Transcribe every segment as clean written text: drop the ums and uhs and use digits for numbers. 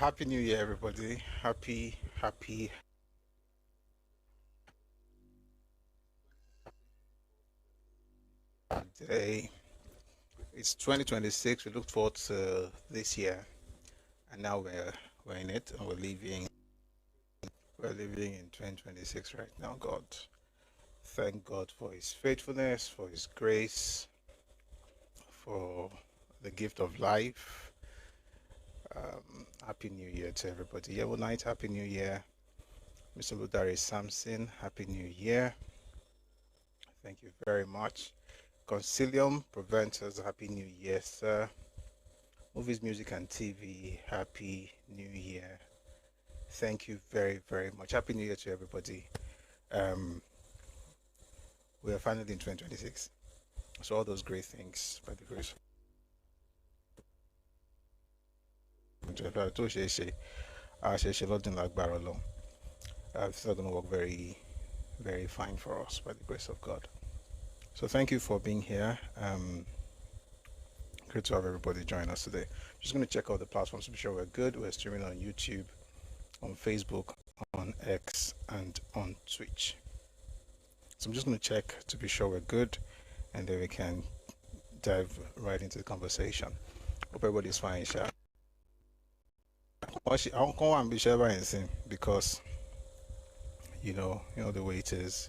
Happy New Year, everybody. Happy day. It's 2026. We look forward to this year, and now we're in it, and we're living in 2026 right now. God, thank God for His faithfulness, for His grace, for the gift of life. Happy New Year to everybody. Yeah, night. Happy New Year, Mr. Ludari Samson. Happy New Year. Thank you very much. Concilium Preventers, Happy New Year, sir. Movies, Music, and TV, Happy New Year. Thank you very, very much. Happy New Year to everybody. We are finally in 2026. So all those great things, by the grace of God, it's still going to work very, very fine for us, by the grace of God. So thank you for being here. Great to have everybody join us today. Just going to check out the platforms to be sure we're good. We're streaming on YouTube, on Facebook, on X, and on Twitch. So I'm just going to check to be sure we're good, and then we can dive right into the conversation. Hope everybody's fine, Sha. I can't be sure because you know the way it is,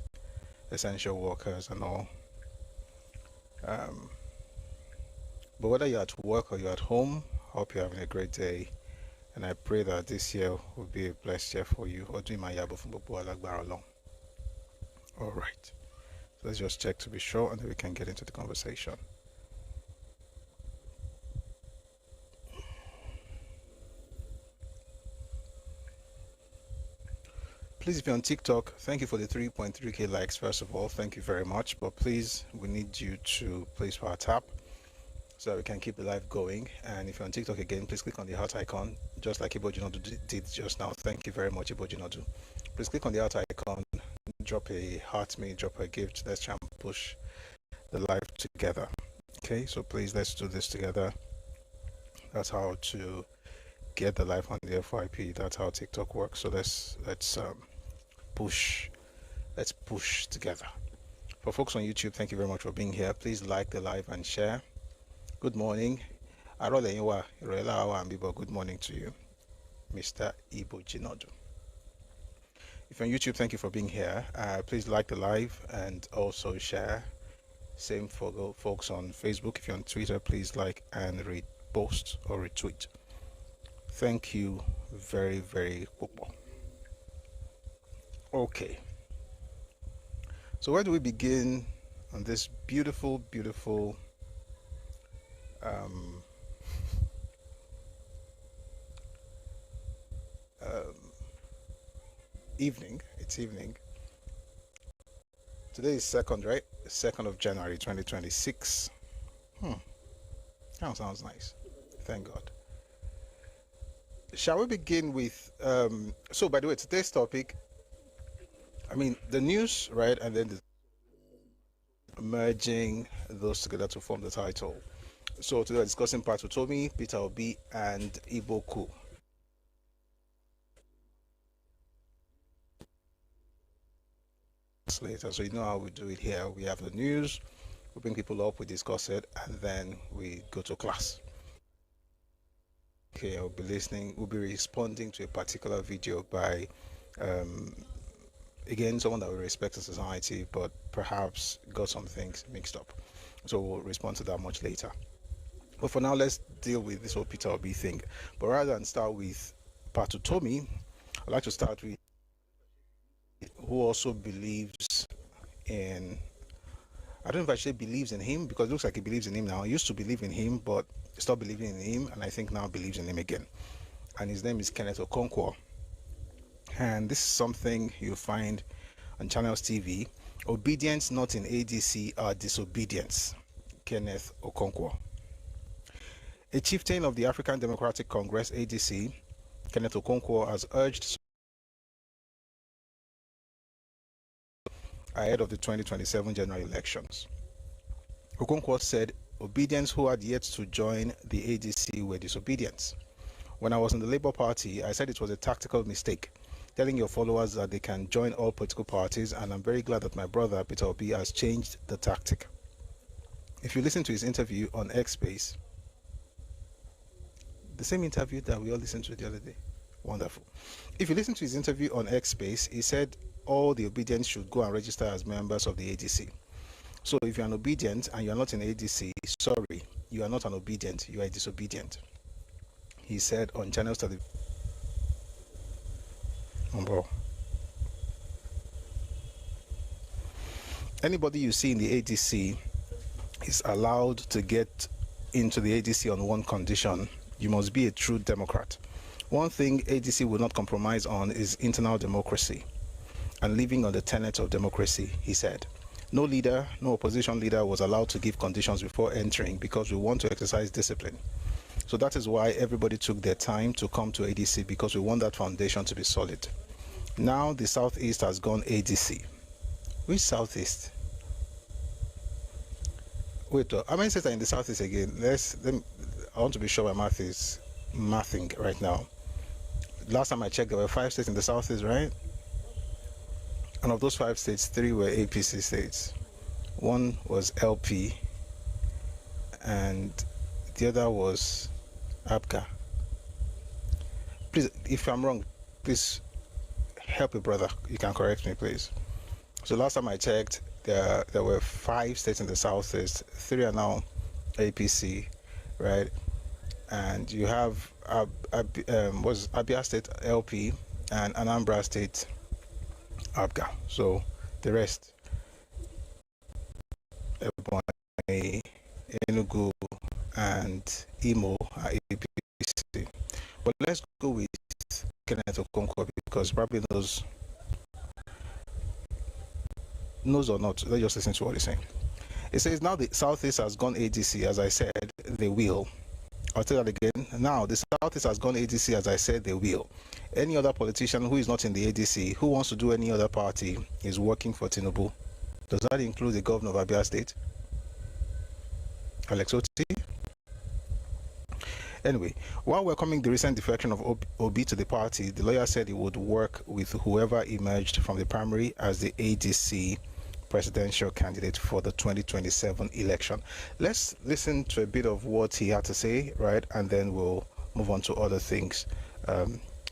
essential workers and all. But whether you're at work or you're at home, I hope you're having a great day. And I pray that this year will be a blessed year for you. All right. So let's just check to be sure, and then we can get into the conversation. Please, if you're on TikTok, thank you for the 3.3k likes, first of all. Thank you very much. But please, we need you to please power tap so that we can keep the live going. And if you're on TikTok again, please click on the heart icon, just like Ibojinodu did just now. Thank you very much, Ibojinodu. Please click on the heart icon, drop a heart me, drop a gift. Let's try and push the live together. Okay, so please, let's do this together. That's how to get the live on the FYP. That's how TikTok works. So let's push together. For folks on YouTube, thank you very much for being here. Please like the live and share. Good morning. Good morning to you, Mr. Ibojinodu. If you're on YouTube, thank you for being here. Please like the live and also share. Same for the folks on Facebook. If you're on Twitter, please like and repost or retweet. Thank you very, very much. Okay. So where do we begin on this beautiful evening? It's evening. Today is 2nd, right? 2nd of January 2026. That sounds nice. Thank God. Shall we begin with so by the way, today's topic, the news, right, and then merging those together to form the title. So today we're discussing part Utomi, Peter Obi, and Igbo Coup. Later, so you know how we do it here. We have the news, we bring people up, we discuss it, and then we go to class. Okay, we'll be responding to a particular video by again, someone that we respect in society, but perhaps got some things mixed up. So we'll respond to that much later. But for now, let's deal with this whole Peter Obi thing. But rather than start with part Utomi, I'd like to start with who also believes in, I don't know if I say believes in him, because it looks like he believes in him now. He used to believe in him, but stopped believing in him, and I think now believes in him again. And his name is Kenneth Okonkwo. And this is something you'll find on Channels TV. Obedience not in ADC are disobedience. Kenneth Okonkwo. A chieftain of the African Democratic Congress, ADC, Kenneth Okonkwo, has urged ahead of the 2027 general elections. Okonkwo said Obedience who had yet to join the ADC were disobedience. When I was in the Labour Party, I said it was a tactical mistake, telling your followers that they can join all political parties, and I'm very glad that my brother Peter Obi has changed the tactic. If you listen to his interview on X Space, the same interview that we all listened to the other day, wonderful. If you listen to his interview on X Space, he said all the obedience should go and register as members of the ADC. So if you're an obedient and you're not in ADC, sorry, you are not an obedient, you are a disobedient. He said on channel study. Anybody you see in the ADC is allowed to get into the ADC on one condition: you must be a true Democrat. One thing ADC will not compromise on is internal democracy and living on the tenets of democracy, he said. No leader, no opposition leader was allowed to give conditions before entering because we want to exercise discipline. So that is why everybody took their time to come to ADC, because we want that foundation to be solid. Now the Southeast has gone ADC. Which Southeast? Wait, how many states are in the Southeast again? I want to be sure my math is mathing right now. Last time I checked, there were 5 states in the Southeast, right? And of those 5 states, 3 were APC states. 1 was LP, and the other was ABGA. Please, if I'm wrong, please help a brother. You can correct me, please. So last time I checked, there were 5 states in the Southeast. 3 are now APC, right? And you have Abia State LP and Anambra State ABGA. So the rest, Ebonyi, Enugu, and Imo are APC. But let's go with Kenneth Okonkwo, because probably knows or not. Let's just listen to what he's saying. It says now the Southeast has gone ADC, as I said, they will. I'll tell that again. Now the Southeast has gone ADC, as I said, they will. Any other politician who is not in the ADC, who wants to do any other party, is working for Tinubu. Does that include the governor of Abia State, Alex Oti? Anyway, while welcoming the recent defection of Obi to the party, the lawyer said he would work with whoever emerged from the primary as the ADC presidential candidate for the 2027 election. Let's listen to a bit of what he had to say, right? And then we'll move on to other things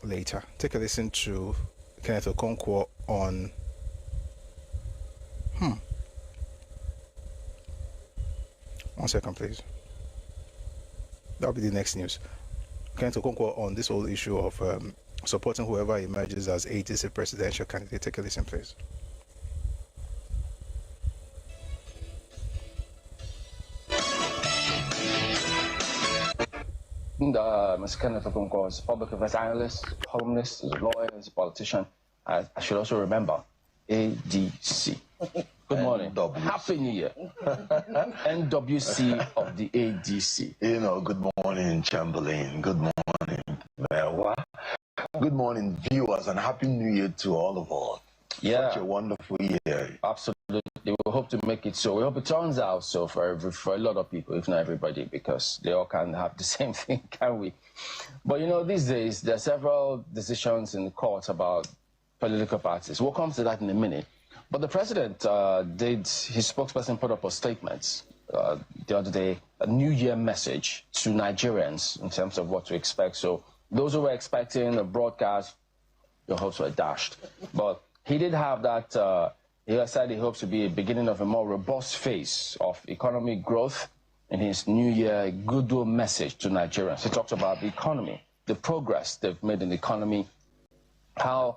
later. Take a listen to Kenneth Okonkwo on... One second, please. That'll be the next news. Kenneth Okonkwo on this whole issue of supporting whoever emerges as ADC presidential candidate. Take a listen, please. Mr. Kenneth Okonkwo is a public affairs analyst, columnist, is a lawyer, is a politician. I should also remember ADC. Good morning. NWC. Happy New Year. NWC of the ADC. You know, good morning, Chamberlain. Good morning, Mewa. Good morning, viewers, and Happy New Year to all of us. Yeah. Such a wonderful year. Absolutely. We hope to make it so. We hope it turns out so for a lot of people, if not everybody, because they all can't have the same thing, can we? But you know, these days, there are several decisions in the court about political parties. We'll come to that in a minute. But the president his spokesperson put up a statement the other day, a New Year message to Nigerians in terms of what to expect. So those who were expecting a broadcast, your hopes were dashed. But he did have that, he said he hopes to be a beginning of a more robust phase of economic growth in his New Year goodwill message to Nigerians. He talked about the economy, the progress they've made in the economy, how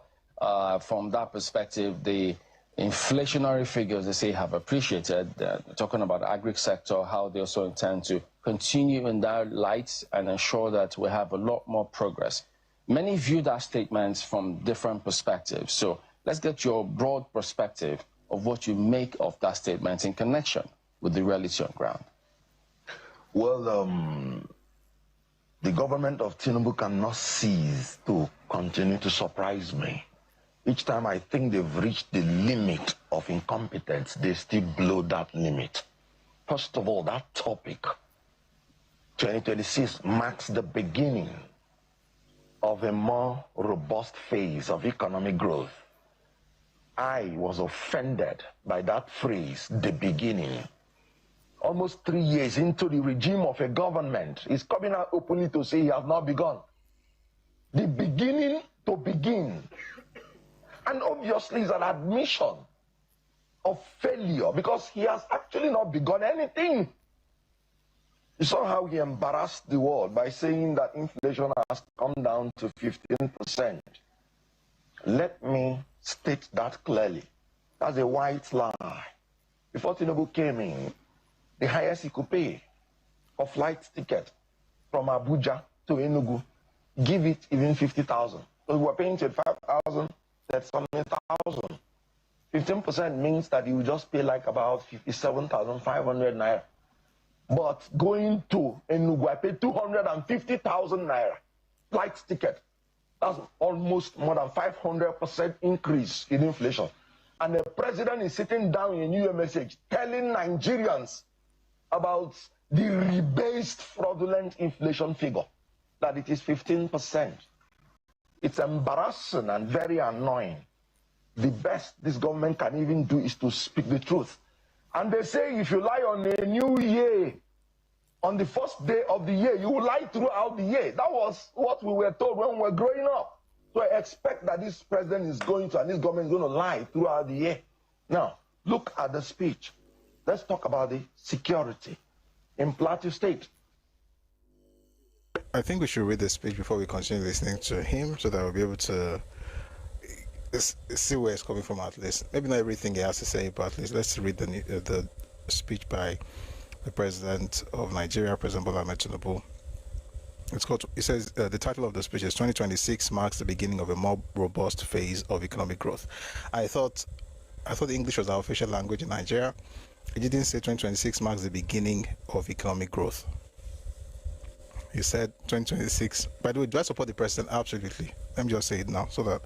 from that perspective, the inflationary figures, they say, have appreciated. Talking about the agri sector, how they also intend to continue in that light and ensure that we have a lot more progress. Many view that statement from different perspectives. So let's get your broad perspective of what you make of that statement in connection with the reality on ground. Well, the government of Tinubu cannot cease to continue to surprise me. Each time I think they've reached the limit of incompetence, they still blow that limit. First of all, that topic, 2026, marks the beginning of a more robust phase of economic growth, I was offended by that phrase, the beginning. Almost 3 years into the regime of a government, he's coming out openly to say he has not begun. The beginning to begin. And obviously it's an admission of failure because he has actually not begun anything. You saw how he embarrassed the world by saying that inflation has come down to 15%. Let me state that clearly. That's a white lie. Before Tinubu came in, the highest he could pay for flight ticket from Abuja to Enugu, give it even 50,000. So we were paying 25,000, that's something thousand. 15% means that you just pay like about 57,500 naira. But going to Enugu, I paid 250,000 naira flight ticket. That's almost more than 500% increase in inflation. And the president is sitting down in a New Year message telling Nigerians about the rebased fraudulent inflation figure, that it is 15%. It's embarrassing and very annoying. The best this government can even do is to speak the truth. And they say if you lie on a new year, on the first day of the year, you will lie throughout the year. That was what we were told when we were growing up. So I expect that this president is going to, and this government is going to lie throughout the year. Now, look at the speech. Let's talk about the security in Plateau State. I think we should read the speech before we continue listening to him so that we'll be able to see where it's coming from at least. Maybe not everything he has to say, but at least let's read the speech by the President of Nigeria, President Bola Ahmed Tinubu. It says, the title of the speech is 2026 marks the beginning of a more robust phase of economic growth. I thought English was our official language in Nigeria. It didn't say 2026 marks the beginning of economic growth. He said 2026. By the way, do I support the president? Absolutely. Let me just say it now so that,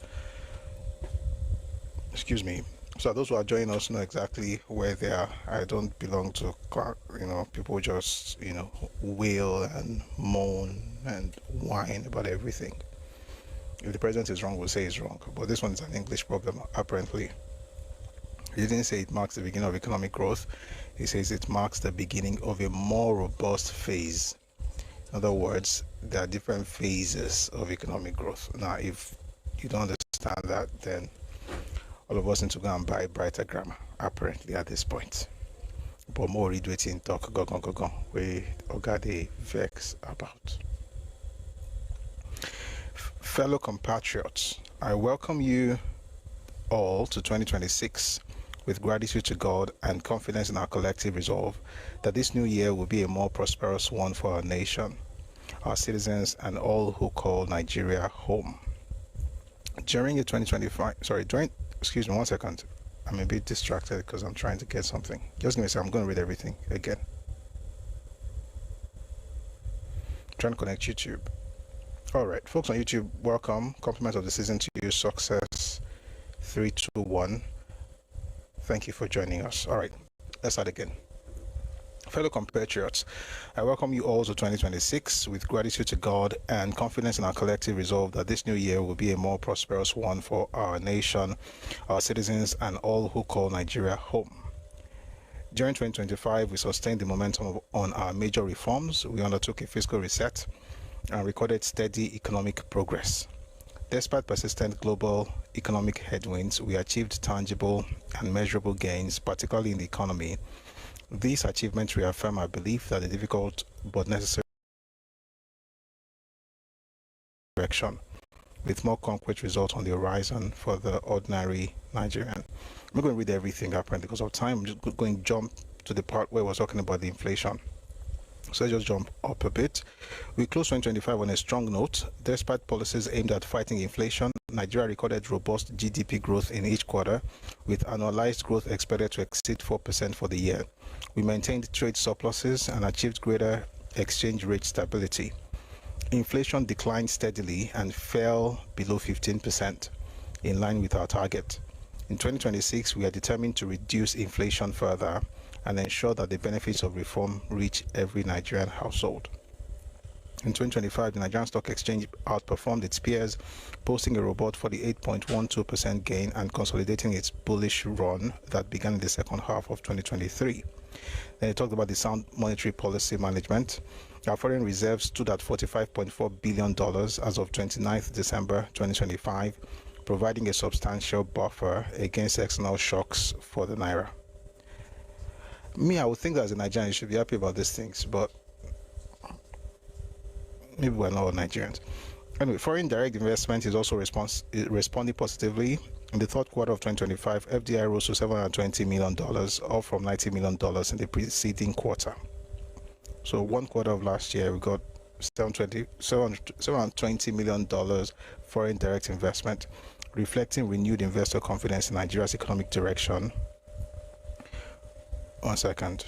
excuse me, so those who are joining us know exactly where they are. I don't belong to, people just, wail and moan and whine about everything. If the president is wrong, we'll say he's wrong. But this one is an English problem, apparently. He didn't say it marks the beginning of economic growth. He says it marks the beginning of a more robust phase. In other words, there are different phases of economic growth. Now, if you don't understand that, then all of us need to go and buy brighter grammar, apparently, at this point. But more read waiting talk, go, we Ogade vex about. Fellow compatriots, I welcome you all to 2026 with gratitude to God and confidence in our collective resolve that this new year will be a more prosperous one for our nation, our citizens, and all who call Nigeria home. Excuse me 1 second. I'm a bit distracted because I'm trying to get something. Just give me a second. I'm going to read everything again. I'm trying to connect YouTube. All right, folks on YouTube, welcome. Compliment of the season to you. Success 321. Thank you for joining us. All right, let's start again. Fellow compatriots, I welcome you all to 2026 with gratitude to God and confidence in our collective resolve that this new year will be a more prosperous one for our nation, our citizens, and all who call Nigeria home. During 2025, we sustained the momentum on our major reforms. We undertook a fiscal reset and recorded steady economic progress. Despite persistent global economic headwinds, we achieved tangible and measurable gains, particularly in the economy. These achievements reaffirm our belief that the difficult but necessary direction, with more concrete results on the horizon for the ordinary Nigerian. I'm not going to read everything apparently because of time. I'm just going to jump to the part where we're talking about the inflation. So let's just jump up a bit. We closed 2025 on a strong note. Despite policies aimed at fighting inflation, Nigeria recorded robust GDP growth in each quarter, with annualized growth expected to exceed 4% for the year. We maintained trade surpluses and achieved greater exchange rate stability. Inflation declined steadily and fell below 15%, in line with our target. In 2026, we are determined to reduce inflation further and ensure that the benefits of reform reach every Nigerian household. In 2025, the Nigerian Stock Exchange outperformed its peers, posting a robust 48.12% gain and consolidating its bullish run that began in the second half of 2023. Then he talked about the sound monetary policy management. Our foreign reserves stood at $45.4 billion as of 29th December 2025, providing a substantial buffer against external shocks for the Naira. I would think that as a Nigerian, you should be happy about these things, but maybe we're not all Nigerians. Anyway, foreign direct investment is also responding positively. In the third quarter of 2025, FDI rose to $720 million, up from $90 million in the preceding quarter. So 1 quarter of last year, we got $720 million foreign direct investment, reflecting renewed investor confidence in Nigeria's economic direction. 1 second.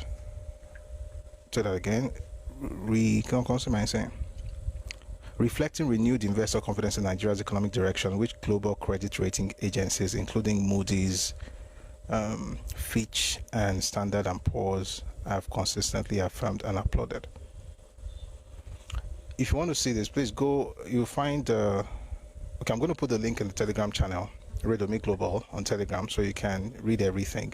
Say that again. Reflecting renewed investor confidence in Nigeria's economic direction, which global credit rating agencies, including Moody's, Fitch, and Standard & Poor's, have consistently affirmed and applauded. If you want to see this, please go. You'll find. Okay, I'm going to put the link in the Telegram channel, Utomi Global on Telegram, so you can read everything.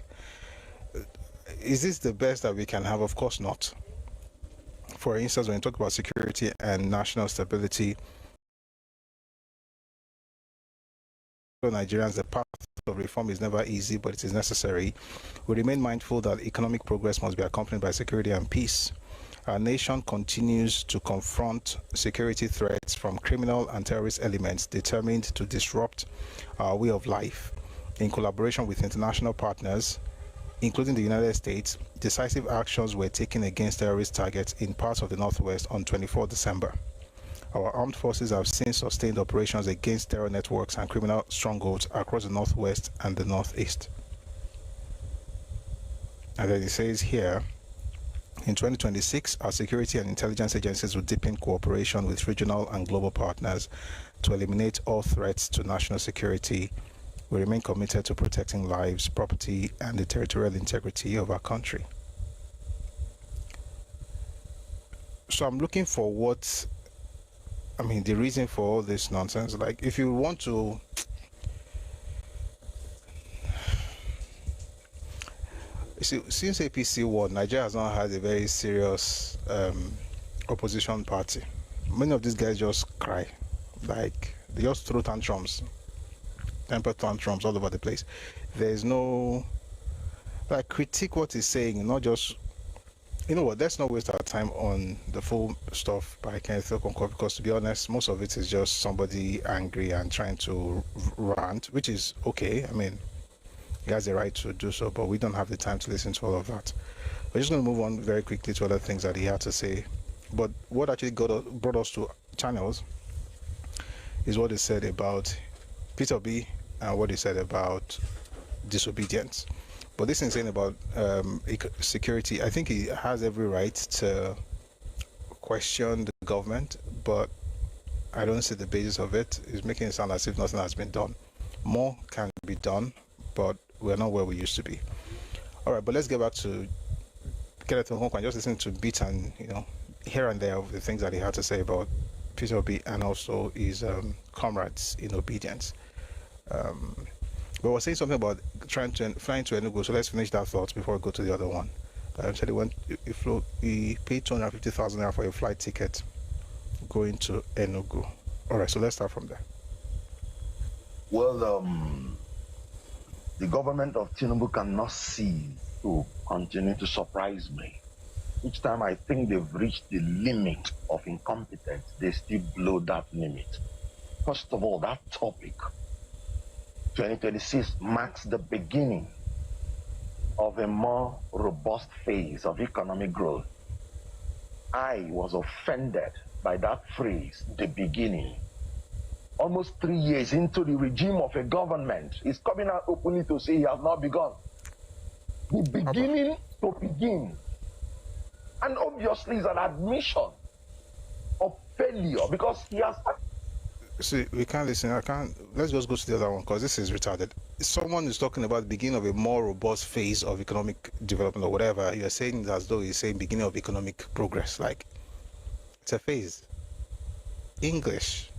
Is this the best that we can have? Of course not. For instance, when you talk about security and national stability, for Nigerians, the path of reform is never easy, but it is necessary. We remain mindful that economic progress must be accompanied by security and peace. Our nation continues to confront security threats from criminal and terrorist elements determined to disrupt our way of life. In collaboration with international partners, including the United States, decisive actions were taken against terrorist targets in parts of the Northwest on 24 December. Our armed forces have since sustained operations against terror networks and criminal strongholds across the Northwest and the Northeast. And then it says here, in 2026, our security and intelligence agencies will deepen cooperation with regional and global partners to eliminate all threats to national security. We remain committed to protecting lives, property, and the territorial integrity of our country. So I'm looking for the reason for all this nonsense. Like, if you want to, see, since APC won, Nigeria has not had a very serious opposition party. Many of these guys just cry, like they just throw tantrums, temper tantrums all over the place. There's no critique what he's saying, not just, you know what, let's not waste our time on the full stuff by Kenneth Okonkwo, because to be honest, most of it is just somebody angry and trying to rant, which is okay. I mean, he has the right to do so, but we don't have the time to listen to all of that. We're just going to move on very quickly to other things that he had to say. But what actually brought us to channels is what he said about Peter B and what he said about disobedience. But this is saying about security. I think he has every right to question the government, but I don't see the basis of it. He's making it sound as if nothing has been done. More can be done, but we're not where we used to be. All right, but let's get back to Kenneth Okonkwo and just listen to bits and, here and there of the things that he had to say about Peter Obi and also his comrades in obedience. But we're saying something about flying to Enugu, so let's finish that thought before we go to the other one. So he paid 250,000 naira for a flight ticket going to Enugu. All right, so let's start from there. Well, the government of Tinubu cannot cease to continue to surprise me. Each time I think they've reached the limit of incompetence, they still blow that limit. First of all, that topic, 2026 marks the beginning of a more robust phase of economic growth. I was offended by that phrase, the beginning. Almost 3 years into the regime of a government, he's coming out openly to say he has not begun. The beginning to begin. And obviously it's an admission of failure because he has... See, we can't listen. Let's just go to the other one because this is retarded. Someone is talking about the beginning of a more robust phase of economic development or whatever. You're saying it as though he's saying beginning of economic progress. Like, it's a phase. English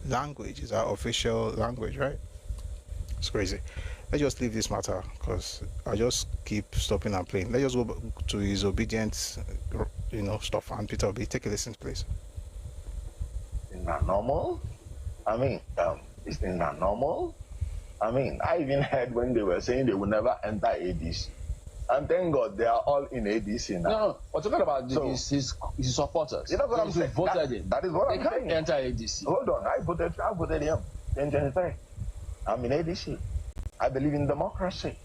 language is our official language, right? It's crazy. Let's just leave this matter because I just keep stopping and playing. Let's just go back to his obedience, stuff. And Peter Obi, take a listen, please. Isn't that normal? I mean, isn't that normal? I mean, I even heard when they were saying they will never enter ADC. And thank God they are all in ADC now. No, we're talking about his supporters. You know what I'm saying? Voted him. That is what I'm saying. They can't enter ADC. Hold on, I voted him in 2023. I'm in ADC. I believe in democracy.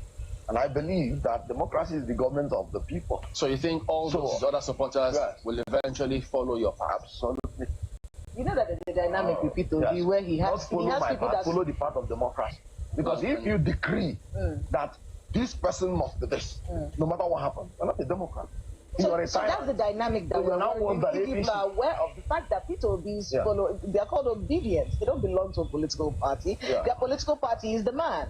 And I believe that democracy is the government of the people. So you think all those other supporters will eventually follow your path? Absolutely. You know that the dynamic with Peter Obi, where he has follow my people path, that follow the path of democracy. Because if you decree that this person must be this, no matter what happens, you're not a Democrat. So that's the dynamic that we're worrying. People are aware of the fact that Peter Obi's they're called obedience. They don't belong to a political party. Their political party is the man.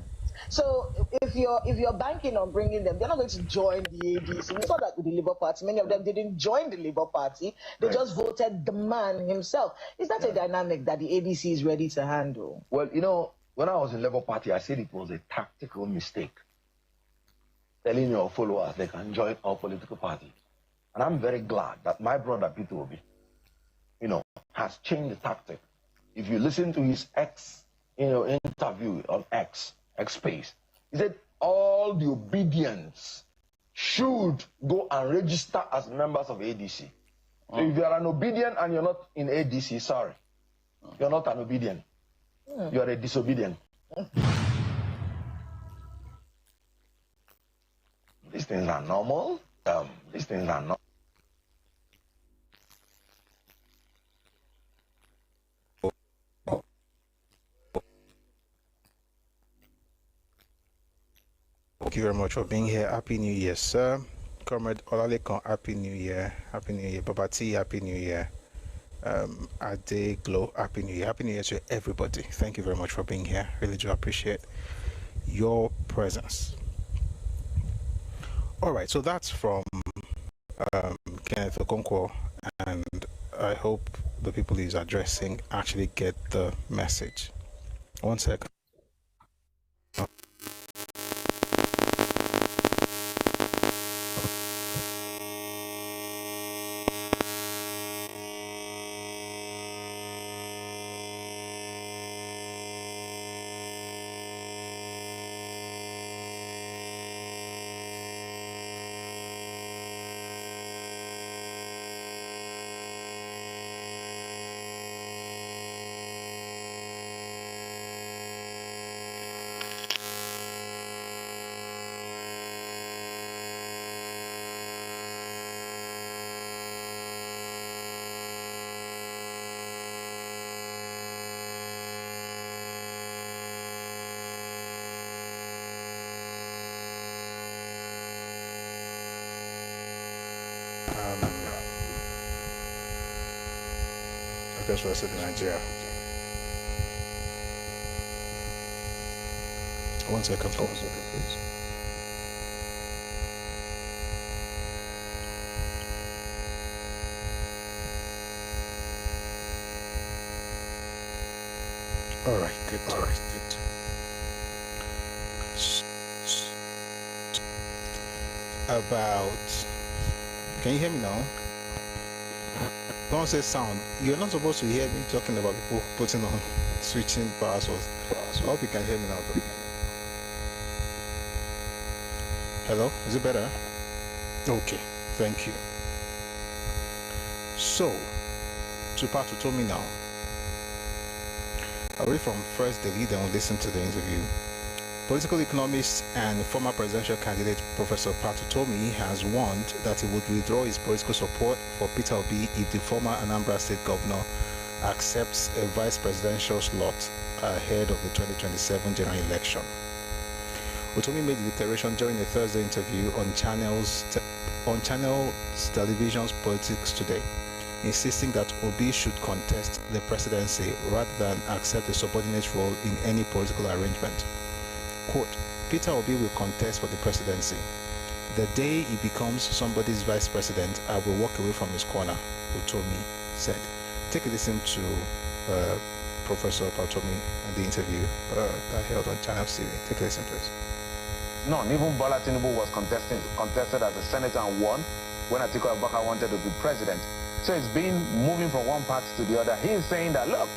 So if you're banking on bringing them, they're not going to join the ADC. We saw that with the Labour Party. Many of them didn't join the Labour Party. They just voted the man himself. Is that a dynamic that the ADC is ready to handle? Well, when I was in Labour Party, I said it was a tactical mistake. Telling your followers they can join our political party. And I'm very glad that my brother Peter Obi, has changed the tactic. If you listen to his interview on X Space, he said all the obedience should go and register as members of ADC. So if you are an obedient and you're not in ADC, sorry, you're not an obedient. You are a disobedient. These things are normal. These things are not. Thank you very much for being here. Happy New Year, sir. Comrade Olalekon, Happy New Year. Happy New Year. Babati, Happy New Year. Ade Glow, Happy New Year. Happy New Year to everybody. Thank you very much for being here. Really do appreciate your presence. All right, so that's from Kenneth Okonkwo, and I hope the people he's addressing actually get the message. 1 second. I guess we're sitting in Nigeria. 1 second, please. All right, good. Can you hear me now? Don't say sound. You're not supposed to hear me talking about people putting on switching power source. So I hope you can hear me now though. Hello? Is it better? Okay, thank you. So, to part Utomi now. I'll read from first the lead and we'll listen to the interview. Political economist and former presidential candidate Professor Pat Utomi has warned that he would withdraw his political support for Peter Obi if the former Anambra State governor accepts a vice presidential slot ahead of the 2027 general election. Utomi made the declaration during a Thursday interview on Channel Television's Politics Today, insisting that Obi should contest the presidency rather than accept a subordinate role in any political arrangement. Quote, Peter Obi will contest for the presidency. The day he becomes somebody's vice president, I will walk away from his corner, Utomi said. Take a listen to Professor Utomi and the interview that held on Channel TV. Take a listen, please. None. Even Bola Tinubu was contested as a senator and won when Atiku Abubakar wanted to be president. So it's been moving from one party to the other. He is saying that, look,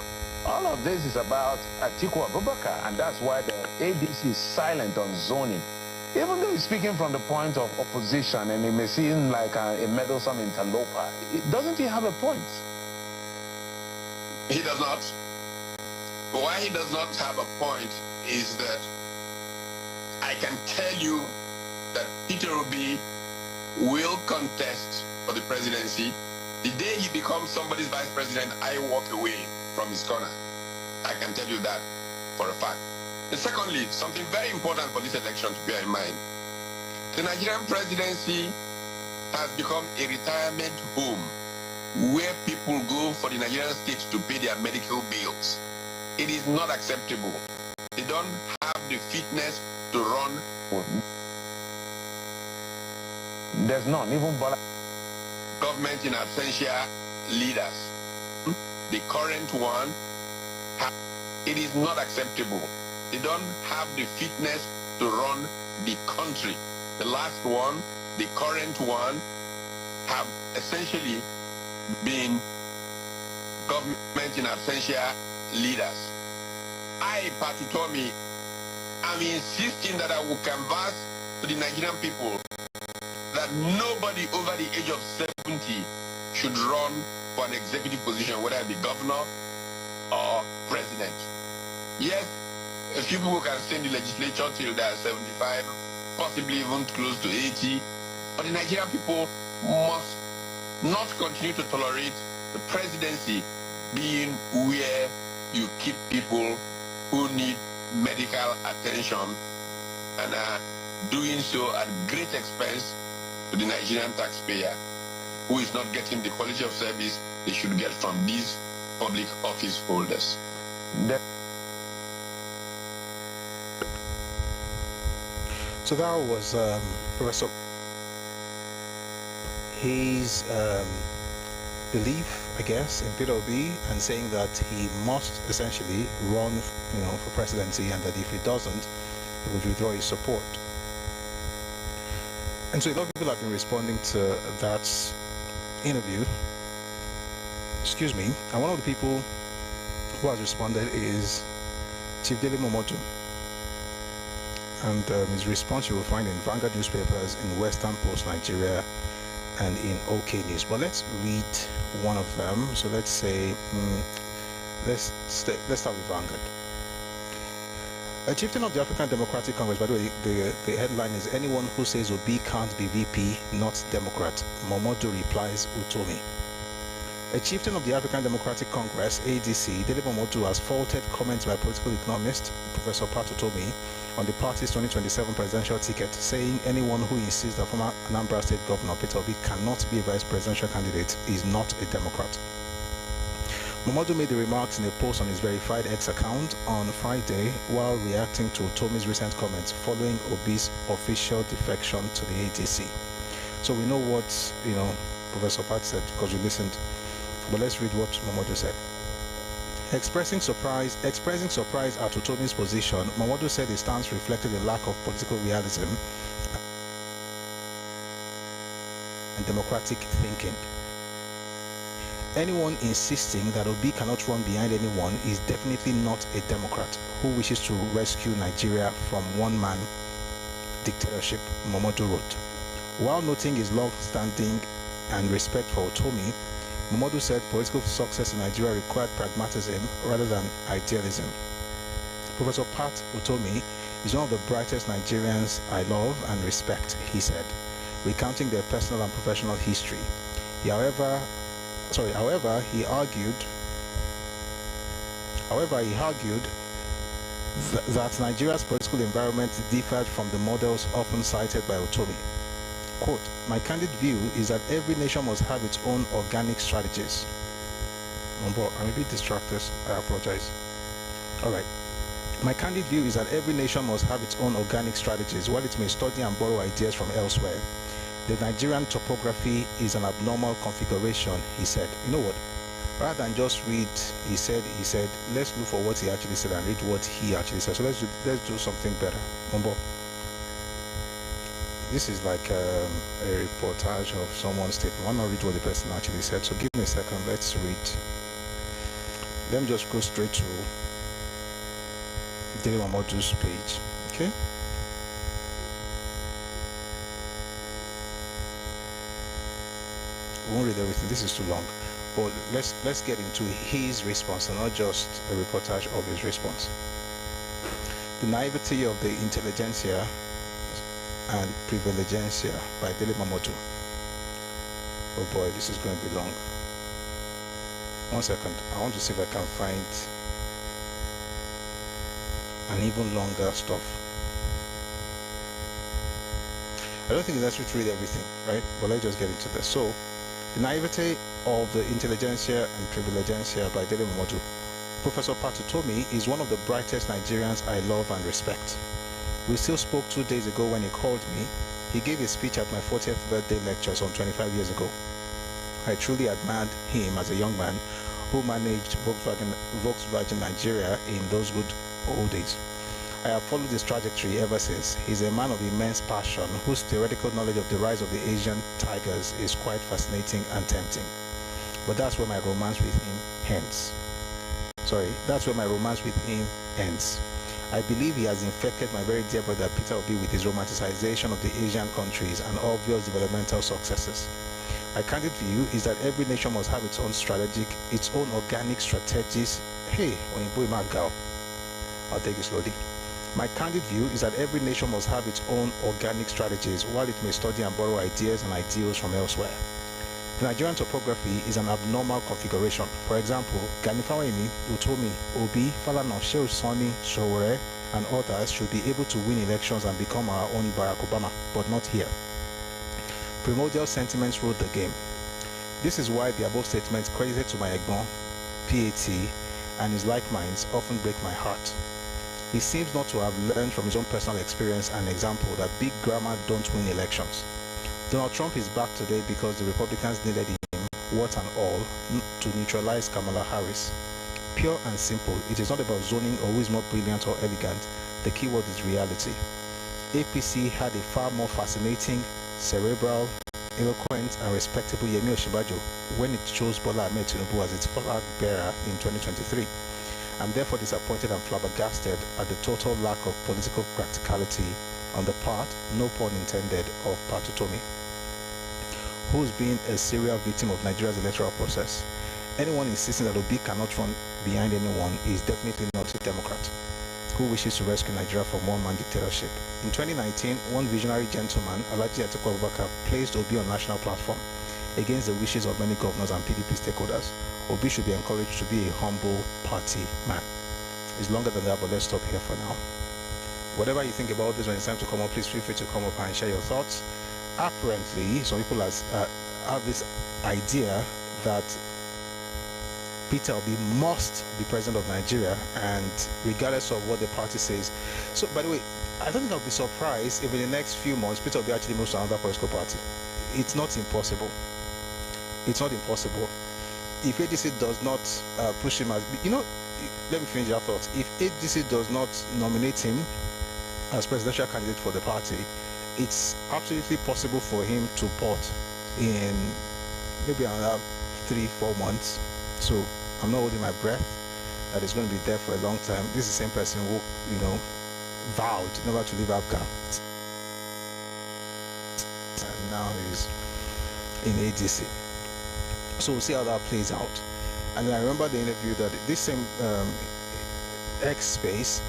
all of this is about Atiku Abubakar, and that's why the ADC is silent on zoning. Even though he's speaking from the point of opposition, and it may seem like a meddlesome interloper, doesn't he have a point? He does not. But why he does not have a point is that I can tell you that Peter Obi will contest for the presidency. The day he becomes somebody's vice president, I walk away from his corner. I can tell you that for a fact. And secondly, something very important for this election to bear in mind. The Nigerian presidency has become a retirement home where people go for the Nigerian state to pay their medical bills. It is not acceptable. They don't have the fitness to run. There's none, even Bola. Government in absentia leaders. The current one, it is not acceptable. They don't have the fitness to run the country. The last one, the current one, have essentially been government in absentia leaders. I, Utomi, am insisting that I will canvass to the Nigerian people that nobody over the age of 70 should run for an executive position, whether it be governor or president. Yes, a few people can stay in the legislature till they are 75, possibly even close to 80, but the Nigerian people must not continue to tolerate the presidency being where you keep people who need medical attention and are doing so at great expense to the Nigerian taxpayer, who is not getting the quality of service they should get from these public office holders. So that was Professor. His belief, I guess, in Peter Obi, and saying that he must essentially run, for presidency, and that if he doesn't, he would withdraw his support. And so a lot of people have been responding to that interview. Excuse me. And one of the people who has responded is Chief Dele Momodu. And his response you will find in Vanguard newspapers, in Western Post Nigeria, and in OK News. But let's read one of them. So let's say, let's start with Vanguard. A chieftain of the African Democratic Congress, by the way, the headline is "Anyone who says Obi can't be VP, not Democrat." Momodu replies Utomi. A chieftain of the African Democratic Congress, ADC, Dele Momodu, has faulted comments by political economist Professor Utomi on the party's 2027 presidential ticket, saying anyone who insists that former Anambra State Governor Peter Obi cannot be a vice presidential candidate is not a Democrat. Momodu made the remarks in a post on his verified X account on Friday while reacting to Utomi's recent comments following Obi's official defection to the ADC. So we know what, Professor Pat said because we listened. But let's read what Momodu said. Expressing surprise at Utomi's position, Momodu said his stance reflected a lack of political realism and democratic thinking. Anyone insisting that Obi cannot run behind anyone is definitely not a Democrat who wishes to rescue Nigeria from one-man dictatorship, Momodu wrote. While noting his long-standing and respect for Utomi, Momodu said political success in Nigeria required pragmatism rather than idealism. Professor Pat Utomi is one of the brightest Nigerians I love and respect, he said, recounting their personal and professional history. However, he argued that Nigeria's political environment differed from the models often cited by Utomi. Quote, "My candid view is that every nation must have its own organic strategies." I'm a bit distracted, I apologize. Alright. "My candid view is that every nation must have its own organic strategies, while it may study and borrow ideas from elsewhere. The Nigerian topography is an abnormal configuration," he said. You know what? Rather than just read he said, let's look for what he actually said and read what he actually said. So let's do something better. Mumbo. This is like a reportage of someone's statement. Why not read what the person actually said? So give me a second. Let's read. Let me just go straight to Daily Mamodu's page. Okay. We won't read everything. This is too long. But let's get into his response and not just a reportage of his response. The naivety of the intelligentsia and privilegencia by Dele Mamodu. Oh boy, this is going to be long. 1 second. I want to see if I can find an even longer stuff. I don't think it's necessary to read everything, right? But let's just get into this. So, the naivety of the intelligentsia and privilegencia by Dele Mamodu. Professor Utomi is one of the brightest Nigerians I love and respect. We still spoke 2 days ago when he called me. He gave a speech at my 40th birthday lecture some 25 years ago. I truly admired him as a young man who managed Volkswagen Nigeria in those good old days. I have followed his trajectory ever since. He's a man of immense passion whose theoretical knowledge of the rise of the Asian tigers is quite fascinating and tempting. But that's where my romance with him ends. That's where my romance with him ends. I believe he has infected my very dear brother Peter Obi with his romanticization of the Asian countries and obvious developmental successes. My candid view is that every nation must have its own its own organic strategies. Hey, when you boy my girl, I'll take it slowly. My candid view is that every nation must have its own organic strategies while it may study and borrow ideas and ideals from elsewhere. The Nigerian topography is an abnormal configuration. For example, Ganifaweni, Utomi, Obi, Falana, Shehu Sani, Showore, and others should be able to win elections and become our own Barack Obama, but not here. Primordial sentiments ruled the game. This is why the above statements credited to my Egbon, PAT, and his like minds often break my heart. He seems not to have learned from his own personal experience and example that big grammar don't win elections. Donald Trump is back today because the Republicans needed him, what and all, to neutralize Kamala Harris. Pure and simple, it is not about zoning or who is more brilliant or elegant. The key word is reality. APC had a far more fascinating, cerebral, eloquent, and respectable Yemi Osinbajo when it chose Bola Ahmed Tinubu as its flag bearer in 2023. I'm therefore disappointed and flabbergasted at the total lack of political practicality on the part, no pun intended, of Pat Utomi, who's been a serial victim of Nigeria's electoral process. Anyone insisting that Obi cannot run behind anyone is definitely not a Democrat who wishes to rescue Nigeria from one-man dictatorship. In 2019, one visionary gentleman, Alhaji Atiku Abubakar, placed Obi on national platform against the wishes of many governors and PDP stakeholders. Obi should be encouraged to be a humble party man. It's longer than that, but let's stop here for now. Whatever you think about this when it's time to come up, please feel free to come up and share your thoughts. Apparently, some people have this idea that Peter Obi must be president of Nigeria, and regardless of what the party says. So, by the way, I don't think I'll be surprised if in the next few months Peter Obi actually moves to another political party. It's not impossible. It's not impossible. If ADC does not push him as, let me finish that thought. If ADC does not nominate him as presidential candidate for the party, it's absolutely possible for him to port in maybe another 3-4 months. So I'm not holding my breath that he's going to be there for a long time. This is the same person who, vowed never to leave Afghan, and now he's in ADC. So we'll see how that plays out. And then I remember the interview that this same X space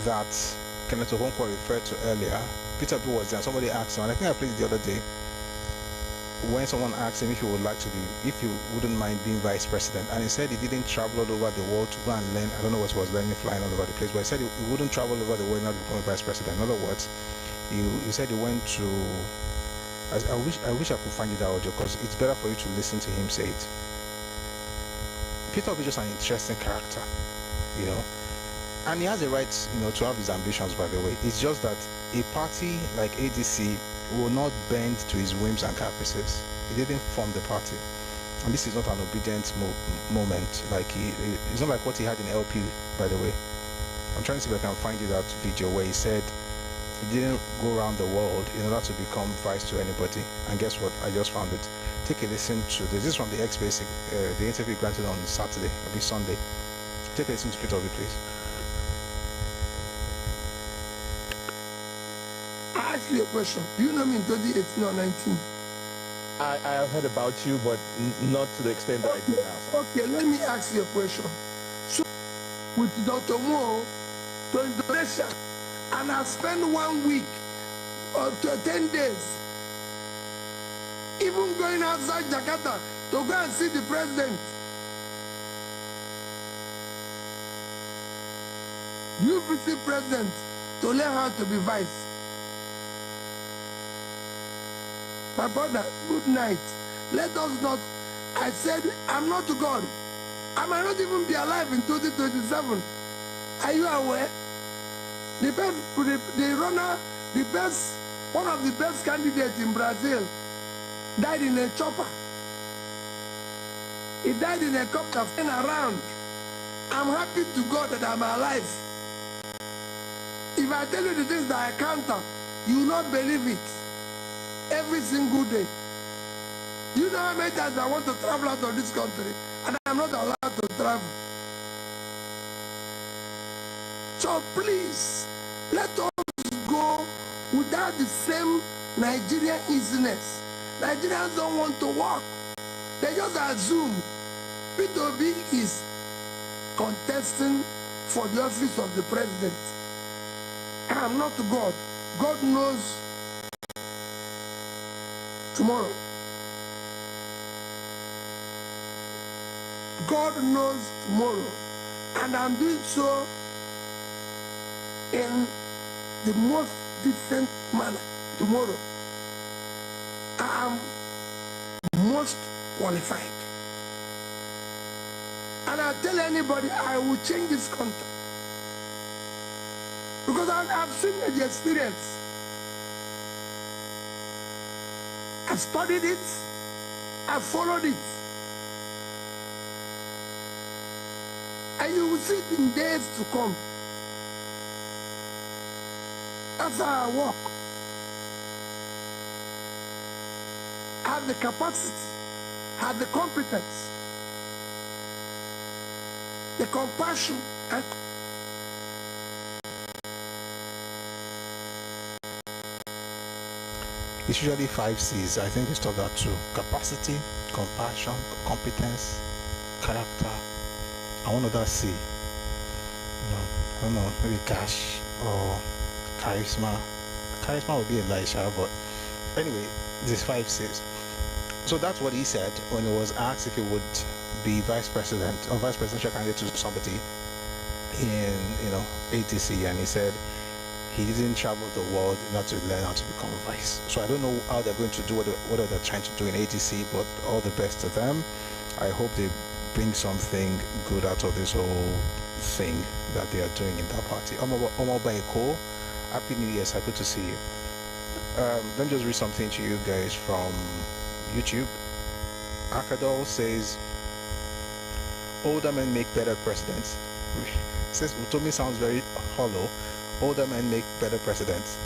that Kenneth Okonkwo referred to earlier, Peter B was there. Somebody asked him, and I think I played it the other day, when someone asked him if he wouldn't mind being vice president, and he said he didn't travel all over the world to go and learn. I don't know what he was learning, flying all over the place, but he said he wouldn't travel all over the world not to become a vice president. In other words, he said he went to, I wish I could find it out, because it's better for you to listen to him say it. Peter will be just an interesting character, and he has a right, to have his ambitions, by the way. It's just that a party like ADC will not bend to his whims and caprices. He didn't form the party. And this is not an obedient moment. Like it's not like what he had in LP, by the way. I'm trying to see if I can find you that video where he said he didn't go around the world in order to become vice to anybody. And guess what? I just found it. Take a listen to this. This is from the X-Basic, the interview granted on Saturday, maybe Sunday. Take a listen to it of it, please. I ask you a question. Do you know me in 2018 or 19? I have heard about you, but not to the extent that I do now. So. Okay, let me ask you a question. So, with Dr. Mo to Indonesia, and I spent 1 week or 10 days, even going outside Jakarta to go and see the president. You visit president to learn how to be vice. My brother, good night. Let us not, I said, I'm not God. I might not even be alive in 2027. Are you aware? The best, the runner, the best, one of the best candidates in Brazil died in a chopper. He died in a copter flying around. I'm happy to God that I'm alive. If I tell you the things that I counter, you will not believe it. Every single day. You know how many times I want to travel out of this country and I'm not allowed to travel. So please, let us go without the same Nigerian easiness. Nigerians don't want to work. They just assume P2B is contesting for the office of the president. I'm not God. God knows tomorrow. God knows tomorrow. And I'm doing so in the most decent manner tomorrow. I am most qualified. And I tell anybody I will change this country. Because I've seen the experience. I studied it, I followed it. And you will see it in days to come. That's how I walk. I have the capacity, I have the competence, the compassion, and It's usually 5 C's. I think it's taught that too. Capacity, compassion, competence, character, and one other C. I don't know, maybe cash or charisma. Charisma would be Elisha, but anyway, there's 5 C's. So that's what he said when he was asked if he would be vice president or vice presidential candidate to somebody in ATC, and he said he didn't travel the world in order to learn how to become a vice. So I don't know how they're going to do what they're trying to do in ATC, but all the best to them. I hope they bring something good out of this whole thing that they are doing in that party. Omo, Happy New Year, sir. Good to see you. Let me just read something to you guys from YouTube. Akadol says, older men make better presidents. It says Utomi sounds very hollow. Older men make better presidents.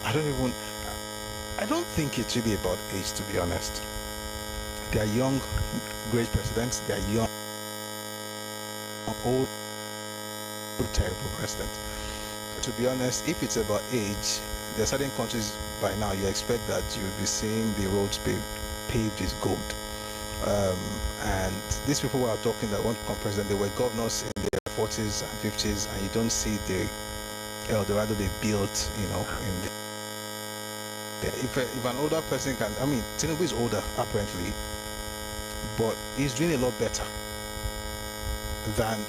I don't think it's really about age, to be honest. They are young, great presidents. They are young, old, terrible presidents. To be honest, if it's about age, there are certain countries by now you expect that you'll be seeing the roads paved with gold. And these people who are talking that want to become president, they were governors in their 40s and 50s, and you don't see the El Dorado they built, in if an older person can, I mean, Tinubu is older apparently, but he's doing a lot better than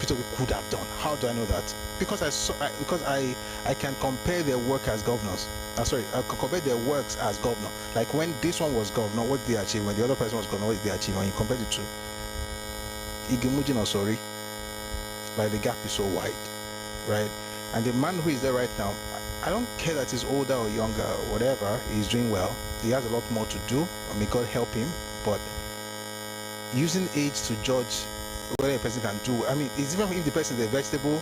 Peter could have done. How do I know that? Because I can compare their work as governors. I can compare their works as governor. Like when this one was governor, what did they achieve? When the other person was governor, what did they achieve? When you compare the two, like the gap is so wide, right? And the man who is there right now, I don't care that he's older or younger or whatever, he's doing well. He has a lot more to do. I mean, God help him, but using age to judge whether a person can do, I mean, it's even if the person is a vegetable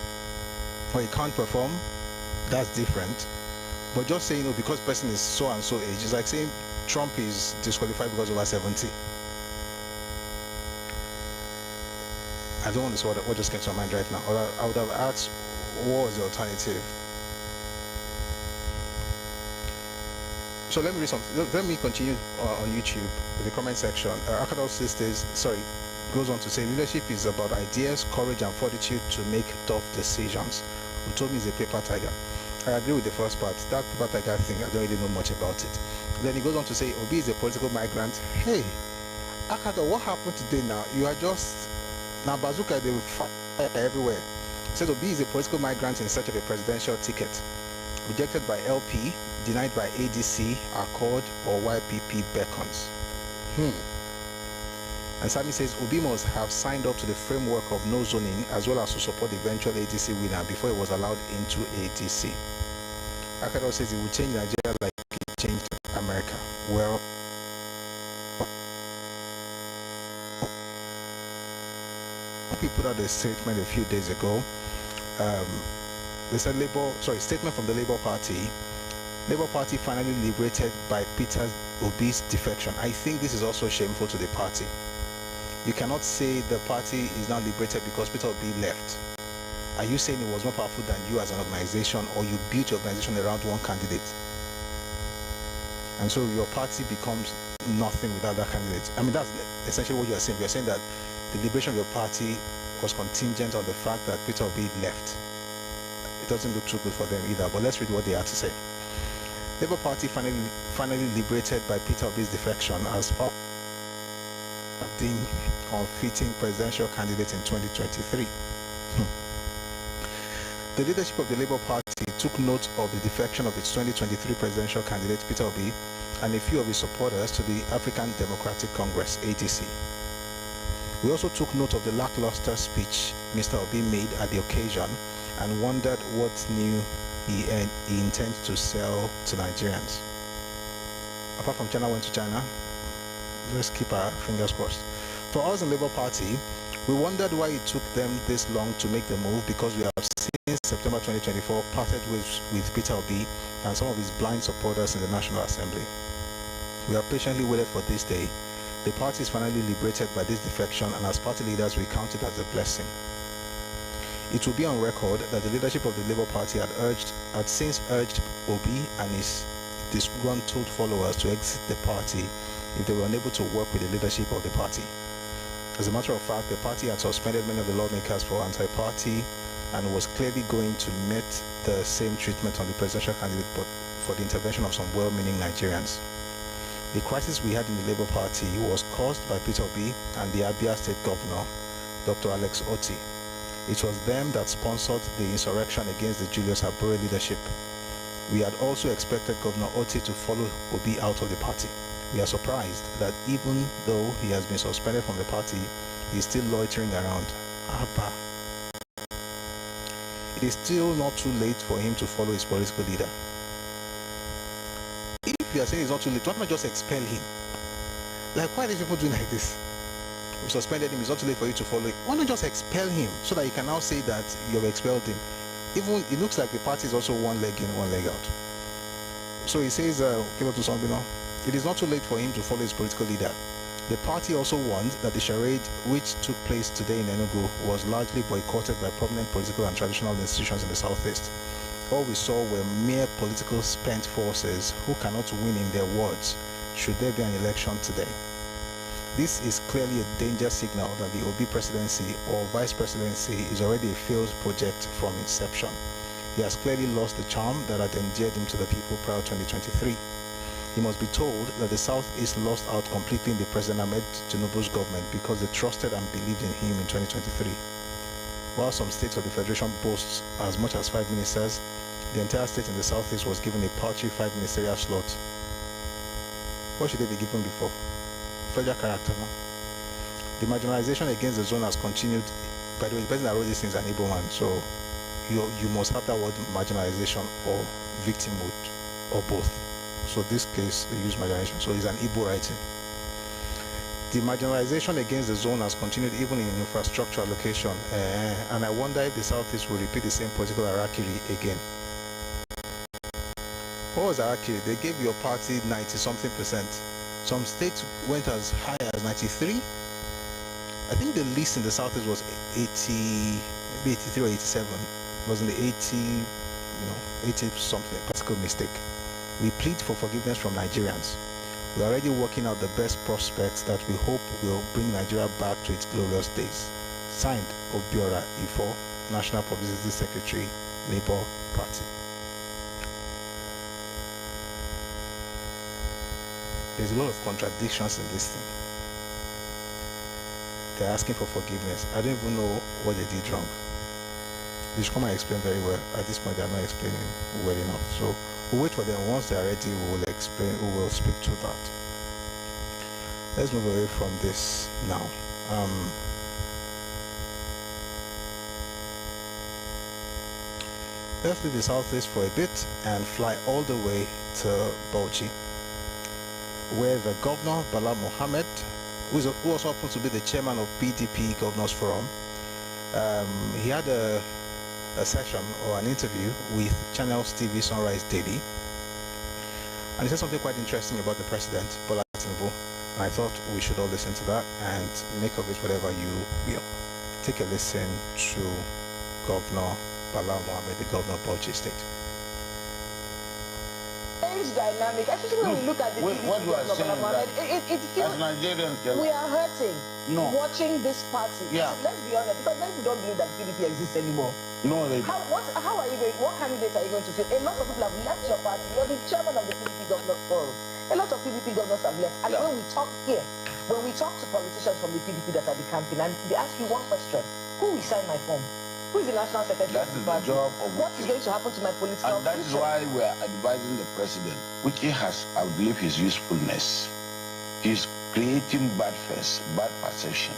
or he can't perform, that's different. But just saying, oh, because person is so and so age, is like saying Trump is disqualified because over 70. I don't want to say what just came to my mind right now. Or I would have asked, what was the alternative? So let me read something. Let me continue on YouTube with the comment section. Ẹkáàbọ goes on to say, leadership is about ideas, courage, and fortitude to make tough decisions. Utomi is a paper tiger. I agree with the first part. That paper tiger thing, I don't really know much about it. Then he goes on to say, Obi is a political migrant. Hey, Ẹkáàbọ, what happened today now? You are just now bazooka, they will fire everywhere. Says Obi is a political migrant in search of a presidential ticket. Rejected by LP, denied by ADC, Accord, or YPP beckons. And Sami says Obi must have signed up to the framework of no zoning as well as to support the eventual ADC winner before he was allowed into ADC. Ẹkáàbọ says he will change Nigeria like he changed America. Well, he put out a statement a few days ago. They said statement from the Labour Party. Labour Party finally liberated by Peter Obi's defection. I think this is also shameful to the party. You cannot say the party is now liberated because Peter Obi left. Are you saying it was more powerful than you as an organization, or you built your organization around one candidate? And so your party becomes nothing without that candidate. I mean, that's essentially what you are saying. You are saying that the liberation of your party was contingent on the fact that Peter Obi left. It doesn't look too good for them either, but let's read what they had to say. Labour Party finally liberated by Peter Obi's defection as part of the unfitting presidential candidate in 2023. The leadership of the Labour Party took note of the defection of its 2023 presidential candidate Peter Obi and a few of his supporters to the African Democratic Congress, ADC. We also took note of the lackluster speech Mr. Obi made at the occasion and wondered what new he intends to sell to Nigerians. Apart from China went to China, let's keep our fingers crossed. For us in Labour Party, we wondered why it took them this long to make the move, because we have since September 2024 parted with Peter Obi and some of his blind supporters in the National Assembly. We have patiently waited for this day. The party is finally liberated by this defection, and as party leaders we count it as a blessing. It will be on record that the leadership of the Labour Party had since urged Obi and his disgruntled followers to exit the party if they were unable to work with the leadership of the party. As a matter of fact, the party had suspended many of the lawmakers for anti-party and was clearly going to meet the same treatment on the presidential candidate, but for the intervention of some well-meaning Nigerians. The crisis we had in the Labour Party was caused by Peter Obi and the Abia State Governor, Dr. Alex Otti. It was them that sponsored the insurrection against the Julius Abure leadership. We had also expected Governor Otti to follow Obi out of the party. We are surprised that even though he has been suspended from the party, he is still loitering around. Abba. It is still not too late for him to follow his political leader. If you are saying it's not too late, why not just expel him? Like, why are these people doing like this? We suspended him, it's not too late for you to follow him. Why not just expel him so that you can now say that you have expelled him? Even it looks like the party is also one leg in, one leg out. So he says, it is not too late for him to follow his political leader. The party also warned that the charade which took place today in Enugu was largely boycotted by prominent political and traditional institutions in the southeast. All we saw were mere political spent forces who cannot win in their words should there be an election today. This is clearly a danger signal that the Obi presidency or vice presidency is already a failed project from inception. He has clearly lost the charm that had endeared him to the people prior to 2023. He must be told that the Southeast lost out completely in the President Ahmed Tinubu's government because they trusted and believed in him in 2023. While some states of the Federation boasts as much as 5 ministers, the entire state in the Southeast was given a paltry 5 ministerial slot. What should they be given before? Federal character, no? The marginalization against the zone has continued. By the way, the person that wrote these things is an Igbo man, so you must have that word marginalization or victimhood or both. So this case they use marginalization, so it's an Igbo writing. The marginalization against the zone has continued even in infrastructure allocation, and I wonder if the Southeast will repeat the same political hierarchy again. What was hierarchy? They gave your party 90-something%. Some states went as high as 93. I think the least in the Southeast was 80, maybe 83 or 87. It was in the 80, 80 something, particular mistake. We plead for forgiveness from Nigerians. We are already working out the best prospects that we hope will bring Nigeria back to its glorious days. Signed, Obiora Ifo, National Publicity Secretary, Labour Party. There's a lot of contradictions in this thing. They're asking for forgiveness. I don't even know what they did wrong. They should come and explain very well. At this point, they're not explaining well enough. So we'll wait for them. Once they're ready, we will explain. We will speak to that. Let's move away from this now. Let's leave the Southeast for a bit and fly all the way to Bauchi, where the governor, Bala Mohammed, who also happens to be the chairman of PDP Governors Forum, he had a session or an interview with Channels TV Sunrise Daily, and he said something quite interesting about the president, Bola Tinubu, and I thought we should all listen to that and make of it whatever you will. Take a listen to Governor Bala Mohammed, the governor of Bauchi State. Dynamic, especially when we look at the what you are saying Mohammed, it feels as Nigerians, we are hurting watching this party. Yeah. Let's be honest, because many people don't believe that PDP exists anymore. No, they How are you going? What candidate are you going to feel? A lot of people have left your party. You're the chairman of the PDP Governors Forum. A lot of PDP governors have left. And when we talk here, when we talk to politicians from the PDP that are the campaign, and they ask you one question: who will sign my form? Who is the national secretary That of the is party? the job of What is going to happen to my political and that future? is why we are advising the president, which he has outlived his usefulness. He's creating bad face, bad perception.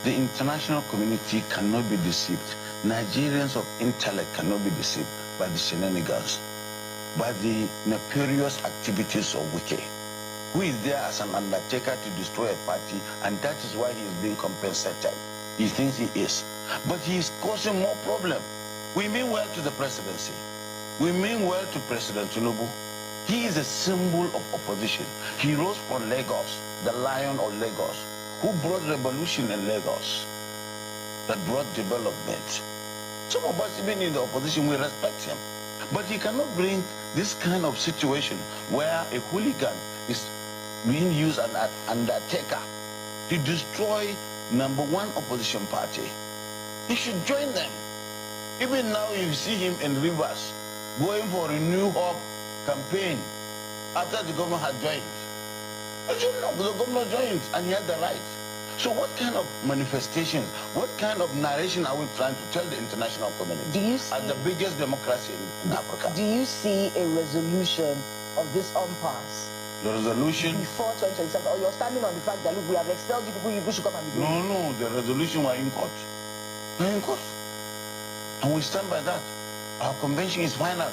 The international community cannot be deceived. Nigerians of intellect cannot be deceived by the shenanigans, by the nefarious activities of Wike, who is there as an undertaker to destroy a party, and that is why he is being compensated. He thinks he is. But he is causing more problem. We mean well to the presidency. We mean well to President Tinubu. He is a symbol of opposition. He rose from Lagos, the lion of Lagos, who brought revolution in Lagos, that brought development. Some of us, even in the opposition, we respect him. But he cannot bring this kind of situation where a hooligan is being used as an undertaker to destroy #1 opposition party. He should join them. Even now you see him in Rivers going for a new hope campaign after the government had joined. The governor joined and he had the right. So what kind of manifestations, what kind of narration are we trying to tell the international community? Do you see, as the biggest democracy in Africa? Do you see a resolution of this impasse? The resolution? Before 2027, or you're standing on the fact that, look, we have expelled you people, you should come and be doing. No, the resolution were in court. We're in court. And we stand by that. Our convention is final.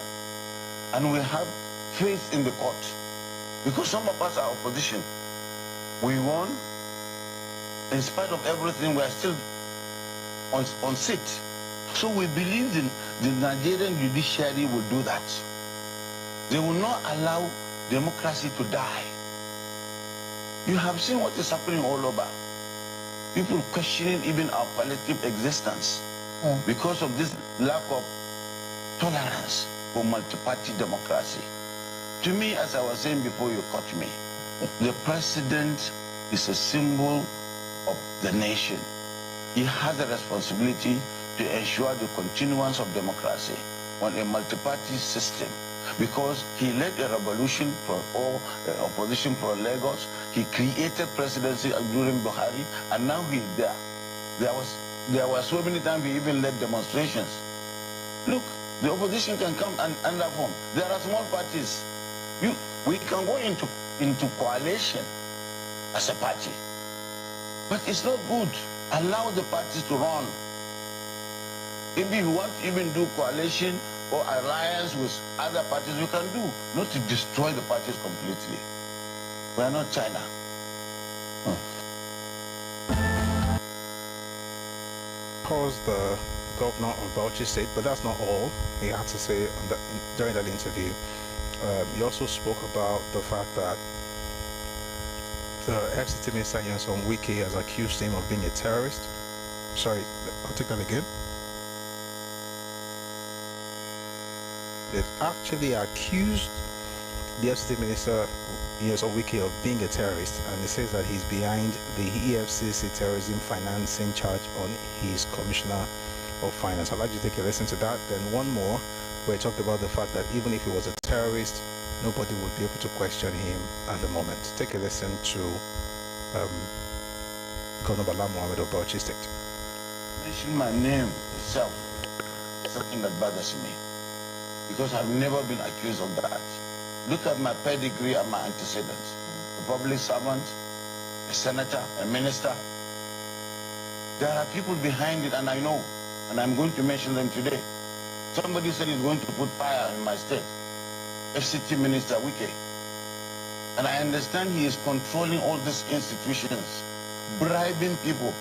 And we have faith in the court. Because some of us are opposition. We won. In spite of everything, we are still on seat. So we believe the Nigerian judiciary will do that. They will not allow democracy to die. You have seen what is happening all over. People questioning even our collective existence because of this lack of tolerance for multi-party democracy. To me, as I was saying before you caught me, the president is a symbol of the nation. He has a responsibility to ensure the continuance of democracy on a multi-party system, because he led a revolution for all opposition for Lagos. He created presidency during Buhari, and now he's there. There were so many times he even led demonstrations. Look, the opposition can come and under form. There are small parties. We can go into coalition as a party, but it's not good. Allow the parties to run. If you want to even do coalition or alliance with other parties, we can do, not to destroy the parties completely. We are not China. calls the governor of Bauchi State, but that's not all he had to say during that interview. He also spoke about the fact that the FCT Minister Nyesom Wike has accused him of being a terrorist. Sorry, I'll take that again. They've actually accused the FCT Minister Nyesom Wike of being a terrorist, and he says that he's behind the EFCC terrorism financing charge on his Commissioner of Finance. I'd like you to take a listen to that. Then one more, where he talked about the fact that even if he was a terrorist, nobody would be able to question him at the moment. Take a listen to Governor Bala Mohammed of Bauchi State. Mention my name itself is something that bothers me, because I've never been accused of that. Look at my pedigree and my antecedents. A public servant, a senator, a minister. There are people behind it, and I know, and I'm going to mention them today. Somebody said he's going to put fire in my state. FCT Minister Wike. And I understand he is controlling all these institutions, bribing people,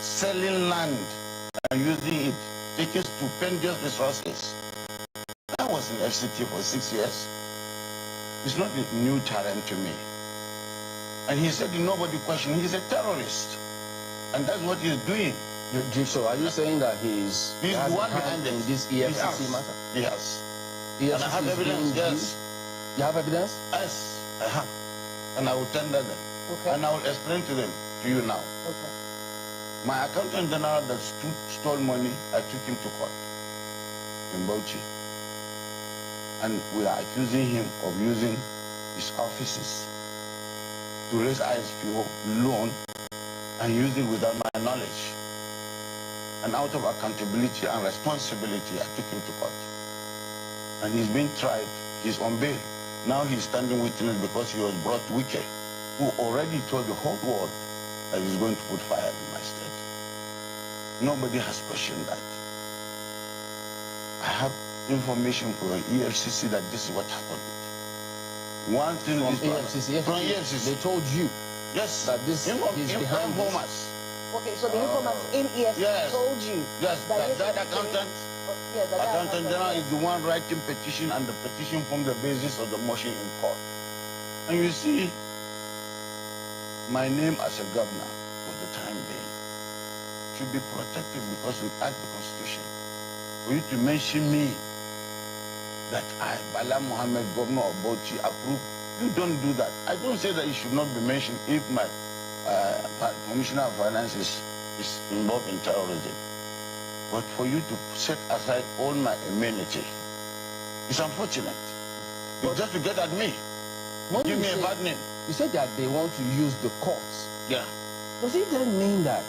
selling land and using it, taking stupendous resources. I was in FCT for 6 years. It's not a new talent to me. And he said nobody questioned him. He's a terrorist. And that's what he's doing. So are you saying that he's the one behind in this EFCC matter? Yes. EFCC and I have evidence, yes. You have evidence? Yes, I have. And I will tender them. Okay. And I will explain to you now. Okay. My accountant general that stole money, I took him to court in Bauchi. And we are accusing him of using his offices to raise ISPO loan and use it without my knowledge. And out of accountability and responsibility, I took him to court. And he's been tried, he's on bail. Now he's standing witness because he was brought Wike, who already told the whole world that he's going to put fire in my state. Nobody has questioned that. I have information from the EFCC that this is what happened. One thing from is EFCC. From EFCC. They told you, yes, that this is behind informers. Okay, so the informers in EFCC yes. told you. Yes, that accountant general is the one writing petition, and the petition forms the basis of the motion in court. And you see, my name as a governor for the time being should be protected because we act the Constitution. For you to mention me that I, Bala Mohammed, governor of Bauchi, approve, you don't do that. I don't say that it should not be mentioned if my Commissioner of Finance is involved in terrorism. But for you to set aside all my amenity, it's unfortunate. It's just to get at me. Give me a bad name. You said that they want to use the courts. Yeah. Does it then mean that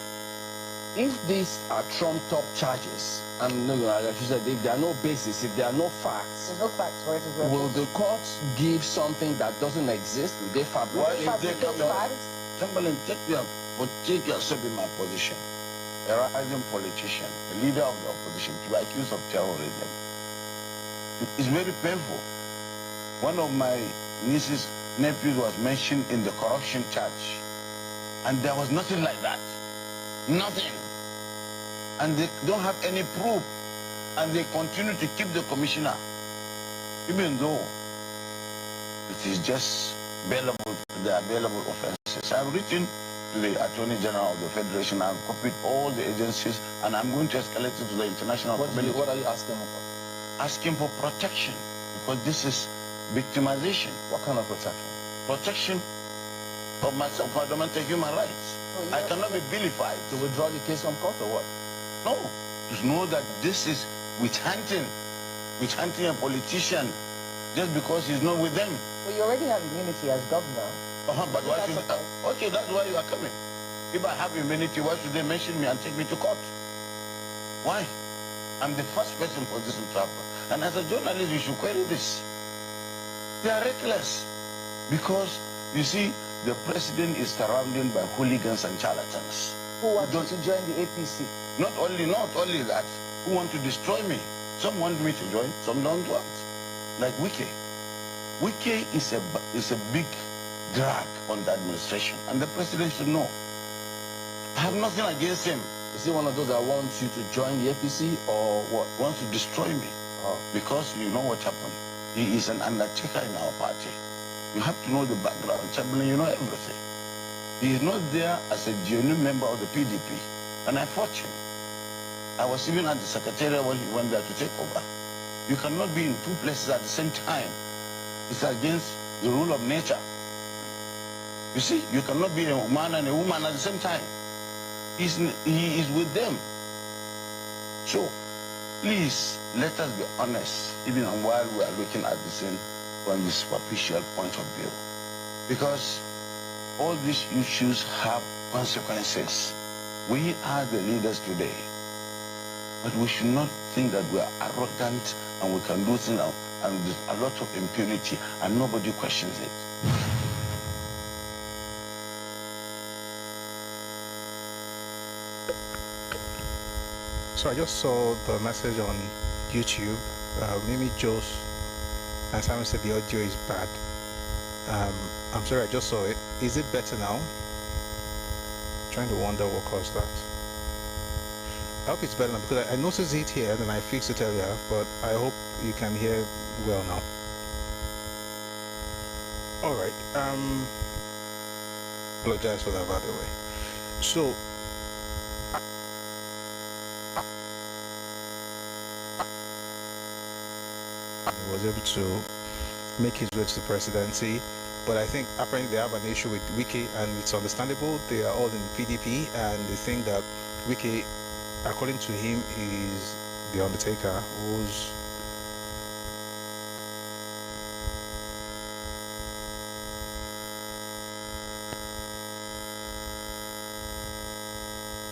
if these are trumped-up charges, and like you said, if there are no basis, if there are no facts, there's no facts for it as well. Will the courts give something that doesn't exist? Will they fabricate? Facts? Chamberlain, take yourself in my position. A rising politician, a leader of the opposition, to be accused of terrorism. It's very painful. One of my niece's nephews was mentioned in the corruption charge. And there was nothing like that. Nothing. And they don't have any proof. And they continue to keep the commissioner. Even though it is just bailable, the available offenses. I've written to the Attorney General of the Federation. I've copied all the agencies, and I'm going to escalate it to the international community. What are you asking for? Asking for protection, because this is victimization. What kind of protection? Protection of my fundamental human rights. I cannot be vilified. To withdraw the case from court or what? No. To know that this is witch-hunting a politician just because he's not with them. Well, you already have immunity as governor. But why should... Okay, that's why you are coming. If I have immunity, why should they mention me and take me to court? Why? I'm the first person for this to happen. And as a journalist, you should query this. They are reckless. Because, you see, the president is surrounded by hooligans and charlatans. Who want to join the APC? Not only that, who want to destroy me. Some want me to join, some don't want. Like Wike. Wike is a big drag on the administration, and the president should know. I have nothing against him. Is he one of those that wants you to join the APC or what? Wants to destroy me. Oh. Because you know what happened. He is an undertaker in our party. You have to know the background. Chaplain, you know everything. He is not there as a genuine member of the PDP. And I fought him. I was even at the secretariat when he went there to take over. You cannot be in two places at the same time. It's against the rule of nature. You see, you cannot be a man and a woman at the same time. He is with them. So, please, let us be honest, even while we are looking at this thing from the superficial point of view. Because all these issues have consequences. We are the leaders today. But we should not think that we are arrogant and we can do things and there's a lot of impunity and nobody questions it. So I just saw the message on YouTube. Mimi Joe's and Simon said the audio is bad. I'm sorry, I just saw it. Is it better now? Trying to wonder what caused that. I hope it's better now because I noticed it here and I fixed it earlier, but I hope you can hear well now. Alright, apologize for that, by the way. So he was able to make his way to the presidency, but I think apparently they have an issue with Wiki, and it's understandable. They are all in PDP and they think that Wiki, according to him, is the Undertaker, who's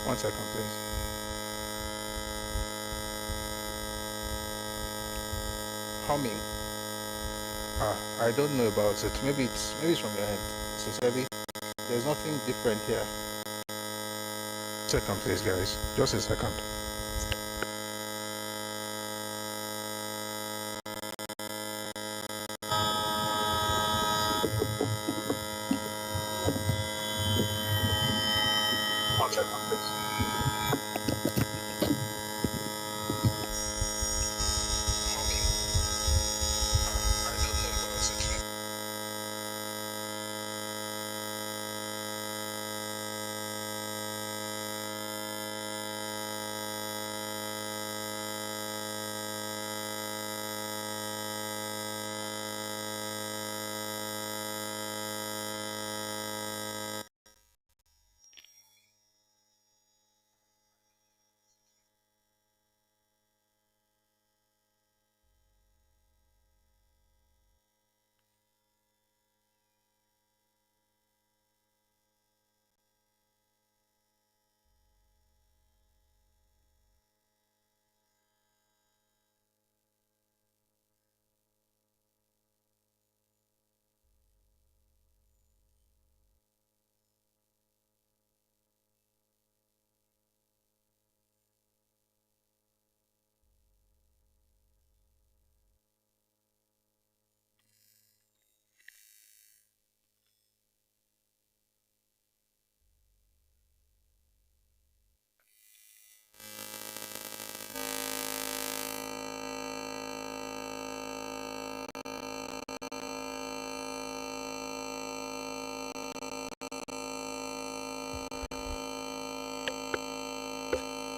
one second, please. Humming. I don't know about it. Maybe it's from your end. Sincerely, there's nothing different here. Second, please, guys. Just a second. One second, please.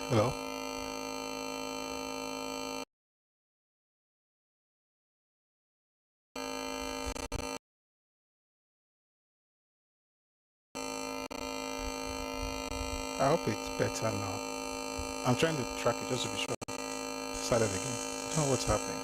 Hello? I hope it's better now. I'm trying to track it just to be sure. Start it again. I don't know what's happening.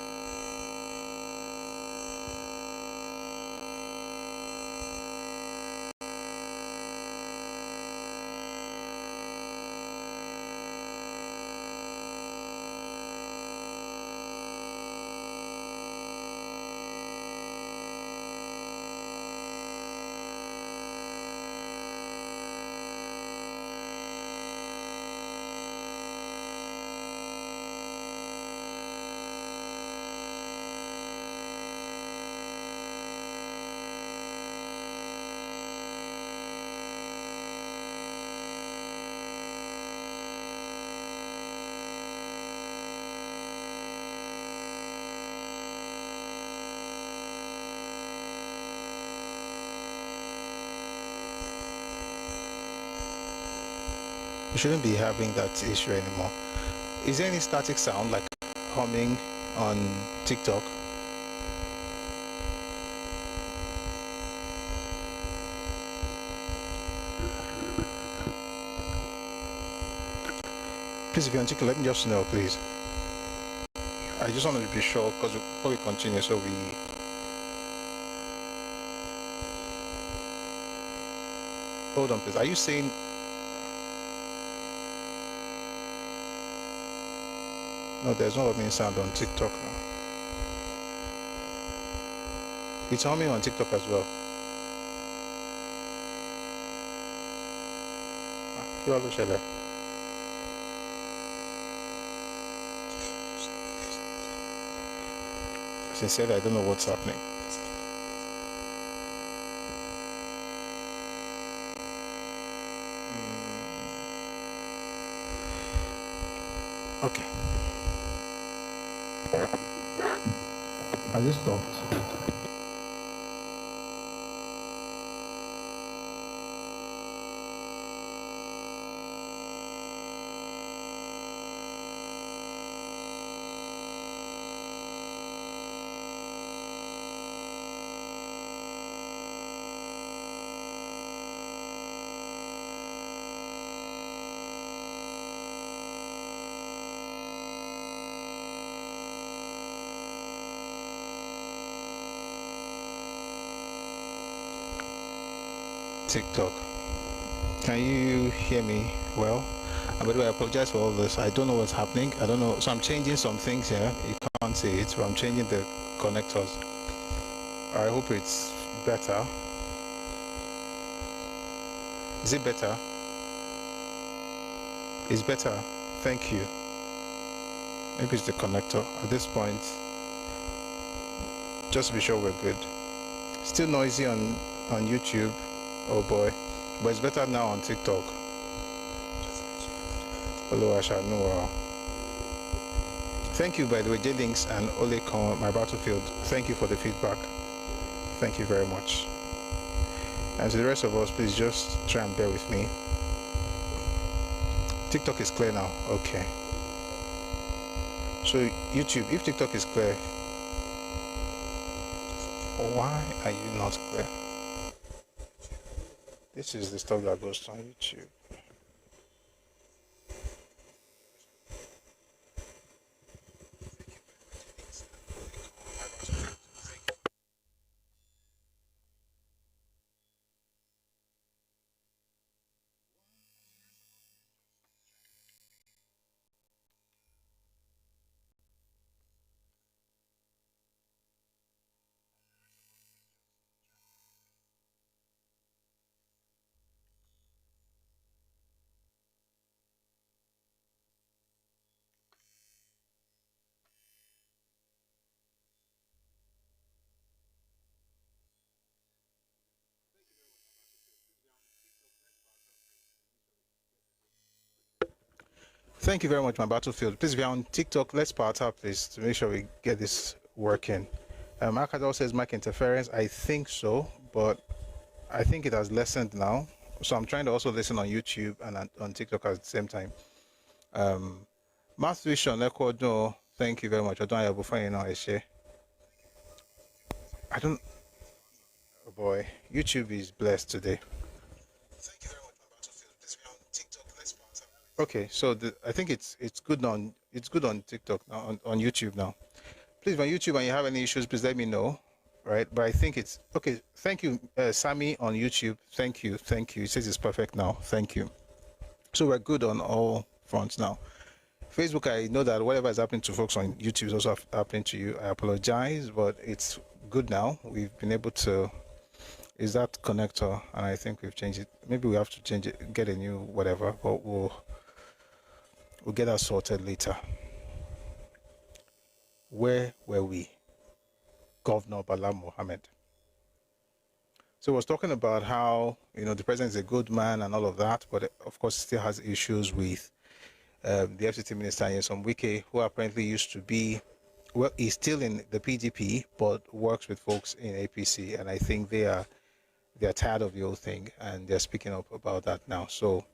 We shouldn't be having that issue anymore. Is there any static sound like humming on TikTok? Please, if you're on TikTok, let me just know, please. I just wanted to be sure because before we continue, so we. Hold on, please. Are you saying? No, there's no humming sound on TikTok now. It's humming on TikTok as well. Kí wá ló ṣẹlẹ̀? Sincerely, I don't know what's happening. Okay. Has it stopped? TikTok. Can you hear me well? And by the way, I apologize for all this. I don't know what's happening. I don't know. So I'm changing some things here. You can't see it, but I'm changing the connectors. I hope it's better. Is it better? It's better. Thank you. Maybe it's the connector at this point. Just to be sure we're good. Still noisy on YouTube. Oh boy, but it's better now on TikTok. Hello, Asha. No, thank you, by the way, J-Links and Olekon, my battlefield. Thank you for the feedback. Thank you very much. And to the rest of us, please just try and bear with me. TikTok is clear now. Okay. So YouTube, if TikTok is clear, why are you not clear? This is the stuff that goes on YouTube. Thank you very much, my battlefield. Please, if you're on TikTok, let's part up, please, to make sure we get this working. Akadol says mic interference. I think so, but I think it has lessened now. So I'm trying to also listen on YouTube and on TikTok at the same time. Math Vision, thank you very much. I don't. Oh boy, YouTube is blessed today. Thank you very much, my battlefield. Please, if you're on TikTok, let's part up. Okay, so I think it's good on TikTok now, on YouTube now. Please, on YouTube, when you have any issues, please let me know. Right, but I think it's okay. Thank you, Sammy on YouTube. Thank you. It says it's perfect now. Thank you. So we're good on all fronts now. Facebook, I know that whatever is happening to folks on YouTube is also happening to you. I apologize, but it's good now. We've been able to. Is that connector? And I think we've changed it. Maybe we have to change it, get a new whatever, but we'll get that sorted later. Where were we? Governor Bala Mohammed. So I was talking about how, the president is a good man and all of that, but of course still has issues with the FCT minister, Nyesom Wike, who apparently used to be, well, he's still in the PDP, but works with folks in APC, and I think they're tired of the whole thing, and they're speaking up about that now. So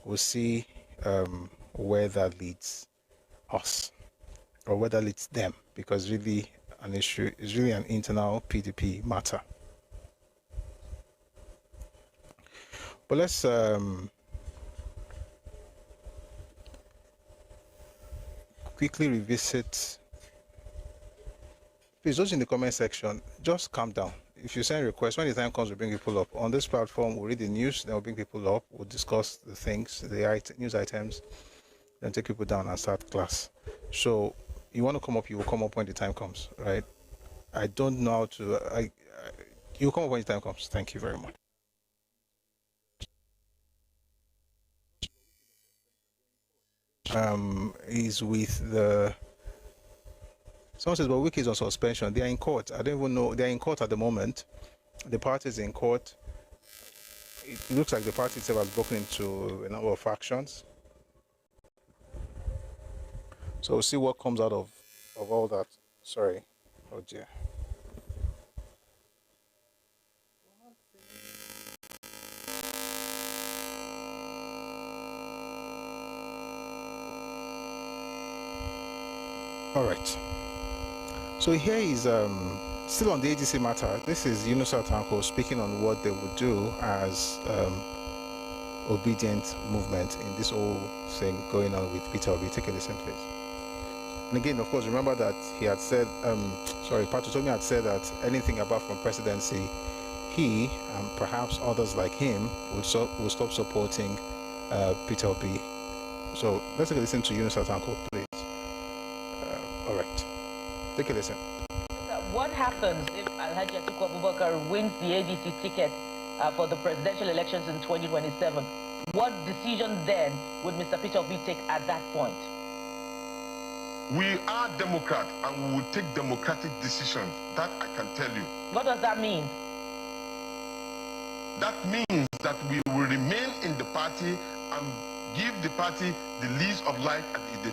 We'll see where that leads us, or where that leads them, because really an issue is really an internal PDP matter. But let's quickly revisit. Please, those in the comment section, just calm down. If you send requests, when the time comes, we bring people up. On this platform, we'll read the news, then we'll bring people up, we'll discuss the things, the news items, then take people down and start class. So, you want to come up, you will come up when the time comes, right? I don't know how to, you'll come up when the time comes. Thank you very much. Is with the... Someone says, well, Wiki is on suspension. They are in court. I don't even know. They are in court at the moment. The party is in court. It looks like the party itself has broken into a number of factions. So we'll see what comes out of all that. Sorry. Oh dear. All right. So here is still on the ADC matter. This is Yunusa Tanko speaking on what they would do as obedient movement in this whole thing going on with Peter Obi. Take a listen, please. And again, of course, remember that he had said, Pat Utomi had said that anything apart from presidency, he and perhaps others like him will stop supporting Peter Obi. So let's take a listen to Yunusa Tanko, please. All right. Take a listen. What happens if Alhaji Atiku Abubakar wins the ADC ticket for the presidential elections in 2027? What decision then would Mr. Peter Obi take at that point? We are Democrats and we will take democratic decisions. That I can tell you. What does that mean? That means that we will remain in the party and give the party the lease of life and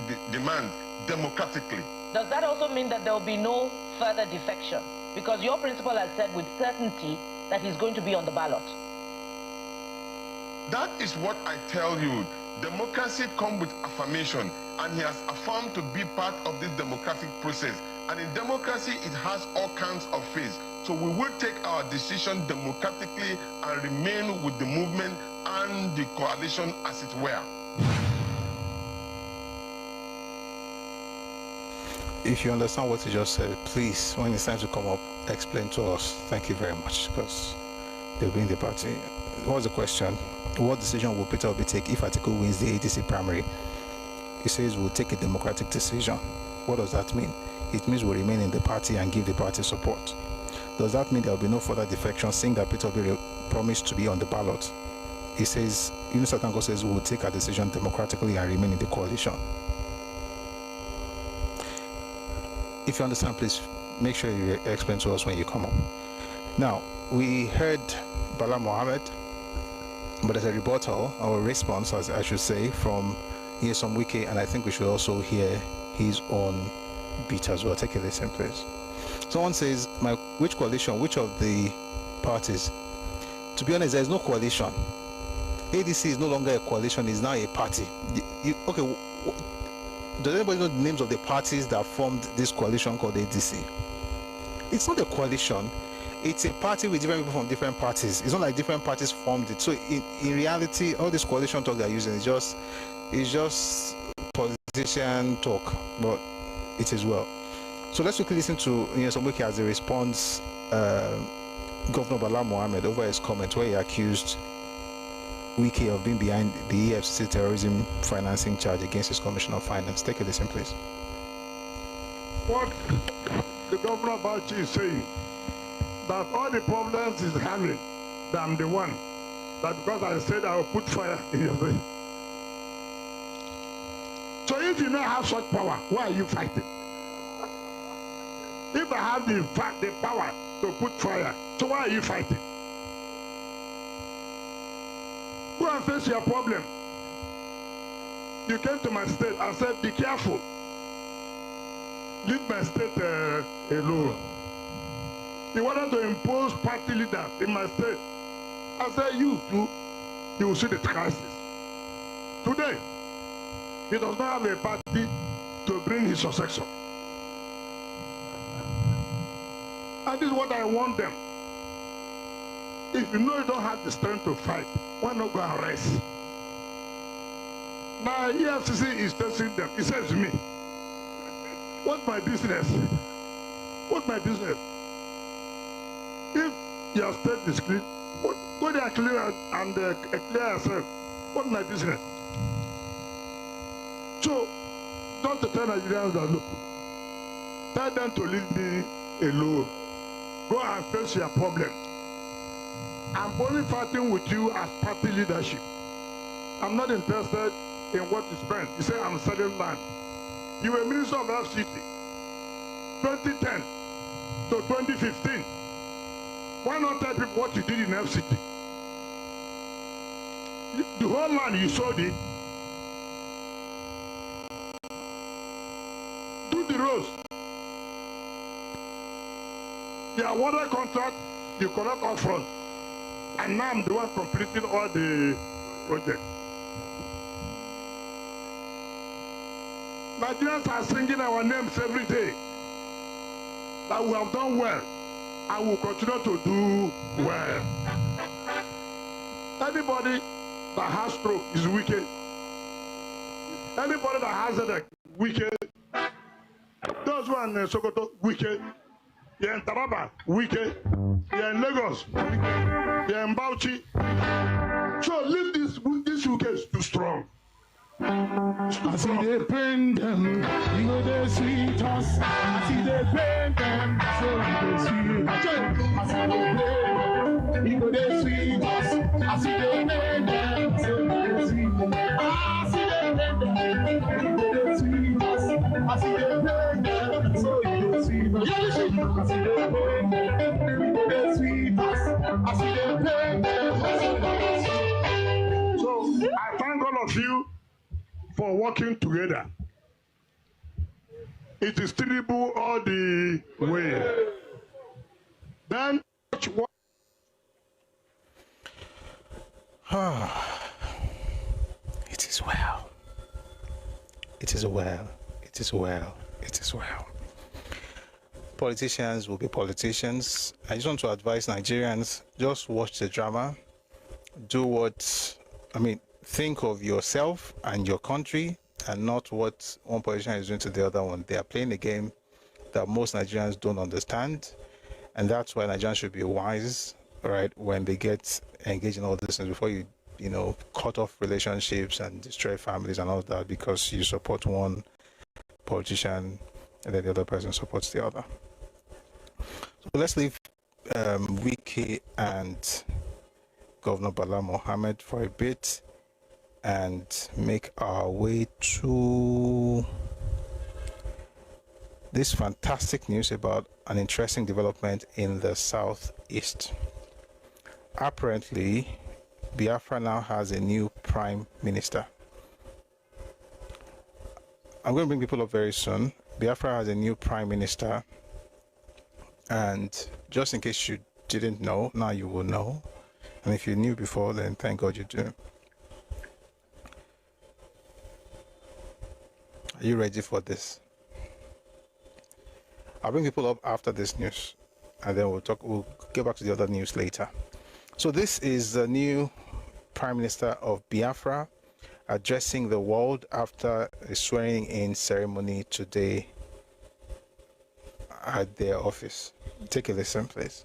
the demand democratically. Does that also mean that there will be no further defection? Because your principal has said with certainty that he's going to be on the ballot. That is what I tell you. Democracy comes with affirmation, and he has affirmed to be part of this democratic process. And in democracy, it has all kinds of phases. So we will take our decision democratically and remain with the movement and the coalition as it were. If you understand what you just said, please, when it's time to come up, explain to us. Thank you very much, because they'll be in the party. What's the question? What decision will Peter Obi take if Atiku wins the ADC primary? He says we'll take a democratic decision. What does that mean? It means we'll remain in the party and give the party support. Does that mean there will be no further defection, seeing that Peter Obi promised to be on the ballot? He says, Yunusa Tanko says we'll take a decision democratically and remain in the coalition. If you understand, please make sure you explain to us when you come up. Now, we heard Bala Mohammed, but there's a rebuttal or response, as I should say, from Nyesom Wike, and I think we should also hear his own beat as well. Take a listen, please. Someone says, which coalition, which of the parties? To be honest, there is no coalition. ADC is no longer a coalition, it's now a party. Okay, does anybody know the names of the parties that formed this coalition called ADC? It's not a coalition. It's a party with different people from different parties. It's not like different parties formed it. So in reality, all this coalition talk they're using is just position talk, but it is well. So let's quickly listen to Nyesom Wike as a response, Governor Bala Mohammed over his comment where he accused Wike of being behind the EFCC terrorism financing charge against his Commissioner of Finance. Take a listen, please. What the Governor of Bauchi is saying, that all the problems is handling, that I'm the one, that because I said I will put fire in your vein. So if you don't have such power, why are you fighting? If I have the power to put fire, so why are you fighting? Go and face your problem. You came to my state and said, be careful. Leave my state alone. You wanted to impose party leaders in my state. I said, you too, you will see the crisis. today, he does not have a party to bring his successor. And this is what I want them. If you know you don't have the strength to fight, why not go and rest? Now, EFCC is testing them. He says to me, what's my business? What's my business? If your state is clean, go there and clear and clear yourself. What's my business? So, don't tell Nigerians that, look, tell them to leave me alone. Go and face your problem. I'm only fighting with you as party leadership. I'm not interested in what you spend. You say I'm selling land. You were Minister of FCT 2010 to 2015. Why not tell people what you did in FCT? The whole land, you sold it. Do the roads. The water contract, you collect up front. And now I'm the one completing all the projects. Nigerians are singing our names every day. That we have done well. And will continue to do well. Anybody that has stroke is wicked. Anybody that has headache, wicked. Those who are in Sokoto, wicked. You're in Taraba, wicked. You're in Lagos, wicked. You're in Bauchi. So leave this wicked too strong. I see they pain them, you know they sweet us. I see they pain them, so they sweet us. I see they pain them, you know they sweet us. I see they pain them, so they sweet us. I see they pain them, you know they sweet us. I see they pain them, so they sweet us. I see they pain them, you know they sweet us. I see they pain them, so they sweet us. So I thank all of you for working together. It is terrible all the way. Then it is well. It is well. It is well. It is well. Politicians will be politicians. I just want to advise Nigerians, just watch the drama. Think of yourself and your country and not what one politician is doing to the other one. They are playing a game that most Nigerians don't understand, and that's why Nigerians should be wise, right, when they get engaged in all this things before you cut off relationships and destroy families and all that because you support one politician and then the other person supports the other. So let's leave Wike and Governor Bala Mohammed for a bit and make our way to this fantastic news about an interesting development in the southeast. Apparently, Biafra now has a new prime minister. I'm going to bring people up very soon. Biafra has a new prime minister, and just in case you didn't know, now you will know. And if you knew before, then thank God you do. Are you ready for this? I'll bring people up after this news, and then we'll get back to the other news later. So this is the new Prime Minister of Biafra addressing the world after a swearing-in ceremony today at their office. Take a listen, please.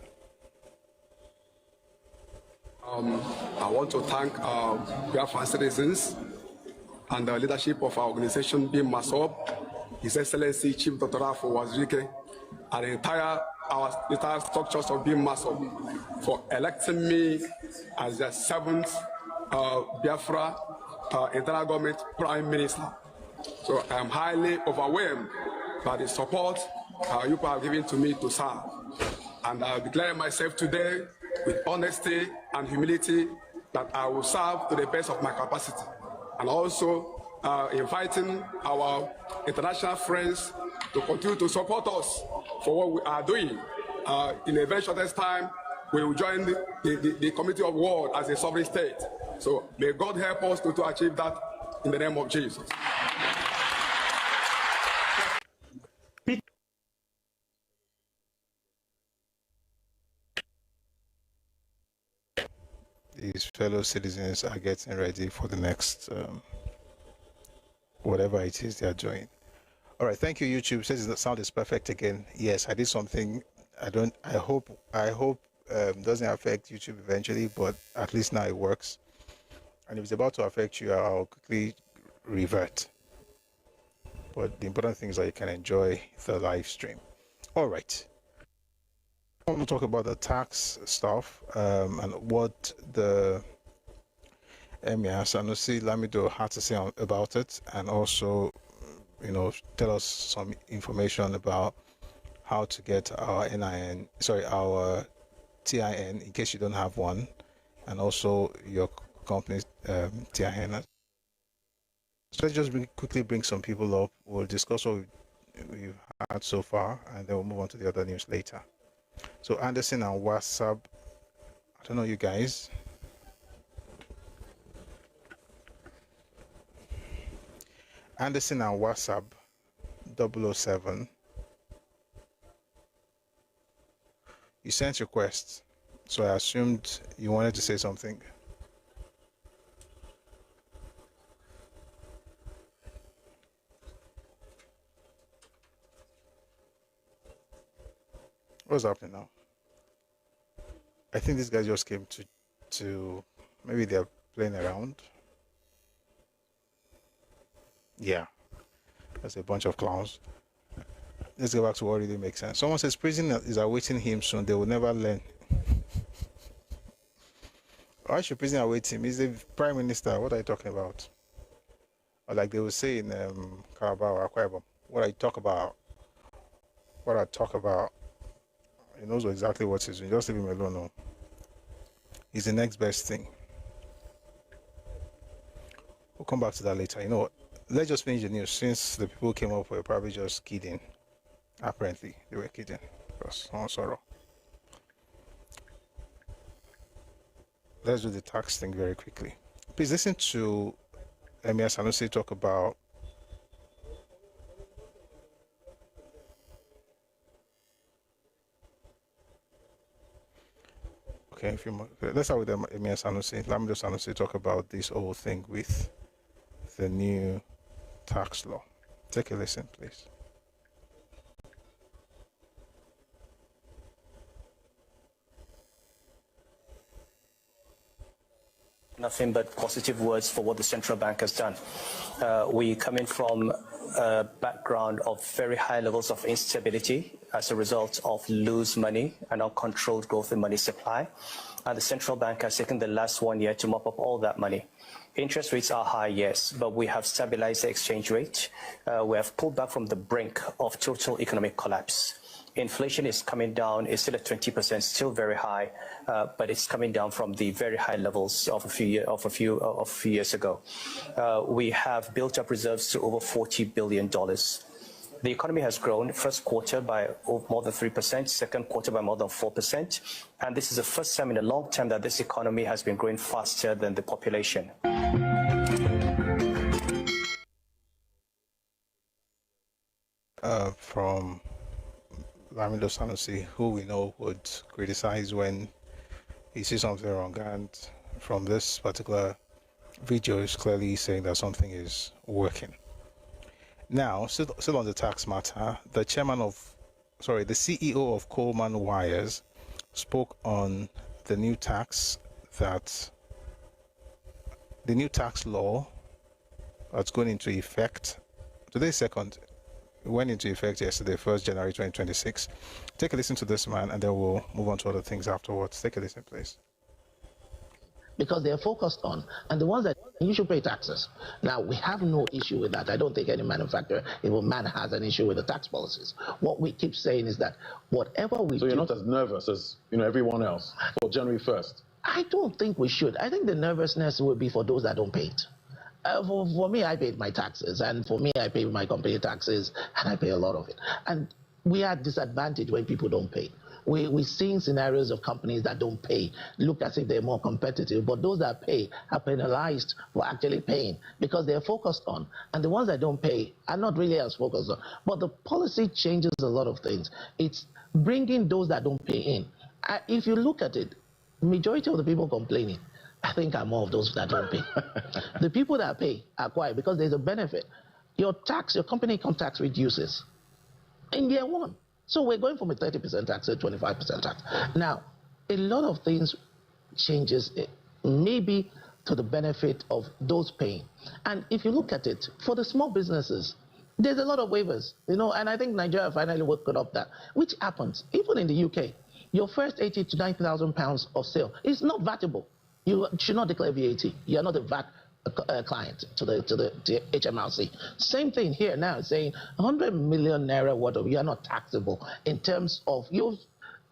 I want to thank Biafran citizens and the leadership of our organization, being Masob, His Excellency Chief Dr. Afo Wazirike, and our entire structures of being Masob for electing me as the 7th Biafra internal government Prime Minister. So I am highly overwhelmed by the support you have given to me to serve. And I declare myself today with honesty and humility that I will serve to the best of my capacity. And also inviting our international friends to continue to support us for what we are doing. In a very shortest time, we will join the Committee of World as a sovereign state. So may God help us to achieve that in the name of Jesus. His fellow citizens are getting ready for the next whatever it is they are doing. All right, thank you. YouTube says the sound is perfect again. Yes, I did something. I hope doesn't affect YouTube eventually, but at least now it works. And if it's about to affect you, I'll quickly revert. But the important thing is that you can enjoy the live stream. All right. I want to talk about the tax stuff and what the Emir Sanusi Lamido had to say about it, and also, tell us some information about how to get our our TIN in case you don't have one, and also your company's TIN. So let's just quickly bring some people up. We'll discuss what we've had so far, and then we'll move on to the other news later. So Anderson and WhatsApp, I don't know you guys. Anderson and WhatsApp 007. You sent requests, so I assumed you wanted to say something. What's happening now? I think these guys just came to maybe they're playing around. Yeah, that's a bunch of clowns. Let's go back to what really makes sense. Someone says prison is awaiting him soon. They will never learn. Why should prison await him? He's the prime minister. What are you talking about? Or like they will say in Carabao or Ẹkáàbọ, what I talk about. He knows exactly what he's doing. Just leave him alone. No. He's the next best thing. We'll come back to that later. You know what? Let's just finish the news. Since the people came up were probably just kidding. Apparently, they were kidding. Because no sorrow. Let's do the tax thing very quickly. Please listen to Emir Sanusi talk about okay, let's start with Emir Sanusi. Lamido Sanusi talk about this whole thing with the new tax law. Take a listen, please. Nothing but positive words for what the central bank has done. We come in from a background of very high levels of instability as a result of loose money and uncontrolled growth in money supply. And the central bank has taken the last 1 year to mop up all that money. Interest rates are high, yes, but we have stabilized the exchange rate. We have pulled back from the brink of total economic collapse. Inflation is coming down. It's still at 20%, still very high, but it's coming down from the very high levels of a few years ago. We have built up reserves to over $40 billion. The economy has grown first quarter by more than 3%, second quarter by more than 4%, and this is the first time in a long time that this economy has been growing faster than the population. From Lamido Sanusi, who we know would criticize when he sees something wrong, and from this particular video is clearly saying that something is working. Now, still on the tax matter, the CEO of Coleman Wires spoke on the new tax law that's going into effect today. It went into effect yesterday, 1st January 2026. Take a listen to this man, and then we'll move on to other things afterwards. Take a listen, please. Because they're focused on, and the ones that you should pay taxes. Now, we have no issue with that. I don't think any manufacturer, even man, has an issue with the tax policies. What we keep saying is that whatever we do... So you're not as nervous as everyone else for January 1st? I don't think we should. I think the nervousness would be for those that don't pay it. For me, I paid my taxes, and for me, I pay my company taxes, and I pay a lot of it. And we are disadvantaged when people don't pay. We're seeing scenarios of companies that don't pay, look as if they're more competitive, but those that pay are penalized for actually paying because they're focused on, and the ones that don't pay are not really as focused on. But the policy changes a lot of things. It's bringing those that don't pay in. If you look at it, majority of the people complaining, I think are more of those that don't pay. The people that pay are quiet because there's a benefit. Your company income tax reduces in year one. So we're going from a 30% tax to a 25% tax. Now, a lot of things changes maybe to the benefit of those paying. And if you look at it, for the small businesses, there's a lot of waivers, and I think Nigeria finally worked up that, which happens even in the UK. Your first 80 to 90,000 pounds of sale is not vatable. You should not declare VAT. You are not a VAT client to the HMRC. Same thing here now, saying 100 million naira worth of, you are not taxable in terms of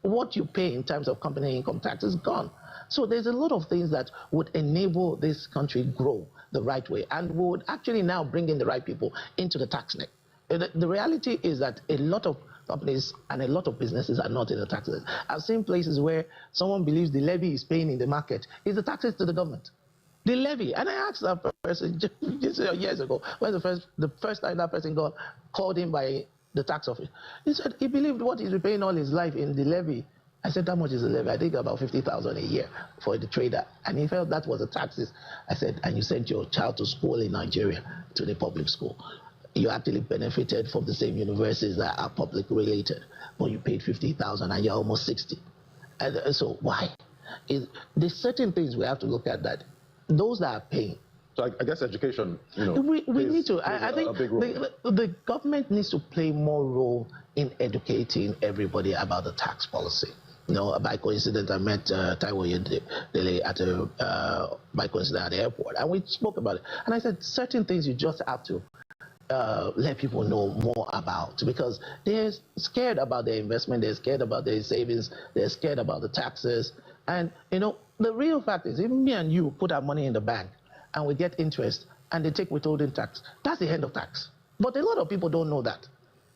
what you pay in terms of company income tax is gone. So there's a lot of things that would enable this country grow the right way and would actually now bring in the right people into the tax net. The reality is that a lot of companies and a lot of businesses are not in the taxes. I've seen places where someone believes the levy is paying in the market is the taxes to the government. The levy, and I asked that person just years ago, when the first time that person called him by the tax office, he said he believed what he's paying all his life in the levy. I said, how much is the levy? I think about 50,000 a year for the trader. And he felt that was the taxes. I said, and you sent your child to school in Nigeria, to the public school. You actually benefited from the same universities that are public related, but you paid 50,000 and you're almost 60. And so why? There's certain things we have to look at that. Those that are paying. So I guess education, we need to. I think the government needs to play more role in educating everybody about the tax policy. By coincidence, I met Taiwo Yedele by coincidence at the airport, and we spoke about it. And I said, certain things you just have to let people know more about, because they're scared about their investment, they're scared about their savings, they're scared about the taxes. And, the real fact is, if me and you put our money in the bank and we get interest and they take withholding tax, that's the end of tax. But a lot of people don't know that.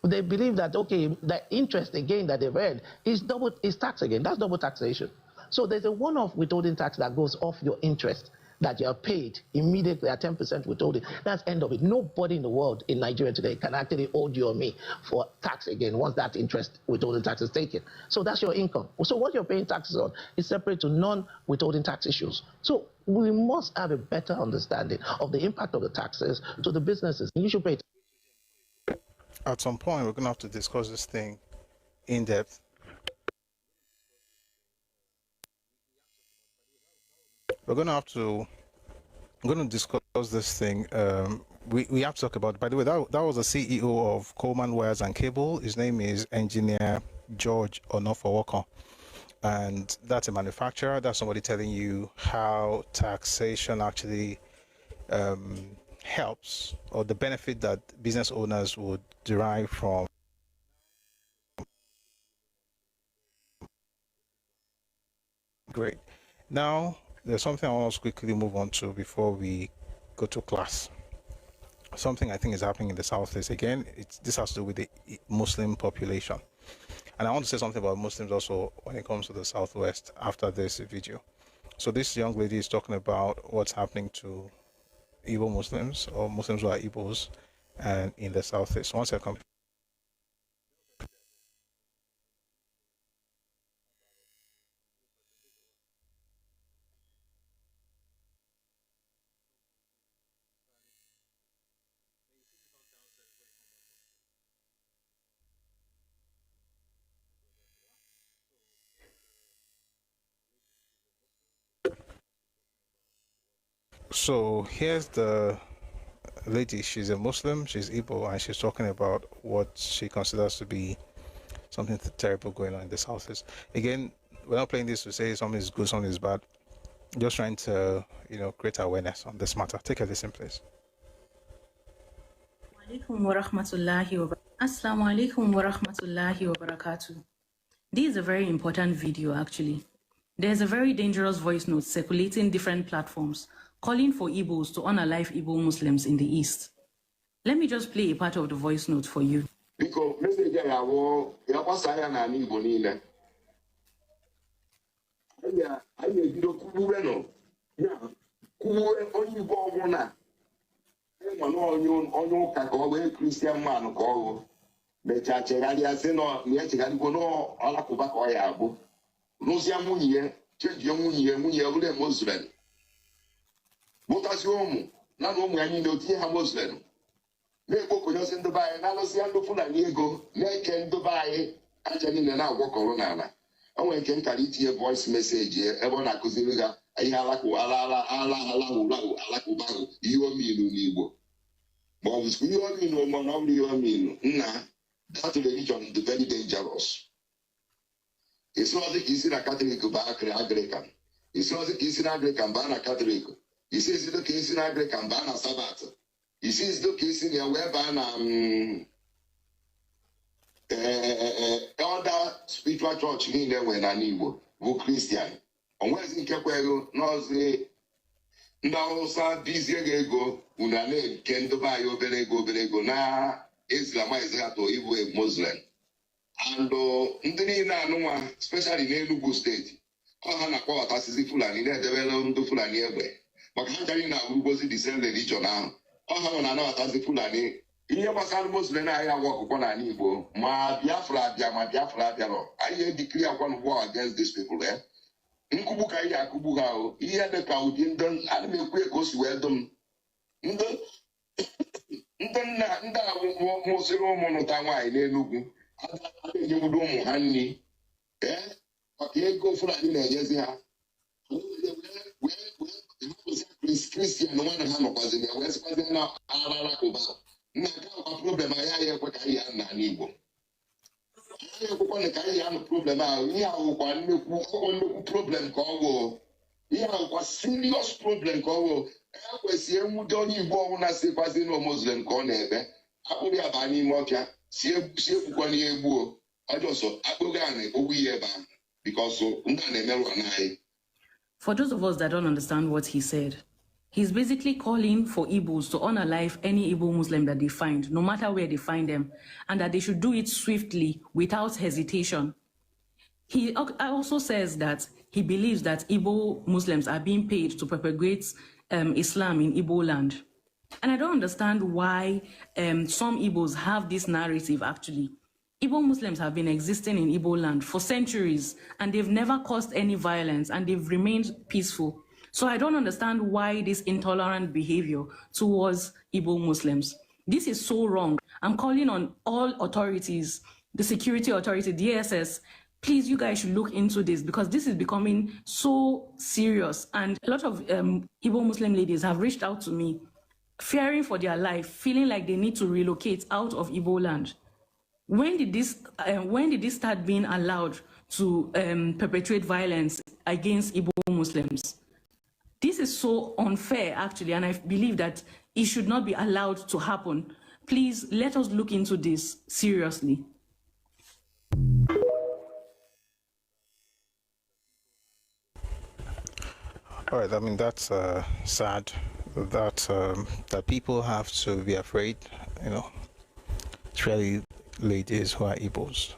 They believe that, okay, the interest again that they've earned is tax again. That's double taxation. So there's a one-off withholding tax that goes off your interest that you are paid immediately at 10% withholding. That's end of it. Nobody in the world in Nigeria today can actually hold you or me for tax again once that interest withholding tax is taken. So that's your income. So what you're paying taxes on is separate to non-withholding tax issues. So we must have a better understanding of the impact of the taxes to the businesses. You should pay. At some point, we're going to have to discuss this thing in depth. We're going to discuss this thing. We have to talk about, by the way, that was the CEO of Coleman Wires and Cable. His name is Engineer George Onofowoko. And that's a manufacturer. That's somebody telling you how taxation actually helps, or the benefit that business owners would derive from great. Now, there's something I want to quickly move on to before we go to class. Something I think is happening in the Southeast. Again, this has to do with the Muslim population. And I want to say something about Muslims also when it comes to the Southwest after this video. So this young lady is talking about what's happening to Igbo Muslims, or Muslims who are Igbos, and in the Southeast. One second. So here's the lady. She's a Muslim, she's Igbo, and she's talking about what she considers to be something terrible going on in the Southeast. Again, we're not playing this to say something is good, something is bad. Just trying to, create awareness on this matter. Take a listen, please. Assalamu alaikum wa rahmatullahi wa barakatuh. This is a very important video, actually. There's a very dangerous voice note circulating different platforms calling for Igbos to unalive Igbo Muslims in the East. Let me just play a part of the voice note for you. Because message ya wo ya kwasa ya na Igbo niile anyị ebido kwuwe nọ ya kwuwe onye Igbo ọbụla ịma na onye ụka ka ọ wee Christian man ka ọ bụ mechaa chegharịa sị na ya chegharịgo n'ọlakụba ka ọ ya abụ rụzie nwunye ya chejie nwunye ya bụrụ Muslim mụtasị ụmụ na ụmụ ya niile otinye ha Muslim na-ekpokonyesi ndị be anyị na-alụsịa ndị Fulani ego na-eke ndị be anyị aja niile na-agwọkọrọ n'ala o nwere nke nkara itinye voice message ebe ọ na-akụziri ha ihe alakụba ahụ ihe omeilu n'Igbo ma ọ bụ ihe omeilu ma ọ bụrụ ihe omeilu nna that religion is very dangerous. It's not like isi na Catholic bụ Anglican. It's not like isi na Anglican baa na Catholic. Isi ezido ka isi na Anglican baa na Sabbath. Isi ezido ka isi na wee baa na other spiritual church niile nwere na Igbo bụ Christian. Onwezi nke kwere n'ọzọ ndị Hausa bizie ga-ego unu na-eke ndị be anyị obere ego na Islamize ha to Igbo Muslim. And ndị niile anụnwa especially n'Enugu steeti ọ ha na-akpọghọtasịzi Fulani na-edebere ndị Fulani egbe maka ha jari na ugbozi the same religion ahụ ọ ha na-anaghọtazi Fulani ihe gbasara Muslim anyị agwa ọkụkọ n'ala Igbo ma Biafra abịarọ anyị edikiri akwa war against these people nkugbu ka anyị akụgbu ha ihe dị ka ụdị ndị ana m ekwu ka o si wee dum ndị a mụsịrị ụmụ nụta nwaanyị n'Enugu na-enyebudo ụmụ ha nri maka ego Fulani na-enyezi ha Kristian nwanne ha nọkwazi na wee sịkwazi na Alakụba nna nke akwa problem anyị ekwe ka anyị ya n'ala Igbo anyị ekwekwana ka anyị ya nụ problem ahụ ihe ahụkwa nnekwu problem ka ọ bụ ihe ahụkwa serious problem ka ọ bụ ekwesị enwude onye Igbo ọbụla sikwazi na Muslim ka ọ na-ebe akpụrụ ya baa n'ime ọfịa si egbukwa n'ihe egbuo ọjọsọ akpụrụ anyị ogbu ihe ebe ahụ because ndị a na-emerụ anaghị. For those of us that don't understand what he said, he's basically calling for Igbos to unalive any Igbo Muslim that they find, no matter where they find them, and that they should do it swiftly, without hesitation. He also says that he believes that Igbo Muslims are being paid to propagate Islam in Igbo land. And I don't understand why some Igbos have this narrative, actually. Igbo Muslims have been existing in Igbo land for centuries, and they've never caused any violence, and they've remained peaceful. So I don't understand why this intolerant behavior towards Igbo Muslims. This is so wrong. I'm calling on all authorities, the security authority, DSS, please, you guys should look into this, because this is becoming so serious. And a lot of Igbo Muslim ladies have reached out to me, fearing for their life, feeling like they need to relocate out of Igbo land. When did this start being allowed to perpetrate violence against Igbo Muslims? This is so unfair, actually, and I believe that it should not be allowed to happen. Please, let us look into this seriously. All right, I mean, that's sad that people have to be afraid, you know, especially ladies who are Igbos.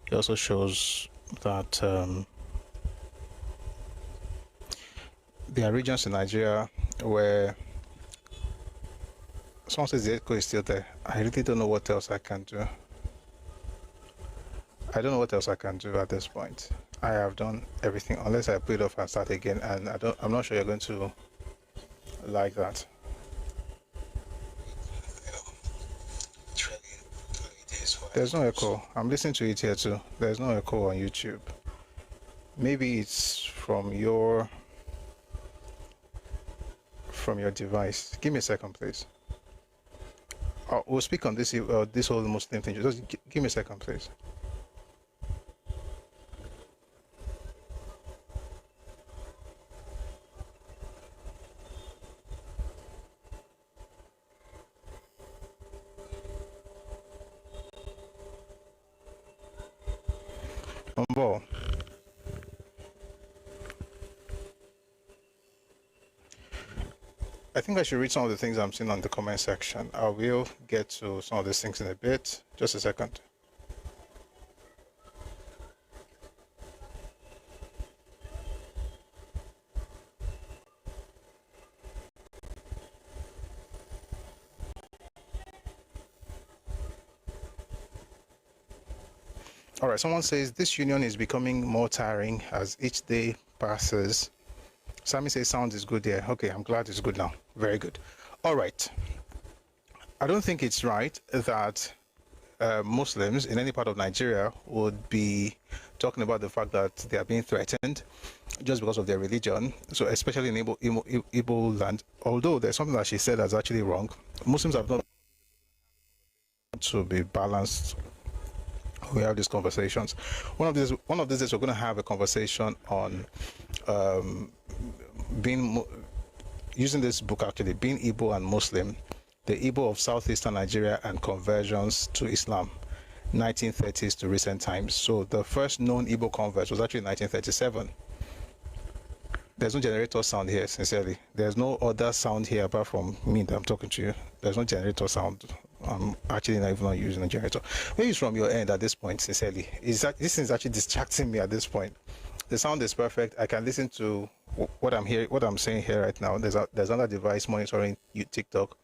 It also shows that there are regions in Nigeria where someone says the echo is still there. I really don't know what else I can do. I don't know what else I can do at this point. I have done everything unless I put it off and start again, and I'm not sure you're going to like that. There's no echo. I'm listening to it here too. There's no echo on YouTube. Maybe it's from your device. Give me a second, please. We'll speak on this whole Muslim thing. Just give me a second, please. I think I should read some of the things I'm seeing on the comment section. I will get to some of these things in a bit. Just a second. All right, someone says this union is becoming more tiring as each day passes. Sammy says sound is good there. Okay, I'm glad it's good now. Very good. All right. I don't think it's right that Muslims in any part of Nigeria would be talking about the fact that they are being threatened just because of their religion. So especially in Igbo land, although there's something that she said that's actually wrong. Muslims have not to be balanced. We have these conversations. One of these days we're going to have a conversation on using this book, actually, being Igbo and Muslim, the Igbo of southeastern Nigeria and conversions to Islam, 1930s to recent times. So the first known Igbo convert was actually 1937. There's no generator sound here, sincerely. There's no other sound here apart from me that I'm talking to you. There's no generator sound. I'm actually not even using a generator. Maybe it's from your end at this point, sincerely. This is actually distracting me at this point. The sound is perfect. I can listen to what I'm saying here right now. There's another device monitoring TikTok.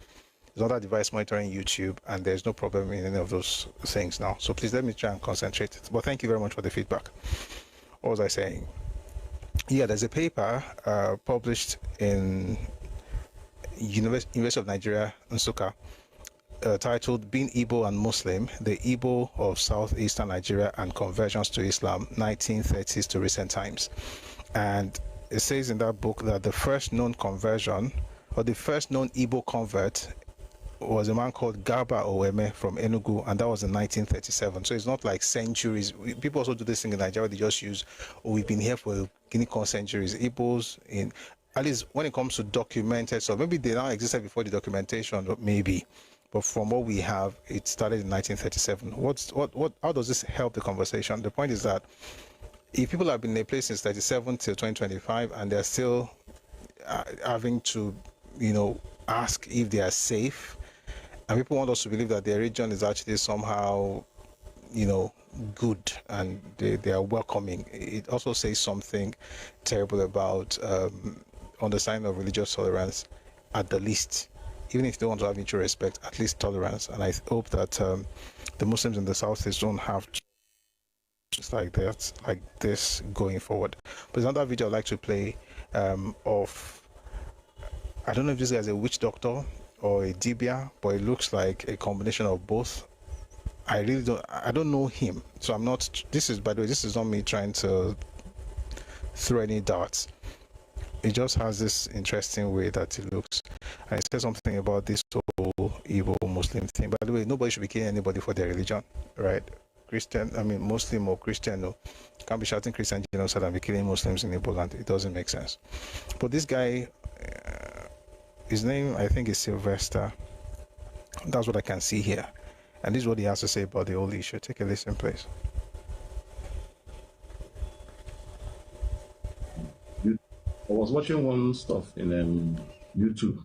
There's another device monitoring YouTube, and there's no problem in any of those things now. So please let me try and concentrate. But thank you very much for the feedback. What was I saying? Yeah, there's a paper published in University of Nigeria, Nsukka, titled Being Igbo and Muslim, the Igbo of Southeastern Nigeria and Conversions to Islam, 1930s to Recent Times. And it says in that book that the first known conversion, or the first known Igbo convert, was a man called Garba Oweme from Enugu, and that was in 1937. So it's not like centuries. People also do this thing in Nigeria. They just use, we've been here for Guinea centuries. Igbos, at least when it comes to documented, so maybe they now existed before the documentation, maybe. But from what we have, it started in 1937. How does this help the conversation? The point is that if people have been in a place since 37 till 2025 and they're still having to, ask if they are safe, and people want us to believe that their region is actually somehow, good and they are welcoming, it also says something terrible about understanding of religious tolerance, at the least. Even if they don't want to have mutual respect, at least tolerance. And I hope that the Muslims in the Southeast don't have just like this going forward. But there's another video I'd like to play of, I don't know if this guy is a witch doctor or a dibia, but it looks like a combination of both. I don't know him, so I'm not, by the way, this is not me trying to throw any darts. It just has this interesting way that it looks. And it says something about this whole Igbo Muslim thing. By the way, nobody should be killing anybody for their religion, right? Muslim or Christian, no. Can't be shouting Christian genocide and be killing Muslims in Igbo land. It doesn't make sense. But this guy, his name, I think, is Sylvester. That's what I can see here. And this is what he has to say about the whole issue. Take a listen, please. I was watching one stuff in YouTube.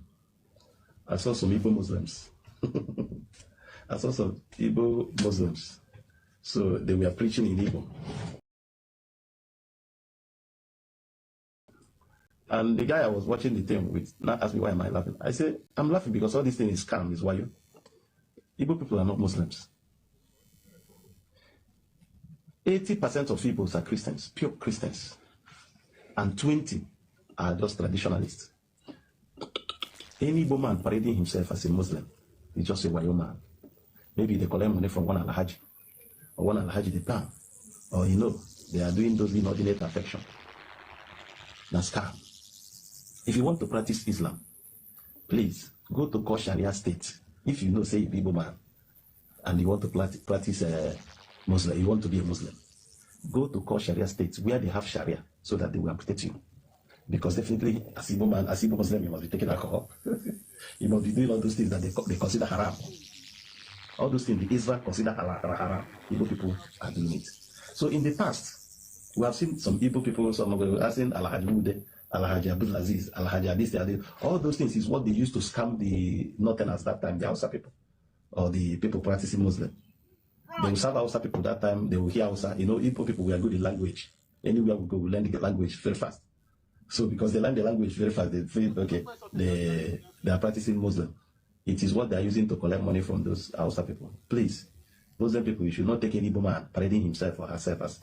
I saw some Igbo Muslims. So they were preaching in Igbo. And the guy I was watching the thing with now asked me, why am I laughing? I said, I'm laughing because all this thing is scam, is why you. Igbo people are not Muslims. 80% of Igbos are Christians, pure Christians. And 20 are just traditionalists. Any Igbo man parading himself as a Muslim is just a Wayo man. Maybe they collect money from one Alhaji, or one Alhaji the town, or they are doing those inordinate affection. That's scam. If you want to practice Islam, please go to Core Sharia state. If you say you're Igbo man and you want to practice Muslim, you want to be a Muslim, go to Core Sharia states where they have Sharia so that they will protect you. Because definitely, as Igbo man, as Igbo Muslim, you must be taking alcohol. You must be doing all those things that they consider haram. All those things the Israel consider haram. Igbo people are doing it. So in the past, we have seen some Igbo people, some of them asking Alhaji Mude, Alhaji Abdul Aziz, Alhaji this. All those things is what they used to scam the Northerners that time, the Hausa people, or the people practicing Muslim. They will serve Hausa people that time, they will hear Hausa. Igbo people were good in language. Anywhere we go, we learn the language very fast. So because they learn the language very fast, they feel, okay, they are practicing Muslim. It is what they are using to collect money from those Hausa people. Please, Muslim people, you should not take any Igbo man parading himself or herself as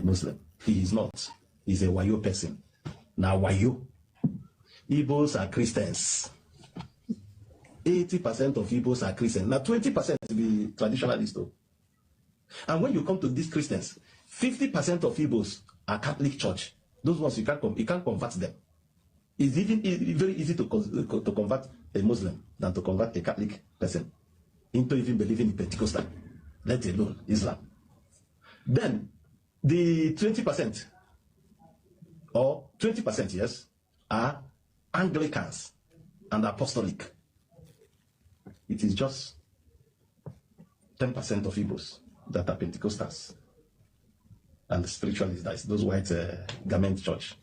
Muslim. He is not. He's a Wayo person. Now Wayo. Igbos are Christians. 80% of Igbos are Christians. Now 20% be traditionalists though. And when you come to these Christians, 50% of Igbos are Catholic Church. Those ones you can't convert them. It's very easy to convert a Muslim than to convert a Catholic person into even believing in Pentecostal, let alone Islam. Then the 20% or 20%, yes, are Anglicans and Apostolic. It is just 10% of Igbos that are Pentecostals and spiritualists, that's those white garment church.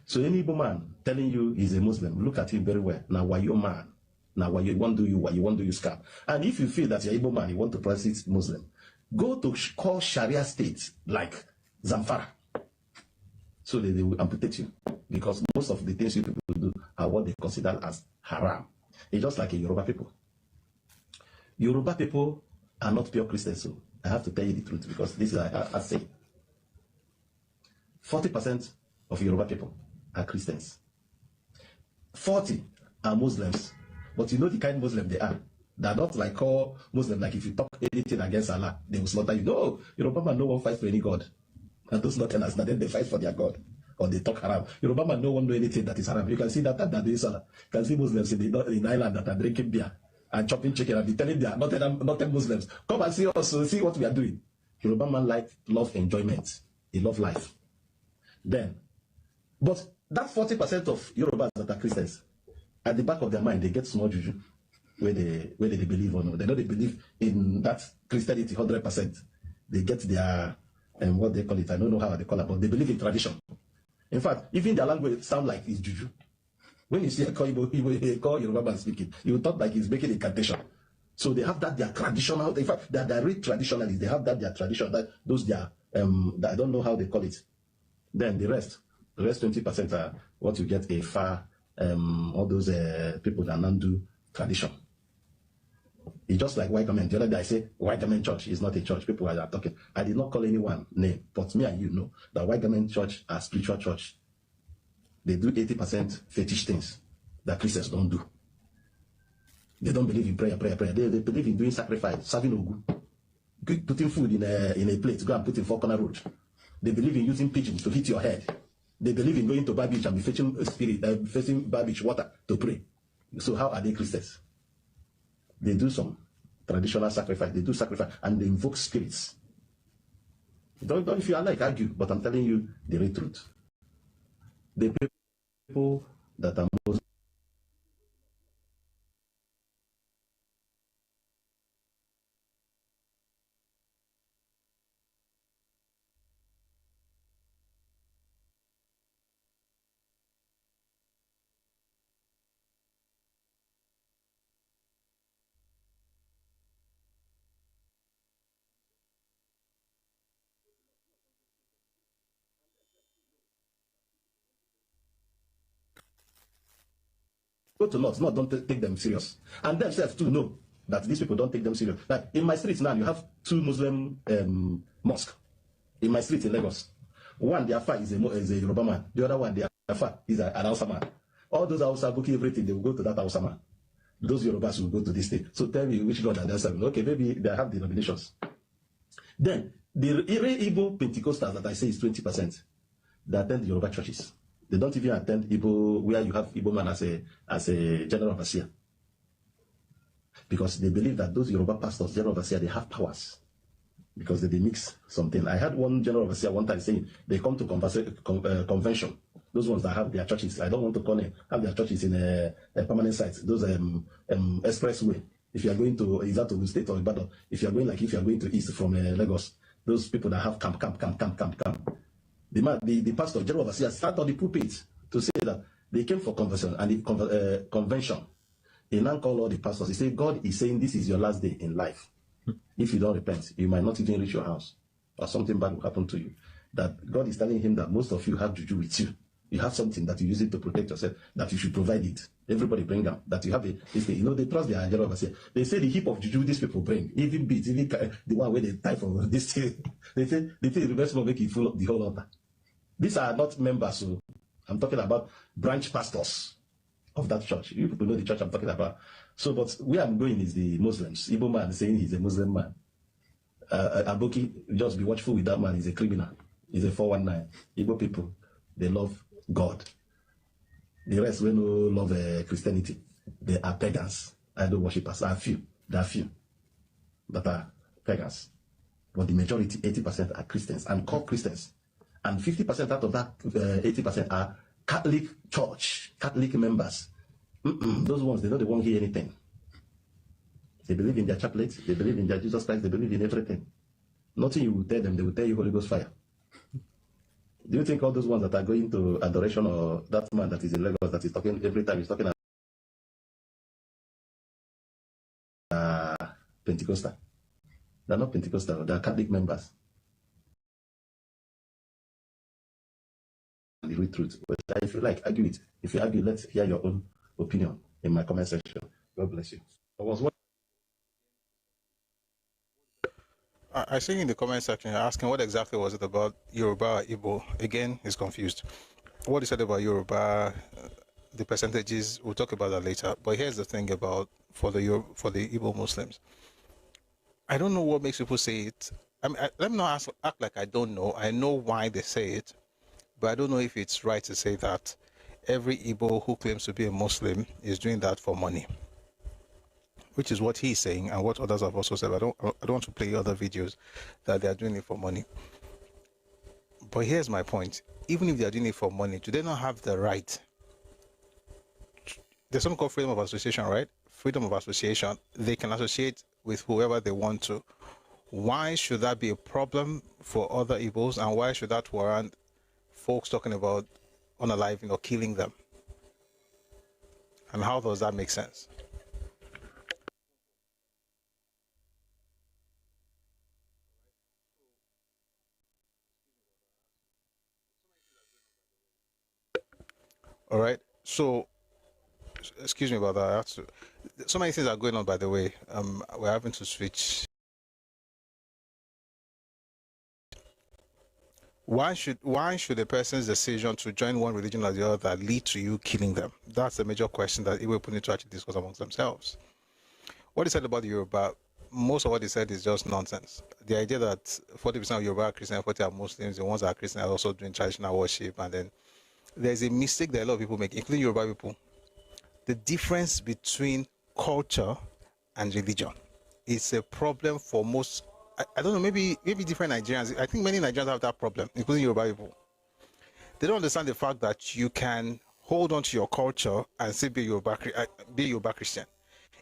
So any Igbo man telling you he's a Muslim, look at him very well. Now why you man? Now why you want to do you? Why you want to do you scam? And if you feel that you're Igbo man, you want to practice Muslim, go to call Sharia states like Zamfara. So they will amputate you, because most of the things you people do are what they consider as haram. It's just like a Yoruba people. Yoruba people are not pure Christians, so I have to tell you the truth, because this is I say 40% of Yoruba people are Christians. 40 are Muslims, but you know the kind of Muslim they are. They're not like all Muslims, like if you talk anything against Allah, they will slaughter you. No, Yoruba man no one fight for any God. And those Northerners, now then they fight for their God. Or they talk haram. Yoruba man no one know anything that is haram. You can see that they is Salah. You can see Muslims in Ireland that are drinking beer and chopping chicken and be telling their not Muslims, come and see us, see what we are doing. Yoruba man love enjoyment. He love life. Then, but that 40% of Yorubas that are Christians, at the back of their mind, they get small juju where they believe or no. They know they believe in that Christianity 100%. They get their what they call it, I don't know how they call it, but they believe in tradition. In fact, even their language sound like it's juju. When you see a call Yoruba man speaking, you thought like he's making a incantation. So they have that their traditional. In fact, they're real traditionalists. They have that their tradition. That those their I don't know how they call it. Then the rest 20% are what you get a far all those people that don't do tradition. It's just like white government. The other day I say white government church is not a church. People are talking. I did not call anyone name, but me and you know that white government church are spiritual church. They do 80% fetish things that Christians don't do. They don't believe in prayer. They believe in doing sacrifice, serving Ogu, putting food in a plate, go and put in 4 corner road. They believe in using pigeons to hit your head. They believe in going to bar beach and be fetching bar beach water to pray. So how are they Christians? They do some traditional sacrifice. They do sacrifice and they invoke spirits. Don't if you are like argue, but I'm telling you the real truth. The people that are most go to North, don't take them serious. And themselves too know that these people don't take them serious. Like in my streets now, you have 2 Muslim mosques. In my street in Lagos. One, the Afa is a Yoruba man. The other one, the Afa is an Hausa man. All those Hausa booking everything, they will go to that Hausa man. Those Yorubas will go to this state. So tell me which God are they serving. Okay, maybe they have denominations. Then, the Igbo Pentecostals that I say is 20%. They attend the Yoruba churches. They don't even attend Igbo, where you have Igbo man as a general overseer. Because they believe that those Yoruba pastors, general overseer, they have powers. Because they mix something. I had one general overseer one time saying they come to convention. Those ones that have their churches, I don't want to call them, have their churches in a permanent site. Those expressway. If you are going to, is that to the state or Ibadan? If you are going to east from Lagos, those people that have camp. The pastor, general overseer, sat on the pulpit to say that they came for convention and the convention. He now called all the pastors. He said, God is saying this is your last day in life. If you don't repent, you might not even reach your house, or something bad will happen to you. That God is telling him that most of you have juju with you. You have something that you use it to protect yourself, that you should provide it. Everybody bring them. That you have you know, they trust their general overseer. They say the heap of juju these people bring, even beats, even the one where they tie from this thing. They say the reverse will make you full of the whole altar. These are not members, so I'm talking about branch pastors of that church. You people know the church I'm talking about. So, but where I'm going is the Muslims. Igbo man saying he's a Muslim man. Aboki, just be watchful with that man. He's a criminal. He's a 419. Igbo people, they love God. The rest, we no love Christianity. They are pagans. Idol worshippers. There are few. There are few that are pagans. But the majority, 80%, are Christians and called Christians. And 50% out of that 80% are Catholic church, Catholic members. Those ones, they won't hear anything. They believe in their chaplets. They believe in their Jesus Christ. They believe in everything. Nothing you will tell them. They will tell you Holy Ghost fire. Do you think all those ones that are going to adoration, or that man that is in Lagos that is talking every time he's talking Pentecostal? They're not Pentecostal. They're Catholic members. The real truth. But if you like, argue it. If you argue, let's hear your own opinion in my comment section. God bless you. I see in the comment section you're asking what exactly was it about Yoruba or Igbo. Again, he's confused. What he said about Yoruba, the percentages, we'll talk about that later. But here's the thing about for the Igbo Muslims. I don't know what makes people say it. I mean, let me not act like I don't know. I know why they say it, but I don't know if it's right to say that every Igbo who claims to be a Muslim is doing that for money, which is what he's saying and what others have also said. I don't want to play other videos that they are doing it for money. But here's my point. Even if they are doing it for money, do they not have the right? There's something called freedom of association, right? Freedom of association. They can associate with whoever they want to. Why should that be a problem for other Igbos, and why should that warrant folks talking about unaliving or killing them? And how does that make sense? All right. So, excuse me about that. I have to, so many things are going on, by the way. We're having to switch. Why should a person's decision to join one religion or the other lead to you killing them? That's the major question that Igbo people need to actually discuss amongst themselves. What he said about the Yoruba, most of what he said is just nonsense. The idea that 40% of Yoruba are Christian, 40% are Muslims, the ones that are Christian are also doing traditional worship, and then there's a mistake that a lot of people make, including Yoruba people. The difference between culture and religion is a problem for most. I don't know, maybe different Nigerians. I think many Nigerians have that problem, including Yoruba people. They don't understand the fact that you can hold on to your culture and still be Yoruba Christian.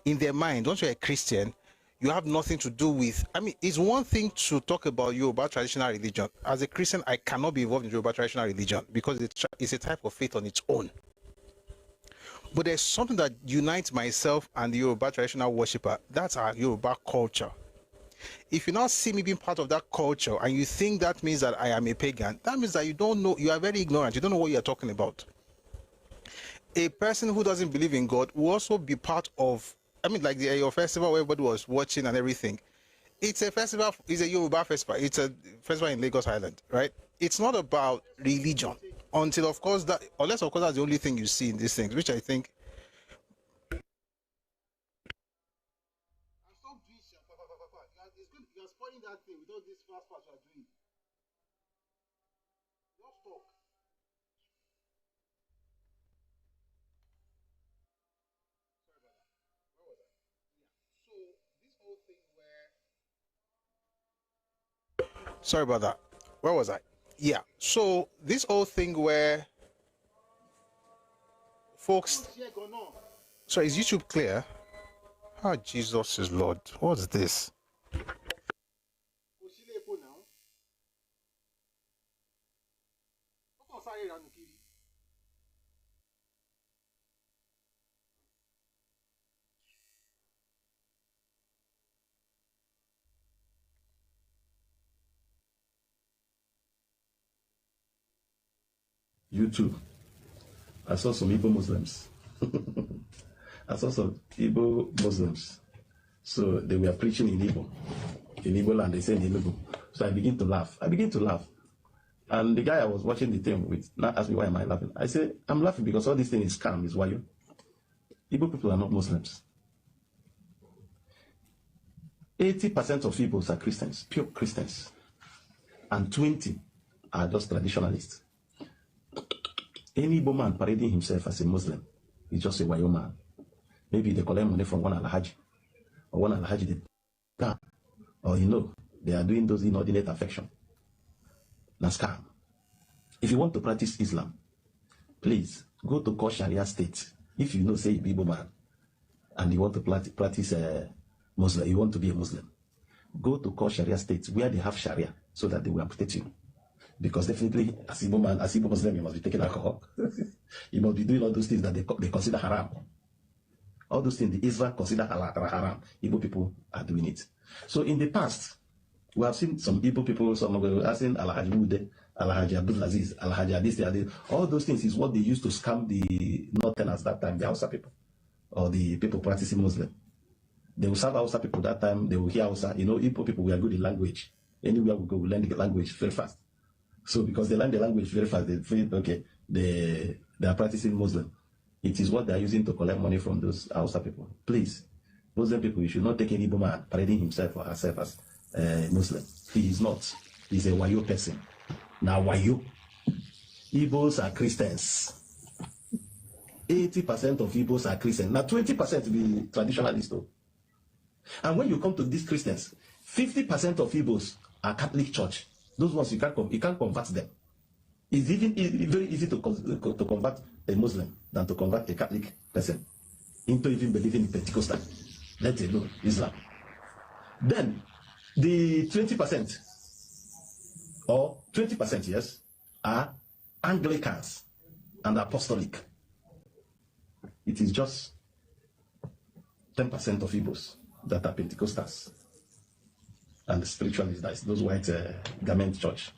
In their mind, once you're a Christian, you have nothing to do with. I mean, it's one thing to talk about Yoruba traditional religion. As a Christian, I cannot be involved in Yoruba traditional religion because it's a type of faith on its own. But there's something that unites myself and the Yoruba traditional worshipper. That's our Yoruba culture. If you now see me being part of that culture and you think that means that I am a pagan, that means that you don't know, you are very ignorant. You don't know what you are talking about. A person who doesn't believe in God will also be part of, I mean, like your festival where everybody was watching and everything. It's a festival, it's a Yoruba festival. It's a festival in Lagos Island, right? It's not about religion until, of course, that, unless, of course, that's the only thing you see in these things, which I think. You're spoiling that thing with all this fast part you are doing. Just talk. Sorry about that. Where was I? Yeah. So this whole thing where folks. Sorry, is YouTube clear? Ah, Jesus is Lord. What's this? YouTube. I saw some Igbo Muslims I saw some Igbo Muslims. So they were preaching in Igbo land, they said in Igbo. So I begin to laugh. And the guy I was watching the thing with now asked me, why am I laughing? I said, I'm laughing because all this thing is scam, is wayo. Igbo people are not Muslims. 80% of Igbos are Christians, pure Christians. And 20 are just traditionalists. Any Igbo man parading himself as a Muslim is just a wayo man. Maybe they collect money from one Alhaji. Or one Alhaji they scam. Or they are doing those inordinate affection. Now scam. If you want to practice Islam, please go to core Sharia state. If you say Igbo man and you want to practice Muslim, you want to be a Muslim, go to core Sharia states where they have Sharia so that they will protect you. Because definitely, as Igbo man, as Igbo Muslim, you must be taking alcohol. You must be doing all those things that they consider haram. All those things the Israel consider haram. Igbo people are doing it. So in the past, we have seen some Igbo people, some of them asking Alhaji Ude, Alhaji Abdulaziz, Alhaji Adis. All those things is what they used to scam the Northerners that time, the Hausa people, or the people practicing Muslim. They will serve Hausa people that time, they will hear Hausa. Igbo people, we are good in language. Anywhere we go, we learn the language very fast. So because they learn the language very fast, they feel, okay, they are practicing Muslim. It is what they are using to collect money from those Hausa people. Please, Muslim people, you should not take any Igbo man parading himself or herself as Muslim. He is not. He's a wayo person. Now wayo. Igbos are Christians. 80% of Igbos are Christians. Now 20% be traditionalists though. And when you come to these Christians, 50% of Igbos are Catholic Church. Those ones you can't convert them. It's very easy to convert a Muslim than to convert a Catholic person into even believing in Pentecostal, let alone Islam. Then the 20% or 20%, yes, are Anglicans and Apostolic. It is just 10% of Igbos that are Pentecostals and the spiritualists, that's those white garment church.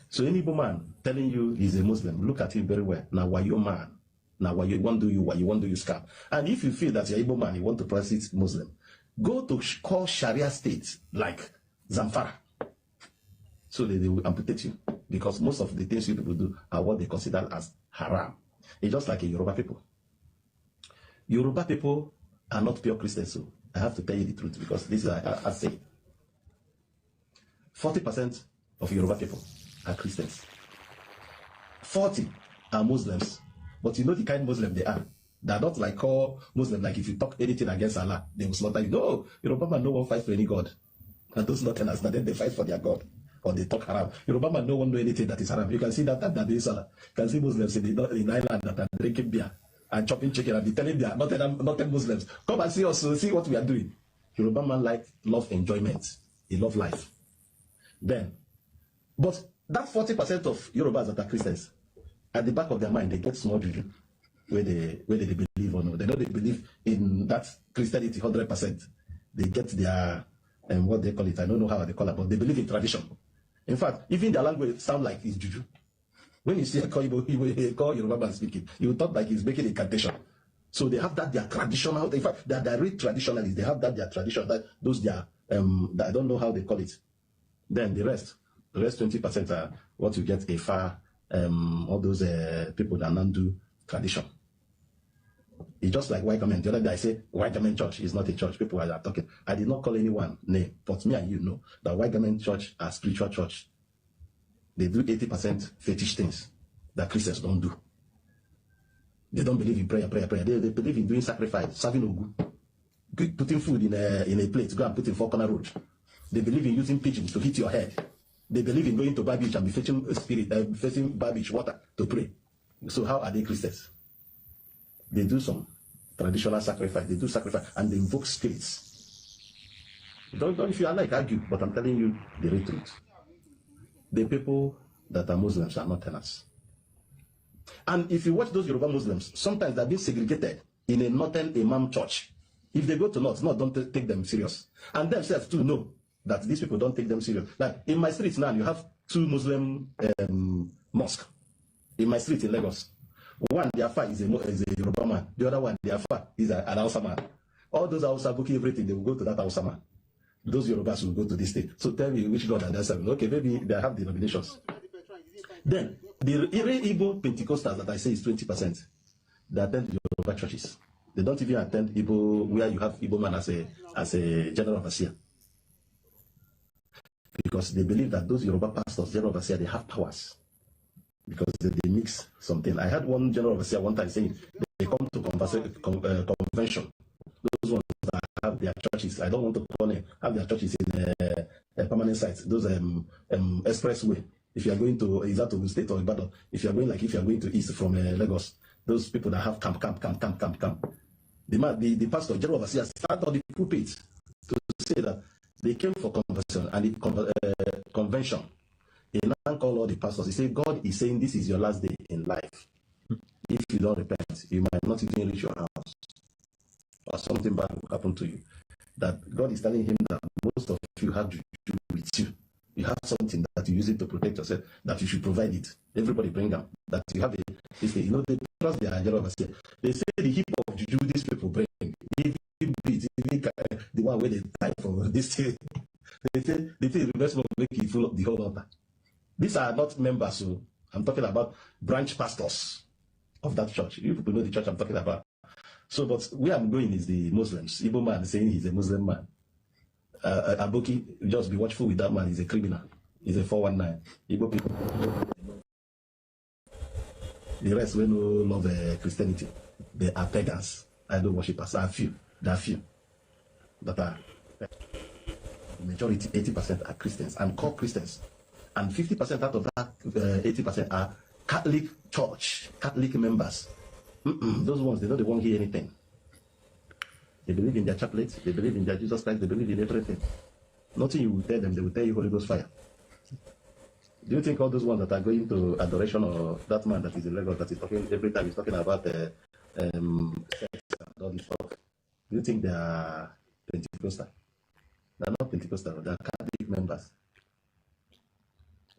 So any Igbo man telling you he's a Muslim, look at him very well. Now why you man? Now why you want to do you? Why you want to do you scam? And if you feel that you're Igbo man, you want to practice Muslim, go to call Sharia states like Zamfara, so that they will amputate you, because most of the things you people do are what they consider as haram. It's just like a Yoruba people. Yoruba people are not pure Christians, so I have to tell you the truth, because this is I say 40% of Yoruba people are Christians. 40 are Muslims, but you know the kind of Muslim they are. They are not like all Muslims, like if you talk anything against Allah, they will slaughter you. No, Yoruba man no one fight for any God. And those Northerners, then they fight for their God. Or they talk haram. Yoruba man no one know anything that is haram. You can see that they is Salah. You can see Muslims in Ireland that are drinking beer and chopping chicken and be telling their Northern Muslims, come and see us, see what we are doing. Yoruba man love enjoyment. He love life. Then, but that 40% of Yorubas that are Christians, at the back of their mind, they get small juju where they believe or no. They know they believe in that Christianity 100%. They get their what they call it. I don't know how they call it, but they believe in tradition. In fact, even their language sound like it's juju. When you see a call Yoruba man speaking, you thought like he's making a incantation. So they have that their traditional. In fact, they're direct traditionalists. They have that their tradition. That those their I don't know how they call it. Then the rest 20% are what you get a far all those people that don't do tradition. It's just like white garment. The other day I say white garment church is not a church. People are talking. I did not call anyone name, but me and you know that white garment church are spiritual church. They do 80% fetish things that Christians don't do. They don't believe in prayer. They believe in doing sacrifice, serving Ogu, putting food in a plate, go and put in 4 corner road. They believe in using pigeons to hit your head. They believe in going to Bar Beach and be fetching Bar Beach water to pray. So how are they Christians? They do some traditional sacrifice. They do sacrifice and they invoke spirits. Don't feel like argue, but I'm telling you the real truth. The people that are Muslims are not tenants. And if you watch those Yoruba Muslims, sometimes they're being segregated in a northern Imam church. If they go to north, don't take them serious. And themselves too know that these people don't take them serious. Like in my street now, you have 2 Muslim mosques in my street in Lagos. One, the Afa is a Yoruba man. The other one, the Afa is an Hausa man. All those Hausa booking everything, they will go to that Hausa man. Those Yorubas will go to this state. So tell me which God are they serving? Okay, maybe they have denominations. Then, the Igbo Pentecostals that I say is 20%. They attend Yoruba churches. They don't even attend Igbo, where you have Igbo man as a general overseer. Because they believe that those Yoruba pastors, general overseer, they have powers. Because they mix something. I had one general overseer one time saying they come to convention. Those ones that have their churches, I don't want to call them, have their churches in a permanent sites. Those expressway. If you are going to, is that to state or Ibadan? If you are going to east from Lagos, those people that have camp. The pastor, general overseer, start on the pulpit to say that they came for convention and the convention. He now called all the pastors. He said, God is saying this is your last day in life. If you don't repent, you might not even reach your house. Or something bad will happen to you. That God is telling him that most of you have to do with you. You have something that you use it to protect yourself, that you should provide it. Everybody bring them. That you have they trust their general overseer. They say the heap of juju these people bring, even the one where they die for this thing. They say the reverse will make you full of the whole altar. These are not members, so I'm talking about branch pastors of that church. You people know the church I'm talking about. So, but where I'm going is the Muslims. Igbo man saying he's a Muslim man. Aboki, just be watchful with that man. He's a criminal. He's a 419. Igbo people. The rest will no love Christianity. They are pagans. Idol worshippers. There are few. That are the majority, 80% are Christians and core Christians. And 50% out of that 80% are Catholic church, Catholic members. Those ones, they don't hear anything. They believe in their chaplets, they believe in their Jesus Christ, they believe in everything. Nothing you will tell them, they will tell you Holy Ghost fire. Do you think all those ones that are going to adoration, or that man that is in Lagos that is talking every time, he's talking about sex and all this stuff? Do you think they are Pentecostal? They're not Pentecostal, they are Catholic members.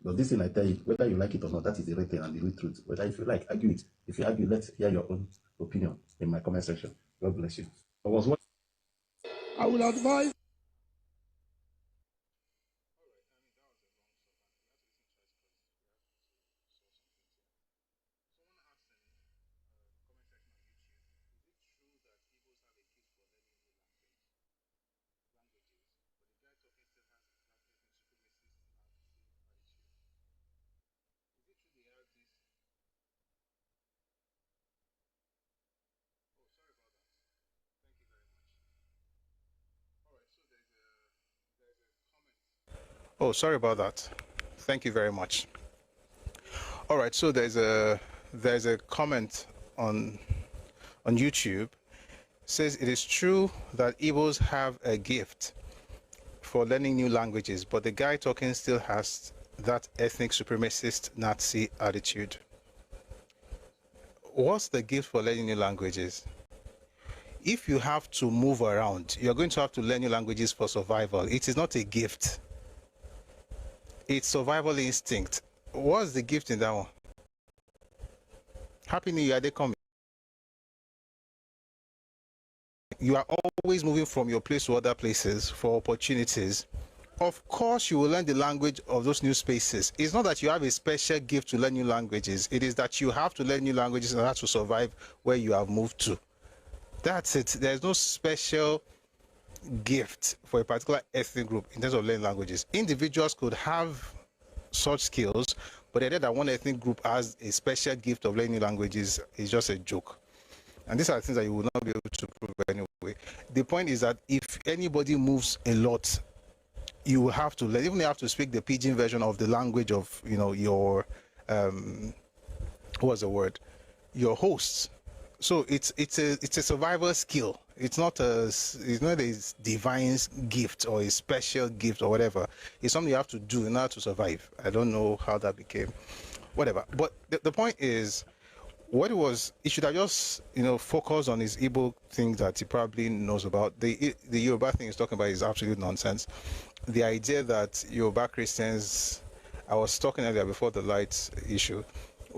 But this thing I tell you, whether you like it or not, that is the real thing and the real truth. Whether if you like, argue it. If you argue, let's hear your own opinion in my comment section. God bless you. I will advise. Oh, sorry about that. Thank you very much. All right, so there's a comment on YouTube. It says it is true that Igbos have a gift for learning new languages, but the guy talking still has that ethnic supremacist Nazi attitude. What's the gift for learning new languages? If you have to move around, you're going to have to learn new languages for survival. It is not a gift. It's survival instinct. What's the gift in that one? Happy New Year, they come. You are always moving from your place to other places for opportunities. Of course, you will learn the language of those new spaces. It's not that you have a special gift to learn new languages. It is that you have to learn new languages in order to survive where you have moved to. That's it. There's no special gift for a particular ethnic group in terms of learning languages. Individuals could have such skills, but the idea that one ethnic group has a special gift of learning languages is just a joke. And these are things that you will not be able to prove anyway. The point is that if anybody moves a lot, you will have to learn, even if you have to speak the pidgin version of the language of, your what's the word? Your hosts. So it's a survival skill. It's not a divine gift or a special gift or whatever. It's something you have to do in order to survive. I don't know how that became, whatever. But the point is, what it was, he should have just focused on his Igbo thing that he probably knows about. The Yoruba thing he's talking about is absolute nonsense. The idea that Yoruba Christians, I was talking earlier before the lights issue,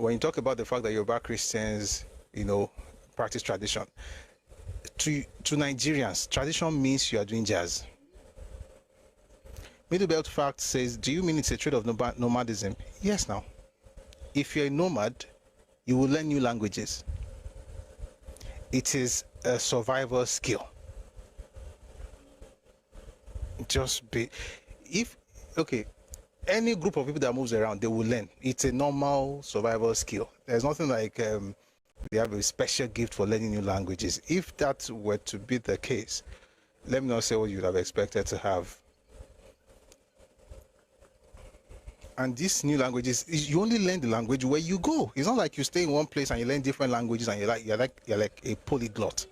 when you talk about the fact that Yoruba Christians, practice tradition, to Nigerians, tradition means you are doing jazz. Middle Belt Fact says, do you mean it's a trait of nomadism? Yes, now. If you're a nomad, you will learn new languages. It is a survival skill. Any group of people that moves around, they will learn. It's a normal survival skill. There's nothing like they have a special gift for learning new languages. If that were to be the case, let me not say what you'd have expected to have. And these new languages, you only learn the language where you go. It's not like you stay in one place and you learn different languages and you're like a polyglot.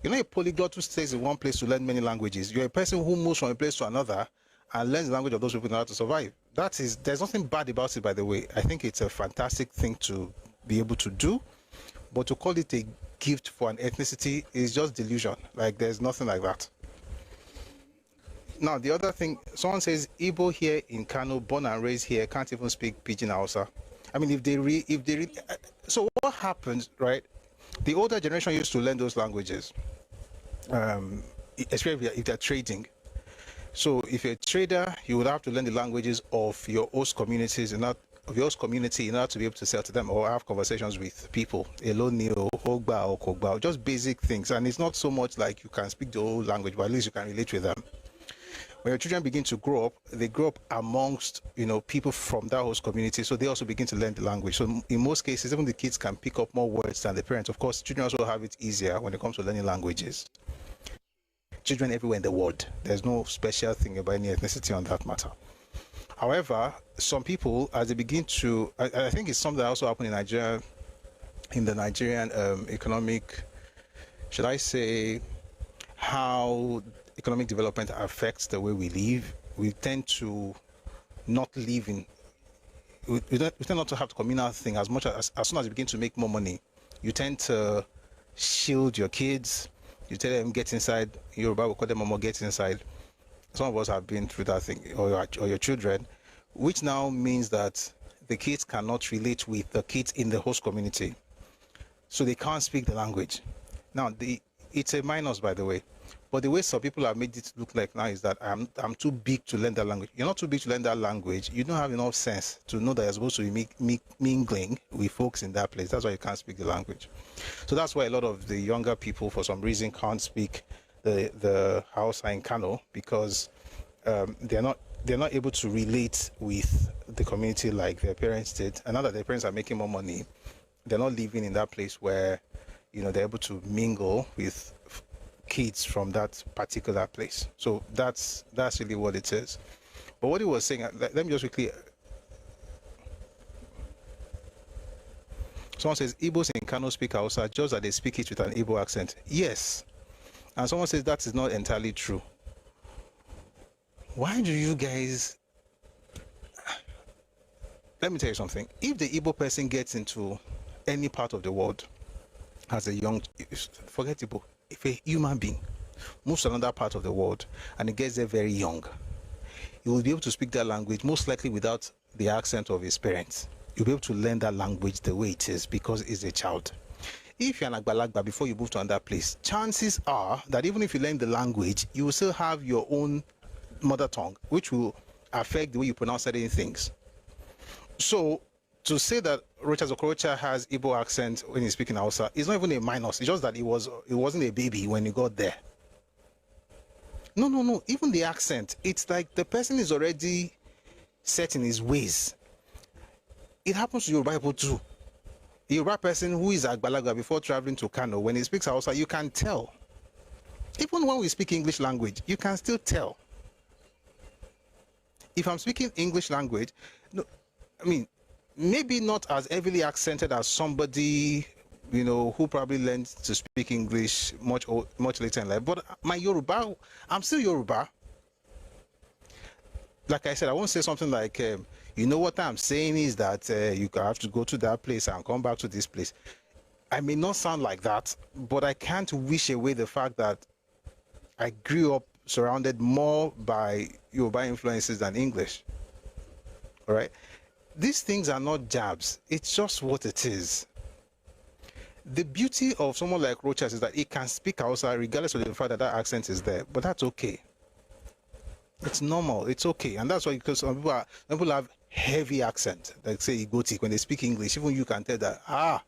You're not a polyglot who stays in one place to learn many languages. You're a person who moves from a place to another and learns the language of those people in order to survive. There's nothing bad about it, by the way. I think it's a fantastic thing to be able to do, but to call it a gift for an ethnicity is just delusion. Like, there's nothing like that. Now, the other thing, someone says Igbo here in Kano, born and raised here, can't even speak Pidgin Hausa. I mean, so what happens, right? The older generation used to learn those languages, especially if they're trading. So if you're a trader, you would have to learn the languages of your host communities and not of your host community in order to be able to sell to them or have conversations with people. Eloni or Ogba or Kogba, just basic things. And it's not so much like you can speak the whole language, but at least you can relate with them. When your children begin to grow up, they grow up amongst, people from that host community, so they also begin to learn the language. So in most cases, even the kids can pick up more words than the parents. Of course, children also have it easier when it comes to learning languages. Children everywhere in the world. There's no special thing about any ethnicity on that matter. However, some people, as they begin to, I think it's something that also happened in Nigeria, in the Nigerian economic, should I say, how economic development affects the way we live. We tend to not live in, we tend not to have the communal thing as much as soon as you begin to make more money. You tend to shield your kids. You tell them, get inside. Yoruba will call them Momo, get inside. Some of us have been through that thing, or your children, which now means that the kids cannot relate with the kids in the host community. So they can't speak the language. Now, it's a minus, by the way. But the way some people have made it look like now is that I'm too big to learn that language. You're not too big to learn that language. You don't have enough sense to know that you're supposed to be mingling with folks in that place. That's why you can't speak the language. So that's why a lot of the younger people, for some reason, can't speak the Hausa in Kano, because they're not able to relate with the community like their parents did. And now that their parents are making more money, they're not living in that place where they're able to mingle with kids from that particular place. So that's really what it is. But what he was saying, let me just quickly. Someone says Igbos in Kano speak Hausa, just that they speak it with an Igbo accent. Yes. And someone says that is not entirely true. Why do you guys... Let me tell you something. If the Igbo person gets into any part of the world as a young... Forget Igbo. If a human being moves to another part of the world and he gets there very young, he will be able to speak that language most likely without the accent of his parents. You'll be able to learn that language the way it is because he's a child. If you're an Agbalagba before you move to another place, chances are that even if you learn the language, you will still have your own mother tongue, which will affect the way you pronounce certain things. So to say that Rocha Okorocha has Igbo accent when he's speaking Hausa is not even a minus. It's just that it wasn't a baby when he got there. No. Even the accent, it's like the person is already set in his ways. It happens to Yoruba people too. A Yoruba person who is Agbalagba before traveling to Kano, when he speaks Hausa, you can tell. Even when we speak English language, you can still tell. If I'm speaking English language, maybe not as heavily accented as somebody, who probably learned to speak English much later in life. But my Yoruba, I'm still Yoruba. Like I said, I won't say something like, what I'm saying is that you have to go to that place and come back to this place. I may not sound like that, but I can't wish away the fact that I grew up surrounded more by Yoruba influences than English. All right. these things are not jabs. It's just what it is. The beauty of someone like Rochas is that he can speak Hausa regardless of the fact that that accent is there, but that's okay. It's normal. It's okay, and that's why, because some people have heavy accent, like say Igoti, when they speak English, even you can tell that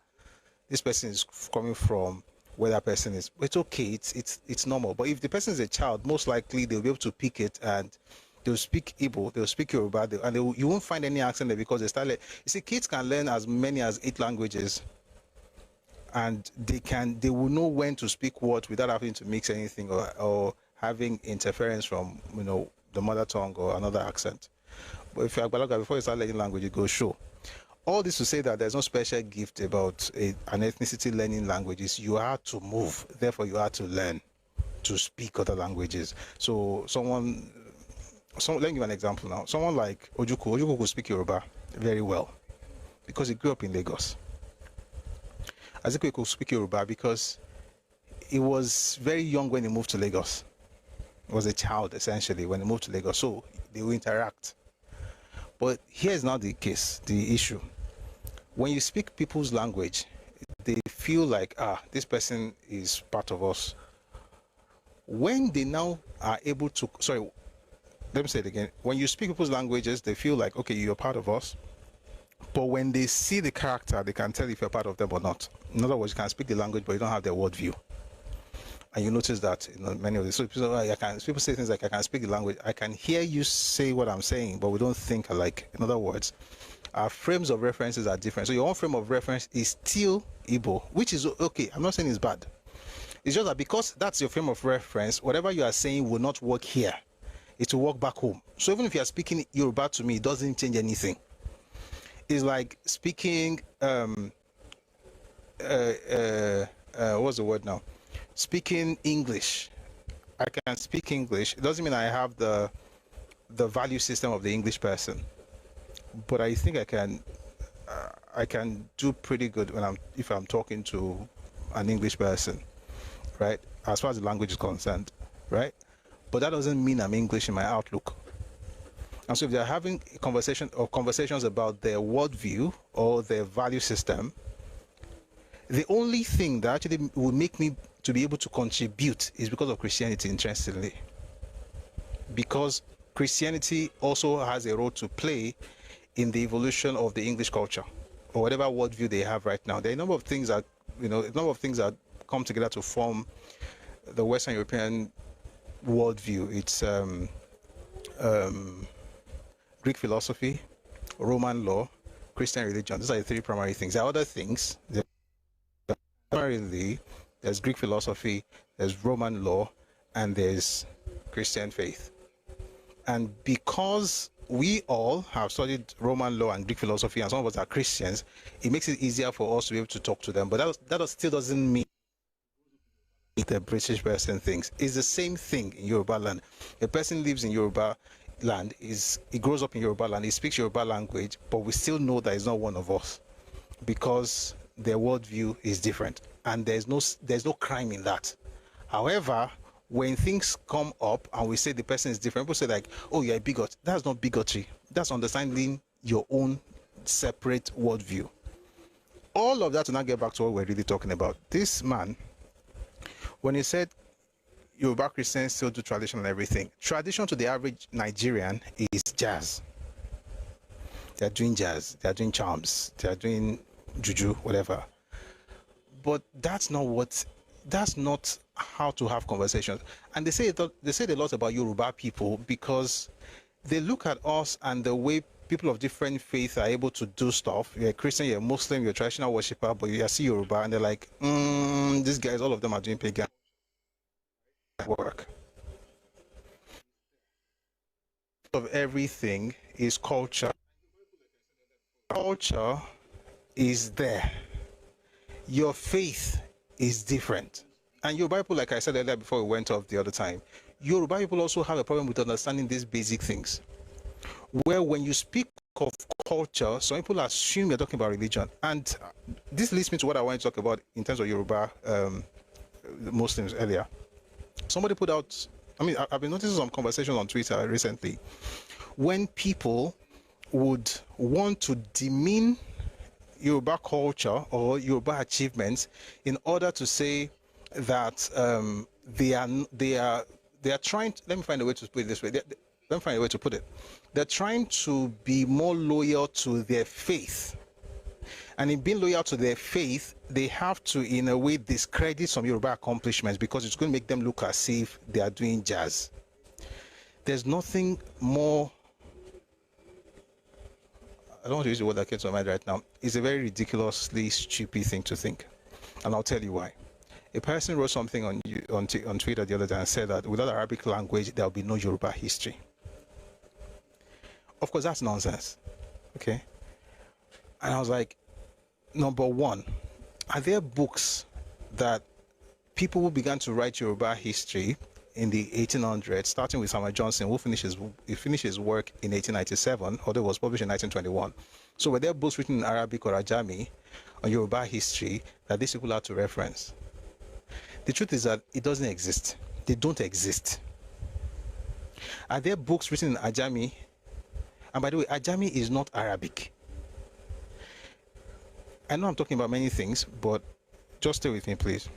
this person is coming from where that person is. It's okay. It's normal. But if the person is a child, most likely they'll be able to pick it, and they'll speak Igbo, they'll speak Yoruba, you won't find any accent there because they start. You see, kids can learn as many as 8 languages, and they will know when to speak what without having to mix anything or having interference from the mother tongue or another accent. But if you're Agbalaga, before you start learning language, you go show. All this to say that there's no special gift about an ethnicity learning languages. You have to move, therefore you have to learn to speak other languages. So let me give you an example now. Someone like Ojukwu could speak Yoruba very well because he grew up in Lagos. Azikwe could speak Yoruba because he was very young when he moved to Lagos. He was a child, essentially, when he moved to Lagos, so they will interact. But here's not the case, the issue. When you speak people's language, they feel like, this person is part of us. When they now are able to, let me say it again. When you speak people's languages, they feel like, okay, you're part of us. But when they see the character, they can tell if you're part of them or not. In other words, you can speak the language, but you don't have their worldview. And you notice that many of these people say things like, I can speak the language, I can hear you say what I'm saying, but we don't think alike. In other words, our frames of references are different. So your own frame of reference is still Igbo, which is okay. I'm not saying it's bad. It's just that because that's your frame of reference, whatever you are saying will not work here. It will work back home. So even if you are speaking Yoruba to me, it doesn't change anything. It's like speaking what's the word now? Speaking English. I can speak English. It doesn't mean I have the value system of the English person, but I think I can do pretty good if I'm talking to an English person, right? As far as the language is concerned, right? But that doesn't mean I'm English in my outlook. And so if they're having conversations about their worldview or their value system, the only thing that actually will make me to be able to contribute is because of Christianity, interestingly. Because Christianity also has a role to play in the evolution of the English culture, or whatever worldview they have right now. There are a number of things that, come together to form the Western European worldview. It's Greek philosophy, Roman law, Christian religion. These are the 3 primary things. There are other things. Primarily, there's Greek philosophy, there's Roman law, and there's Christian faith. And because we all have studied Roman law and Greek philosophy, and some of us are Christians, it makes it easier for us to be able to talk to them. But that still doesn't mean the British person thinks. It's the same thing in Yoruba land. A person lives in Yoruba land, he grows up in Yoruba land, he speaks Yoruba language, but we still know that he's not one of us because their worldview is different, and there's no crime in that. However, when things come up and we say the person is different, people say like, oh, you're a bigot. That's not bigotry. That's understanding your own separate worldview. All of that to now get back to what we're really talking about. This man, when he said Yoruba Christians still do tradition and everything, tradition to the average Nigerian is jazz. They're doing jazz, they're doing charms, they're doing juju, whatever. But that's not how to have conversations. And they say a lot about Yoruba people because they look at us and the way people of different faith are able to do stuff. You're a Christian, you're a Muslim, you're a traditional worshiper, but you see Yoruba and they're like, these guys, all of them are doing pagan work. Of everything is culture. Culture is there. Your faith is different. And Yoruba people, like I said earlier before we went off the other time, Yoruba people also have a problem with understanding these basic things. Where when you speak of culture, some people assume you're talking about religion. And this leads me to what I want to talk about in terms of Yoruba Muslims earlier. Somebody put out, I've been noticing some conversations on Twitter recently when people would want to demean Yoruba culture or Yoruba achievements in order to say that they are trying to, let me find a way to put it this way. Let me find a way to put it. They're trying to be more loyal to their faith. And in being loyal to their faith, they have to, in a way, discredit some Yoruba accomplishments because it's going to make them look as if they are doing jazz. There's nothing more, I don't want to use the word that came to my mind right now. It's a very ridiculously stupid thing to think. And I'll tell you why. A person wrote something on Twitter the other day and said that without Arabic language, there will be no Yoruba history. Of course, that's nonsense. Okay? And I was like, number one, are there books that people who began to write Yoruba history in the 1800s, starting with Samuel Johnson, who finished his work in 1897, although it was published in 1921. So were there books written in Arabic or Ajami on Yoruba history that these people had to reference? The truth is that it doesn't exist. They don't exist. Are there books written in Ajami? And by the way, Ajami is not Arabic. I know I'm talking about many things, but just stay with me, please.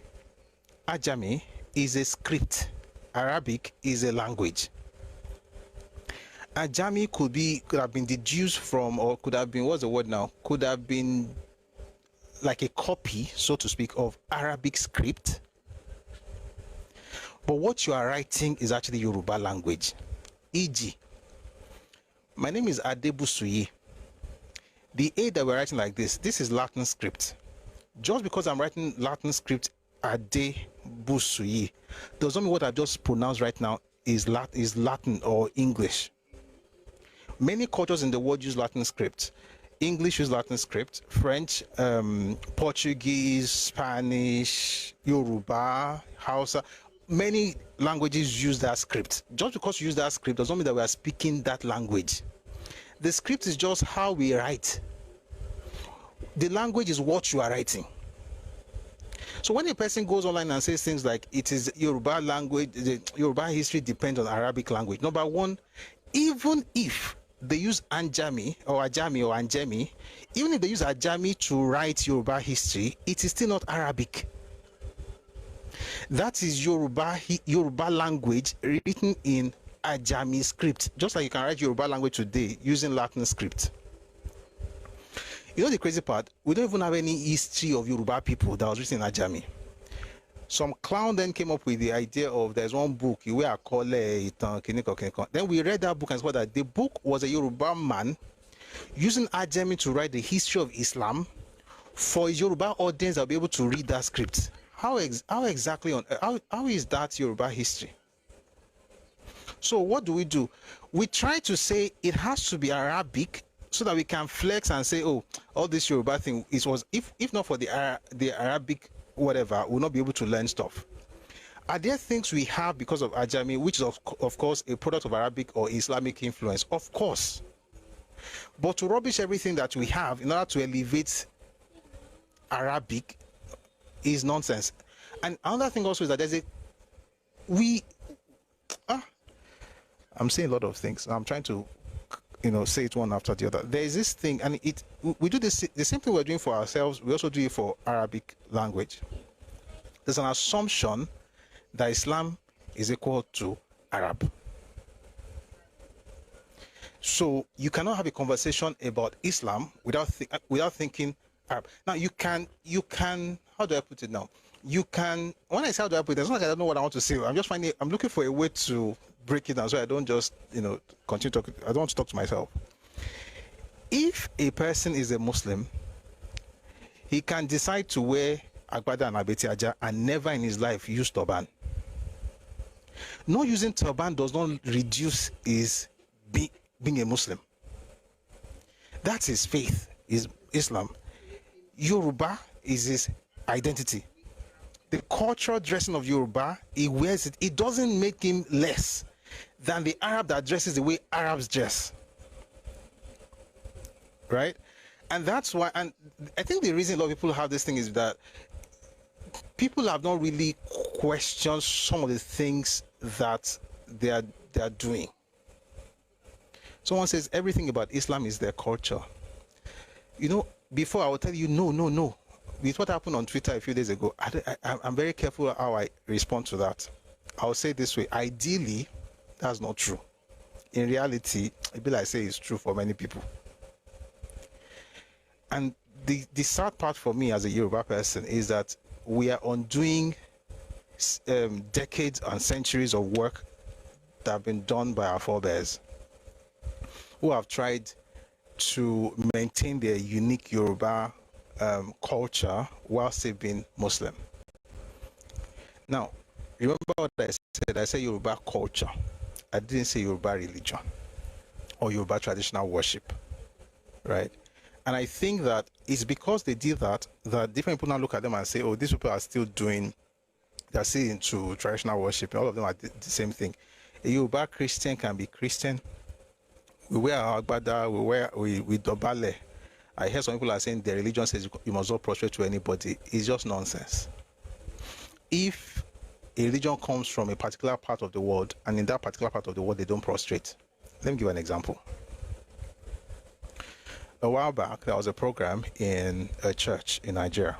Ajami is a script. Arabic is a language. Ajami could have been deduced from, or could have been, what's the word now? Could have been like a copy, so to speak, of Arabic script. But what you are writing is actually Yoruba language. E.g., my name is Adebusuyi. The A that we're writing like this is Latin script. Just because I'm writing Latin script Adebusuyi does not mean what I just pronounced right now is Latin or English. Many cultures in the world use Latin script. English use Latin script, French, Portuguese, Spanish, Yoruba, Hausa. Many languages use that script. Just because you use that script does not mean that we are speaking that language. The script is just how we write. The language is what you are writing. So when a person goes online and says things like it is Yoruba language, the Yoruba history depends on Arabic language. Number one, even if they use Anjami or Anjemi, even if they use Ajami to write Yoruba history, it is still not Arabic. That is Yoruba language written in Ajami script, just like you can write Yoruba language today using Latin script. You know the crazy part? We don't even have any history of Yoruba people that was written in Ajami. Some clown then came up with the idea of there's one book, then we read that book and saw that the book was a Yoruba man using Ajami to write the history of Islam for a Yoruba audience that will be able to read that script. How exactly how is that Yoruba history? So what do? We try to say it has to be Arabic so that we can flex and say, oh, all this Yoruba thing, it was if not for the Arabic whatever, we'll not be able to learn stuff. Are there things we have because of Ajami, which is of course a product of Arabic or Islamic influence? Of course. But to rubbish everything that we have in order to elevate Arabic is nonsense. And another thing also is that I'm saying a lot of things. I'm trying to say it one after the other. There is this thing, and we do this, the same thing we're doing for ourselves, we also do it for Arabic language. There's an assumption that Islam is equal to Arab. So you cannot have a conversation about Islam without thinking Arab. Now you can, how do I put it now? You can, when I say how do I put it, it's not like I don't know what I want to say. I'm looking for a way to break it down so I don't just, continue talking. I don't want to talk to myself. If a person is a Muslim, he can decide to wear agbada and abetiaja and never in his life use turban. Not using turban does not reduce his being a Muslim. That's his faith, is Islam. Yoruba is his identity. The cultural dressing of Yoruba, he wears it. It doesn't make him less than the Arab that dresses the way Arabs dress. Right? And that's why, and I think the reason a lot of people have this thing is that people have not really questioned some of the things that they are doing. Someone says everything about Islam is their culture. You know, before I will tell you, no. With what happened on Twitter a few days ago, I'm very careful how I respond to that. I'll say it this way. Ideally, that's not true. In reality, it be like say it's true for many people. And the sad part for me as a Yoruba person is that we are undoing decades and centuries of work that have been done by our forebears, who have tried to maintain their unique Yoruba culture whilst they've been Muslim. Now, remember what I said? I said Yoruba culture. I didn't say Yoruba religion or Yoruba traditional worship, right? And I think that it's because they did that different people now look at them and say, oh, these people are still doing, they're still into traditional worship. All of them are the same thing. A Yoruba Christian can be Christian. We wear our agbada, we dobale. I hear some people are saying their religion says you must not prostrate to anybody. It's just nonsense. If a religion comes from a particular part of the world, and in that particular part of the world they don't prostrate. Let me give you an example. A while back, there was a program in a church in Nigeria.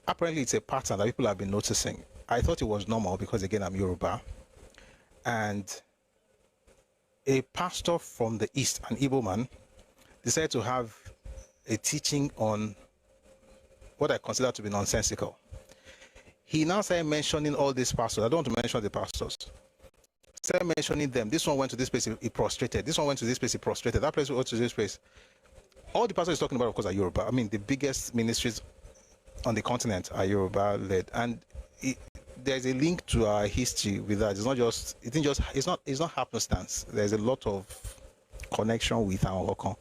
Apparently, it's a pattern that people have been noticing. I thought it was normal because, again, I'm Yoruba. And a pastor from the East, an Igbo man, decided to have a teaching on what I consider to be nonsensical. He now started mentioning all these pastors. I don't want to mention the pastors. Started mentioning them. This one went to this place, he prostrated. This one went to this place, he prostrated. That place went to this place. All the pastors he's talking about, of course, are Yoruba. I mean, the biggest ministries on the continent are Yoruba-led. And there's a link to our history with that. It's not just, it's not happenstance. There's a lot of connection with our Okon.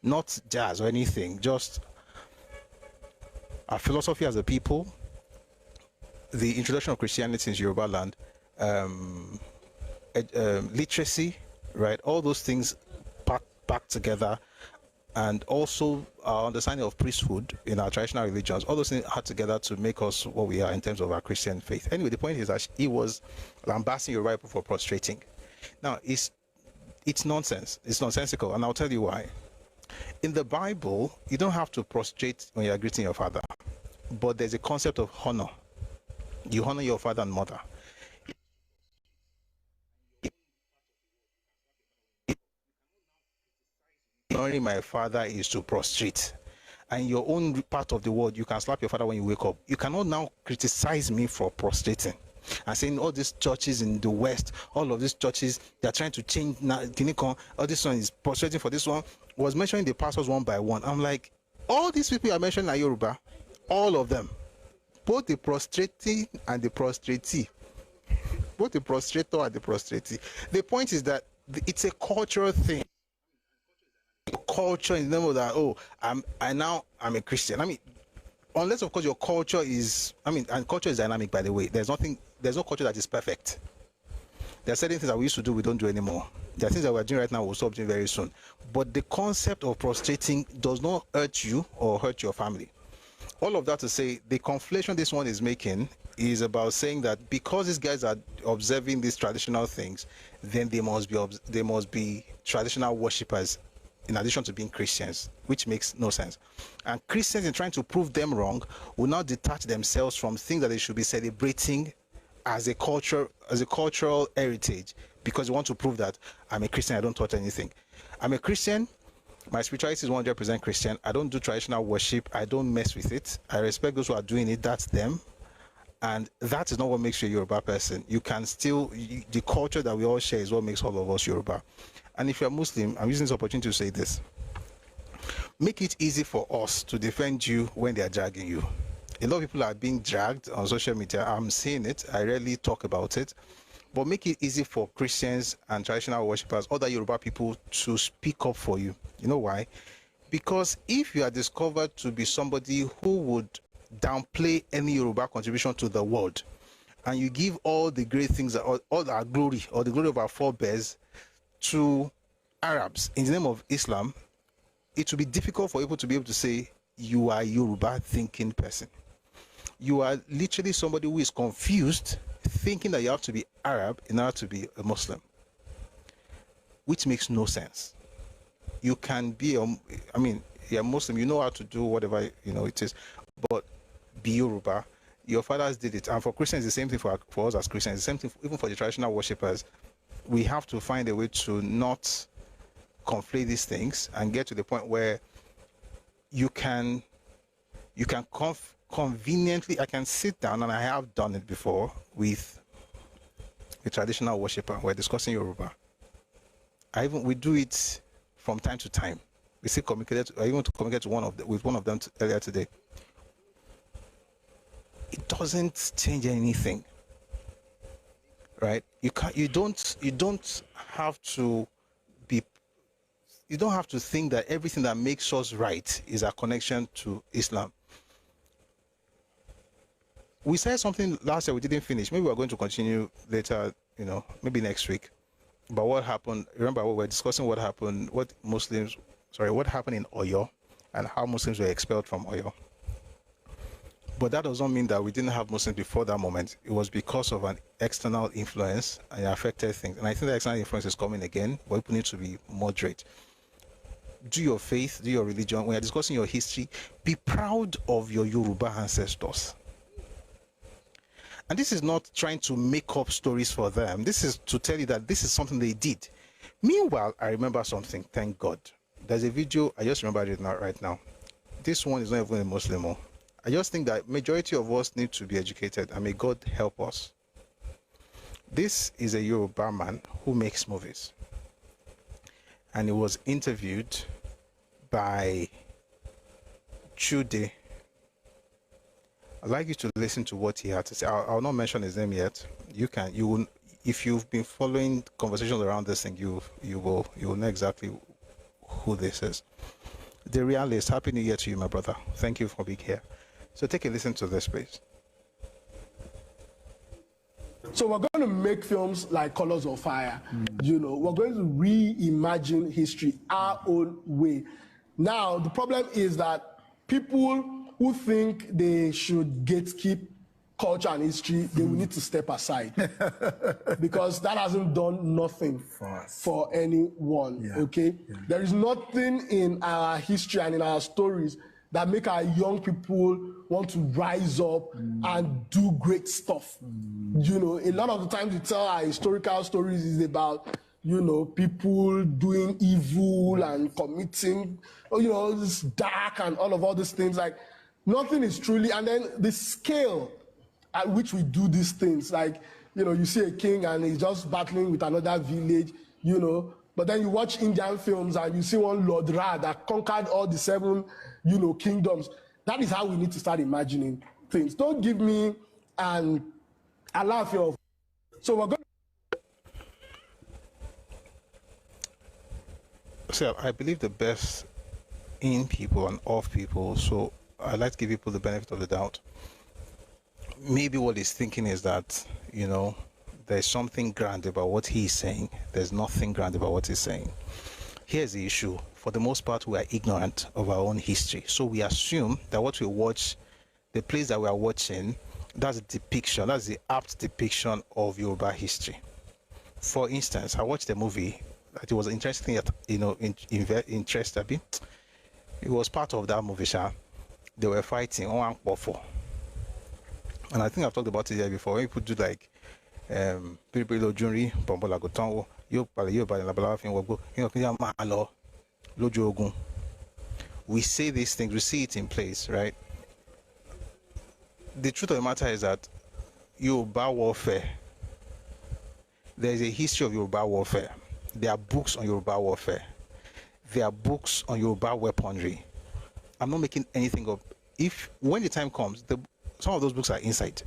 Not jazz or anything, just our philosophy as a people, the introduction of Christianity in Yoruba land, literacy, right? All those things packed together, and also our understanding of priesthood in our traditional religions. All those things had together to make us what we are in terms of our Christian faith. Anyway, the point is that he was lambasting Yoruba people for prostrating. Now, it's nonsense. It's nonsensical, and I'll tell you why. In the Bible, you don't have to prostrate when you are greeting your father, but there's a concept of honor. You honor your father and mother. Honoring my father is to prostrate. And your own part of the world, you can slap your father when you wake up. You cannot now criticize me for prostrating and saying all these churches in the West, all of these churches, they're trying to change. All this one is prostrating for this one. Was mentioning the pastors one by one. I'm like, all these people are mentioning are Yoruba, all of them, both the prostrating and the prostratee, both the prostrator and the prostratee. The point is that it's a cultural thing. Culture in the name of that. Oh, I'm a Christian. I mean, unless of course your culture is, and culture is dynamic, by the way. There's no culture that is perfect. There are certain things that we used to do, we don't do anymore. There are things that we're doing right now, we'll stop doing very soon. But the concept of prostrating does not hurt you or hurt your family. All of that to say, the conflation this one is making is about saying that because these guys are observing these traditional things, then they must be traditional worshippers in addition to being Christians, which makes no sense. And Christians, in trying to prove them wrong, will now detach themselves from things that they should be celebrating as a cultural heritage, because they want to prove that I'm a Christian, I don't touch anything. I'm a Christian, my spirituality is 100% Christian. I don't do traditional worship, I don't mess with it. I respect those who are doing it, that's them. And that is not what makes you a Yoruba person. You can still, the culture that we all share is what makes all of us Yoruba. And if you're Muslim, I'm using this opportunity to say this. Make it easy for us to defend you when they are dragging you. A lot of people are being dragged on social media. I'm seeing it. I rarely talk about it. But make it easy for Christians and traditional worshippers, other Yoruba people, to speak up for you. You know why? Because if you are discovered to be somebody who would downplay any Yoruba contribution to the world, and you give all the great things, all our glory, or the glory of our forebears to Arabs in the name of Islam, it will be difficult for people to be able to say you are a Yoruba thinking person. You are literally somebody who is confused, thinking that you have to be Arab in order to be a Muslim. which makes no sense. You can be, I mean, you're Muslim, you know how to do whatever, you know, it is, but be Yoruba. Your fathers did it. And for Christians, the same thing for us as Christians, the same thing even for the traditional worshippers. We have to find a way to not conflate these things and get to the point where you can conveniently, I can sit down, and I have done it before, with a traditional worshipper. We're discussing Yoruba. We do it from time to time. We still communicated. I even communicated with one of them earlier today. It doesn't change anything, right? You don't have to think that everything that makes us right is our connection to Islam. We said something last year we didn't finish. Maybe we're going to continue later, you know, maybe next week. But what happened? Remember, we were discussing what happened in Oyo and how Muslims were expelled from Oyo. But that does not mean that we didn't have Muslims before that moment. It was because of an external influence, and it affected things. And I think the external influence is coming again, but people need to be moderate. Do your faith, do your religion. When you're discussing your history, be proud of your Yoruba ancestors. And this is not trying to make up stories for them. This is to tell you that this is something they did. Meanwhile, I remember something, thank God. There's a video, I just remembered it right now. This one is not even a Muslim. I just think that majority of us need to be educated, and may God help us. This is a Yoruba man who makes movies. And he was interviewed by Chude. I'd like you to listen to what he had to say. I'll not mention his name yet. You will, if you've been following conversations around this thing, you will know exactly who this is. The realist, Happy New Year to you, my brother. Thank you for being here. So take a listen to this, please. So we're going to make films like Colors of Fire. You know, we're going to reimagine history our own way. Now, the problem is that people who think they should gatekeep culture and history, they will need to step aside because that hasn't done nothing for anyone, okay? There is nothing in our history and in our stories that make our young people want to rise up and do great stuff. You know, a lot of the times we tell our historical stories is about, you know, people doing evil and committing, you know, this dark and all these things. Like, nothing is truly, and then the scale at which we do these things, like, you know, you see a king and he's just battling with another village, you know, but then you watch Indian films and you see one Lord Ra that conquered all the 7, you know, kingdoms. That is how we need to start imagining things. Don't give me an alarm of. So we're going to. So I believe the best in people and of people. So I like to give people the benefit of the doubt. Maybe what he's thinking is that, you know, there's something grand about what he's saying. There's nothing grand about what he's saying. Here's the issue. For the most part, we are ignorant of our own history. So we assume that what we watch, the place that we are watching, that's a depiction, that's the apt depiction of Yoruba history. For instance, I watched a movie that it was interesting, you know, interested me. It was part of that movie, they were fighting on Waffle. And I think I've talked about it here before. When people do like people jury, Bombola Gotongo, we say these things, we see it in place, right? The truth of the matter is that Yoruba warfare, there is a history of Yoruba warfare. There are books on Yoruba warfare. There are books on Yoruba weaponry. I'm not making anything up. When the time comes, some of those books are inside.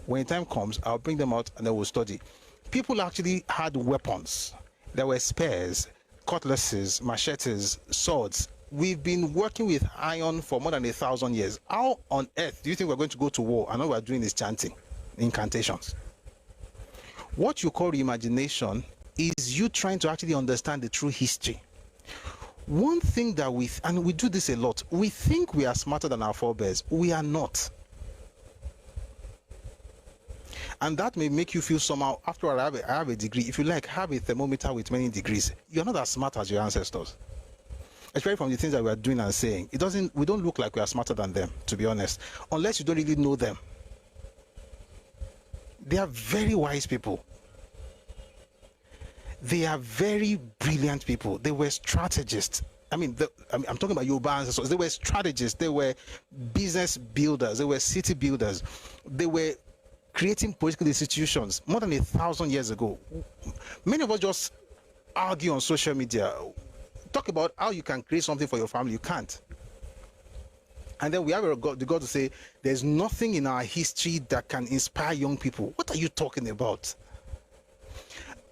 When the time comes, I'll bring them out and then we'll study. People actually had weapons. There were spears, cutlasses, machetes, swords. We've been working with iron for more than 1,000 years. How on earth do you think we're going to go to war and all we're doing is chanting, incantations? What you call reimagination is you trying to actually understand the true history. One thing that and we do this a lot, we think we are smarter than our forebears. We are not. And that may make you feel somehow, after all, I have a degree. If you like, have a thermometer with many degrees. You're not as smart as your ancestors. Especially from the things that we are doing and saying. We don't look like we are smarter than them, to be honest. Unless you don't really know them. They are very wise people. They are very brilliant people. They were strategists. I'm talking about Yoruba ancestors. They were strategists. They were business builders. They were city builders. They were creating political institutions more than 1,000 years ago. Many of us just argue on social media. Talk about how you can create something for your family. You can't. And then we have the God to say, there's nothing in our history that can inspire young people. What are you talking about?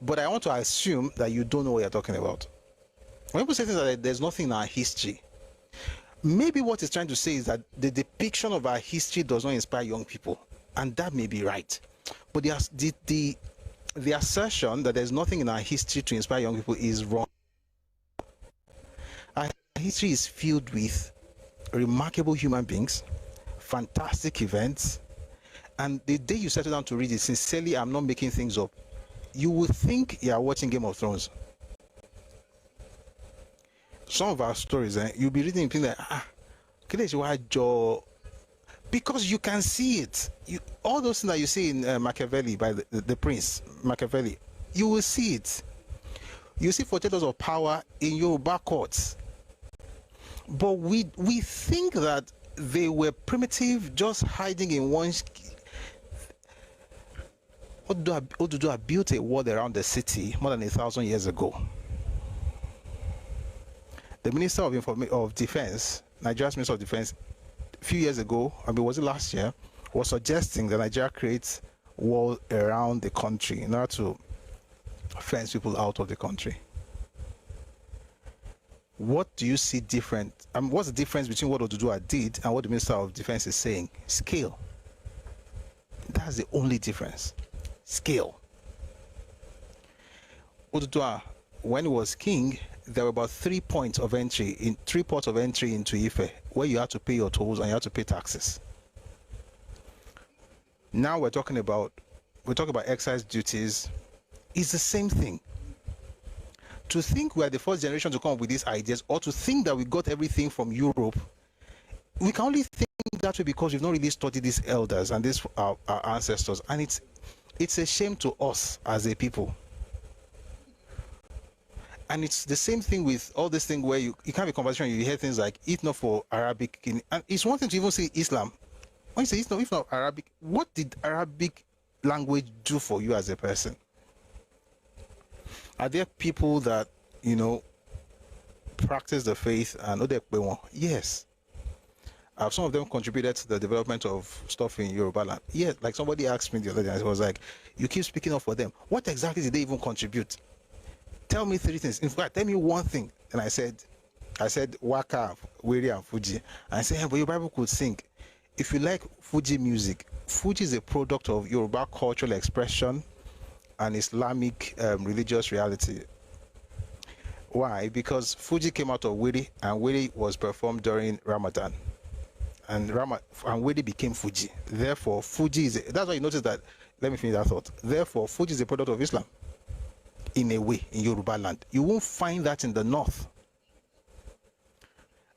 But I want to assume that you don't know what you're talking about. When people say things like there's nothing in our history, maybe what he's trying to say is that the depiction of our history does not inspire young people. And that may be right. But the assertion that there's nothing in our history to inspire young people is wrong. Our history is filled with remarkable human beings, fantastic events, and the day you settle down to read it, sincerely, I'm not making things up, you would think you are watching Game of Thrones. Some of our stories, you'll be reading things like, because you can see it. All those things that you see in Machiavelli, by the Prince Machiavelli, you will see it. You see potatoes of power in Yoruba courts. But we think that they were primitive, just hiding in one. Oduduwa built a wall around the city more than 1,000 years ago. The Minister of Defense, Nigeria's Minister of Defense, a few years ago, was it last year, was suggesting that Nigeria creates wall around the country in order to fence people out of the country. What do you see different? What's the difference between what Oduduwa did and what the Minister of Defense is saying? Scale. That's the only difference. Scale. Oduduwa, when he was king, there were about 3 ports of entry into Ife, where you had to pay your tolls and you had to pay taxes. Now we're talking about excise duties. It's the same thing. To think we are the first generation to come up with these ideas, or to think that we got everything from Europe, we can only think that way because we've not really studied these elders and these our ancestors, and it's a shame to us as a people. And it's the same thing with all this thing where you can't have a conversation, you hear things like, if not for Arabic, and it's one thing to even say Islam. When you say it's not, if not Arabic, what did Arabic language do for you as a person? Are there people that, practice the faith and Odekbewo? Yes. Have some of them contributed to the development of stuff in Yoruba land? Yes. Like somebody asked me the other day, I was like, you keep speaking up for them. What exactly did they even contribute? Tell me 3 things. In fact, tell me one thing. And I said, Waka, Wiri, and Fuji. And I said, but your Bible could sing. If you like Fuji music, Fuji is a product of Yoruba cultural expression and Islamic religious reality. Why? Because Fuji came out of Wiri, and Wiri was performed during Ramadan, and Wiri became Fuji. Therefore, Fuji is that's why you notice that. Let me finish that thought. Therefore, Fuji is a product of Islam, in a way, in Yoruba land. You won't find that in the north,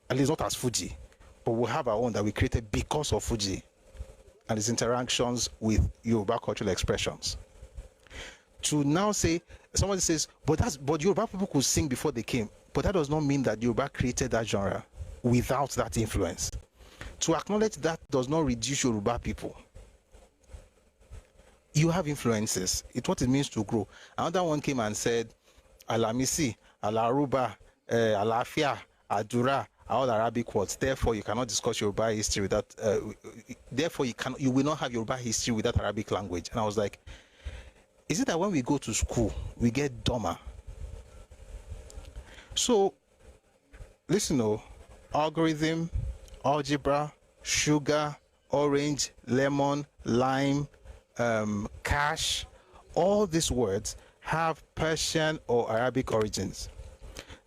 at least not as Fuji, but we'll have our own that we created because of Fuji and its interactions with Yoruba cultural expressions. To now say, somebody says, but Yoruba people could sing before they came. But that does not mean that Yoruba created that genre without that influence. To acknowledge that does not reduce Yoruba people. You have influences. It's what it means to grow. Another one came and said, Alamisi, Alaruba, Alafia, Adura, all Arabic words. Therefore, you cannot discuss Yoruba history without. Therefore, you will not have Yoruba history without Arabic language. And I was like, is it that when we go to school, we get dumber? So, listen, algorithm, algebra, sugar, orange, lemon, lime, cash, all these words have Persian or Arabic origins.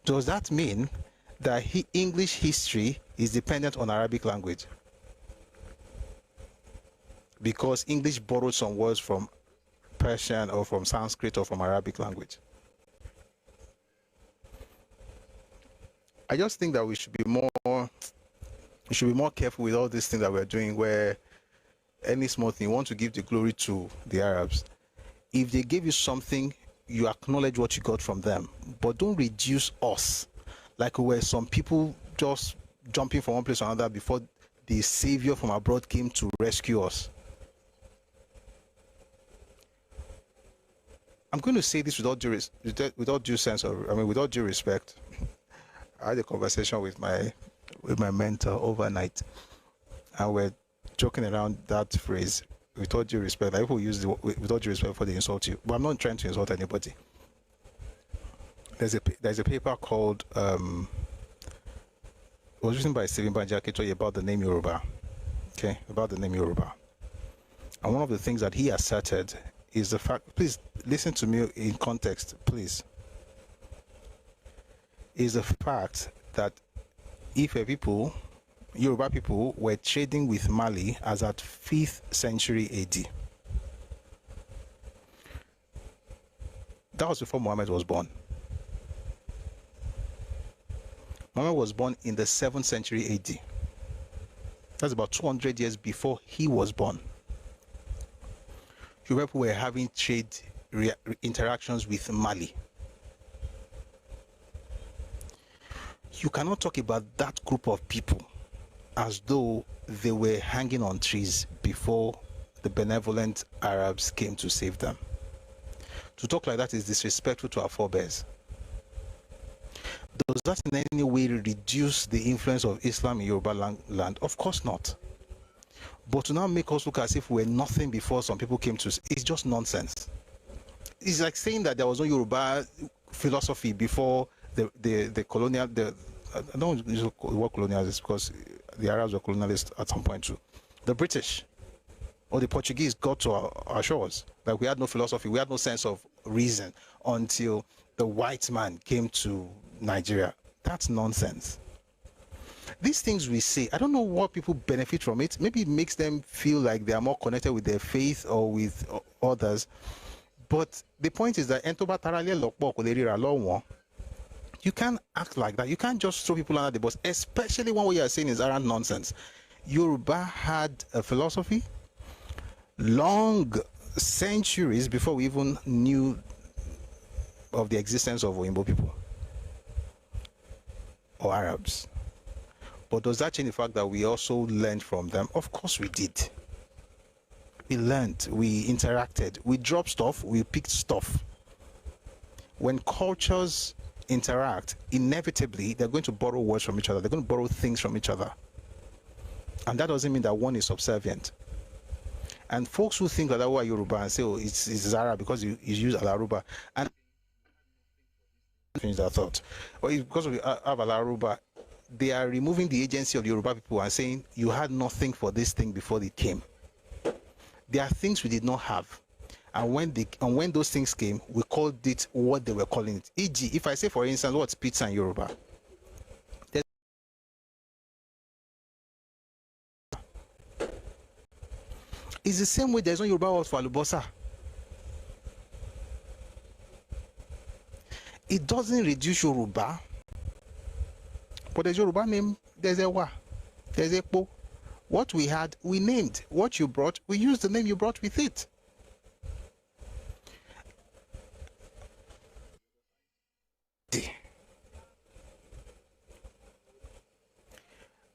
Does that mean that English history is dependent on Arabic language? because English borrowed some words from Persian or from Sanskrit or from Arabic language. I just think that we should be more careful with all these things that we're doing, where any small thing you want to give the glory to the Arabs. If they gave you something, you acknowledge what you got from them, but don't reduce us like we were some people just jumping from one place to another before the savior from abroad came to rescue us. I'm going to say this without due sense of, without due respect. I had a conversation with my mentor overnight, and we're joking around that phrase, with all due respect. Like, people use with all due respect before they insult you, but I'm not trying to insult anybody. There's a paper called it was written by Stephen Banjakitoye about the name Yoruba. Okay, about the name Yoruba. And one of the things that he asserted is the fact, please listen to me in context, please, is the fact that if Yoruba people were trading with Mali as at 5th century AD. That was before Muhammad was born. Muhammad was born in the 7th century AD. That's about 200 years before he was born. Yoruba people were having trade interactions with Mali. You cannot talk about that group of people as though they were hanging on trees before the benevolent Arabs came to save them. To talk like that is disrespectful to our forebears. Does that in any way reduce the influence of Islam in Yoruba land? Of course not. But to now make us look as if we're nothing before some people came to, it's just nonsense. It's like saying that there was no Yoruba philosophy before the colonial, I don't use the word colonialists because the Arabs were colonialists at some point too. The British or the Portuguese got to our shores. Like, we had no philosophy, we had no sense of reason until the white man came to Nigeria. That's nonsense. These things we say, I don't know what people benefit from it. Maybe it makes them feel like they are more connected with their faith or with others. But the point is that you can't act like that. You can't just throw people under the bus, especially when what you are saying is arrant nonsense. Yoruba had a philosophy long centuries before we even knew of the existence of Oyinbo people or Arabs. But does that change the fact that we also learned from them? Of course we did. We learned, we interacted, we dropped stuff, we picked stuff. When cultures interact, inevitably they're going to borrow words from each other, they're going to borrow things from each other. And that doesn't mean that one is subservient. And folks who think that are Yoruba and say, oh, it's Zara because you use Alaruba, and finish that thought. Or because we have Alaruba, they are removing the agency of the Yoruba people and saying you had nothing for this thing before it came. There are things we did not have. And when those things came, we called it what they were calling it. E.g., if I say, for instance, what's pizza in Yoruba? It's the same way there's no Yoruba word for alubosa. It doesn't reduce Yoruba, but there's Yoruba name, there's Ewa, there's Ekpo. What we had, we named. What you brought, we used the name you brought with it.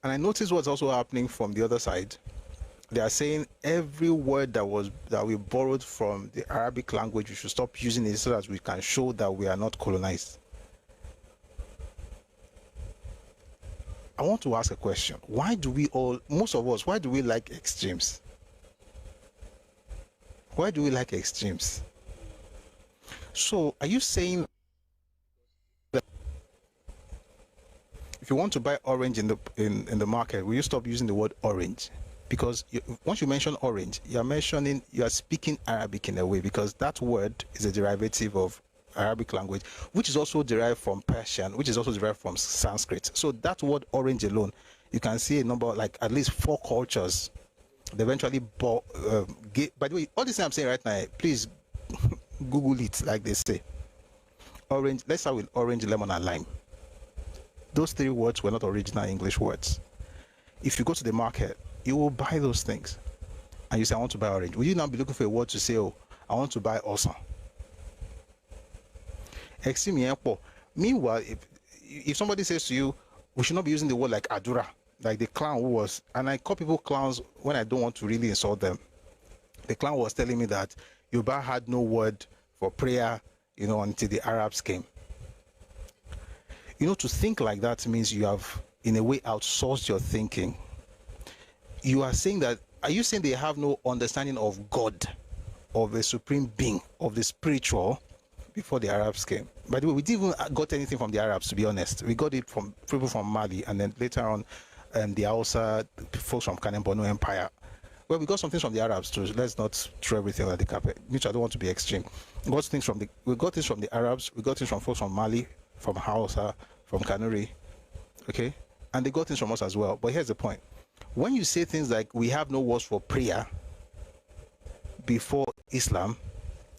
And I noticed what's also happening from the other side. They are saying every word that we borrowed from the Arabic language, we should stop using it so that we can show that we are not colonized. I want to ask a question. Why do we most of us, why do we like extremes? Why do we like extremes? So are you saying that if you want to buy orange in the market, will you stop using the word orange? Because once you mention orange, you are speaking Arabic in a way, because that word is a derivative of Arabic language, which is also derived from Persian, which is also derived from Sanskrit. So that word orange alone, you can see a number, like at least 4 cultures They eventually bought. By the way, all this I'm saying right now, please Google it, like they say. Orange. Let's start with orange, lemon, and lime. Those three words were not original English words. If you go to the market, you will buy those things, and you say, "I want to buy orange." Will you now be looking for a word to say, "Oh, I want to buy awesome"? Meanwhile, if somebody says to you, we should not be using the word like Adura, like the clown who was, and I call people clowns when I don't want to really insult them. The clown was telling me that Yoruba had no word for prayer, until the Arabs came. To think like that means you have, in a way, outsourced your thinking. You are saying that, are you saying they have no understanding of God, of the supreme being, of the spiritual, before the Arabs came? By the way, we didn't even got anything from the Arabs, to be honest. We got it from people from Mali, and then later on, the Hausa, folks from Kanem-Borno Empire. Well, we got some things from the Arabs too. Let's not throw everything on the carpet, which I don't want to be extreme. We got things from the Arabs. We got things from folks from Mali, from Hausa, from Kanuri, okay? And they got things from us as well. But here's the point. When you say things like, we have no words for prayer before Islam,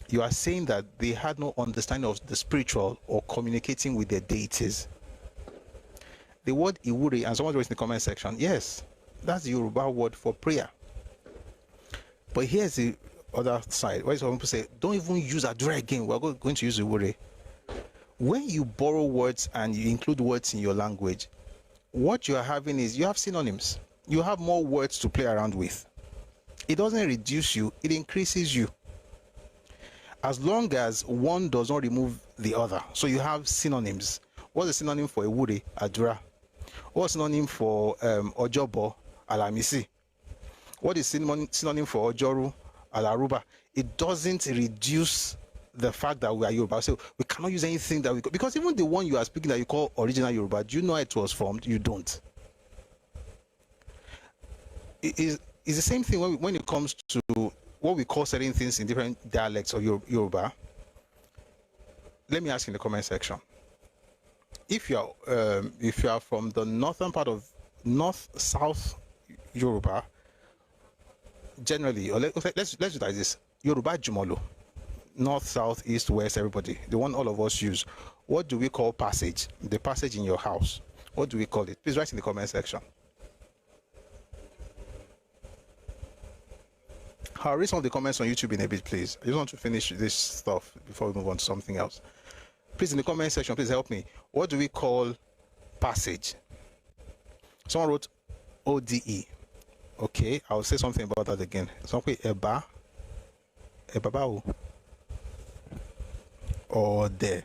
you are saying that they had no understanding of the spiritual or communicating with their deities. The word Iwuri, and someone wrote in the comment section, yes, that's the Yoruba word for prayer. But here's the other side, where some people say, don't even use Adura again, we're going to use Iwuri. When you borrow words and you include words in your language, what you are having is, you have synonyms. You have more words to play around with. It doesn't reduce you, it increases you. As long as one does not remove the other. So you have synonyms. What's the synonym for Ewure? Adura. What's synonym for Ojobo? Alamisi. What is synonym for Ojoru? Alaruba. It doesn't reduce the fact that we are Yoruba. So we cannot use anything that we got. Because even the one you are speaking that you call original Yoruba, do you know how it was formed? You don't. It's the same thing when it comes to what we call certain things in different dialects of Yoruba. Let me ask in the comment section. If you are from the northern part of north-south Yoruba, generally, or let's do like this: Yoruba Jumolo, north, south, east, west, everybody, the one all of us use. What do we call passage? The passage in your house. What do we call it? Please write in the comment section. I'll read some of the comments on YouTube in a bit, please. I just want to finish this stuff before we move on to something else. Please, in the comment section, please help me. What do we call passage? Someone wrote ODE. Okay, I'll say something about that again. Something Eba, Ebabao, or there.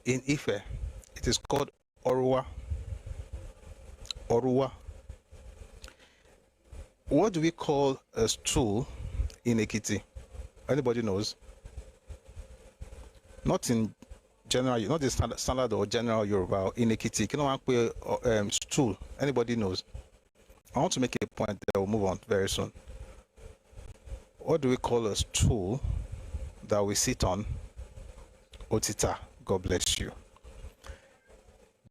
In Ife, it is called Orua. Orua. What do we call a stool in Ekiti? Anybody knows? Not in general, not the standard or general Yoruba. In Ekiti, can I put stool? Anybody knows? I want to make a point that we'll move on very soon. What do we call a stool that we sit on? Otita. God bless you.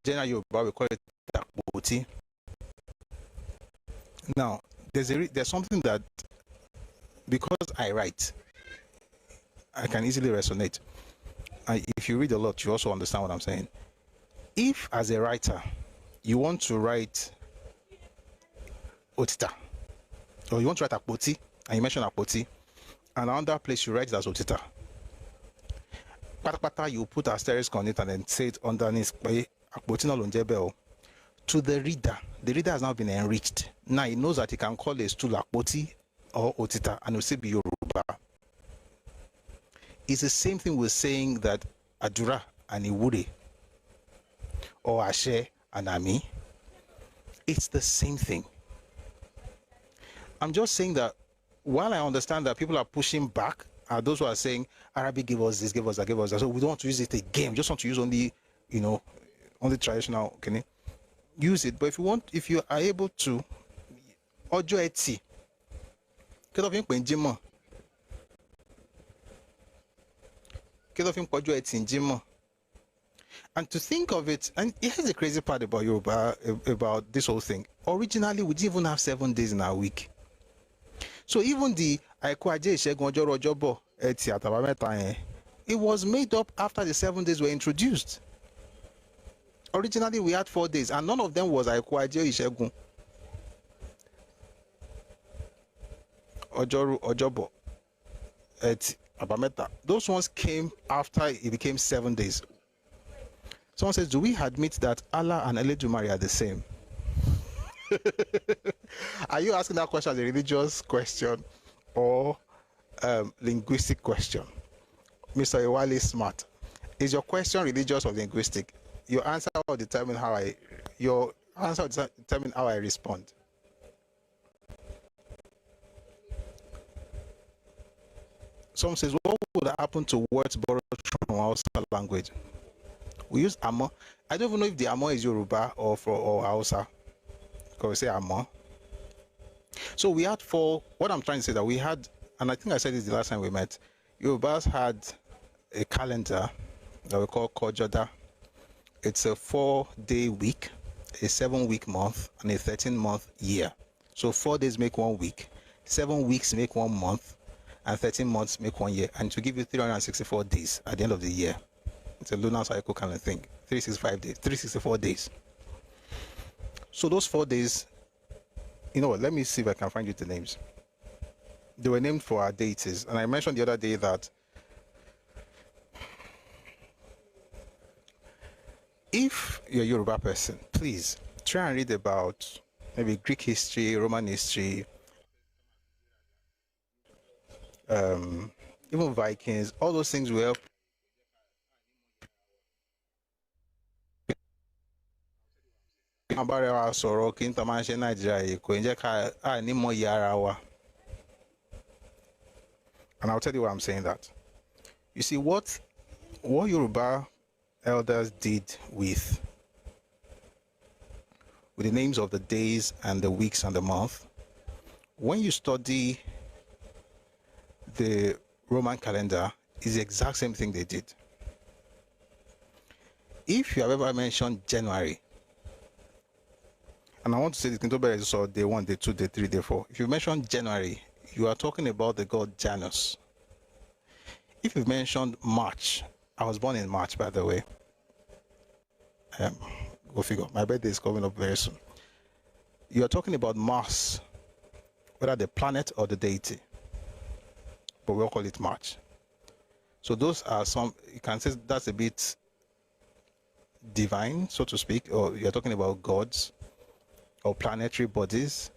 General Yoruba, we call it Takboti. Now, there's something that, because I write, I can easily resonate. If you read a lot, you also understand what I'm saying. If, as a writer, you want to write Otita, or you want to write Akpoti, and you mention Akpoti, and another place you write it as Otita, you put asterisk on it and then say it underneath. To the reader has now been enriched. Now he knows that he can call a stool Akpoti or Otita and it will still be Yoruba. It's the same thing with saying that Adura and Iwure or Ashe and Ami. It's the same thing. I'm just saying that while I understand that people are pushing back, are those who are saying Arabic give us this, give us that, give us that. So we don't want to use it again. We just want to use only, only traditional. Okay, use it. But if you are able to, Ojo Eti, And to think of it, and here's the crazy part about Yoruba, about this whole thing. Originally, we didn't even have 7 days in our week. So even the it was made up after the 7 days were introduced. Originally, we had 4 days, and none of them was Aikwaje Ishegun. Ojoru, Ojobo, et Abameta. Those ones came after it became 7 days. Someone says, do we admit that Allah and Eledumare are the same? Are you asking that question as a religious question or linguistic question? Mr. Iwali Smart, is your question religious or linguistic? Your answer will determine how I respond. Someone says, what would happen to words borrowed from Hausa language? We use Amo. I don't even know if the Amo is Yoruba or Hausa. Because we say Amo. So we had 4. What I'm trying to say that we had, and I think I said this the last time we met, Yorubas had a calendar that we call Kojoda. It's a 4-day week, a 7-week month, and a 13-month year. So 4 days make 1 week, 7 weeks make 1 month, and 13 months make 1 year. And to give you 364 days at the end of the year. It's a lunar cycle kind of thing. 365 days, 364 days. So those 4 days, you know what? Let me see if I can find you the names. They were named for our deities. And I mentioned the other day that if you're a Yoruba person, please try and read about maybe Greek history, Roman history, even Vikings. All those things will help. And I'll tell you why I'm saying that. You see, what Yoruba elders did with the names of the days and the weeks and the month, when you study the Roman calendar, is the exact same thing they did. If you have ever mentioned January, and I want to say this, so day 1, day 2, day 3, day 4. If you mention January, you are talking about the god Janus. If you've mentioned March, I was born in March, by the way. Go figure. My birthday is coming up very soon. You are talking about Mars, whether the planet or the deity. But we'll call it March. So those are some, you can say that's a bit divine, so to speak, or you're talking about gods or planetary bodies.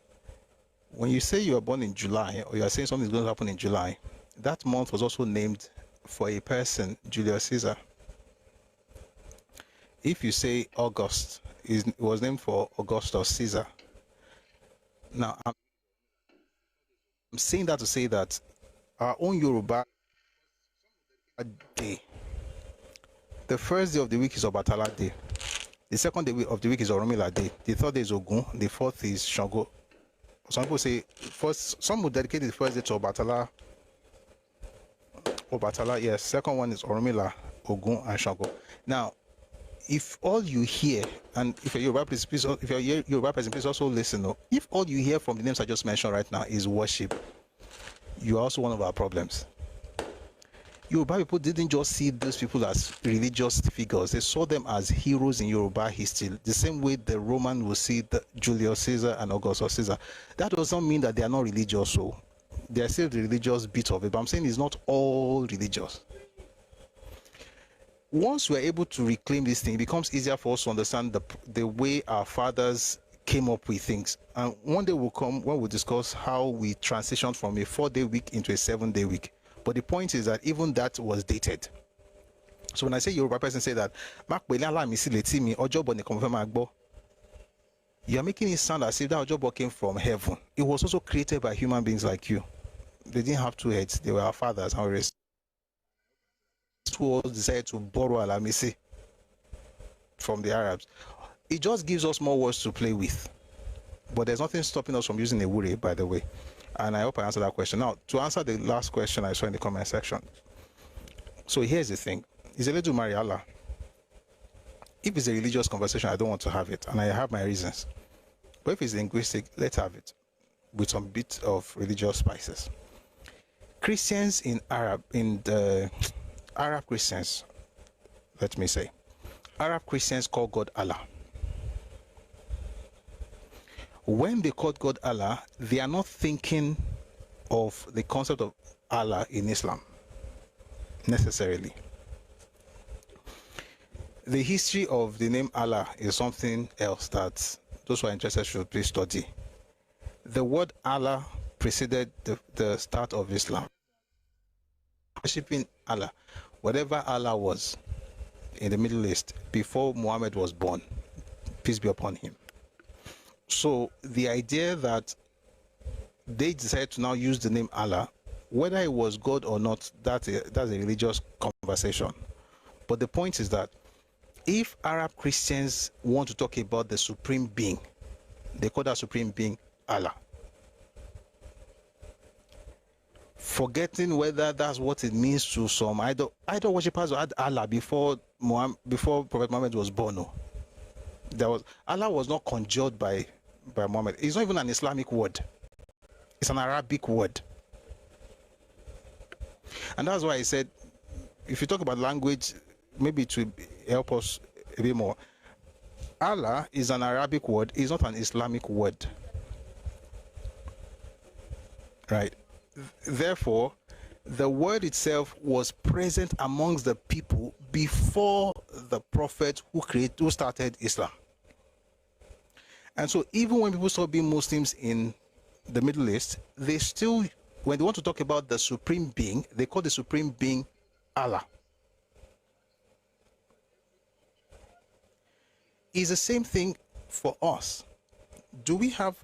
When you say you are born in July, or you are saying something is going to happen in July, that month was also named for a person, Julius Caesar. If you say August, it was named for Augustus Caesar. Now, I'm saying that to say that our own Yoruba day, the first day of the week is Obatala Day. The second day of the week is Oromila Day. The third day is Ogun. The fourth is Shango. Some people say some would dedicate the first day to Obatala. Obatala, yes. Second one is Oromila, Ogun, and Shango. Now, if all you hear, and if you're Yoruba person, please also listen. If all you hear from the names I just mentioned right now is worship, you are also one of our problems. Yoruba people didn't just see those people as religious figures. They saw them as heroes in Yoruba history, the same way the Roman will see Julius Caesar and Augustus Caesar. That does not mean that they are not religious. So they are still the religious bit of it, but I'm saying it's not all religious. Once we're able to reclaim this thing, it becomes easier for us to understand the way our fathers came up with things. And one day will come when we'll discuss how we transitioned from a 4-day week into a 7-day week. But the point is that even that was dated. So when I say Yoruba person say that, you are making it sound as if that Ojobo came from heaven. It was also created by human beings like you. They didn't have 2 heads. They were our fathers. And we decided to borrow Alamisi from the Arabs. It just gives us more words to play with. But there's nothing stopping us from using a wuri, by the way. And I hope I answered that question. Now, to answer the last question I saw in the comment section, So here's the thing. Is Eledumare Allah? If it's a religious conversation, I don't want to have it, and I have my reasons. But if it's linguistic, let's have it with some bit of religious spices. Christians in the Arab Christians, let me say, Arab Christians call God Allah. When they call God Allah, they are not thinking of the concept of Allah in Islam necessarily. The history of the name Allah is something else that those who are interested should please study. The word Allah preceded the start of Islam. Worshipping Allah, whatever Allah was in the Middle East before Muhammad was born, peace be upon him. So the idea that they decided to now use the name Allah, whether it was God or not, that's a religious conversation. But the point is that if Arab Christians want to talk about the supreme being, they call that supreme being Allah. Forgetting whether that's what it means to some idol worshippers who had Allah before Prophet Muhammad was born. No. Allah was not conjured by Muhammad. It's not even an Islamic word. It's an Arabic word. And that's why I said, if you talk about language, maybe it will help us a bit more. Allah is an Arabic word. It's not an Islamic word. Right? Therefore, the word itself was present amongst the people before the prophet who started Islam. And so even when people start being Muslims in the Middle East, they still, when they want to talk about the supreme being, they call the supreme being Allah. It's the same thing for us. Do we have,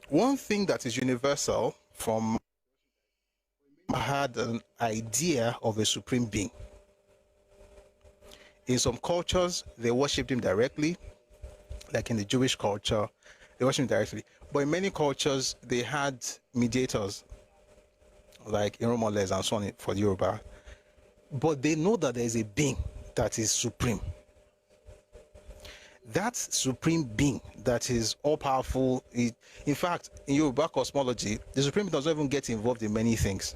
one thing that is universal from had an idea of a supreme being. In some cultures, they worshipped him directly, like in the Jewish culture, they worship him directly. But in many cultures, they had mediators, like in Romoles and so on for the Yoruba. But they know that there is a being that is supreme. That supreme being that is all-powerful. In fact, in Yoruba cosmology, the supreme being does not even get involved in many things.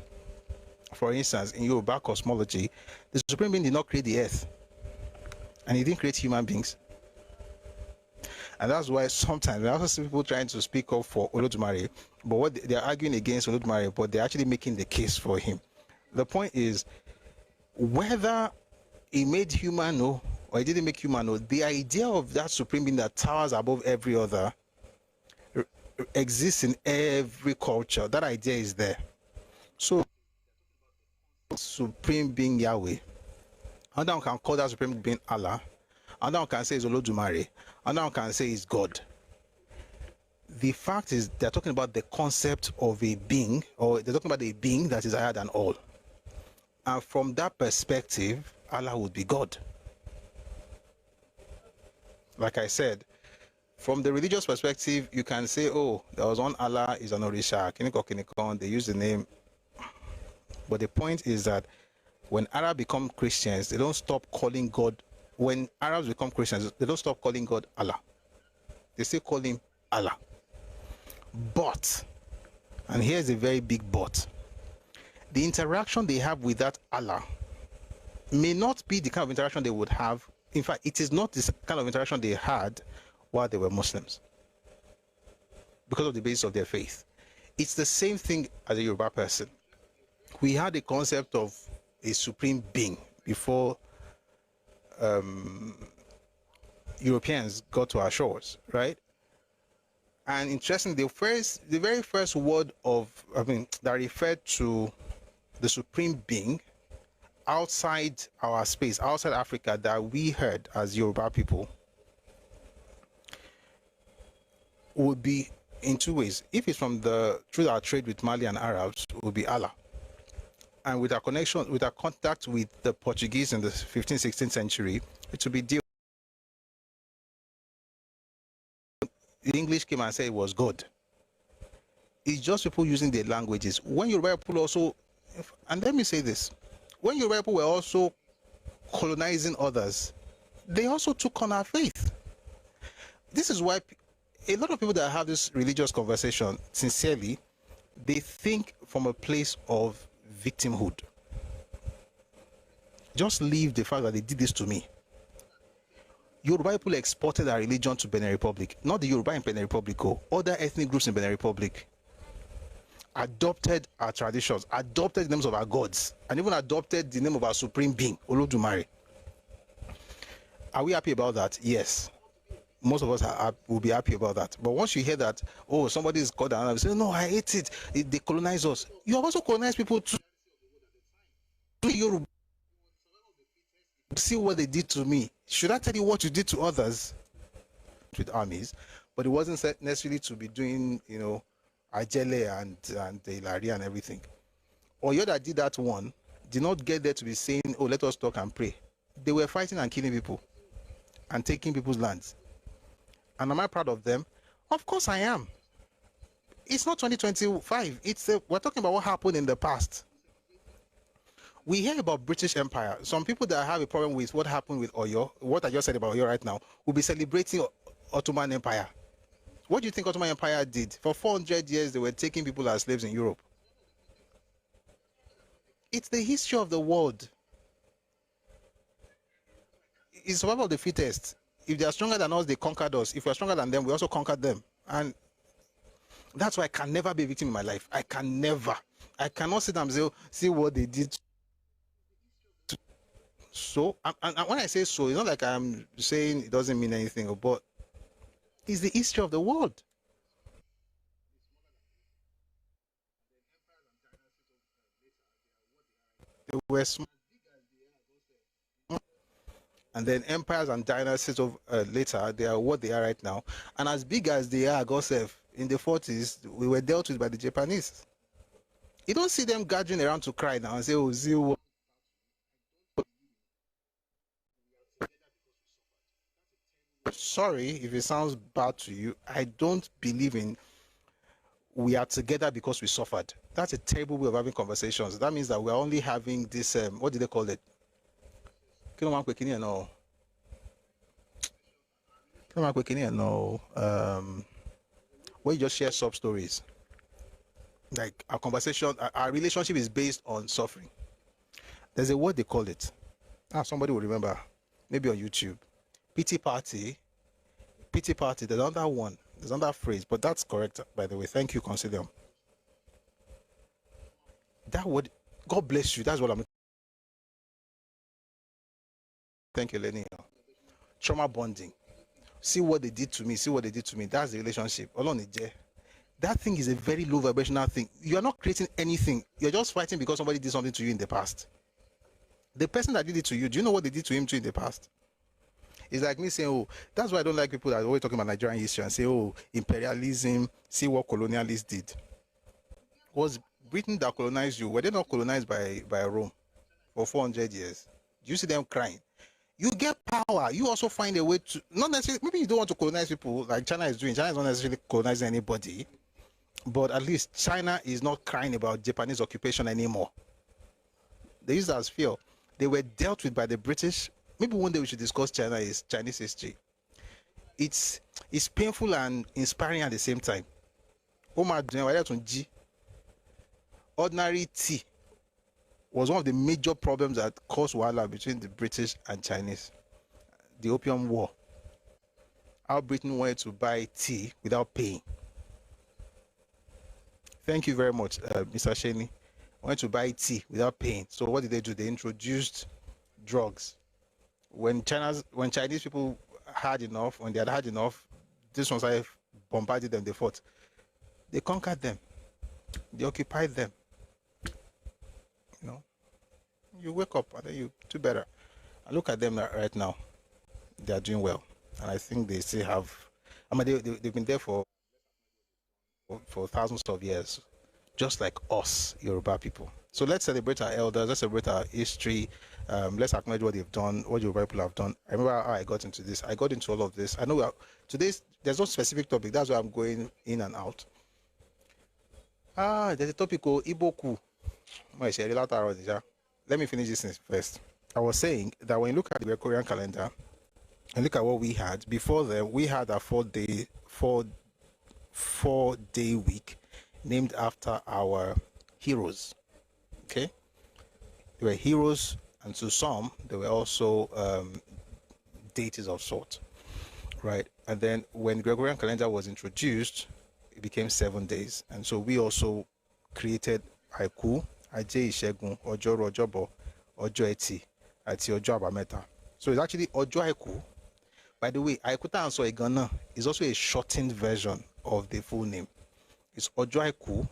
For instance, in Yoruba cosmology, the supreme being did not create the earth, and he didn't create human beings. And that's why sometimes we also see people trying to speak up for Olodumare, but what they're arguing against Olodumare, but they're actually making the case for him. The point is, whether he made human or he didn't make human, the idea of that supreme being that towers above every other exists in every culture. That idea is there. So, supreme being Yahweh, and now can call that supreme being Allah, and now can say it's Olodumare, and now can say it's God. The fact is, they're talking about the concept of a being, or they're talking about a being that is higher than all. And from that perspective, Allah would be God. Like I said, from the religious perspective, you can say, oh, there was one Allah, is an Orisha, Kinikon, they use the name. But the point is that when Arabs become Christians, they don't stop calling God. When Arabs become Christians, they don't stop calling God Allah. They still call him Allah. But, and here's a very big but, the interaction they have with that Allah may not be the kind of interaction they would have. In fact, it is not this kind of interaction they had while they were Muslims, because of the basis of their faith. It's the same thing as a Yoruba person. We had a concept of a supreme being before Europeans got to our shores, right? And interesting, the very first word that referred to the supreme being outside our space, outside Africa, that we heard as Yoruba people would be in two ways. If it's through our trade with Mali and Arabs, it would be Allah. And with our contact with the Portuguese in the 15th, 16th century, it would be deal. The English came and said it was God. It's just people using their languages. When Yoruba people also And let me say this. When Yoruba people were also colonizing others, they also took on our faith. This is why a lot of people that have this religious conversation, sincerely, they think from a place of victimhood. Just leave the fact that they did this to me. Yoruba people exported our religion to Benin Republic, not the Yoruba in Benin Republic, other ethnic groups in Benin Republic adopted our traditions, adopted the names of our gods, and even adopted the name of our supreme being, Olodumare. Are we happy about that? Yes. Most of us will be happy about that. But once you hear that, oh, somebody is called and say, no, I hate it. They colonize us. You have also colonized people too. Yoruba. See what they did to me. Should I tell you what you did to others? With armies, but it wasn't necessarily to be doing, Ajele and the Ilari and everything. Or you that did that one did not get there to be saying, oh, let us talk and pray. They were fighting and killing people and taking people's lands. And am I proud of them? Of course I am. It's not 2025. We're talking about what happened in the past. We hear about British Empire. Some people that have a problem with what happened with Oyo, what I just said about Oyo right now, will be celebrating Ottoman Empire. What do you think Ottoman Empire did? For 400 years, they were taking people as slaves in Europe. It's the history of the world. It's survival of the fittest. If they are stronger than us, they conquered us. If we are stronger than them, we also conquered them. And that's why I can never be a victim in my life. I can never. I cannot sit and say, see what they did. So, and when I say so, it's not like I'm saying it doesn't mean anything, but it's the history of the world. They were small. And then empires and dynasties of later, they are what they are right now. And as big as they are, Gosef, in the 40s, we were dealt with by the Japanese. You don't see them gathering around to cry now and say, oh, zero. Sorry if it sounds bad to you. I don't believe in we are together because we suffered. That's a terrible way of having conversations. That means that we're only having this, what do they call it? Where you just share sub stories. Like our conversation, our relationship is based on suffering. There's a word they call it. Somebody will remember. Maybe on YouTube. Pity party. Pity party. There's another one. There's another phrase, but that's correct, by the way. Thank you, Concilium. That word, God bless you. That's what I'm. Thank you, Lenny. Trauma bonding. See what they did to me. See what they did to me. That's the relationship. That thing is a very low vibrational thing. You are not creating anything. You're just fighting because somebody did something to you in the past. The person that did it to you, do you know what they did to him too in the past? It's like me saying, oh, that's why I don't like people that are always talking about Nigerian history and say, oh, imperialism, see what colonialists did. Was Britain that colonized you? Were they not colonized by Rome for 400 years? Do you see them crying? You get power. You also find a way to, not necessarily, maybe you don't want to colonize people like China is doing. China is not necessarily colonizing anybody, but at least China is not crying about Japanese occupation anymore. They use that as fear. They were dealt with by the British. Maybe one day we should discuss Chinese history. It's painful and inspiring at the same time. Ordinary tea was one of the major problems that caused wahala between the British and Chinese. The Opium War. How Britain wanted to buy tea without paying. Thank you very much, Mr. Sheney. Wanted to buy tea without paying. So what did they do? They introduced drugs. When Chinese people had enough, when they had had enough, this ones I bombarded them, they fought. They conquered them. They occupied them. You wake up and then you do better. And look at them right now. They are doing well. And I think they still have, they've been there for thousands of years, just like us, Yoruba people. So let's celebrate our elders, let's celebrate our history, let's acknowledge what they've done, what Yoruba people have done. I remember how I got into this. I got into all of this. I know today's, there's no specific topic. That's why I'm going in and out. There's a topic called Coup. Let me finish this first. I was saying that when you look at the Gregorian calendar and look at what we had before then, we had a 4-day week named after our heroes. Okay, they were heroes, and to some they were also deities of sort, right? And then when Gregorian calendar was introduced, it became 7 days, and so we also created Coup, Ajé Ìṣẹ́gun, Ọjọ́rú Ọjọ́bọ̀, Ọjọ́ Ẹtì, àti Ọjọ́ Àbámẹ́ta. So it's actually Ọjọ́ Àìkú. By the way, Àìkú tá à ń sọ yìí gan-an is also a shortened version of the full name. It's Ọjọ́ Àìkú,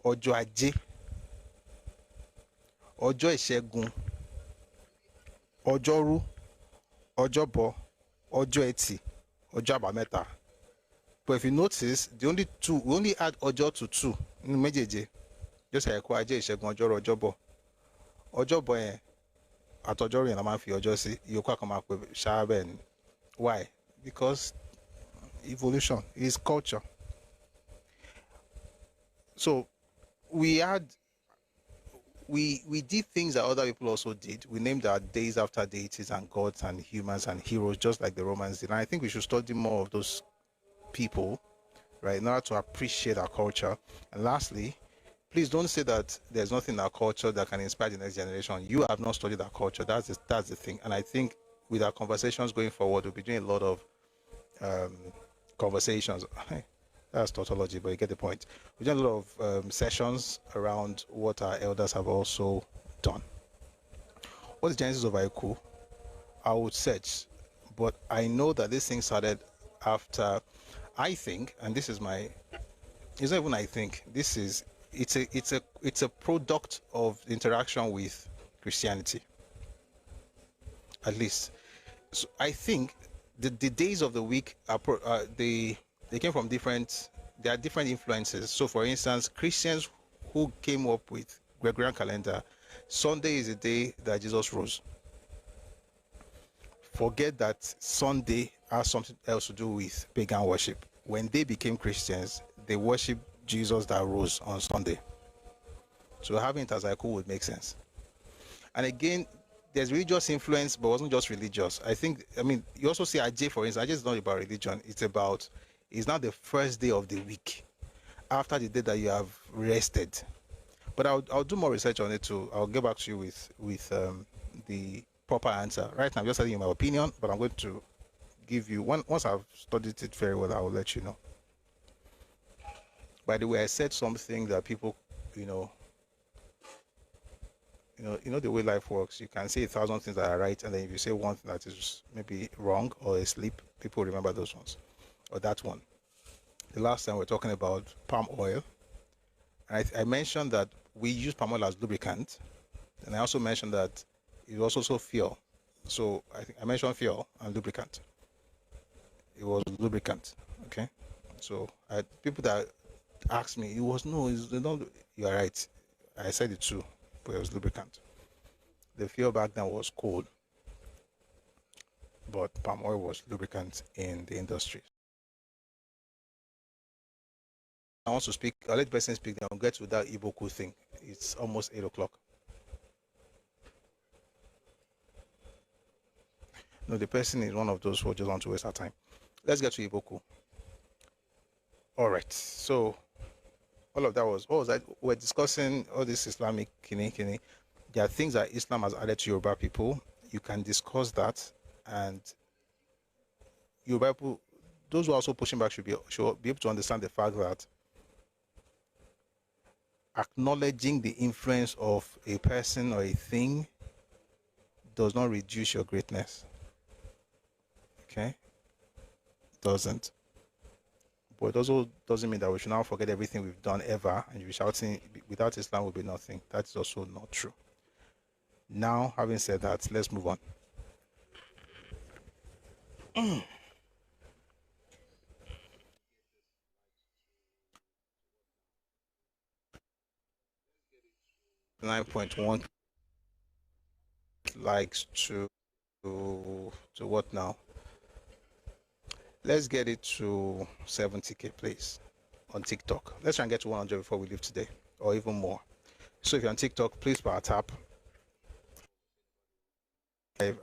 Ọjọ́ Ajé, Ọjọ́ Ìṣẹ́gun, Ọjọ́rú, Ọjọ́bọ̀, Ọjọ́ Ẹtì, Ọjọ́ Àbámẹ́ta. But if you notice, we only add Ọjọ́ to 2 in méjèèjì. Just Àìkú, Ajé, Ìṣẹ́gun, Ọjọ́rú, Ọjọ́bọ̀. Ọjọ́bọ̀ yẹn àtọjọ́rú yẹn la máa ń fi ọjọ́ sí, ìyókù àkàn máa pè ṣáá bẹ́ẹ̀ ni. Why? Because evolution is culture. So we did things that other people also did. We named our days after deities and gods and humans and heroes, just like the Romans did. And I think we should study more of those people, right, in order to appreciate our culture. And lastly, please don't say that there's nothing in our culture that can inspire the next generation. You have not studied our culture. That's the thing. And I think with our conversations going forward, we'll be doing a lot of conversations. That's tautology, but you get the point. We're doing a lot of sessions around what our elders have also done. What's the genesis of Coup? I would search, but I know that this thing started after, I think, and this is my, it's not even I think, this is, it's a product of interaction with Christianity, at least. So I think the days of the week are they came from there are different influences. So for instance, Christians who came up with Gregorian calendar, Sunday is the day that Jesus rose. Forget that Sunday has something else to do with pagan worship. When they became Christians, they worshiped Jesus that rose on Sunday. So having it as Coup would make sense. And again, there's religious influence, but it wasn't just religious. You also see Ajay, for instance. Ajay is not about religion. It's not the first day of the week, after the day that you have rested. But I'll do more research on it too. I'll get back to you with the proper answer. Right now, I'm just telling you my opinion, but I'm going to give you once I've studied it very well, I will let you know. By the way, I said something that people, you know the way life works. You can say 1,000 things that are right, and then if you say one thing that is maybe wrong or a slip, people remember those ones, or that one. The last time we were talking about palm oil, and I mentioned that we use palm oil as lubricant, and I also mentioned that it was also fuel. So I mentioned fuel and lubricant. It was lubricant, okay? So people that asked me, you are right. I said it too, but it was lubricant. The fuel back then was coal, but palm oil was lubricant in the industry. I want to speak. I'll let the person speak. Then I'll get to that Iboku thing. It's almost 8 o'clock. No, the person is one of those who just want to waste our time. Let's get to Iboku. All right. So all of that was, what was that? We're discussing all this Islamic kini. There are things that Islam has added to Yoruba people. You can discuss that, and Yoruba people, those who are also pushing back, should be able to understand the fact that acknowledging the influence of a person or a thing does not reduce your greatness. Okay? Doesn't. But it also doesn't mean that we should now forget everything we've done ever and be shouting, without Islam will be nothing. That is also not true. Now, having said that, let's move on. 9.1 likes to what now? Let's get it to 70k, please, on TikTok. Let's try and get to 100 before we leave today. or even more. So if you're on TikTok, please power tap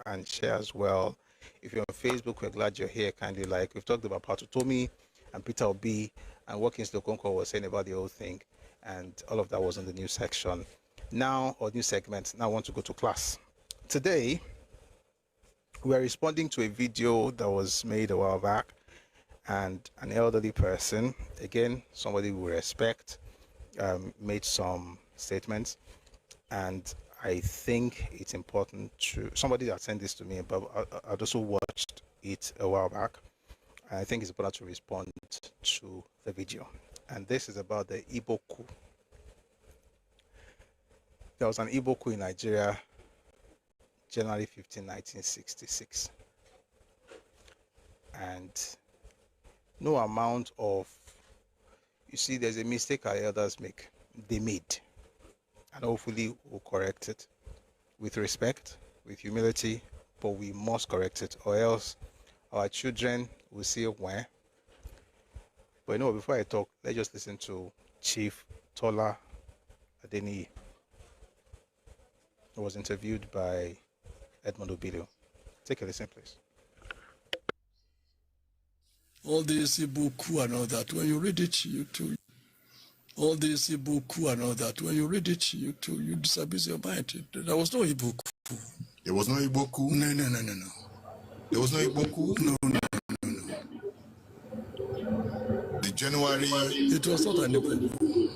and share as well. If you're on Facebook, we're glad you're here. Kindly like. We've talked about Utomi and Peter Obi and what Kingsley Okonkwo was saying about the whole thing, and all of that was in the news section. Now, or news segment. Now I want to go to class. Today, we are responding to a video that was made a while back, and an elderly person, again, somebody we respect, made some statements, and I think it's important to, somebody that sent this to me, but I'd also watched it a while back. I think it's important to respond to the video. And this is about the Igbo coup. There was an Igbo coup in Nigeria, January 15, 1966. And no amount of, you see, there's a mistake our elders make. They made. And hopefully we'll correct it with respect, with humility, but we must correct it, or else our children will see it when. But you know, before I talk, let's just listen to Chief Tola Adeniyi. He was interviewed by Edmond Obilio. Take a listen, please. All this Igbo coup and all that, when you read it, you too. All this Igbo coup and all that, when you read it, you too, you disabuse your mind. There was no Igbo coup. There was no Igbo coup? No. There was no Igbo coup? No. The January... It was not an Igbo coup.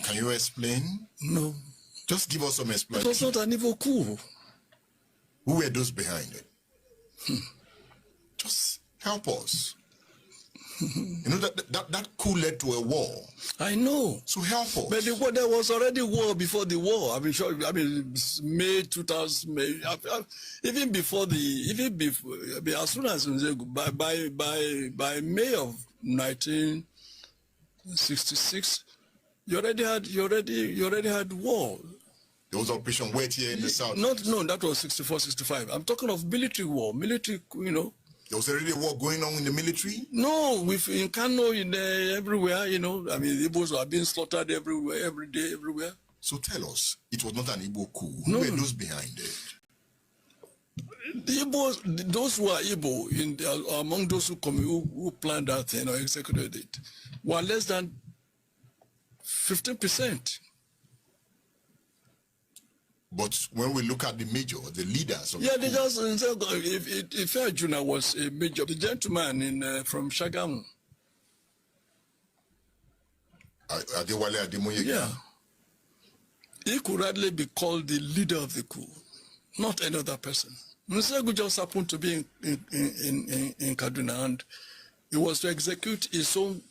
Can you explain? No. Just give us some explanation. It was not an Igbo coup. Who were those behind it? Just help us. You know, that coup led to a war. I know. So help us. But there was already war before the war. May 2000, even before as soon as by May of 1966, you already had war. There was Operation Wet here in the south. No, that was 64, 65. I'm talking of military war, you know. There was already a war going on in the military? No, in Kano, everywhere, you know. I mean, the Igbos are being slaughtered everywhere, every day, everywhere. So tell us, it was not an Igbo coup. Who were those behind it? The Igbos, those who are Igbo, among those who planned that thing or executed it, were less than 15%. But when we look at the leaders of the they just, if Juna was a major, the gentleman from Shagamu. Adewale Ademoye. Yeah. He could hardly be called the leader of the coup, not another person. Nsegu just happened to be in Kaduna, and he was to execute his own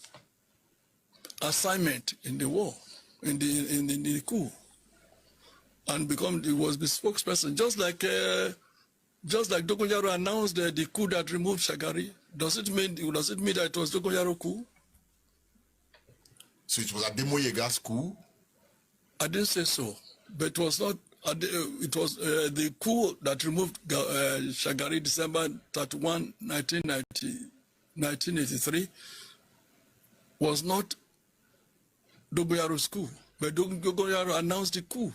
assignment in the war, in the coup. And he was the spokesperson, just like Dogonjaro announced the coup that removed Shagari. Does it mean that it was Dogonjaro coup? So it was Ademoyega's coup? I didn't say so, but it was not. It was the coup that removed Shagari December 31, 1983 was not Dogonjaro's coup, but Dogonjaro announced the coup.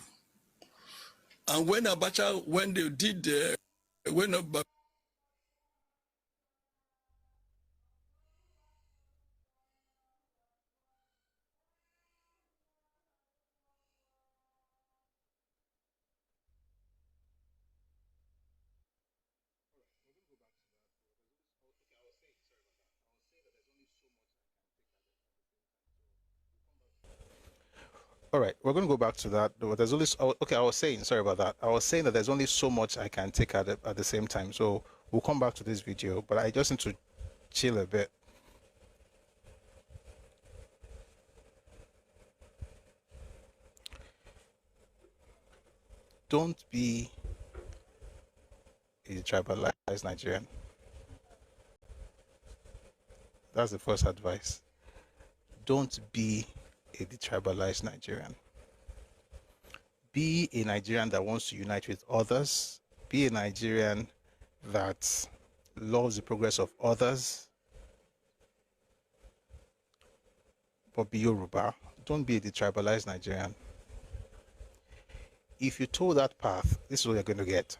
And when Abacha, when they did, All right, we're going to go back to that. There's only, okay, I was saying, sorry about that. I was saying that there's only so much I can take at the same time. So we'll come back to this video, but I just need to chill a bit. Don't be a tribalized Nigerian. That's the first advice. Don't be a detribalized Nigerian. Be a Nigerian that wants to unite with others. Be a Nigerian that loves the progress of others. But be Yoruba. don't be a detribalized Nigerian. If you toe that path, this is what you're going to get.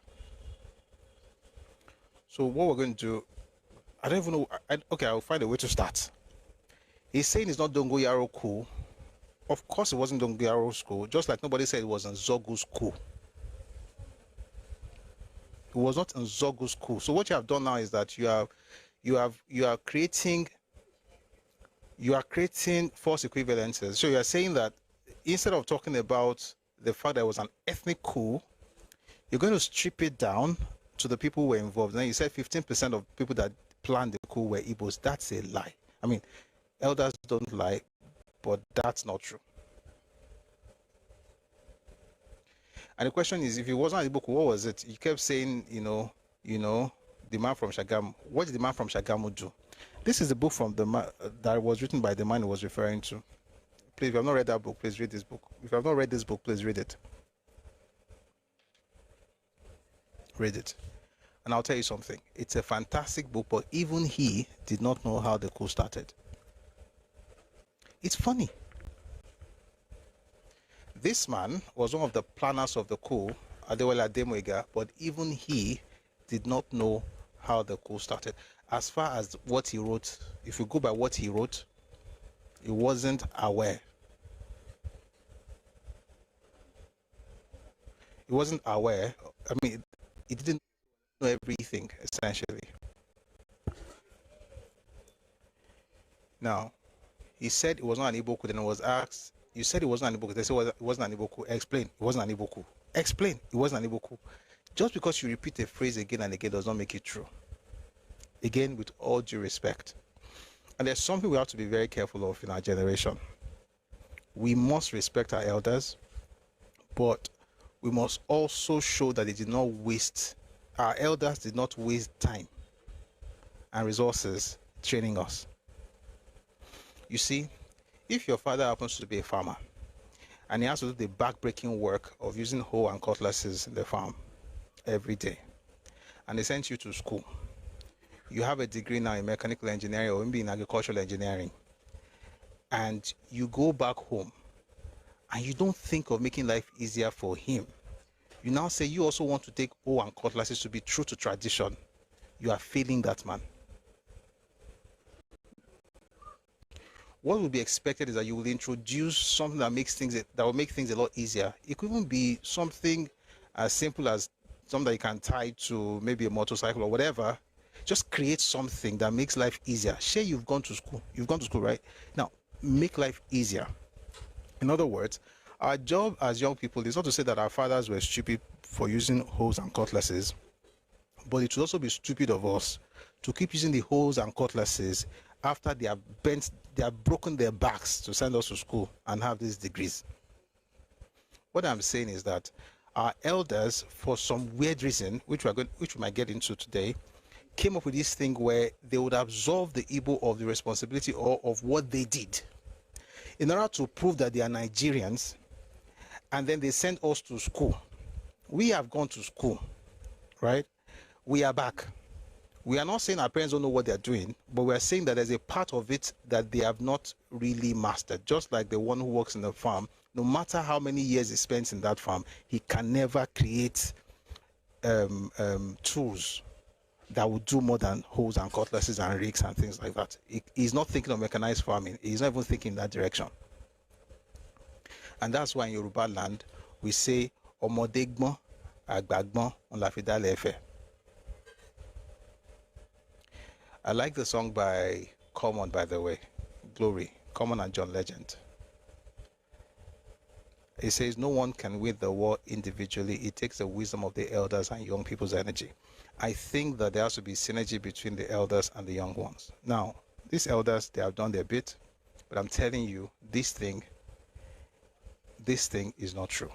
So what we're going to do, I don't even know. Okay, I'll find a way to start. He's saying it's not Dongoyaro coup. Of course it wasn't Dongoyaro's coup, just like nobody said it was Nzogu's coup. It was not Nzogu's coup. So what you have done now is that you are creating false equivalences. So you are saying that instead of talking about the fact that it was an ethnic coup, you're going to strip it down to the people who were involved. And then you said 15% of people that planned the coup were Igbos. That's a lie. I mean, elders don't lie, but that's not true. And the question is, if it wasn't a book, what was it? You kept saying, you know, the man from Shagamu. What did the man from Shagamu do? This is the book from the man that was written by the man who was referring to. Please, if you have not read that book, please read this book. If you have not read this book, please read it. Read it. And I'll tell you something. It's a fantastic book, but even he did not know how the coup started. It's funny. This man was one of the planners of the coup, Adewale Ademoyiga, but even he did not know how the coup started. As far as what he wrote, if you go by what he wrote, he wasn't aware. He wasn't aware. I mean, he didn't know everything, essentially. Now, he said it was not an Igbo coup, then it was asked, you said it wasn't an Igbo coup. They said it wasn't an Igbo coup. Explain. It wasn't an Igbo coup. Explain. It wasn't an Igbo coup. Just because you repeat a phrase again and again does not make it true. Again, with all due respect. And there's something we have to be very careful of in our generation. We must respect our elders, but we must also show that our elders did not waste time and resources training us. You see, if your father happens to be a farmer and he has to do the back-breaking work of using hoe and cutlasses in the farm every day, and they sent you to school, you have a degree now in mechanical engineering or maybe in agricultural engineering, and you go back home and you don't think of making life easier for him, you now say you also want to take hoe and cutlasses to be true to tradition, you are failing that man. What will be expected is that you will introduce something that will make things a lot easier. It could even be something as simple as something that you can tie to maybe a motorcycle or whatever. Just create something that makes life easier. Sure, you've gone to school. You've gone to school, right? Now, make life easier. In other words, our job as young people is not to say that our fathers were stupid for using hoes and cutlasses, but it would also be stupid of us to keep using the hoes and cutlasses after they have broken their backs to send us to school and have these degrees. What I'm saying is that our elders, for some weird reason, which we might get into today, came up with this thing where they would absolve the Igbo of the responsibility or of what they did in order to prove that they are Nigerians, and then they sent us to school. We have gone to school, right? We are back. We are not saying our parents don't know what they're doing, but we're saying that there's a part of it that they have not really mastered. Just like the one who works in the farm, no matter how many years he spends in that farm, he can never create tools that would do more than hoes and cutlasses and rigs and things like that. He's not thinking of mechanized farming. He's not even thinking in that direction. And that's why in Yoruba land, we say, Omodegbo, Agbagbo, Onlafidale Efe. I like the song by Common, by the way, Glory, Common and John Legend. It says, no one can win the war individually. It takes the wisdom of the elders and young people's energy. I think that there has to be synergy between the elders and the young ones. Now, these elders, they have done their bit, but I'm telling you, this thing is not true.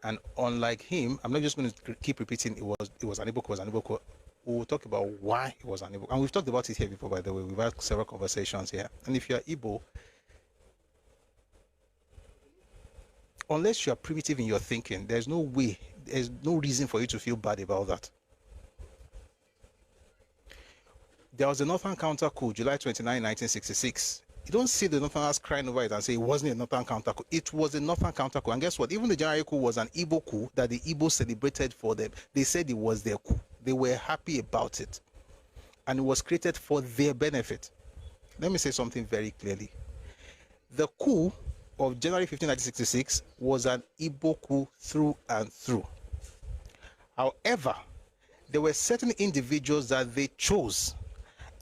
And unlike him, I'm not just going to keep repeating it was an Igbo. We'll talk about why it was an Igbo. And we've talked about it here before, by the way. We've had several conversations here. And if you're Igbo, unless you're primitive in your thinking, there's no reason for you to feel bad about that. There was a Northern counter coup, July 29, 1966. You don't see the Northerners crying over it and say it wasn't a Northern counter coup. It was a Northern counter coup. And guess what? Even the January coup was an Igbo coup that the Igbo celebrated for them. They said it was their coup. They were happy about it. And it was created for their benefit. Let me say something very clearly. The coup of January 15, 1966 was an Igbo coup through and through. However, there were certain individuals that they chose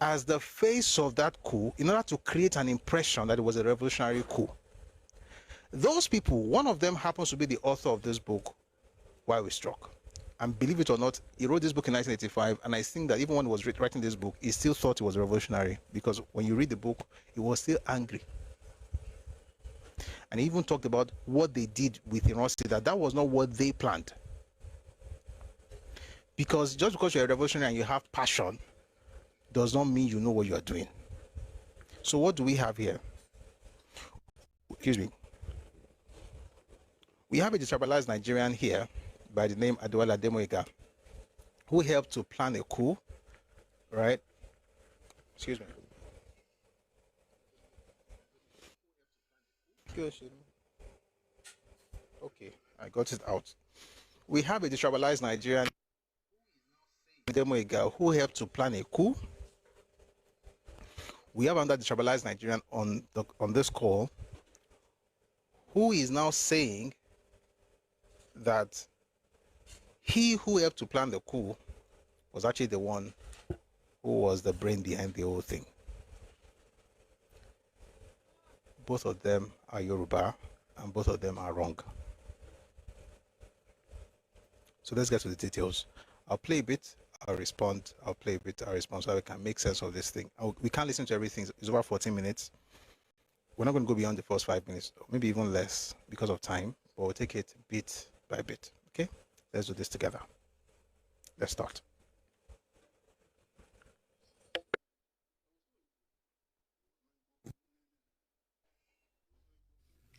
as the face of that coup in order to create an impression that it was a revolutionary coup. Those people, one of them happens to be the author of this book, Why We Struck. And believe it or not, he wrote this book in 1985, and I think that even when he was writing this book, he still thought it was revolutionary, because when you read the book, he was still angry. And he even talked about what they did with Iransi, that was not what they planned. Because just because you're a revolutionary and you have passion does not mean you know what you are doing. So what do we have here? Excuse me. We have a destabilized Nigerian here by the name Adewale Ademoyega, who helped to plan a coup, right? Excuse me. Okay, I got it out. We have a destabilized Nigerian Ademoyega who helped to plan a coup. We have another destabilized Nigerian on this call who is now saying that he who helped to plan the coup was actually the one who was the brain behind the whole thing. Both of them are Yoruba, and both of them are wrong. So let's get to the details. I'll play a bit, I'll respond, I'll play a bit, I'll respond, so we can make sense of this thing. We can't listen to everything. It's over 14 minutes. We're not going to go beyond the first 5 minutes, maybe even less because of time, but we'll take it bit by bit. Okay? Let's do this together. Let's start.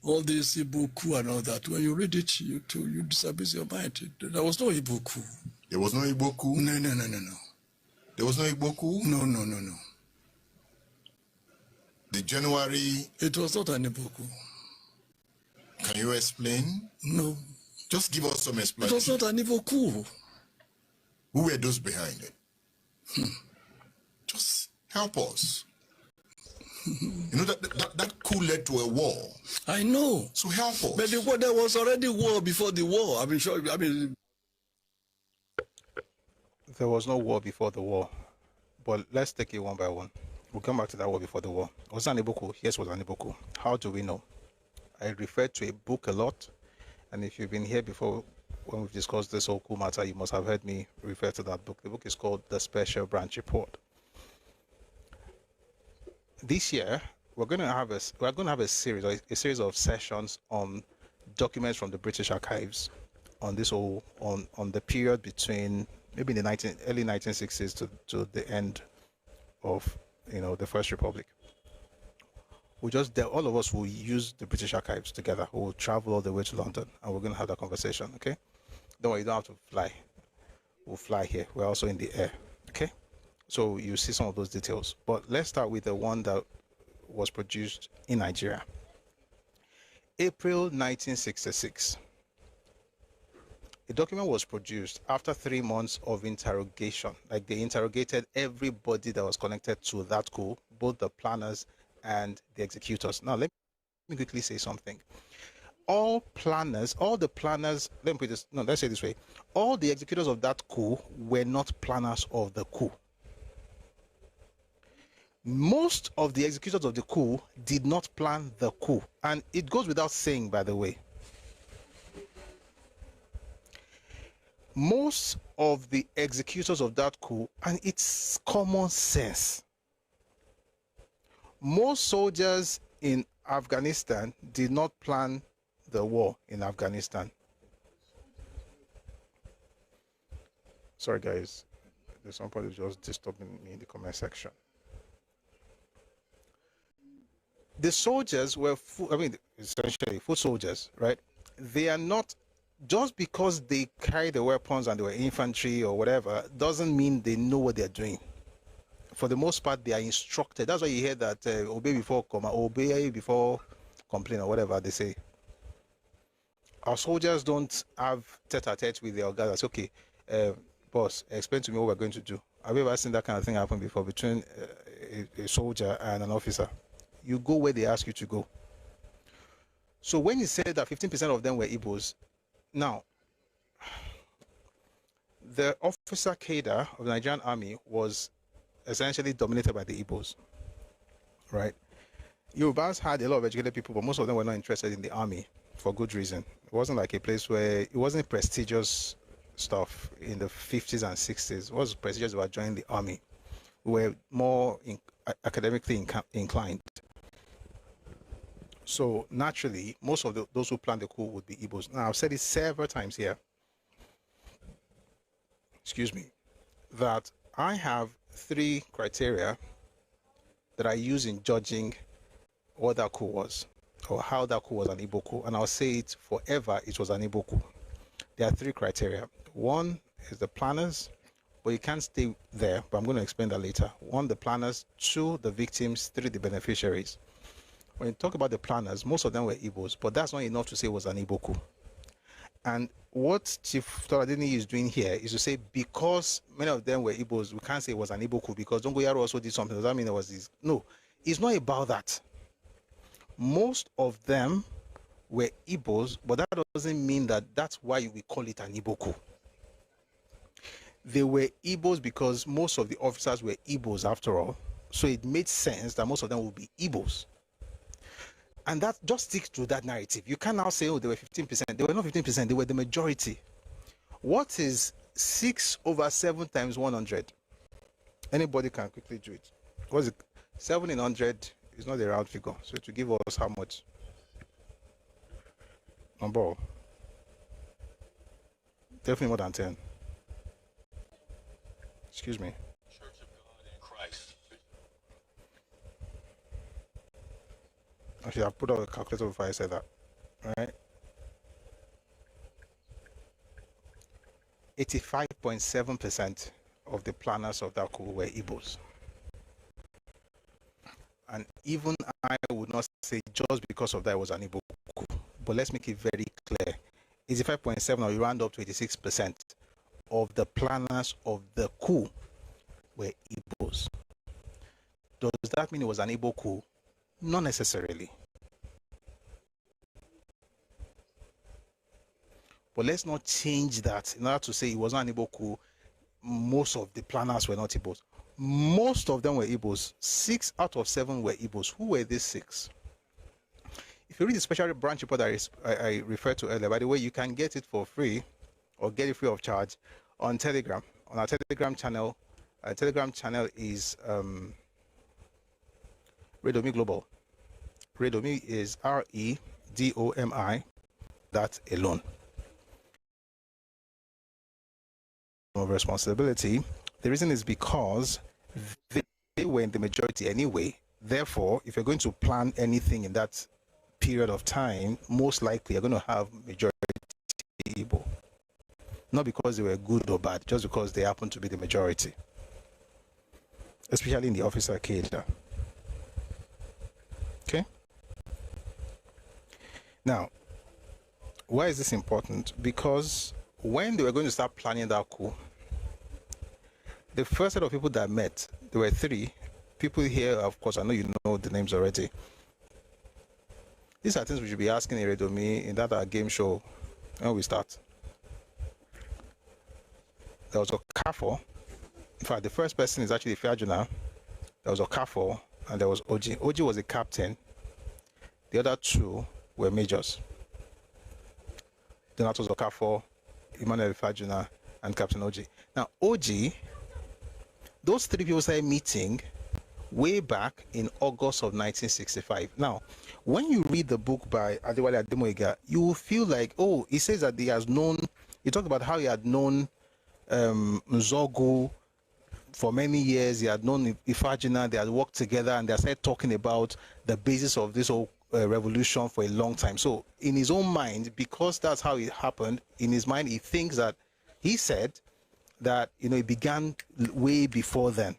All this Igbo coup and all that, when you read it, you disabuse your mind. There was no Igbo coup. There was no Igbo coup? No. There was no Igbo coup? No. The January... It was not an Igbo coup. Can you explain? No. Just give us some explanation. It was not an Igbo coup. Who were those behind it? Just help us. You know, that coup led to a war. I know. So help us. But there was already war before the war. There was no war before the war. But let's take it one by one. We'll come back to that war before the war. Was it an Igbo coup? Yes, it was an Igbo coup. How do we know? I referred to a book a lot. And if you've been here before when we've discussed this whole coup matter, you must have heard me refer to that book. The book is called The Special Branch Report. This year, we're going to have a series of sessions on documents from the British archives on this whole on the period between maybe the early 1960s to the end of the First Republic. All of us will use the British archives together. We'll travel all the way to London, and we're going to have that conversation. Okay? Don't worry, you don't have to fly. We'll fly here. We're also in the air. Okay? So you see some of those details. But let's start with the one that was produced in Nigeria. April 1966. A document was produced after 3 months of interrogation. Like, they interrogated everybody that was connected to that coup, both the planners and the executors. Now, let me quickly say something. All the planners, let's say it this way. All the executors of that coup were not planners of the coup. Most of the executors of the coup did not plan the coup. And it goes without saying, by the way. Most of the executors of that coup, and it's common sense. Most soldiers in Afghanistan did not plan the war in Afghanistan. Sorry, guys. There's somebody just disturbing me in the comment section. The soldiers were, essentially foot soldiers, right? They are not, just because they carry the weapons and they were infantry or whatever, doesn't mean they know what they're doing. for the most part, they are instructed. That's why you hear that obey before obey before complain, or whatever they say. Our soldiers don't have tete-a-tete with their guys. Okay, boss, explain to me what we're going to do. Have you ever seen that kind of thing happen before between a soldier and an officer? You go where they ask you to go. So when he said that 15% of them were Igbos, now, the officer cadre of the Nigerian army was essentially dominated by the Igbos, right? Yorubas had a lot of educated people, but most of them were not interested in the army for good reason. It wasn't like a place where, it wasn't prestigious stuff in the 50s and 60s. It was prestigious about joining the army. We were more academically inclined. So naturally, most of those who planned the coup would be Igbos. Now, I've said it several times here, excuse me, that I have 3 criteria that I use in judging what that coup was, or how that coup was an Igbo coup, and I'll say it forever, it was an Igbo coup. There are 3 criteria. 1 is the planners, but you can't stay there, but I'm going to explain that later. 1, the planners. 2, the victims. 3, the beneficiaries. When you talk about the planners, most of them were Igbos, but that's not enough to say it was an Igbo coup. And what Chief Toladini is doing here is to say, because many of them were Igbos, we can't say it was an Igbo coup because Dongoyaro also did something. Does that mean it was this? No, it's not about that. Most of them were Igbos, but that doesn't mean that that's why we call it an Igbo coup. They were Igbos because most of the officers were Igbos after all, so it made sense that most of them would be Igbos. And that just sticks to that narrative. You can't now say, oh, they were 15%. They were not 15%, they were the majority. What is 6 over 7 times 100? Anybody can quickly do it. What is it? 7 in 100 is not a round figure. So to give us how much? Number. Definitely more than 10. Excuse me. Church of God in Christ. Actually, I put out a calculator before I said that. All right. 85.7% of the planners of that coup were Igbos. And even I would not say just because of that it was an Igbo coup. But let's make it very clear. 85.7, or you round up to 86% of the planners of the coup were Igbos. Does that mean it was an Igbo coup? Not necessarily. But let's not change that in order to say it was not an Igbo coup. Most of the planners were not Igbos. Most of them were Igbos. 6 out of 7 were Igbos. Who were these 6? If you read the special branch report that I referred to earlier, by the way, you can get it for free or get it free of charge on Telegram, on our Telegram channel. Our Telegram channel is Redomi Global. Redomi is REDOMI, that alone. Of responsibility. The reason is because they were in the majority anyway. Therefore, if you're going to plan anything in that period of time, most likely you're going to have majority Igbo. Not because they were good or bad, just because they happen to be the majority. Especially in the officer cadre. Okay? Now, why is this important? Because when they were going to start planning that coup, the first set of people that met, there were 3 people here. Of course, I know you know the names already. These are things we should be asking in Redomi in that our game show when we start. There was Okafor. In fact, the first person is actually Fiajuna. There was Okafor and there was Oji. Oji was the captain. The other 2 were majors. Then that was Okafor, Emmanuel Fajuna, and Captain Oji. Now, Oji, those 3 people started meeting way back in August of 1965. Now, when you read the book by Adewale Ademoyiga, you will feel like, oh, he says that he has known, he talked about how he had known Nzogu for many years. He had known Ifajina, they had worked together, and they started talking about the basis of this whole revolution for a long time. So in his own mind, because that's how it happened, in his mind he thinks that, he said that, you know, it began way before then.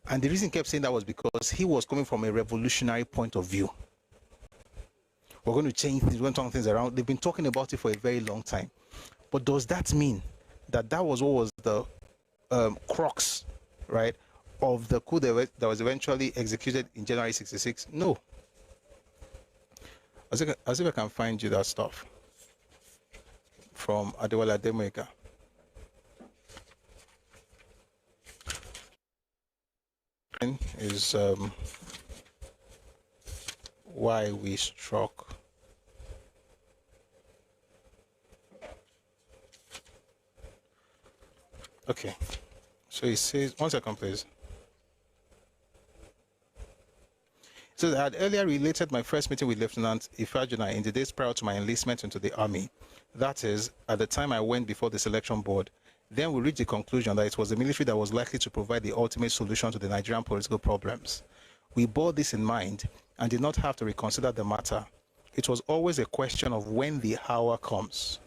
And the reason he kept saying that was because he was coming from a revolutionary point of view. We're going to change things, we're going to turn things around. They've been talking about it for a very long time. But does that mean that that was what was the crux, right, of the coup that was eventually executed in January 66? No. As if I can find you that stuff from Adewale Ademoyega. Is why we struck. Okay, so he says, 1 second please. So I had earlier related my first meeting with Lieutenant Ifajuna in the days prior to my enlistment into the army. That is, at the time I went before the selection board. Then we reached the conclusion that it was the military that was likely to provide the ultimate solution to the Nigerian political problems. We bore this in mind and did not have to reconsider the matter. It was always a question of when the hour comes.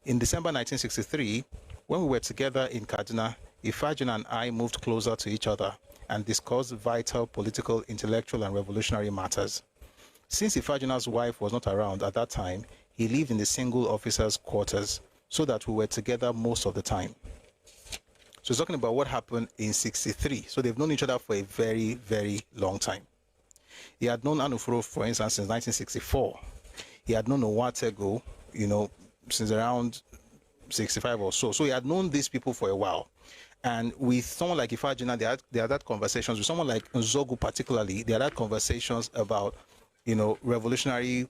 In December 1963, when we were together in Kaduna, Ifajuna and I moved closer to each other and discussed vital political, intellectual, and revolutionary matters. Since Ifajuna's wife was not around at that time, he lived in the single officer's quarters, so that we were together most of the time. So he's talking about what happened in 63. So they've known each other for a very, very long time. He had known Anufuro, for instance, since 1964. He had known Owatego, since around 65 or so. So he had known these people for a while. And with someone like Ifajuna, they had conversations. With someone like Nzogu particularly, they had conversations about, revolutionary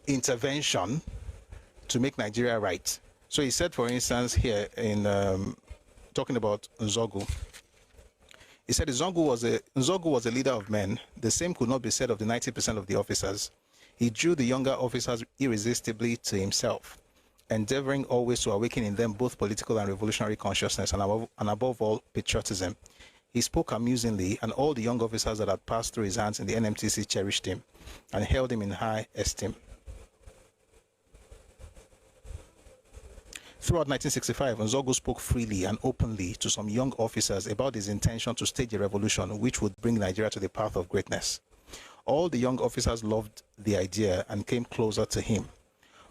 intervention to make Nigeria right. So he said, for instance, here in talking about Nzogu, he said Nzogu was a leader of men. The same could not be said of the 90% of the officers. He drew the younger officers irresistibly to himself, endeavoring always to awaken in them both political and revolutionary consciousness and above all, patriotism. He spoke amusingly, and all the young officers that had passed through his hands in the NMTC cherished him and held him in high esteem. Throughout 1965, Nzogu spoke freely and openly to some young officers about his intention to stage a revolution which would bring Nigeria to the path of greatness. All the young officers loved the idea and came closer to him.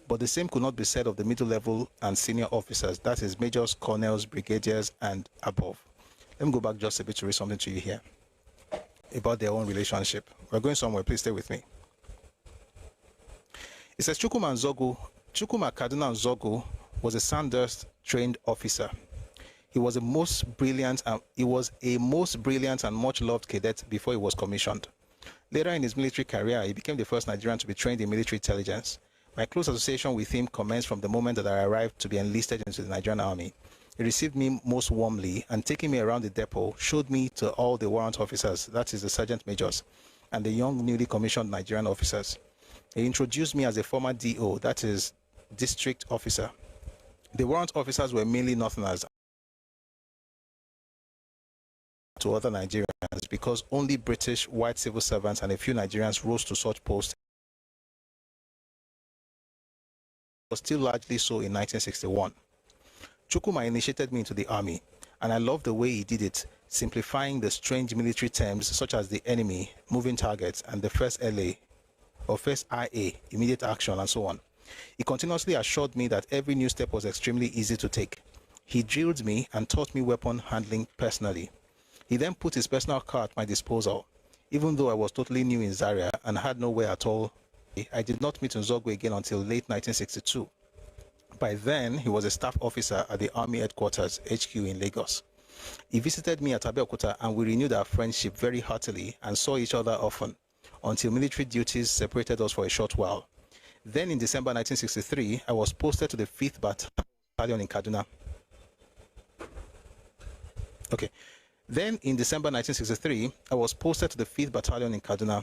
But the same could not be said of the middle level and senior officers, that is, majors, colonels, brigadiers, and above. Let me go back just a bit to read something to you here about their own relationship. We're going somewhere, please stay with me. It says Chukwuma Kaduna Nzogu was a Sandhurst trained officer. He was a most brilliant and much loved cadet before he was commissioned. Later in his military career, he became the first Nigerian to be trained in military intelligence. My close association with him commenced from the moment that I arrived to be enlisted into the Nigerian army. He received me most warmly and, taking me around the depot, showed me to all the warrant officers, that is the sergeant majors, and the young newly commissioned Nigerian officers. He introduced me as a former DO, that is district officer. The warrant officers were mainly Northerners to other Nigerians because only British white civil servants and a few Nigerians rose to such posts. It was still largely so in 1961. Chukwuma initiated me into the army, and I loved the way he did it, simplifying the strange military terms such as the enemy, moving targets, and the first LA or first IA, immediate action, and so on. He continuously assured me that every new step was extremely easy to take. He drilled me and taught me weapon handling personally. He then put his personal car at my disposal. Even though I was totally new in Zaria and had nowhere at all, I did not meet Nzogu again until late 1962. By then, he was a staff officer at the Army Headquarters, HQ in Lagos. He visited me at Abeokuta and we renewed our friendship very heartily and saw each other often, until military duties separated us for a short while. Then in December 1963, I was posted to the 5th Battalion in Kaduna. Then in December 1963, I was posted to the 5th Battalion in Kaduna.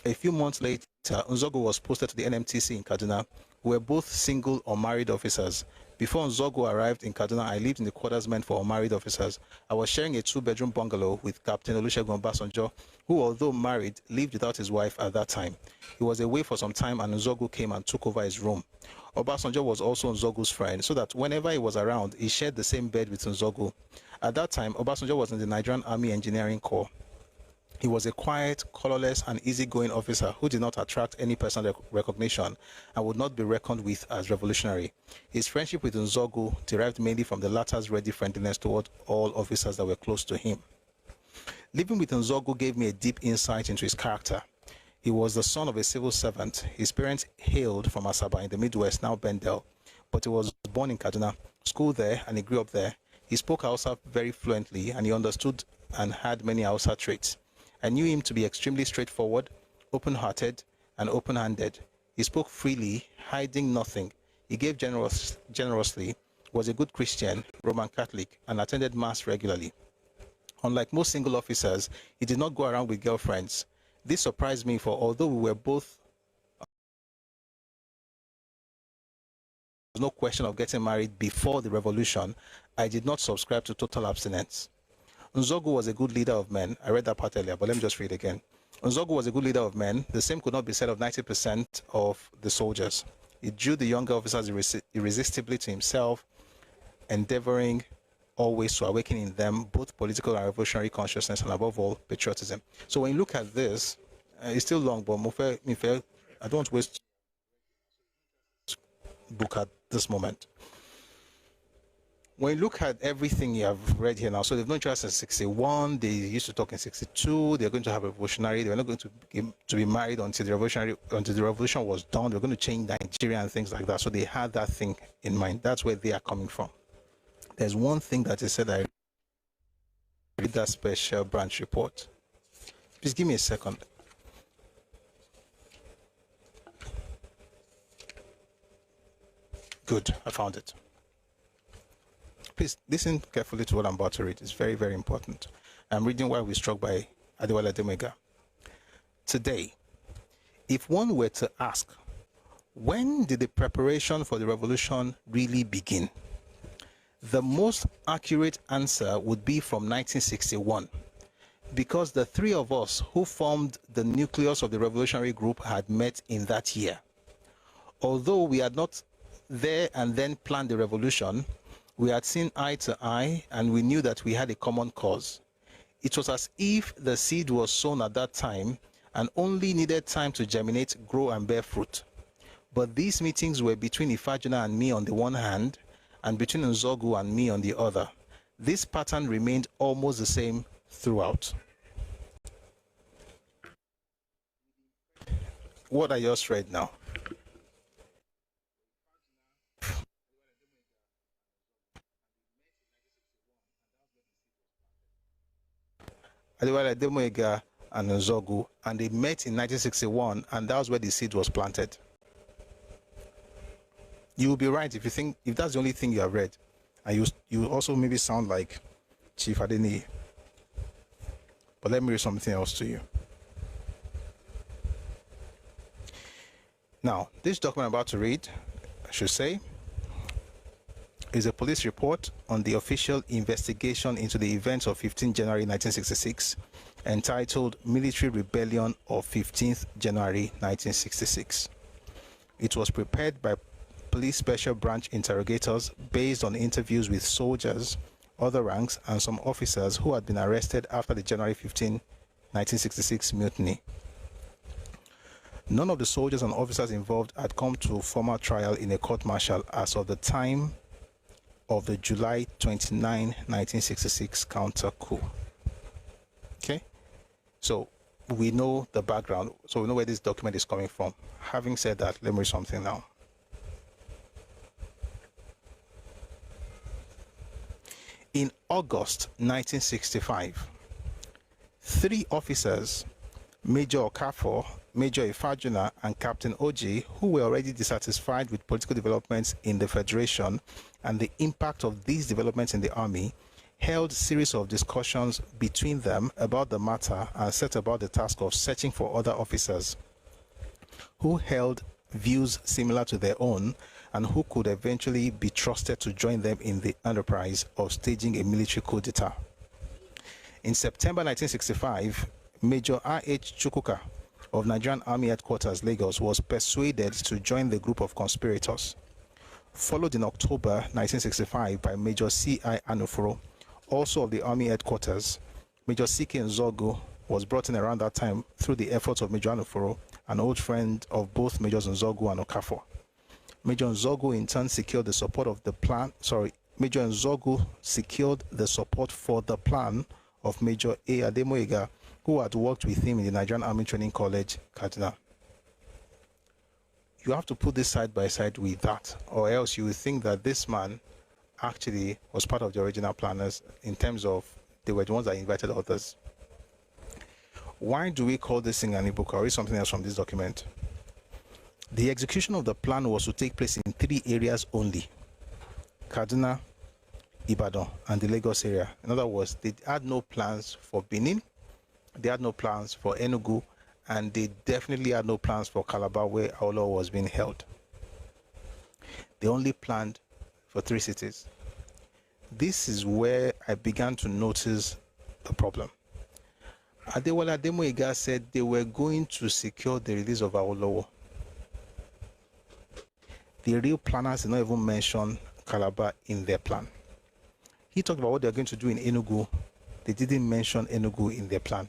A few months later, Nzogu was posted to the NMTC in Kaduna. We were both single or married officers. Before Nzogu arrived in Kaduna, I lived in the quarters meant for unmarried officers. I was sharing a 2-bedroom bungalow with Captain Olusegun Obasanjo, who, although married, lived without his wife at that time. He was away for some time and Nzogu came and took over his room. Obasanjo was also Nzogu's friend, so that whenever he was around, he shared the same bed with Nzogu. At that time, Obasanjo was in the Nigerian Army Engineering Corps. He was a quiet, colorless, and easygoing officer who did not attract any personal recognition and would not be reckoned with as revolutionary. His friendship with Nzogu derived mainly from the latter's ready friendliness toward all officers that were close to him. Living with Nzogu gave me a deep insight into his character. He was the son of a civil servant. His parents hailed from Asaba in the Midwest, now Bendel, but he was born in Kaduna, schooled there, and he grew up there. He spoke Hausa very fluently, and he understood and had many Hausa traits. I knew him to be extremely straightforward, open-hearted, and open-handed. He spoke freely, hiding nothing. He gave generously, was a good Christian, Roman Catholic, and attended Mass regularly. Unlike most single officers, he did not go around with girlfriends. This surprised me, for although we were both, there was no question of getting married before the revolution, I did not subscribe to total abstinence. Nzogu was a good leader of men. I read that part earlier, but let me just read again. Nzogu was a good leader of men. The same could not be said of 90% of the soldiers. He drew the younger officers irresistibly to himself, endeavoring always to awaken in them both political and revolutionary consciousness and, above all, patriotism. So when you look at this, it's still long, but I don't want to waste book at this moment. When you look at everything you have read here now, so they've known each other since 61, they used to talk in 62, they're going to have a revolutionary, they were not going to be married until the revolution was done, they were going to change Nigeria and things like that. So they had that thing in mind. That's where they are coming from. There's one thing that they said, I read that special branch report. Please give me a second. Good, I found it. Please listen carefully to what I'm about to read. It's very, very important. I'm reading while we're struck by Adewale Ademoyiga. Today, if one were to ask, when did the preparation for the revolution really begin? The most accurate answer would be from 1961, because the three of us who formed the nucleus of the revolutionary group had met in that year. Although we had not there and then planned the revolution, we had seen eye to eye and we knew that we had a common cause. It was as if the seed was sown at that time and only needed time to germinate, grow, and bear fruit. But these meetings were between Ifajuna and me on the one hand, and between Nzogu and me on the other. This pattern remained almost the same throughout. What I just read now. Adewale Ademoyiga and Nzogu, and they met in 1961, and that was where the seed was planted. You will be right if you think, if that's the only thing you have read, and you also maybe sound like Chief Adeniyi. But let me read something else to you. Now, this document I'm about to read, I should say, is a police report on the official investigation into the events of 15 January 1966, entitled Military Rebellion of 15th January 1966. It was prepared by police special branch interrogators based on interviews with soldiers, other ranks, and some officers who had been arrested after the January 15, 1966 mutiny. None of the soldiers and officers involved had come to formal trial in a court-martial as of the time of the July 29, 1966 counter-coup. Okay? So we know the background, so we know where this document is coming from. Having said that, let me read something now. In August 1965, 3 officers, Major Okafor, Major Ifajuna, and Captain Oji, who were already dissatisfied with political developments in the Federation and the impact of these developments in the army, held a series of discussions between them about the matter and set about the task of searching for other officers who held views similar to their own and who could eventually be trusted to join them in the enterprise of staging a military coup d'etat. In September 1965, Major R.H. Chukwuka of Nigerian Army Headquarters, Lagos, was persuaded to join the group of conspirators. Followed in October 1965 by Major C.I. Anufuro, also of the Army Headquarters. Major C.K. Nzogu was brought in around that time through the efforts of Major Anufuro, an old friend of both Majors Nzogu and Okafor. Major Nzogu in turn secured the support of the plan. Major Nzogu secured the support for the plan of Major A. Ademoyiga, who had worked with him in the Nigerian Army Training College, Kaduna. You have to put this side by side with that, or else you will think that this man actually was part of the original planners in terms of they were the ones that invited others. Why do we call this thing an ebook? Or read something else from this document. The execution of the plan was to take place in 3 areas only: Kaduna, Ibadan, and the Lagos area. In other words, they had no plans for Benin, they had no plans for Enugu, and they definitely had no plans for Calabar, where Awolowo was being held. They only planned for 3 cities. This is where I began to notice the problem. Adewale Ademoyiga said they were going to secure the release of Awolowo. The real planners did not even mention Calabar in their plan. He talked about what they're going to do in Enugu. They didn't mention Enugu in their plan.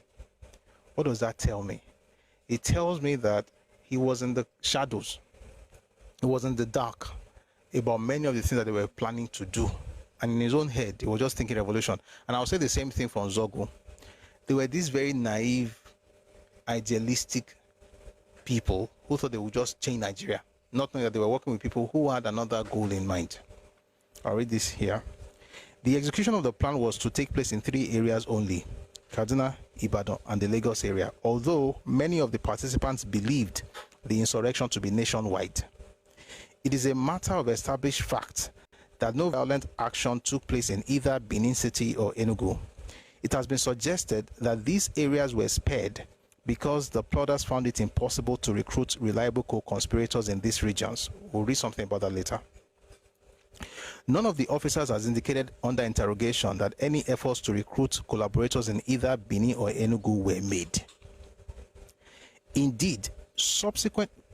What does that tell me? It tells me that he was in the shadows. He was in the dark about many of the things that they were planning to do. And in his own head, he was just thinking revolution. And I'll say the same thing for Nzogu. They were these very naive, idealistic people who thought they would just change Nigeria, not knowing that they were working with people who had another goal in mind. I'll read this here. The execution of the plan was to take place in 3 areas only: Kaduna, Ibadan, and the Lagos area, although many of the participants believed the insurrection to be nationwide. It is a matter of established fact that no violent action took place in either Benin City or Enugu. It has been suggested that these areas were spared because the plotters found it impossible to recruit reliable co-conspirators in these regions. We'll read something about that later. None of the officers has indicated under interrogation that any efforts to recruit collaborators in either Benin or Enugu were made. Indeed,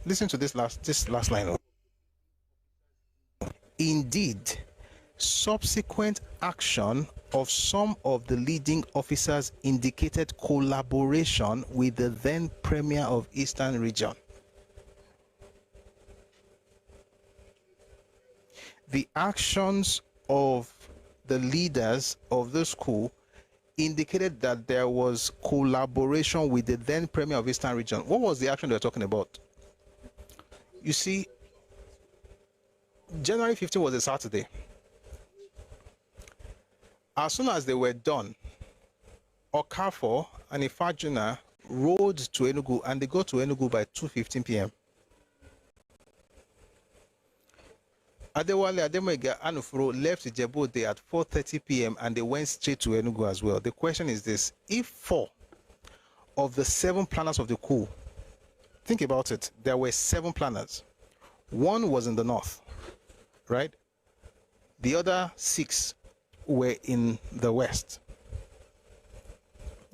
listen to this last line. Indeed, subsequent action of some of the leading officers indicated collaboration with the then Premier of Eastern Region. The actions of the leaders of this coup indicated that there was collaboration with the then Premier of Eastern Region. What was the action they were talking about? You see, January 15 was a Saturday. As soon as they were done, Okafor and Ifajuna rode to Enugu, and they got to Enugu by 2:15 p.m. Adewale Ademoyiga Anufuro left Ijebu-Ode at 4:30 p.m. and they went straight to Enugu as well. The question is this: if 4 of the 7 planners of the coup, think about it, there were 7 planners. 1 was in the north, right? The other 6 were in the west,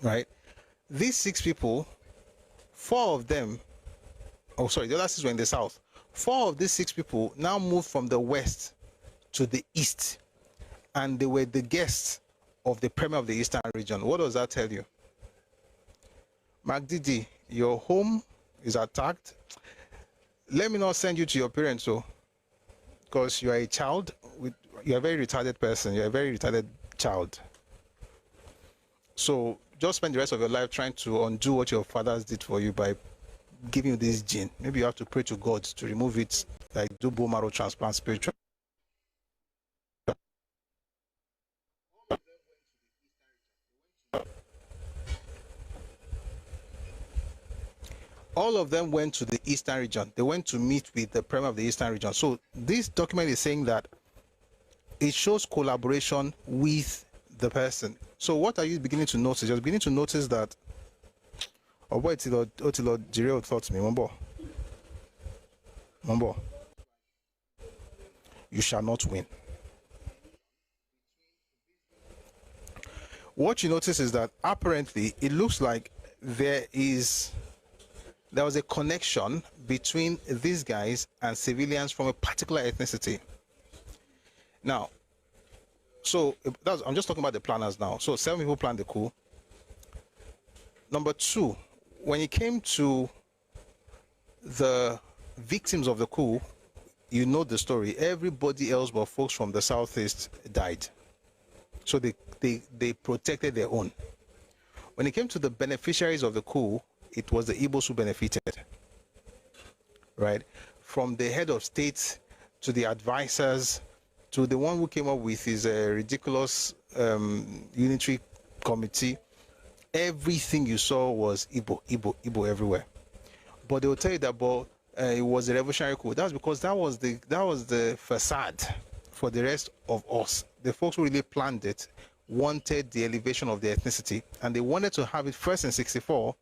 right? These 6 people, 4 of them, the other 6 were in the south. 4 of these 6 people now moved from the west to the east, and they were the guests of the Premier of the Eastern Region. What does that tell you? Magdidi, your home is attacked. Let me not send you to your parents, because you are a child. You are a very retarded person. You are a very retarded child. So just spend the rest of your life trying to undo what your fathers did for you by giving you this gene. Maybe you have to pray to God to remove it, like do bone marrow transplant spiritual. All of them went to the Eastern Region. They went to meet with the Premier of the Eastern Region. So this document is saying that it shows collaboration with the person. So what are you beginning to notice? You're beginning to notice that Otilo Jireo thought me, Mambo. you shall not win. What you notice is that apparently it looks like there was a connection between these guys and civilians from a particular ethnicity. Now, so I'm just talking about the planners now. So 7 people planned the coup. Number 2, when it came to the victims of the coup, you know the story. Everybody else but folks from the southeast died. So they protected their own. When it came to the beneficiaries of the coup, it was the Igbos who benefited, right? From the head of state to the advisors to the one who came up with his ridiculous unitary committee, everything you saw was Igbo everywhere. But they will tell you that it was a revolutionary coup. That's because that was the facade for the rest of us. The folks who really planned it wanted the elevation of the ethnicity, and they wanted to have it first in 64,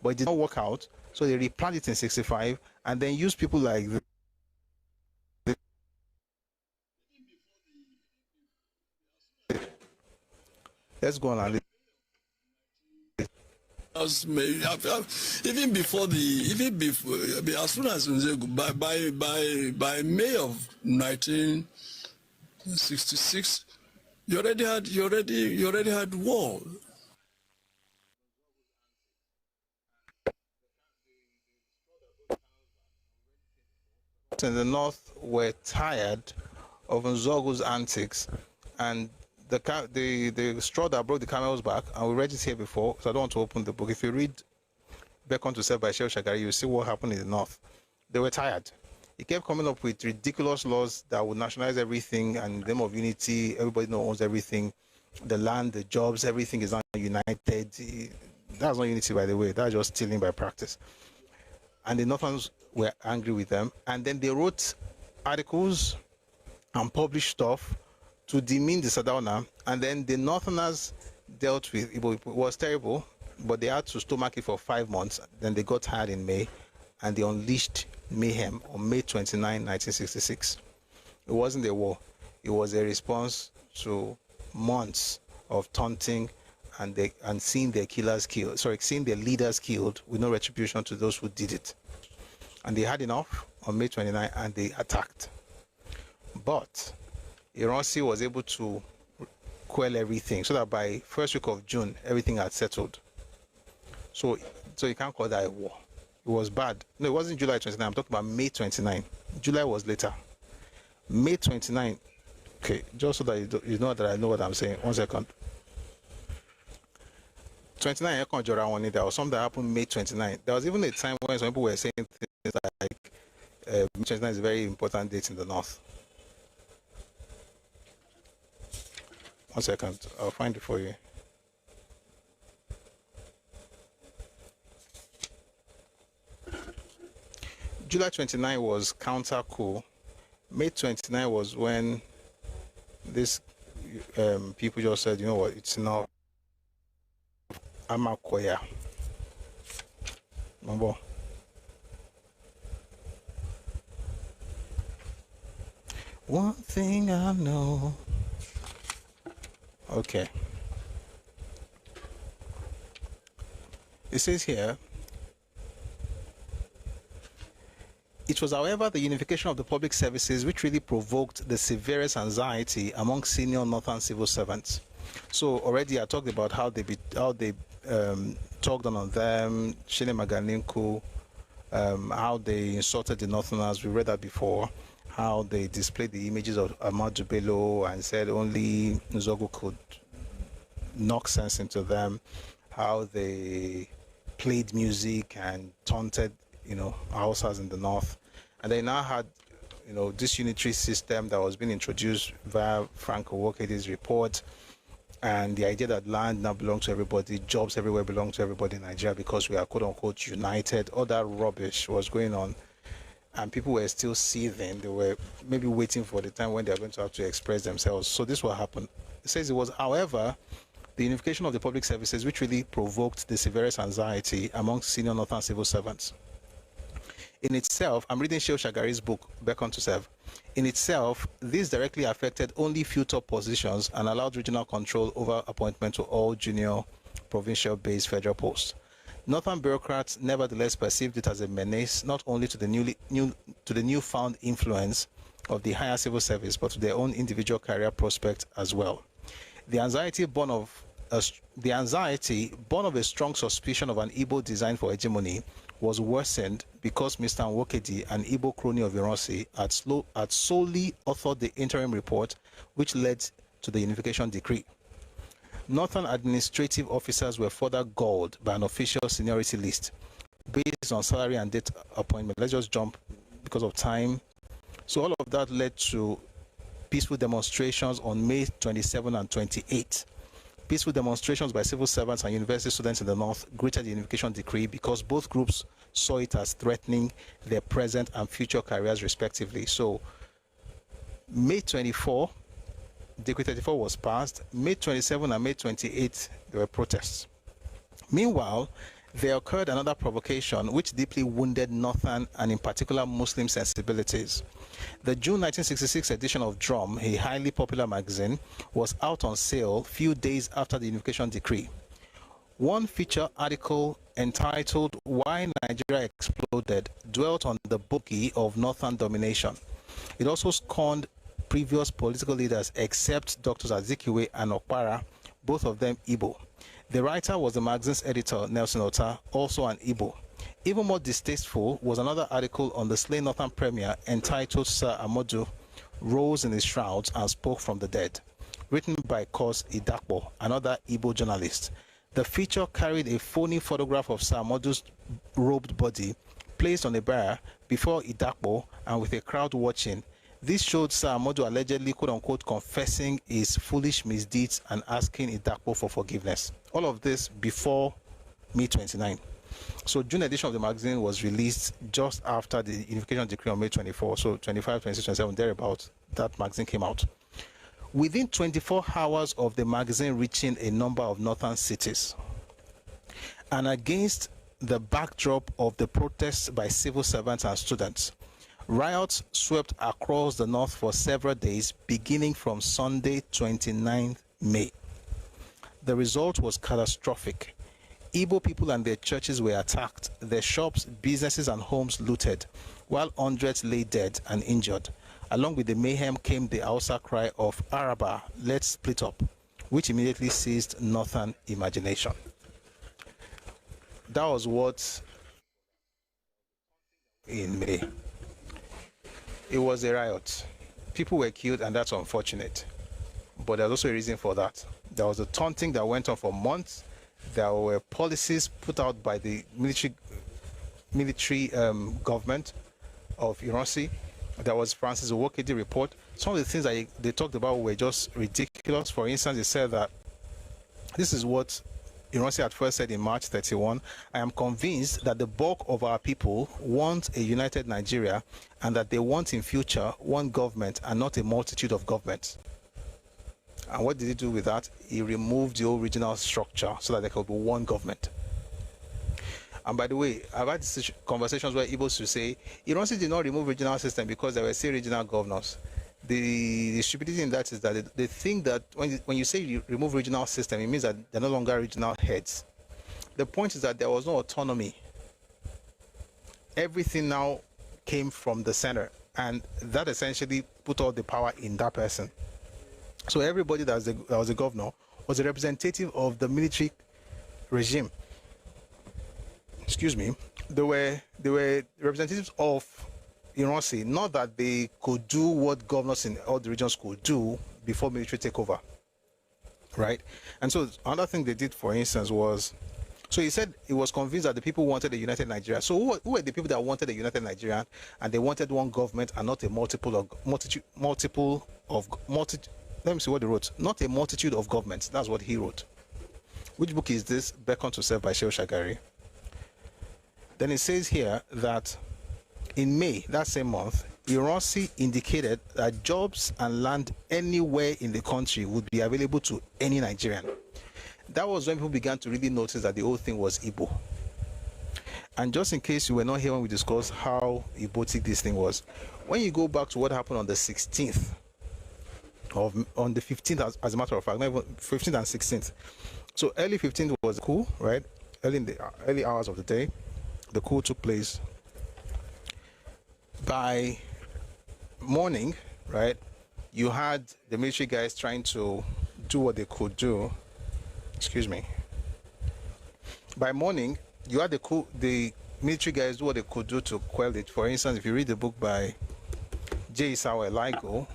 but it did not work out, so they replanned it in 65 and then used people like let's go on. Even before as soon as by May of 1966, you already had war. In the north were tired of Nzogu's antics, and the straw that broke the camel's back, and we read it here before, so I don't want to open the book. If you read Beckon to Self by Shehu Shagari, you see what happened in the north. They were tired. He kept coming up with ridiculous laws that would nationalize everything, and in the name of unity, everybody now owns everything. The land, the jobs, everything is not united. That's not unity, by the way. That's just stealing by practice. And the Northerners were angry with them, and then they wrote articles and published stuff to demean the Sadauna, and then the Northerners dealt with it. It was terrible, but they had to stomach it for 5 months. Then they got tired in May, and they unleashed mayhem on May 29, 1966. It wasn't a war. It was a response to months of taunting and seeing their seeing their leaders killed with no retribution to those who did it. And they had enough on May 29, and they attacked. But Ironsi was able to quell everything, so that by first week of June, everything had settled. So you can't call that a war. It was bad. No, it wasn't July 29. I'm talking about May 29. July was later. May 29. Okay, just so that you know that I know what I'm saying. 1 second. 29, there was something that happened May 29. There was even a time when some people were saying things like May 29 is a very important date in the north. 1 second, I'll find it for you. July 29 was counter coup. May 29 was when this people just said, you know what, it's enough. Amakoya. Remember? One thing I know. Okay. It says here, it was, however, the unification of the public services which really provoked the severest anxiety among senior northern civil servants. So already I talked about how they talked on them, Shile Maganinku, how they insulted the northerners. We read that before. How they displayed the images of Ahmadu Bello and said only Nzogu could knock sense into them. How they played music and taunted, Hausas in the north. And they now had, this unitary system that was being introduced via Frank Owokede's report, and the idea that land now belongs to everybody, jobs everywhere belong to everybody in Nigeria because we are quote-unquote united. All that rubbish was going on. And people were still seething. They were maybe waiting for the time when they are going to have to express themselves. So this will happen. It says it was, however, the unification of the public services which really provoked the severest anxiety among senior northern civil servants. In itself, I'm reading Shehu Shagari's book, Beckon to Serve. In itself, this directly affected only few top positions and allowed regional control over appointment to all junior provincial-based federal posts. Northern bureaucrats nevertheless perceived it as a menace not only to the newfound influence of the higher civil service, but to their own individual career prospects as well. The anxiety born of a strong suspicion of an Igbo design for hegemony was worsened because Mr. Nwokedi, an Igbo crony of Ironsi, had solely authored the interim report which led to the unification decree. Northern administrative officers were further galled by an official seniority list based on salary and date appointment. Let's just jump because of time. So all of that led to peaceful demonstrations on May 27 and 28. Peaceful demonstrations by civil servants and university students in the North greeted the unification decree because both groups saw it as threatening their present and future careers respectively. So May 24, Decree 34 was passed. May 27 and May 28, there were protests. Meanwhile, there occurred another provocation which deeply wounded Northern and in particular Muslim sensibilities. The June 1966 edition of Drum, a highly popular magazine, was out on sale few days after the unification decree. One feature article entitled Why Nigeria Exploded dwelt on the bogey of Northern domination. It also scorned previous political leaders except Drs. Azikiwe and Okpara, both of them Igbo. The writer was the magazine's editor, Nelson Ota, also an Igbo. Even more distasteful was another article on the slain Northern Premier entitled Sir Amodu rose in his shrouds and spoke from the dead, written by Kos Idakbo, another Igbo journalist. The feature carried a phony photograph of Sir Amodu's robed body placed on a bier before Idakbo and with a crowd watching. This showed Sir Amodu allegedly, quote-unquote, confessing his foolish misdeeds and asking Idakbo for forgiveness. All of this before May 29. So June edition of the magazine was released just after the unification decree on May 24. So 25, 26, 27, thereabouts, that magazine came out. Within 24 hours of the magazine reaching a number of northern cities, and against the backdrop of the protests by civil servants and students, riots swept across the north for several days, beginning from Sunday, 29th May. The result was catastrophic. Igbo people and their churches were attacked, their shops, businesses and homes looted, while hundreds lay dead and injured. Along with the mayhem came the Hausa cry of Araba, let's split up, which immediately seized northern imagination. That was what in May. It was a riot. People were killed, and that's unfortunate. But there's also a reason for that. There was a taunting that went on for months. There were policies put out by the military government of Ironsi. There was Francis Nwokedi report. Some of the things that they talked about were just ridiculous. For instance, they said that this is what Ironsi at first said in March 31. I am convinced that the bulk of our people want a united Nigeria and that they want in future one government and not a multitude of governments. And what did he do with that? He removed the original structure so that there could be one government. And by the way, I've had conversations where Igbos will say, Ironsi did not remove regional system because there were still regional governors. The stupidity in that is that they think that when you say you remove regional system, it means that they're no longer regional heads. The point is that there was no autonomy. Everything now came from the center, and that essentially put all the power in that person. So everybody that was a governor was a representative of the military regime. Excuse me. They were representatives of Ironsi, not that they could do what governors in all the regions could do before military takeover, right? And so another thing they did, for instance, was, so he said he was convinced that the people wanted a united Nigeria. So who were the people that wanted a united Nigeria, and they wanted one government and not a multiple of let me see what he wrote. Not a multitude of governments. That's what he wrote. Which book is this? Beckon to Serve by Shehu Shagari. Then it says here that in May, that same month, Ironsi indicated that jobs and land anywhere in the country would be available to any Nigerian. That was when people began to really notice that the whole thing was Igbo. And just in case you were not here when we discussed how erotic this thing was, when you go back to what happened on the 16th, on the 15th, as a matter of fact, not even 15th and 16th. So early 15th was a coup, right? Early in the early hours of the day, the coup took place. By morning, right, you had the military guys trying to do what they could do. Excuse me. By morning, you had the military guys do what they could do to quell it. For instance, if you read the book by J. Isawa Eligo,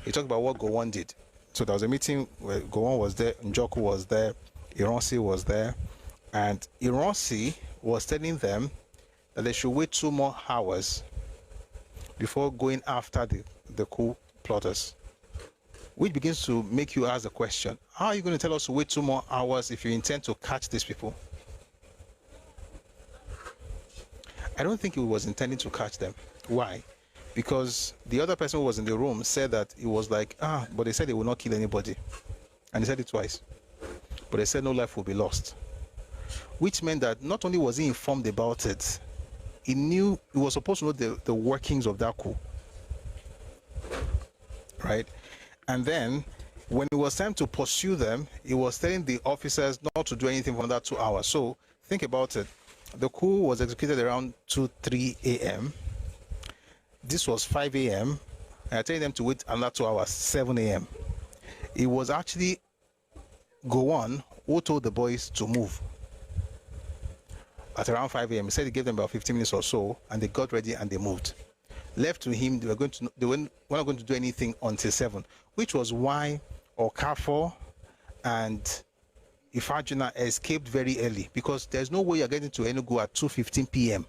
he talked about what Gowon did. So there was a meeting where Gowon was there, Njoku was there, Ironsi was there, and Ironsi was telling them that they should wait 2 more hours before going after the coup plotters, which begins to make you ask the question, how are you going to tell us to wait 2 more hours if you intend to catch these people? I don't think he was intending to catch them. Why? Because the other person who was in the room said that it was like, but they said they will not kill anybody. And he said it twice. But they said no life will be lost. Which meant that not only was he informed about it, he knew, he was supposed to know the workings of that coup. Right? And then, when it was time to pursue them, he was telling the officers not to do anything for another 2 hours. So, think about it. The coup was executed around 2-3 a.m. This was 5 a.m. and I telling them to wait another 2 hours, 7 a.m. It was actually Gowon who told the boys to move. At around 5 a.m., he said he gave them about 15 minutes or so, and they got ready and they moved. Left to him, they were not going to do anything until 7, which was why Okafor and Ifajuna escaped very early, because there's no way you're getting to Enugu at 2:15 p.m.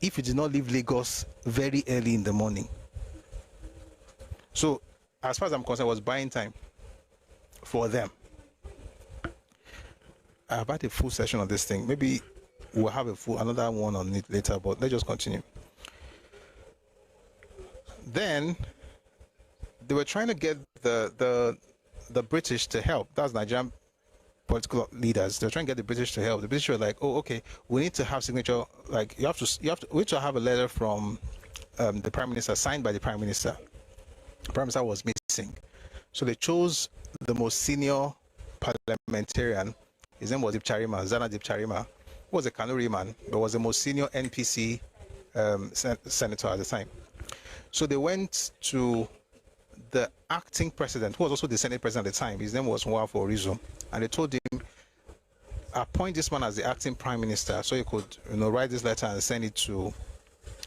if you did not leave Lagos very early in the morning. So, as far as I'm concerned, I was buying time for them. I've had a full session on this thing. Maybe we'll have another one on it later, but let's just continue. Then they were trying to get the British to help. That's Nigerian political leaders. They're trying to get the British to help. The British were like, "Oh, okay, we need to have signature. Like we need to have a letter from the Prime Minister, signed by the Prime Minister." The Prime Minister was missing, so they chose the most senior parliamentarian. His name was Dipcharima, Zana Dipcharima, who was a Kanuri man, but was the most senior NPC senator at the time. So they went to the acting president, who was also the Senate president at the time. His name was Nwafọ Orizu, and they told him, appoint this man as the acting prime minister, so he could, write this letter and send it to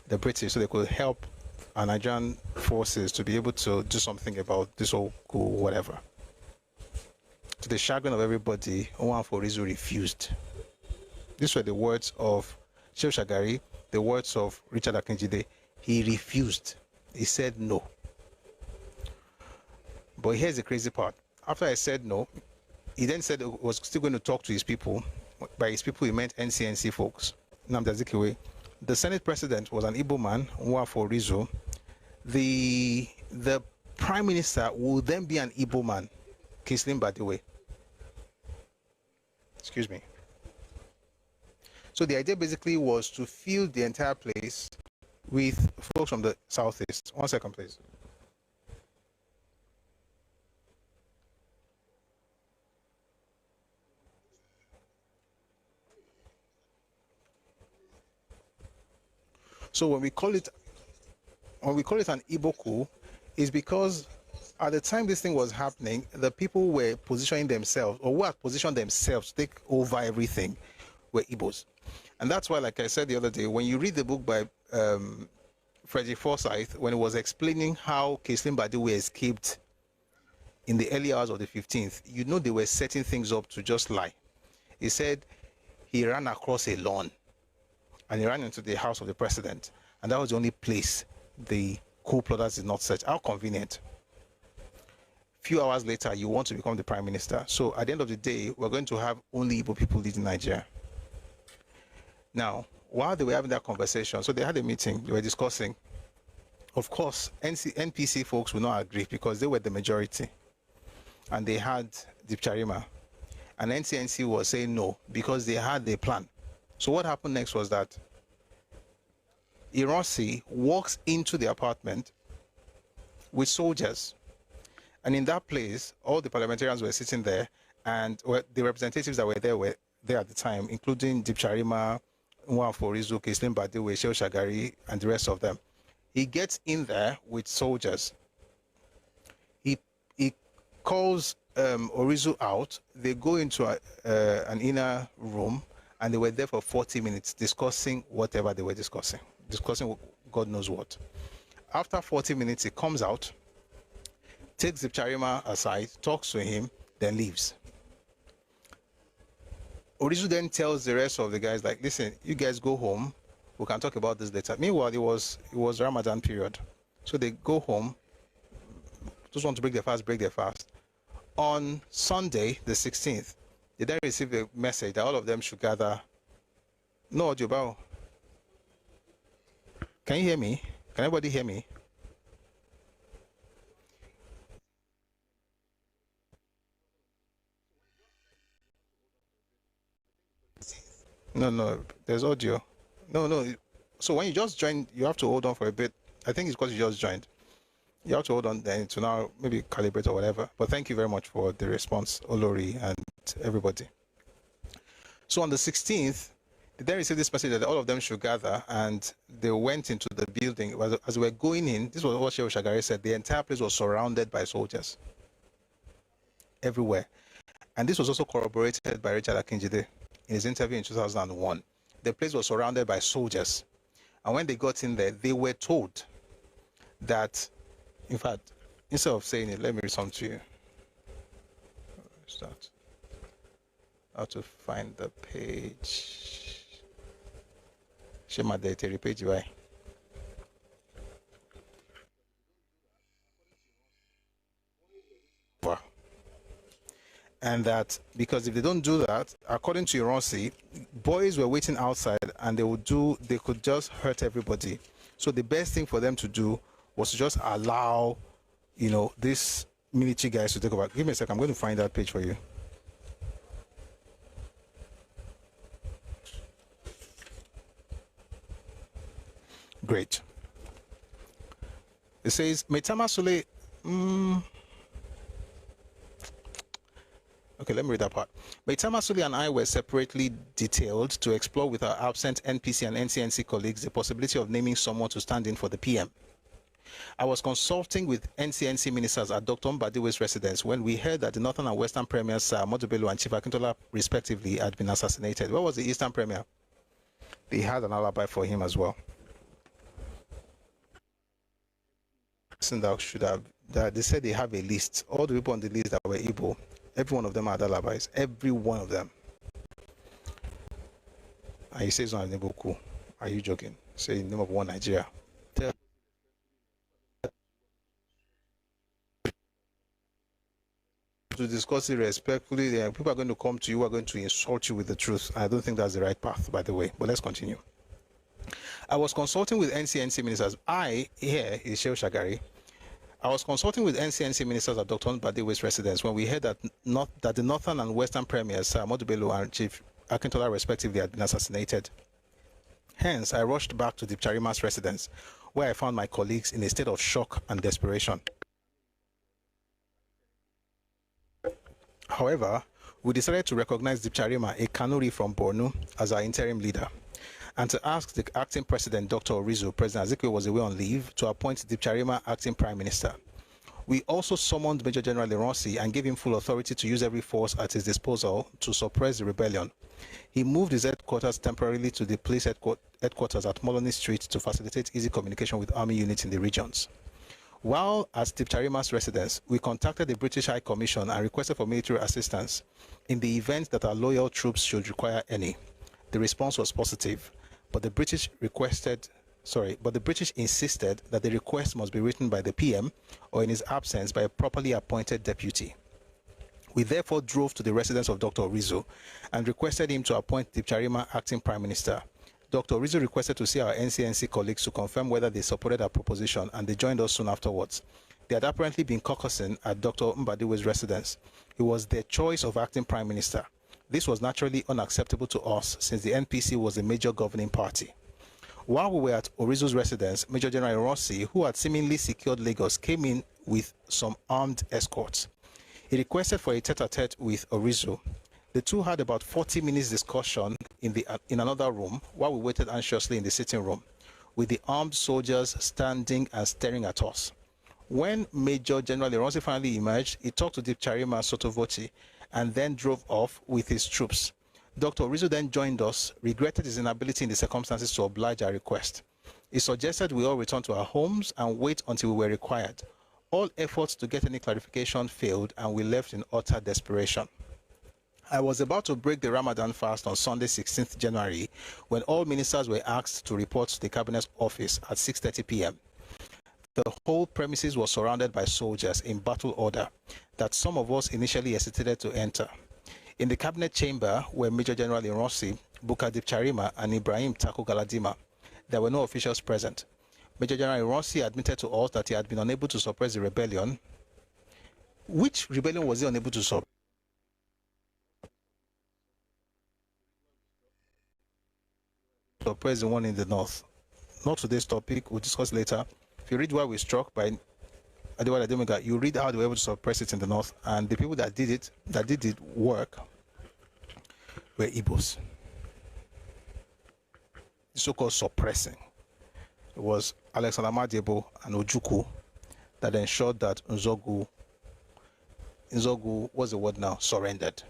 the British, so they could help our Nigerian forces to be able to do something about this whole coup, whatever. To the chagrin of everybody, Nwafọ Orizu refused. These were the words of Shehu Shagari, the words of Richard Akinjide. He refused. He said no. But here's the crazy part. After I said no, he then said he was still going to talk to his people. By his people, he meant NCNC folks. Nnamdi Azikiwe. The Senate president was an Igbo man, Nwafọ Orizu. The prime minister will then be an Igbo man, Kislin Badiwe. Excuse me. So the idea basically was to fill the entire place with folks from the southeast. 1 second, please. So when we call it an Igbo coup, is because at the time this thing was happening, the people were positioning themselves, or who had positioned themselves to take over everything, were Igbos. And that's why, like I said the other day, when you read the book by Frederick Forsyth, when he was explaining how Kislin Badiwe escaped in the early hours of the 15th, they were setting things up to just lie. He said he ran across a lawn and he ran into the house of the president, and that was the only place the coup plotters did not search. How convenient. Few hours later, you want to become the prime minister. So at the end of the day, we're going to have only Igbo people leading Nigeria. Now, while they were having that conversation, so they had a meeting, they were discussing. Of course, NPC folks will not agree because they were the majority. And they had Dipcharima. And NCNC was saying no because they had a plan. So what happened next was that Ironsi walks into the apartment with soldiers. And in that place, all the parliamentarians were sitting there, and the representatives that were there at the time, including Deep Charima, Nwafo Orizu, Kislim Badiwe, Shehu Shagari, and the rest of them. He gets in there with soldiers. He calls Orizu out. They go into an inner room, and they were there for 40 minutes discussing whatever they were discussing God knows what. After 40 minutes, he comes out, takes Deep Charima aside, talks to him, then leaves. Orizu then tells the rest of the guys, like, listen, you guys go home. We can talk about this later. Meanwhile, it was Ramadan period. So they go home. Just want to break their fast. On Sunday, the 16th, they then receive a message that all of them should gather. No audio, Bao. Can you hear me? Can everybody hear me? No, there's audio. No. So when you just join, you have to hold on for a bit. I think it's because you just joined. You have to hold on then to now maybe calibrate or whatever. But thank you very much for the response, Olori and everybody. So on the 16th, they then received this message that all of them should gather, and they went into the building. As we were going in, this was what Shehu Shagari said, the entire place was surrounded by soldiers everywhere. And this was also corroborated by Richard Akinjide in his interview in 2001. The place was surrounded by soldiers. And when they got in there, they were told that, in fact, instead of saying it, let me read something to you. Start. How to find the page. Shema the page, right? And that because if they don't do that, according to Ironsi, boys were waiting outside and they could just hurt everybody. So the best thing for them to do was to just allow, these military guys to take over. Give me a second, I'm going to find that page for you. Great. It says, Maitama Sule, okay, let me read that part. Maitama Sule and I were separately detailed to explore with our absent NPC and NCNC colleagues the possibility of naming someone to stand in for the PM. I was consulting with NCNC ministers at Dr. Mbadiwe's residence when we heard that the Northern and Western Premiers, Ahmadu Bello and Chief Akintola, respectively, had been assassinated. What was the Eastern Premier? They had an alibi for him as well. That they said they have a list. All the people on the list that were Igbo, every one of them had alibis. Every one of them. And he says on the Coup. Are you joking? Say in the name of one Nigeria. To discuss it respectfully, people are going to come to you, are going to insult you with the truth. I don't think that's the right path, by the way. But let's continue. I was consulting with NCNC ministers. Here is Shehu Shagari. I was consulting with NCNC ministers at Dr. Mbadiwe's residence when we heard that the Northern and Western Premiers, Ahmadu Bello and Chief Akintola, respectively, had been assassinated. Hence, I rushed back to Deep Charima's residence, where I found my colleagues in a state of shock and desperation. However, we decided to recognize Deep Charima, a Kanuri from Borno, as our interim leader, and to ask the acting president, Dr. Orizu, President Azikiwe was away on leave, to appoint Deep Charima acting prime minister. We also summoned Major General Ironsi and gave him full authority to use every force at his disposal to suppress the rebellion. He moved his headquarters temporarily to the police headquarters at Moloney Street to facilitate easy communication with army units in the regions. While at Deep Charima's residence, we contacted the British High Commission and requested for military assistance in the event that our loyal troops should require any. The response was positive, but the British insisted that the request must be written by the PM or in his absence by a properly appointed deputy. We therefore drove to the residence of Dr. Orizu and requested him to appoint Deep Charima acting prime minister. Dr. Orizu requested to see our NCNC colleagues to confirm whether they supported our proposition, and they joined us soon afterwards. They had apparently been caucusing at Dr. Mbadiwe's residence. He was their choice of acting prime minister. This was naturally unacceptable to us since the NPC was the major governing party. While we were at Orizu's residence, Major General Rossi, who had seemingly secured Lagos, came in with some armed escorts. He requested for a tete-a-tete with Orizu. The two had about 40 minutes discussion in another room while we waited anxiously in the sitting room, with the armed soldiers standing and staring at us. When Major General Ironsi finally emerged, he talked to Dipcharima Sotovochi and then drove off with his troops. Dr. Orizu then joined us, regretted his inability in the circumstances to oblige our request. He suggested we all return to our homes and wait until we were required. All efforts to get any clarification failed, and we left in utter desperation. I was about to break the Ramadan fast on Sunday, 16th January, when all ministers were asked to report to the Cabinet office at 6:30 p.m. The whole premises was surrounded by soldiers in battle order that some of us initially hesitated to enter. In the Cabinet chamber were Major General Ironsi, Bukar Dipcharima, and Ibrahim Tako Galadima. There were no officials present. Major General Ironsi admitted to us that he had been unable to suppress the rebellion. Which rebellion was he unable to suppress? Suppress the one in the north. Not today's topic, we'll discuss later. If you read Why We Struck by Adewale Ademuga, you read how they were able to suppress it in the north, and the people that did it work were Igbos. The so-called suppressing. It was Alexander Madiebo and Ojukwu that ensured that Nzogu, what's the word now, surrendered.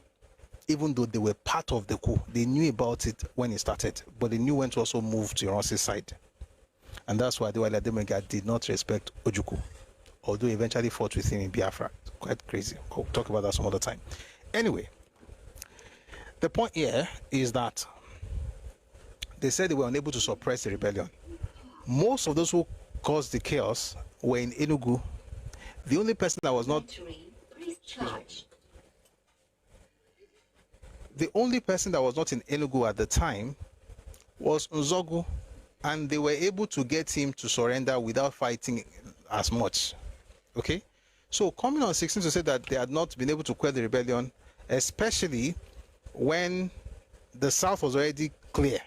Even though they were part of the coup, they knew about it when it started, but they knew when to also move to Ironsi's side. And that's why Adewale Ademuga did not respect Ojukwu, although he eventually fought with him in Biafra. It's quite crazy. We'll talk about that some other time. Anyway, the point here is that they said they were unable to suppress the rebellion. Most of those who caused the chaos were in Enugu. The only person that was not... The only person that was not in Enugu at the time was Nzogu, and they were able to get him to surrender without fighting as much. Okay? So coming on 16 to say that they had not been able to quell the rebellion, especially when the south was already clear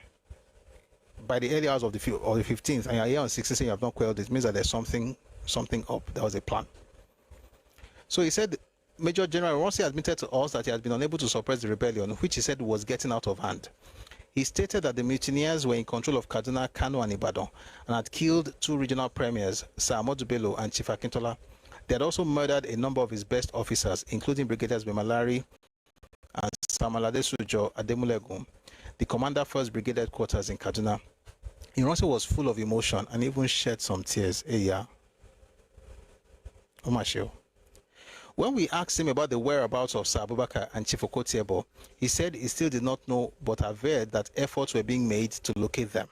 by the early hours of the 15th, and you're here on 16 saying you have not quelled it, means that there's something up. There was a plan. So he said, Major General Rossi admitted to us that he had been unable to suppress the rebellion, which he said was getting out of hand. He stated that the mutineers were in control of Kaduna, Kano, and Ibadan, and had killed 2 regional premiers, Sir Ahmadu Bello and Chief Akintola. They had also murdered a number of his best officers, including Brigadiers Bimalari and Samalade Sujo Ademulegum, the commander 1st Brigade headquarters in Kaduna. Ironsi was full of emotion and even shed some tears. When we asked him about the whereabouts of Sir Abubakar and Chief Okotiebo, he said he still did not know, but averred that efforts were being made to locate them.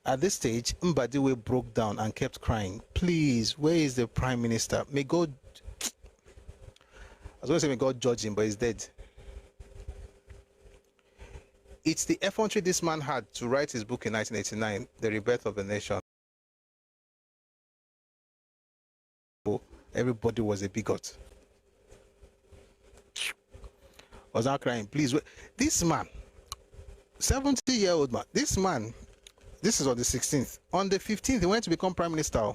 At this stage, Mbadiwe broke down and kept crying, "Please, where is the Prime Minister? May God..." I was going to say may God judge him, but he's dead. It's the effrontery this man had to write his book in 1989, The Rebirth of a Nation. Everybody was a bigot. I was now crying, please. This man, 70-year-old man, this is on the 16th. On the 15th, he went to become Prime Minister.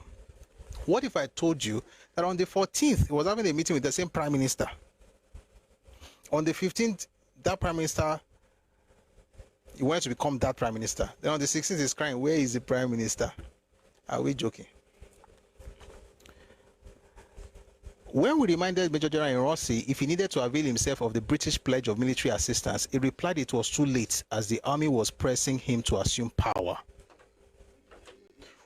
What if I told you that on the 14th, he was having a meeting with the same Prime Minister? On the 15th, that Prime Minister, he wanted to become that Prime Minister. Then on the 16th, he's crying, where is the Prime Minister? Are we joking? When we reminded Major General Rossi if he needed to avail himself of the British pledge of military assistance, he replied it was too late as the army was pressing him to assume power.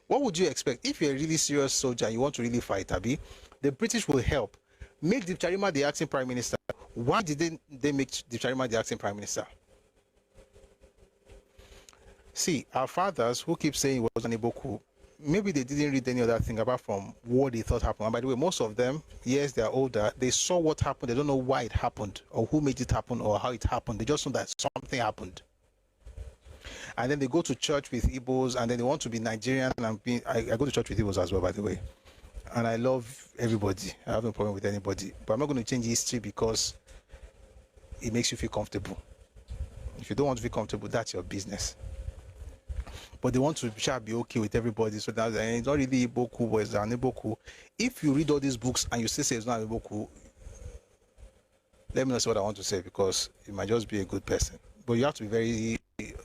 What would you expect if you're a really serious soldier and you want to really fight, Abi? The British will help. Make Dipcharima the acting Prime Minister. Why didn't they make Dipcharima the acting Prime Minister? See, our fathers who keep saying it was an Iboku, maybe they didn't read any other thing apart from what they thought happened. And by the way, most of them, yes, they are older. They saw what happened. They don't know why it happened or who made it happen or how it happened. They just know that something happened. And then they go to church with Igbos, and then they want to be Nigerian. And I go to church with Igbos as well, by the way. And I love everybody. I have no problem with anybody. But I'm not going to change history because it makes you feel comfortable. If you don't want to feel comfortable, that's your business. But they want to be okay with everybody, so that it's not really Igbo coup, but it's an Igbo coup. If you read all these books and you still say it's not an Igbo coup, let me know what I want to say, because you might just be a good person. But you have to be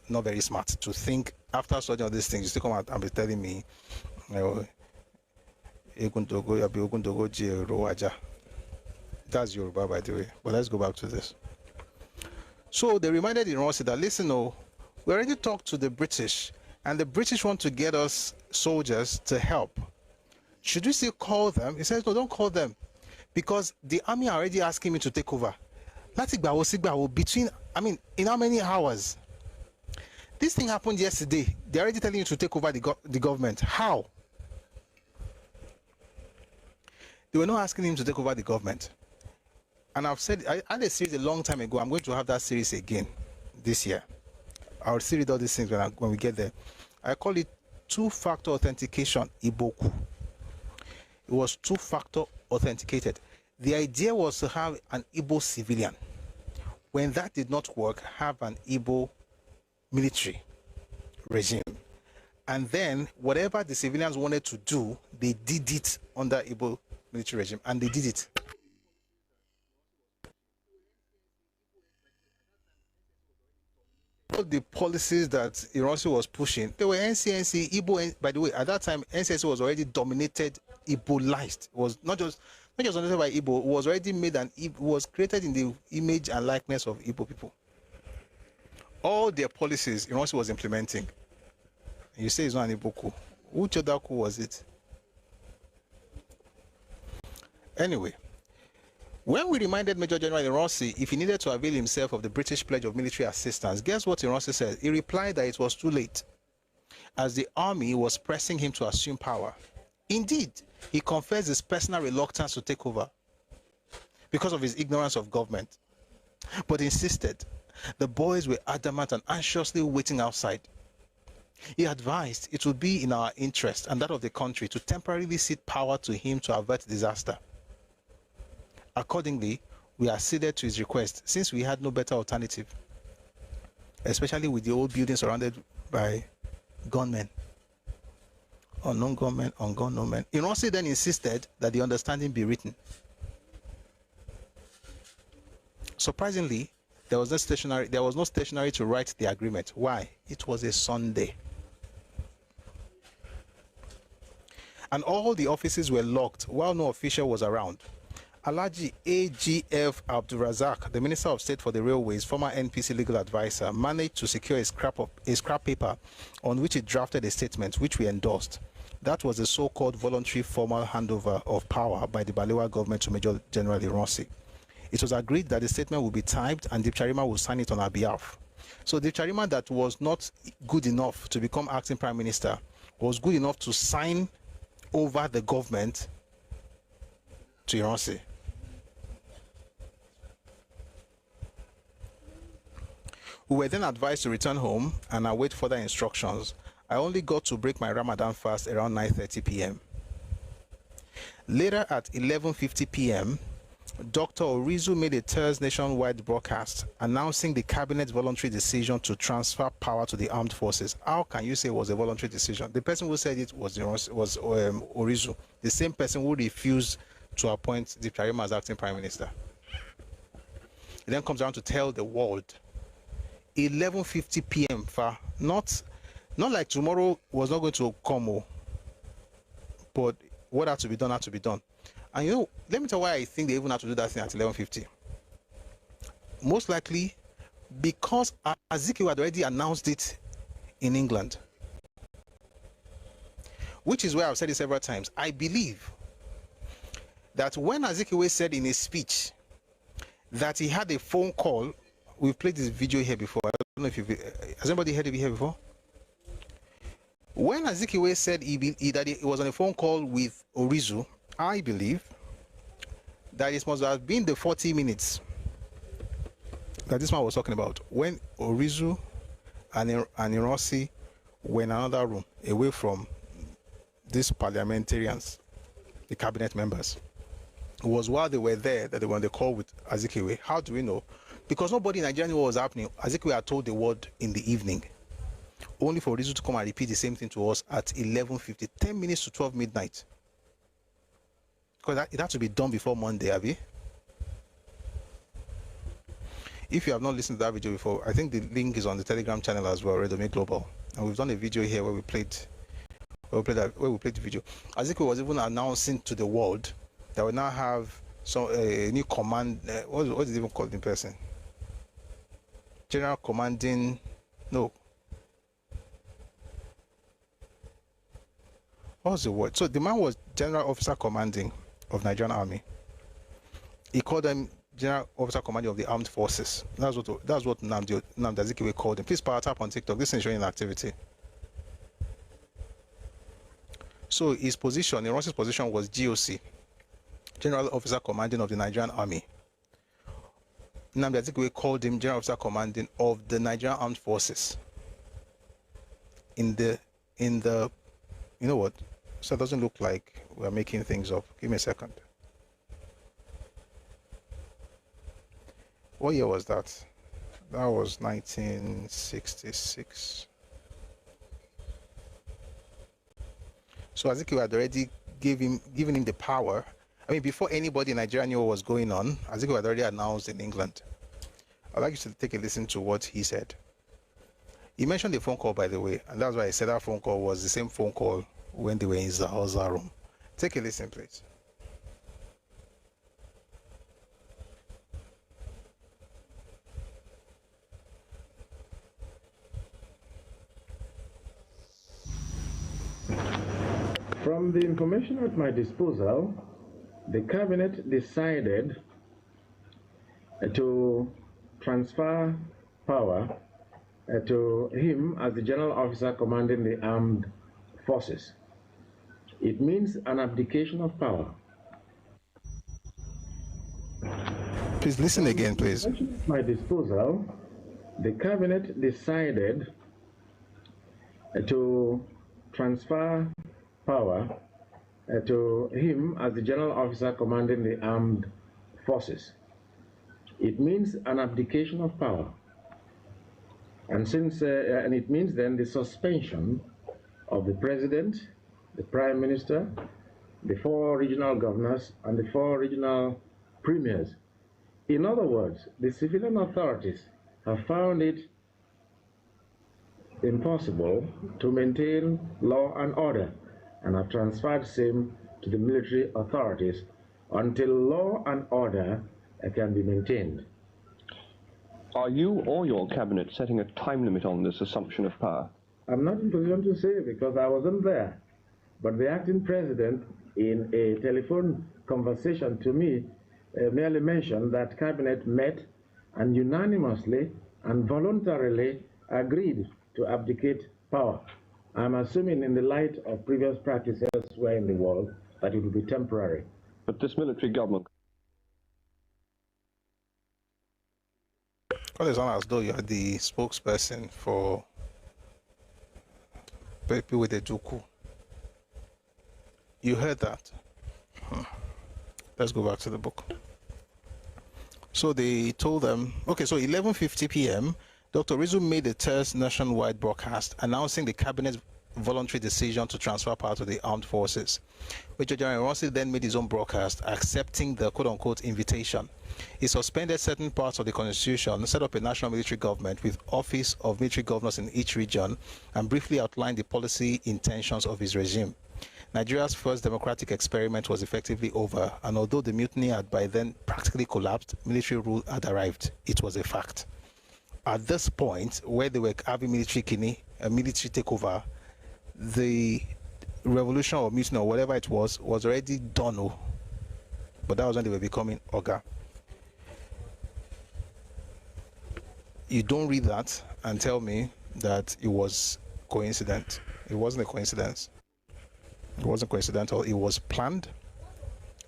not very smart to think after studying all these things. You still come out and be telling me, that's Yoruba, by the way. But let's go back to this. So they reminded Ironsi that, listen, we already talked to the British, and the British want to get us soldiers to help. Should we still call them? He says, no, don't call them, because the army are already asking me to take over. Between, in how many hours? This thing happened yesterday. They're already telling you to take over the government. How? They were not asking him to take over the government. And I've said, I had a series a long time ago. I'm going to have that series again this year. I'll see all these things when we get there. I call it two-factor authentication Igbo coup. It was two-factor authenticated. The idea was to have an Igbo civilian. When that did not work, have an Igbo military regime. And then whatever the civilians wanted to do, they did it under Igbo military regime, and they did it. All the policies that Ironsi was pushing, they were NCNC, Igbo. By the way, at that time, NCNC was already dominated, Igbolized. It was not just dominated by Igbo. It was already made was created in the image and likeness of Igbo people. All their policies Ironsi was implementing. And you say it's not an Igbo coup. Which other coup was it? Anyway, when we reminded Major General Ironsi if he needed to avail himself of the British pledge of military assistance, guess what Ironsi said? He replied that it was too late, as the army was pressing him to assume power. Indeed, he confessed his personal reluctance to take over because of his ignorance of government, but insisted the boys were adamant and anxiously waiting outside. He advised it would be in our interest and that of the country to temporarily cede power to him to avert disaster. Accordingly, we acceded to his request since we had no better alternative, especially with the old building surrounded by gunmen, unknown gunmen, ungun men. Ironsi then insisted that the understanding be written. Surprisingly, there was no stationery to write the agreement. Why? It was a Sunday. And all the offices were locked while no official was around. Alhaji A.G.F. Abdulrazak, the Minister of State for the Railways, former NPC legal advisor, managed to secure a scrap paper on which he drafted a statement which we endorsed. That was the so-called voluntary formal handover of power by the Balewa government to Major General Ironsi. It was agreed that the statement would be typed and Dipcharima would sign it on our behalf. So Dipcharima, that was not good enough to become acting Prime Minister, was good enough to sign over the government to Ironsi. We were then advised to return home and await further instructions. I only got to break my Ramadan fast around 9:30 p.m. Later at 11:50 p.m., Dr. Orizu made a Thursday nationwide broadcast announcing the cabinet's voluntary decision to transfer power to the armed forces. How can you say it was a voluntary decision? The person who said it was Orizu, the same person who refused to appoint Dipcharima as acting Prime Minister. It then comes around to tell the world 11:50 p.m. Not like tomorrow was not going to come, but what had to be done had to be done. And you know, let me tell you why I think they even had to do that thing at 11:50. Most likely because Azikiwe had already announced it in England, which is where I've said it several times. I believe that when Azikiwe said in his speech that he had a phone call, we've played this video here before. I don't know if has anybody heard it here before? When Azikiwe said that he was on a phone call with Orizu, I believe that it must have been the 40 minutes that this man was talking about when Orizu and Ironsi were in another room away from these parliamentarians, the cabinet members. It was while they were there that they were on the call with Azikiwe. How do we know? Because nobody in Nigeria knew what was happening. Azikiwe had told the world in the evening, only for Rizzo to come and repeat the same thing to us at 11:50, 10 minutes to 12 midnight. Because it had to be done before Monday, Abby. If you have not listened to that video before, I think the link is on the Telegram channel as well, Redomi Global. And we've done a video here where we played the video. Azikiwe was even announcing to the world that we now have a new command. What is it even called in person? General Commanding. No. What was the word? So the man was General Officer Commanding of Nigerian Army. He called them General Officer Commanding of the Armed Forces. That's what Nnamdi Azikiwe called him. Please power tap on TikTok. This is showing an activity. So his position, Iran's position was GOC, General Officer Commanding of the Nigerian Army. Nnamdi Azikiwe called him General Officer Commanding of the Nigerian Armed Forces. In the, you know what? So it doesn't look like we're making things up. Give me a second. What year was that? That was 1966. So Azikiwe had already given him the power. I mean, before anybody in Nigeria knew what was going on, Azikiwe had already announced in England. I'd like you to take a listen to what he said. He mentioned the phone call, by the way, and that's why I said that phone call was the same phone call when they were in Zahoza room. Take a listen, please. From the information at my disposal, the cabinet decided to transfer power to him as the general officer commanding the armed forces. It means an abdication of power. Please listen again, please. At my disposal, the cabinet decided to transfer power to him as the general officer commanding the armed forces. It means an abdication of power. And it means then the suspension of the president, the prime minister, the 4 regional governors, and the 4 regional premiers. In other words, the civilian authorities have found it impossible to maintain law and order and have transferred same to the military authorities until law and order can be maintained. Are you or your cabinet setting a time limit on this assumption of power? I'm not in position to say because I wasn't there. But the acting president, in a telephone conversation to me, merely mentioned that cabinet met and unanimously and voluntarily agreed to abdicate power. I'm assuming in the light of previous practices elsewhere in the world that it will be temporary. But this military government... Call it as though you're the spokesperson for people with a Coup. You heard that? Let's go back to the book. So they told them, okay, so 11:50 p.m., Dr. Rizzo made a terse nationwide broadcast announcing the cabinet's voluntary decision to transfer power to the armed forces. Major General Rossi then made his own broadcast accepting the quote-unquote invitation. He suspended certain parts of the constitution, set up a national military government with office of military governors in each region, and briefly outlined the policy intentions of his regime. Nigeria's first democratic experiment was effectively over, and although the mutiny had by then practically collapsed, military rule had arrived. It was a fact. At this point, where they were having military takeover, the revolution or mutiny or whatever it was already done. But that was when they were becoming Oga. You don't read that and tell me that it was coincident. It wasn't a coincidence. It wasn't coincidental. It was planned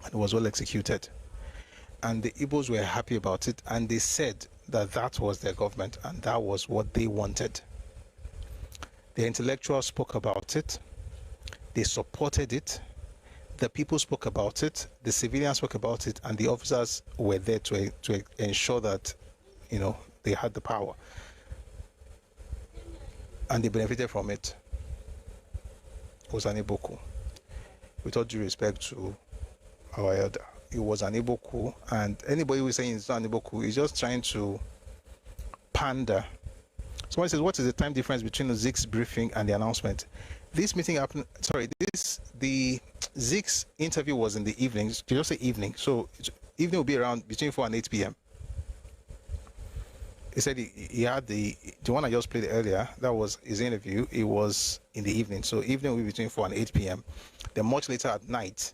and it was well executed. And the Igbos were happy about it, and they said that that was their government and that was what they wanted. The intellectuals spoke about it. They supported it. The people spoke about it. The civilians spoke about it, and the officers were there to ensure that they had the power and they benefited from it. It was an Igbo coup. With all due respect to our elder, it was an Igbo coup, and anybody who is saying it's not an Igbo coup is just trying to pander. Someone says, what is the time difference between the Zig's briefing and the announcement? This meeting happened, the Zig's interview was in the evening. Did you say evening? So evening will be around between 4 and 8 p.m. He said he had the one I just played earlier, that was his interview. It was in the evening. So evening will be between 4 and 8 p.m. Then much later at night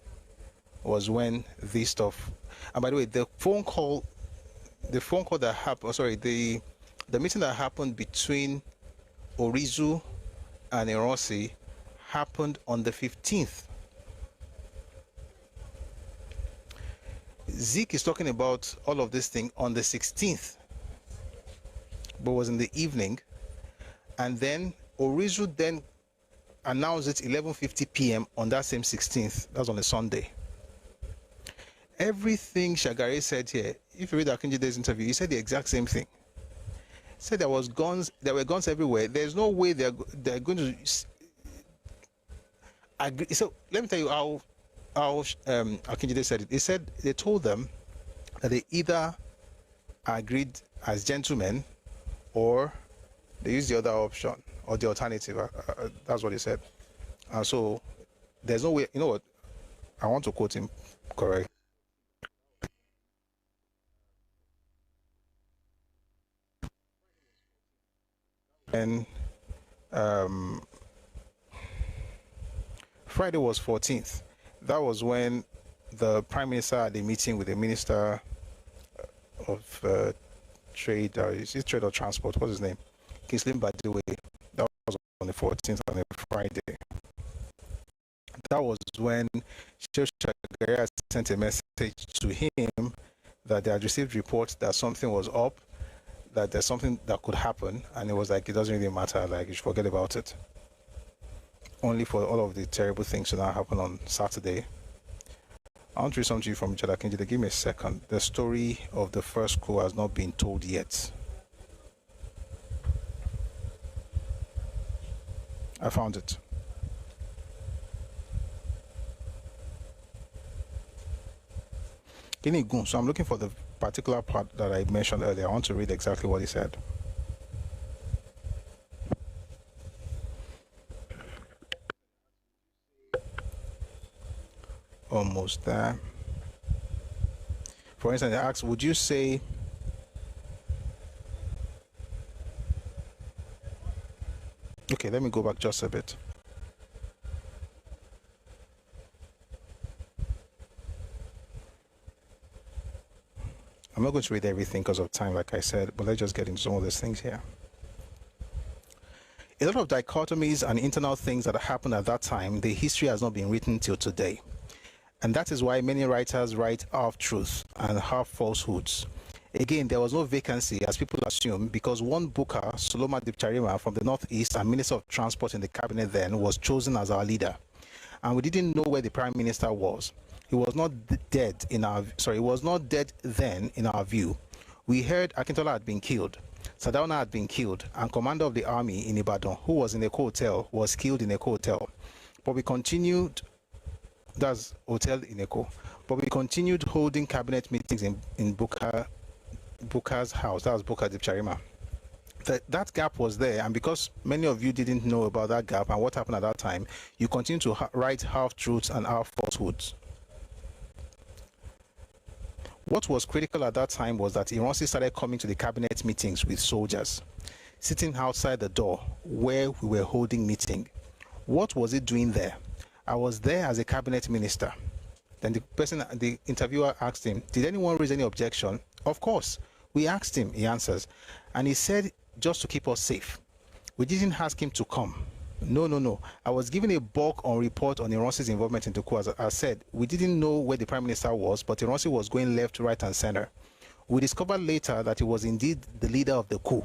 was when this stuff. And by the way, the phone call that happened, the meeting that happened between Orizu and Erosi happened on the 15th. Zeke is talking about all of this thing on the 16th, but was in the evening. And then Orizu then announced it 11:50 p.m. on that same 16th. That was on a Sunday. Everything Shagari said here, if you read Akinjide's interview, he said the exact same thing. He said there were guns everywhere. There's no way they're going to agree. So let me tell you how Akinjide said it. He said they told them that they either agreed as gentlemen or they used the other option or the alternative. That's what he said. So there's no way. You know what? I want to quote him correct. And Friday was 14th. That was when the Prime Minister had a meeting with the Minister of Trade, is it Trade or Transport? What's his name? Kingsley Badiwe. That was on the 14th, on a Friday. That was when Sheikh Shagari sent a message to him that they had received reports that something was up, that there's something that could happen, and it was like, it doesn't really matter, like you should forget about it. Only for all of the terrible things to now happen on Saturday. I want to read something to you from Jada Kinjide. Give me a second. The story of the first coup has not been told yet. I found it. So I'm looking for the particular part that I mentioned earlier. I want to read exactly what he said. Almost there. For instance, I asked, would you say okay, let me go back just a bit. I'm not going to read everything because of time, like I said, but let's just get into some of these things here. A lot of dichotomies and internal things that happened at that time, the history has not been written till today. And that is why many writers write half-truths and half-falsehoods. Again, there was no vacancy, as people assume, because one booker, Solomon Dipcharima from the Northeast and Minister of Transport in the cabinet then, was chosen as our leader. And we didn't know where the Prime Minister was. He was not dead he was not dead then in our view. We heard Akintola had been killed, Sardauna had been killed, and commander of the army in Ibadan, who was in a hotel, was killed in a hotel. But we continued, that's hotel in Eko, but we continued holding cabinet meetings in Buka's house. That was Buka Dipcharima. That gap was there, and because many of you didn't know about that gap and what happened at that time, you continue to write half-truths and half-falsehoods. What was critical at that time was that Ironsi started coming to the cabinet meetings with soldiers, sitting outside the door where we were holding meeting. What was it doing there? I was there as a cabinet minister. Then the interviewer asked him, did anyone raise any objection? Of course. We asked him, he answers. And he said, just to keep us safe. We didn't ask him to come. No. I was given a bulk on report on Ironsi's involvement in the coup. As I said, we didn't know where the Prime Minister was, but Ironsi was going left, right, and center. We discovered later that he was indeed the leader of the coup.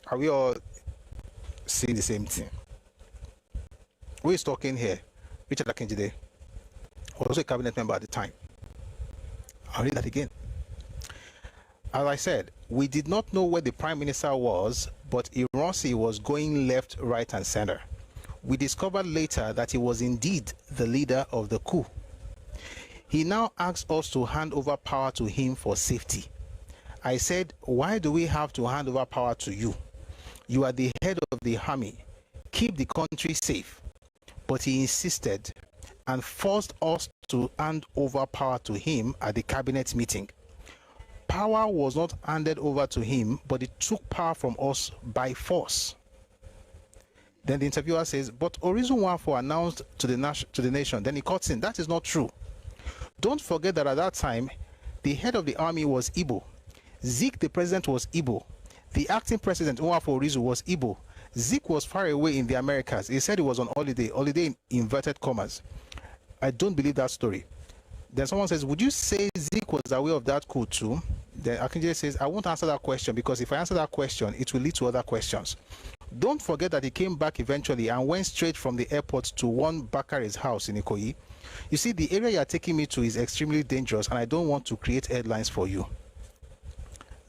Are we all seeing the same thing? who is talking here, Richard Akinjide, was also a cabinet member at the time. I'll read that again. As I said, we did not know where the Prime Minister was, but Ironsi was going left, right, and center. We discovered later that he was indeed the leader of the coup. He now asks us to hand over power to him for safety. I said, why do we have to hand over power to you? You are the head of the army. Keep the country safe. But he insisted and forced us to hand over power to him at the cabinet meeting. Power was not handed over to him, but he took power from us by force. Then the interviewer says, but Orizu Nwafo announced to the nation. Then he cuts in, that is not true. Don't forget that at that time, the head of the army was Igbo. Zik, the president, was Igbo. The acting president, Nwafo Orizu, was Igbo. Zik was far away in the Americas. He said he was on holiday in inverted commas. I don't believe that story. Then someone says, would you say Zik was aware of that coup too? Then Akinjide says, I won't answer that question, because if I answer that question, it will lead to other questions. Don't forget that he came back eventually and went straight from the airport to one Bakare's house in Ikoyi. You see, the area you are taking me to is extremely dangerous, and I don't want to create headlines for you.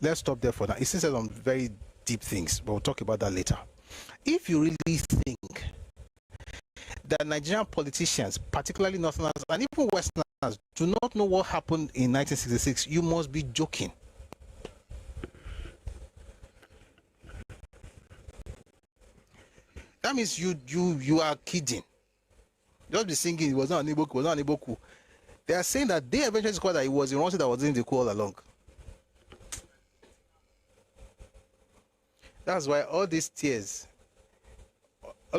Let's stop there for now. It says some very deep things, but we'll talk about that later. If you really think that Nigerian politicians, particularly Northerners and even Westerners, do not know what happened in 1966, you must be joking. That means you are kidding. Just be singing, it was not an Igbo. They are saying that they eventually discovered that it was Ironsi that was doing the coup all along. That's why all these tears. The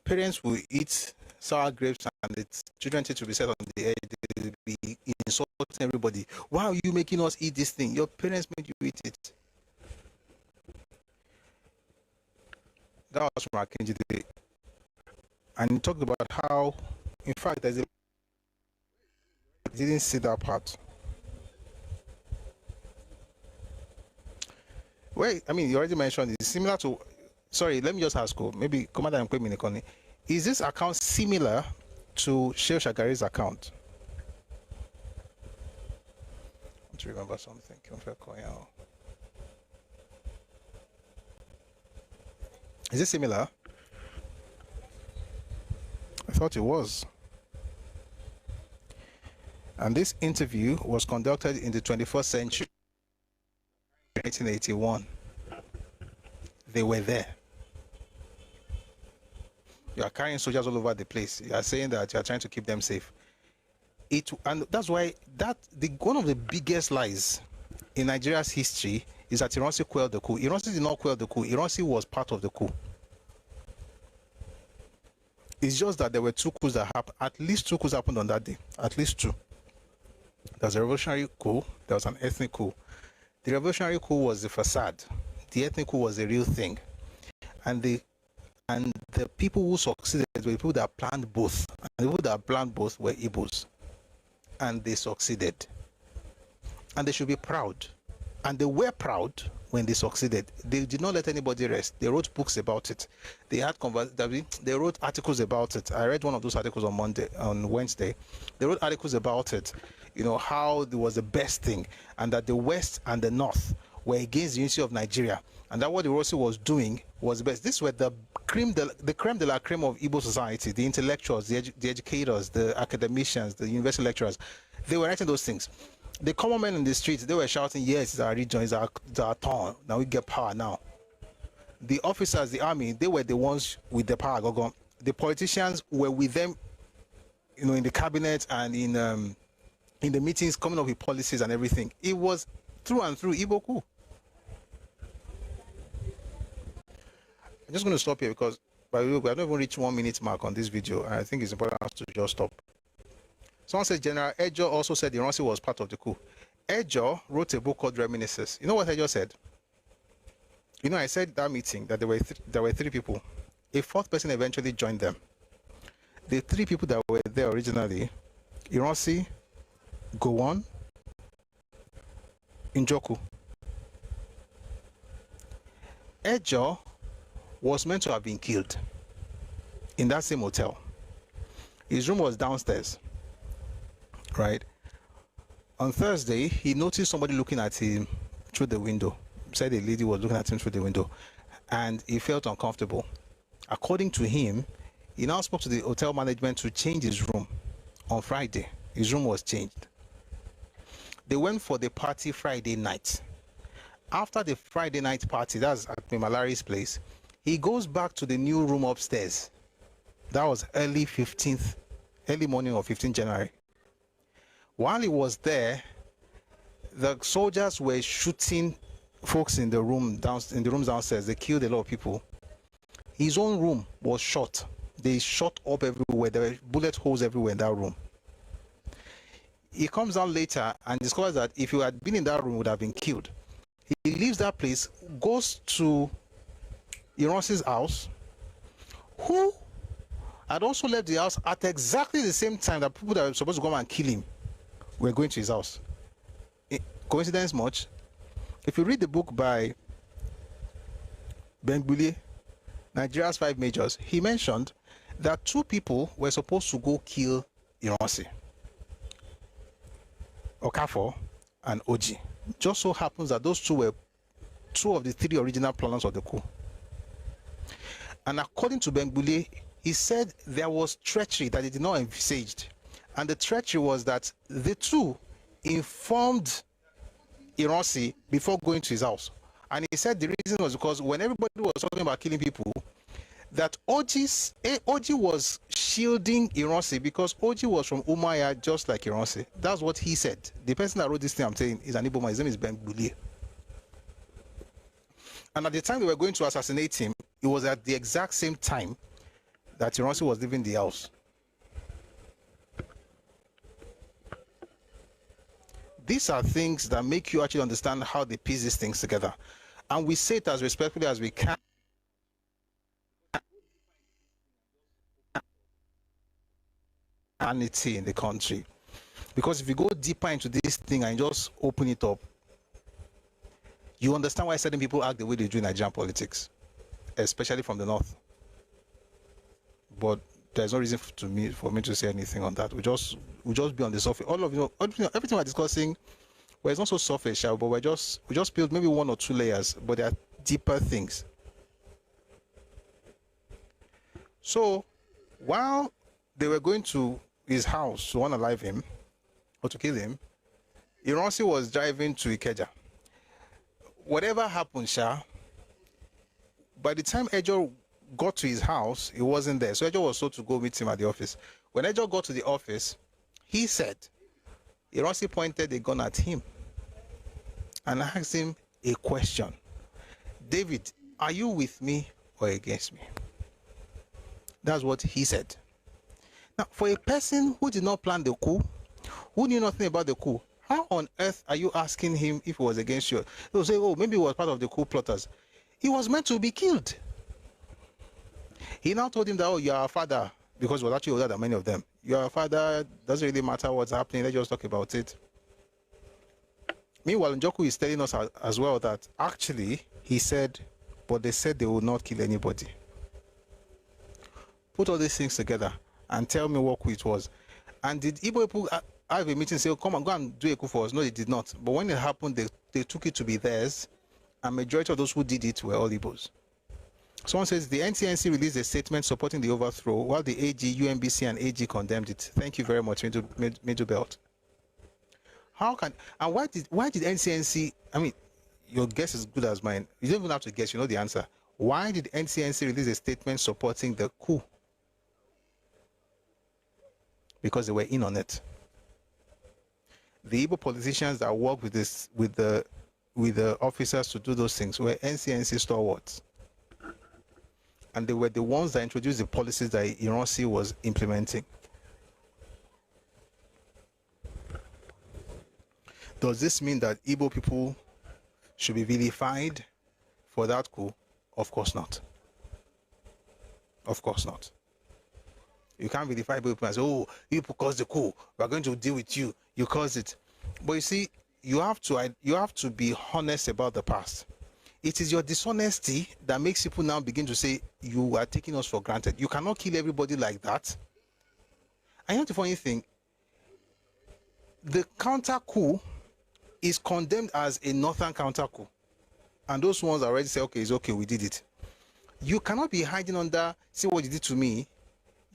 parents will eat sour grapes and the children to be set on the edge. They will be insulting everybody. Why are you making us eat this thing? Your parents made you eat it. That was from Akinjide. And he talked about how, in fact, I didn't see that part. Well, I mean, you already mentioned it's similar to. Sorry, let me just ask you. Maybe Commander Mkwemi, is this account similar to Sheikh Shagari's account? I want to remember something. Is it similar? I thought it was. And this interview was conducted in the 21st century. 1981. They were there. You are carrying soldiers all over the place. You are saying that you are trying to keep them safe. And that's why one of the biggest lies in Nigeria's history is that Ironsi quelled the coup. Ironsi did not quell the coup. Ironsi was part of the coup. It's just that there were two coups that happened. At least two coups happened on that day. At least two. There was a revolutionary coup. There was an ethnic coup. The revolutionary coup was the facade. The ethnic coup was the real thing. And the people who succeeded were the people that planned both. And the people that planned both were Igbos. And they succeeded. And they should be proud. And they were proud when they succeeded. They did not let anybody rest. They wrote books about it. They wrote articles about it. I read one of those articles on Wednesday. They wrote articles about it. You know, how it was the best thing, and that the West and the North were against the unity of Nigeria, and that what the Ironsi was doing was the best. These were the creme de la creme of Igbo society, the intellectuals, the educators, the academicians, the university lecturers. They were writing those things. The common men in the streets, they were shouting, yes, it's our region, it's our town, now we get power now. The officers, the army, they were the ones with the power. The politicians were with them, you know, in the cabinet and in the meetings, coming up with policies and everything. It was through and through Igbo coup. I'm just going to stop here because by the way, we have not even reached 1 minute mark on this video, and I think it's important to just stop. Someone said General Ejo also said Ironsi was part of the coup. Ejo wrote a book called Reminiscences. You know what Ejo said? You know, I said that meeting that there were three people. A fourth person eventually joined them. The three people that were there originally, Ironsi, Gowon, Njoku. Ejo was meant to have been killed in that same hotel. His room was downstairs, right? On Thursday, he noticed somebody looking at him through the window. Said a lady was looking at him through the window, and he felt uncomfortable. According to him, he now spoke to the hotel management to change his room. On Friday, his room was changed. They went for the party Friday night. After the Friday night party, that's at Mimalari's place, he goes back to the new room upstairs. That was early morning of 15th January. While he was there, the soldiers were shooting folks in the rooms downstairs. They killed a lot of people. His own room was shot. They shot up everywhere. There were bullet holes everywhere in that room. He comes out later and discovers that if he had been in that room, he would have been killed. He leaves that place, goes to Ironsi's house, who had also left the house at exactly the same time that people that were supposed to come and kill him were going to his house. Coincidence much? If you read the book by Bengbule, Nigeria's 5 Majors, he mentioned that 2 people were supposed to go kill Ironsi. Okafor and Oji. Just so happens that those 2 were 2 of the 3 original planners of the coup. And according to Bengbule, he said there was treachery that he did not envisage. And the treachery was that the 2 informed Ironsi before going to his house. And he said the reason was because when everybody was talking about killing people, that Oji was shielding Ironsi because Oji was from Umaya just like Ironsi. That's what he said. The person that wrote this thing I'm saying is an Igbo. His name is Bengbule. And at the time they were going to assassinate him, it was at the exact same time that Ironsi was leaving the house. These are things that make you actually understand how they piece these things together. And we say it as respectfully as we can. In the country. Because if you go deeper into this thing and just open it up, you understand why certain people act the way they do in Nigerian politics, especially from the north. But there's no reason for me to say anything on that. We just be on the surface. All of everything we're discussing, well, it's not so surface, but we just build maybe 1 or 2 layers, but there are deeper things. So while they were going to his house to unalive him or to kill him, Ironsi was driving to Ikeja. Whatever happened, by the time Ejo got to his house, he wasn't there. So Ejo was told to go meet him at the office. When Ejo got to the office, he said Ironsi pointed a gun at him and asked him a question. David, are you with me or against me? That's what he said. Now, for a person who did not plan the coup, who knew nothing about the coup, how on earth are you asking him if he was against you? He will say, oh, maybe he was part of the coup plotters. He was meant to be killed. He now told him that, oh, you're our father, because he was actually older than many of them. You're our father, doesn't really matter what's happening, let's just talk about it. Meanwhile, Njoku is telling us as well that actually, he said, but they said they would not kill anybody. Put all these things together and tell me what coup it was. And did Igbo people have a meeting and say, oh, come on, go and do a coup for us? No, they did not. But when it happened, they took it to be theirs, and majority of those who did it were all Igbos. Someone says the NTNC released a statement supporting the overthrow, while the AG, UMBC, and AG condemned it. Thank you very much, Middle Belt. Why did NCNC? I mean, your guess is as good as mine. You don't even have to guess; you know the answer. Why did NCNC release a statement supporting the coup? Because they were in on it. The Igbo politicians that work with the officers to do those things were NCNC stalwarts. And they were the ones that introduced the policies that Ironsi was implementing. Does this mean that Igbo people should be vilified for that coup? Of course not. Of course not. You can't vilify people and say, oh, you caused the coup, we're going to deal with you, you caused it. But you see, you have to be honest about the past. it is your dishonesty that makes people now begin to say you are taking us for granted. You cannot kill everybody like that. And you know the funny thing, the counter coup is condemned as a northern counter coup, and those ones already say, okay, it's okay, we did it. You cannot be hiding under, see what you did to me.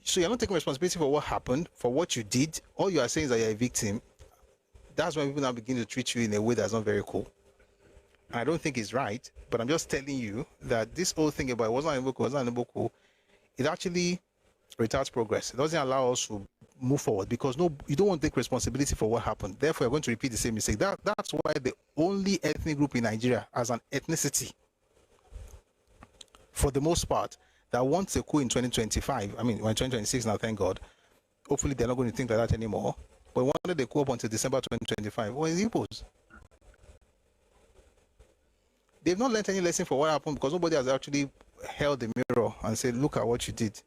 So you're not taking responsibility for what happened, for what you did. All you are saying is that you're a victim. That's when people now begin to treat you in a way that's not very cool. And I don't think it's right, but I'm just telling you that this whole thing about it wasn't an cool, it actually retards progress. It doesn't allow us to move forward because you don't want to take responsibility for what happened. Therefore, you're going to repeat the same mistake. That's why the only ethnic group in Nigeria as an ethnicity, for the most part, that wants a coup in 2025. I mean, we're in 2026 now, thank God. Hopefully, they're not going to think like that anymore. But wanted the coup up until December 2025. Well, it's Igbos. They've not learned any lesson for what happened because nobody has actually held the mirror and said, look at what you did.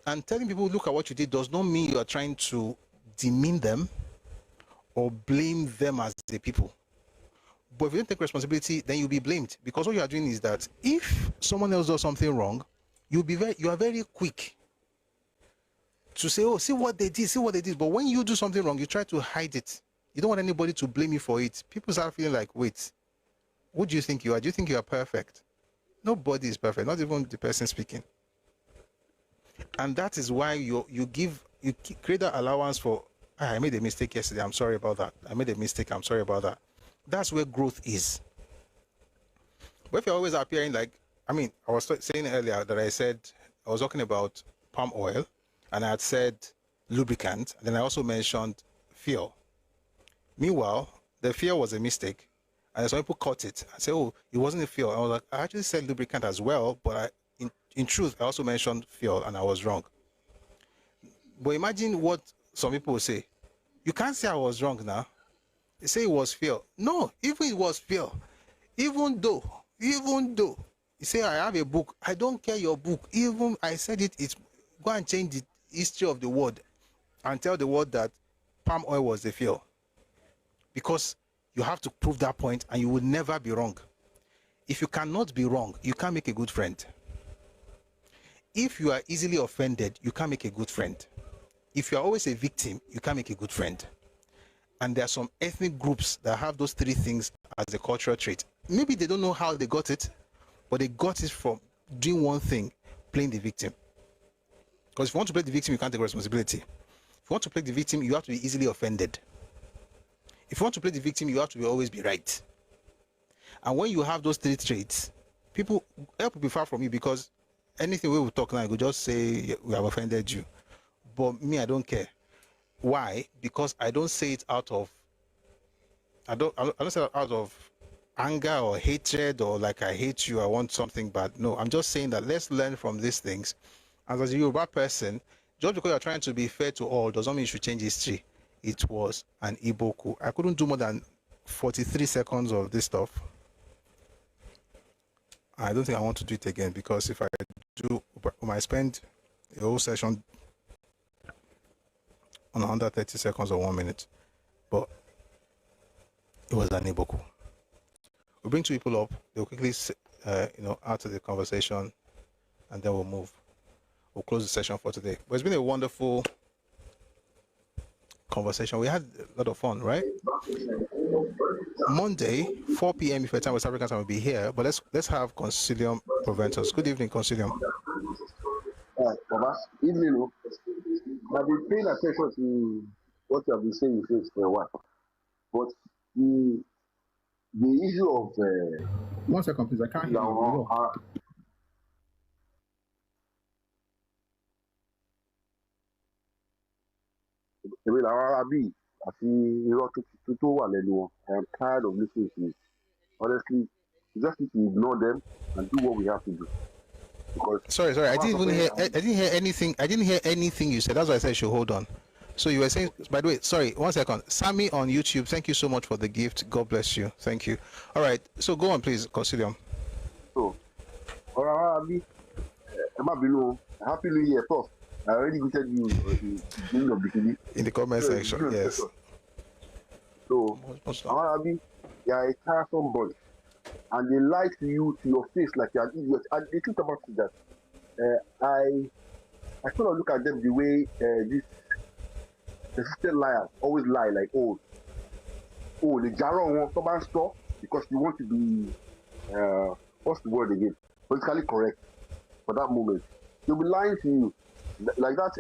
And telling people, look at what you did, does not mean you are trying to demean them or blame them as the people. But if you don't take responsibility, then you'll be blamed. Because what you are doing is that if someone else does something wrong, you are very quick to say, oh, see what they did. But when you do something wrong, you try to hide it. You don't want anybody to blame you for it. People start feeling like, wait, who do you think you are? Do you think you are perfect? Nobody is perfect, not even the person speaking. And that is why you create that allowance for, I made a mistake yesterday, I'm sorry about that. I made a mistake, I'm sorry about that. That's where growth is. But if you're always appearing like, I mean, I was saying earlier that I was talking about palm oil, and I had said lubricant, and then I also mentioned fuel. Meanwhile, the fuel was a mistake, and some people caught it. I said, oh, it wasn't a fuel. I was like, I actually said lubricant as well, but in truth, I also mentioned fuel, and I was wrong. But imagine what some people will say. You can't say I was wrong now. They say it was fuel. No, even it was fuel. Even though, you say I have a book. I don't care your book. Even I said it's go and change the history of the world and tell the world that palm oil was the fuel. Because you have to prove that point, and you will never be wrong. If you cannot be wrong, you can't make a good friend. If you are easily offended, you can't make a good friend. If you are always a victim, you can't make a good friend. And there are some ethnic groups that have those three things as a cultural trait. Maybe they don't know how they got it, but they got it from doing one thing, playing the victim. Because if you want to play the victim, you can't take responsibility. If you want to play the victim, you have to be easily offended. If you want to play the victim, you have to always be right. And when you have those three traits, people help be far from you, because anything we will talk now, I could just say we have offended you. But me, I don't care. Why? Because I don't say it out of anger or hatred, or like I hate you, I want something bad. No, I'm just saying that let's learn from these things. And as a Yoruba person, just because you're trying to be fair to all does not mean you should change history. It was an Igbo coup. I couldn't do more than 43 seconds of this stuff. I don't think I want to do it again, because if I do, I might spend a whole session on under 30 seconds or 1 minute. But it was an Igbo coup. We'll bring two people up. They'll quickly, add to the conversation, and then we'll move. We'll close the session for today. But it's been a wonderful conversation. We had a lot of fun, right? Monday, 4 p.m. if your time West African time will be here. But let's have Concilium Proventus. Good evening, Concilium. Baba, evening. I've been paying attention to what you have been saying for a while. But the issue of 1 second, please. I can't hear you. I am tired of listening to it. Honestly, you just need to ignore them and do what we have to do. Because sorry, I didn't hear anything. I didn't hear anything you said. That's why I said you should hold on. So you were saying, by the way, sorry, 1 second. Sammy on YouTube, thank you so much for the gift. God bless you. Thank you. All right, so go on, please, Concilium. So, Happy New Year, Prof. I already greeted you in the comment section. Yes. So, you are a tiresome boy. and they lie to you to your face like you're an idiot. And the truth about it is that I sort of look at them the way these persistent liars always lie, like, oh, the jarro wants to stop because you want to be, what's the word again? Politically correct for that moment. They'll be lying to you. Like that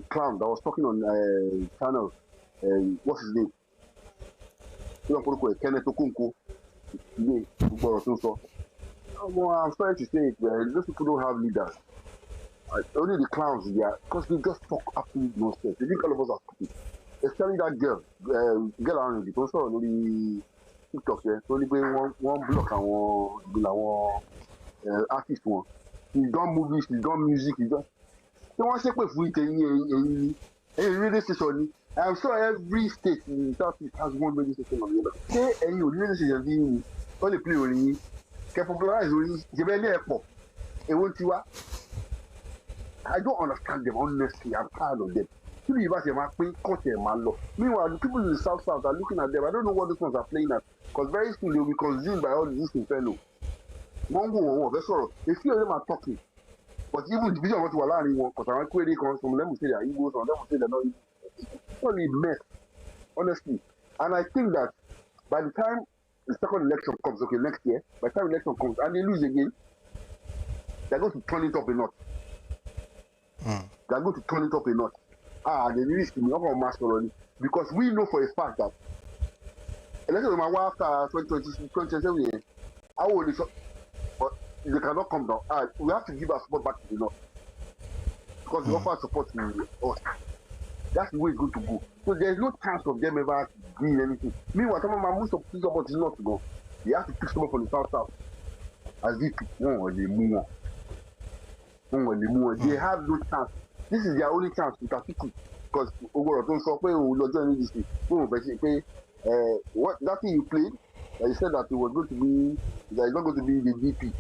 clown that was talking on channel, what's his name? Kenneth Okunko. I'm sorry to say it, those people don't have leaders. Only the clowns there, because they just talk absolute nonsense. They think all of us are stupid. Especially that girl around it, also on the TikTok, only one block and one artist one. He's done movies, he's done music, he's done. They want to say a radio station. I'm sure every state in Southeast has one radio station on the other. Say any radio station only play only can popularize only the airport. I don't understand them, honestly. I'm tired of them. Meanwhile, the people in the South are looking at them. I don't know what these ones are playing at. Because very soon they'll be consumed by all this inferno. A few of them are talking. But even the vision of what you are learning, because I want to come from them will say they are Igbos, and them will say they're not Igbos. It's only mess, honestly. And I think that by the time the second election comes, okay, next year, by the time the election comes and they lose again, they're going to turn it up a notch. They're going to turn it up a notch. They release me up on mass already. Because we know for a fact that election of my wife after 2027, I will but they cannot come down. We have to give our support back to the north. Because we offer support to us. That's the way it's going to go. So there's no chance of them ever doing anything. Meanwhile, some of my most of the support is not to go. They have to pick someone from the south. As if one or the more. They have no chance. This is their only chance to take it. Because don't stop join this thing. What that thing you played, you said that it was going to be that it's not going to be the VP.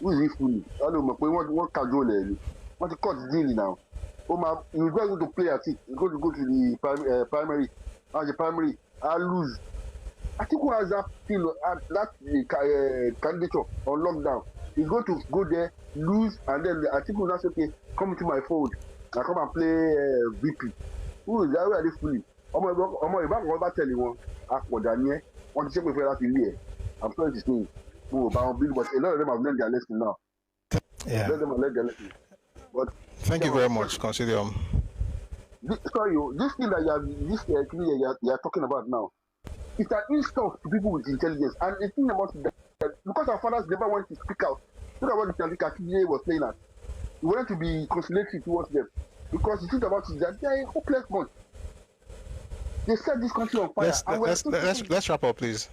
Who is it fooling? I don't know what casual what to cut the deal now. You're going to play at it. You're going to go to the primary. As the primary, I lose. I think who has that thing that candidature on lockdown. He's going to go there, lose, and then I think we'll say, okay, come into my fold. I come and play VP. Who is that? Where are they fooling? I'm tell you one. After Daniel, want to check with that in here. I'm sorry to say, but a lot of them have learned their lesson now. Yeah. Let them learn their lesson. But thank you very much, Consider. This thing that you are talking about now, it's an insult to people with intelligence. And the thing about it, because our fathers never wanted to speak out, look at what the Kakide was playing at. We wanted to be conciliatory towards them. Because the truth about it is that they are a hopeless bunch. They set this country on fire. Let's wrap up, please.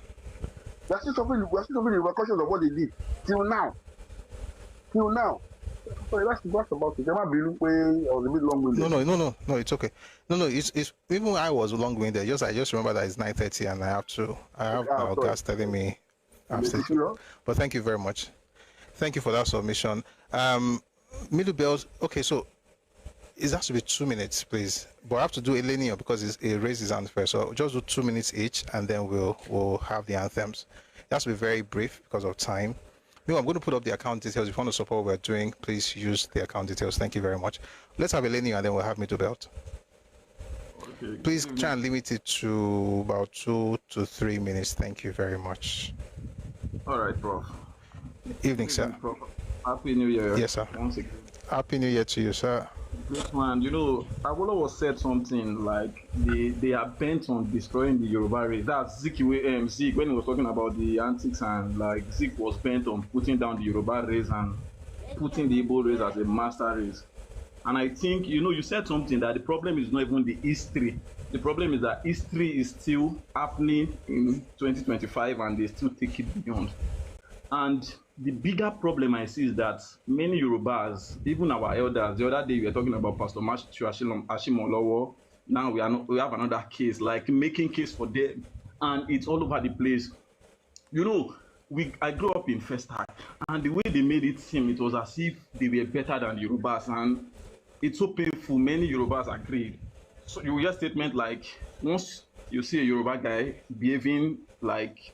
We're still suffering the repercussions of what they did. Till now. Sorry, that's about it. There might be a bit long-winded. No, it's okay. No, it's even I was long-winded. I just remember that it's 9:30 and I have our guys telling me I'm still. But thank you very much. Thank you for that submission. Middle bells. Okay, so it has to be 2 minutes, please. But I have to do a linear because it raises hand first. So just do 2 minutes each, and then we'll have the anthems. It has to be very brief because of time. I'm going to put up the account details. If you want to support what we're doing, please use the account details. Thank you very much. Let's have a linear, and then we'll have middle belt. Okay. Please try and limit it to about 2 to 3 minutes. Thank you very much. All right, Prof. Evening, sir. Prof. Happy New Year. Yes, sir. Once again. Happy New Year to you, sir. This man, Awolowo said something like they are bent on destroying the Yoruba race. That's Zeke when he was talking about the antics, and like Zeke was bent on putting down the Yoruba race and putting the Igbo race as a master race. And I think, you said something that the problem is not even the history. The problem is that history is still happening in 2025 and they still take it beyond. And the bigger problem I see is that many Yorubas, even our elders, the other day we were talking about Pastor Matthew Ashimolowo. Now we have another case, like making case for them, and it's all over the place. I grew up in First High, and the way they made it seem, it was as if they were better than Yorubas, and it's so painful. Many Yorubas agreed. So you hear statement like, once you see a Yoruba guy behaving like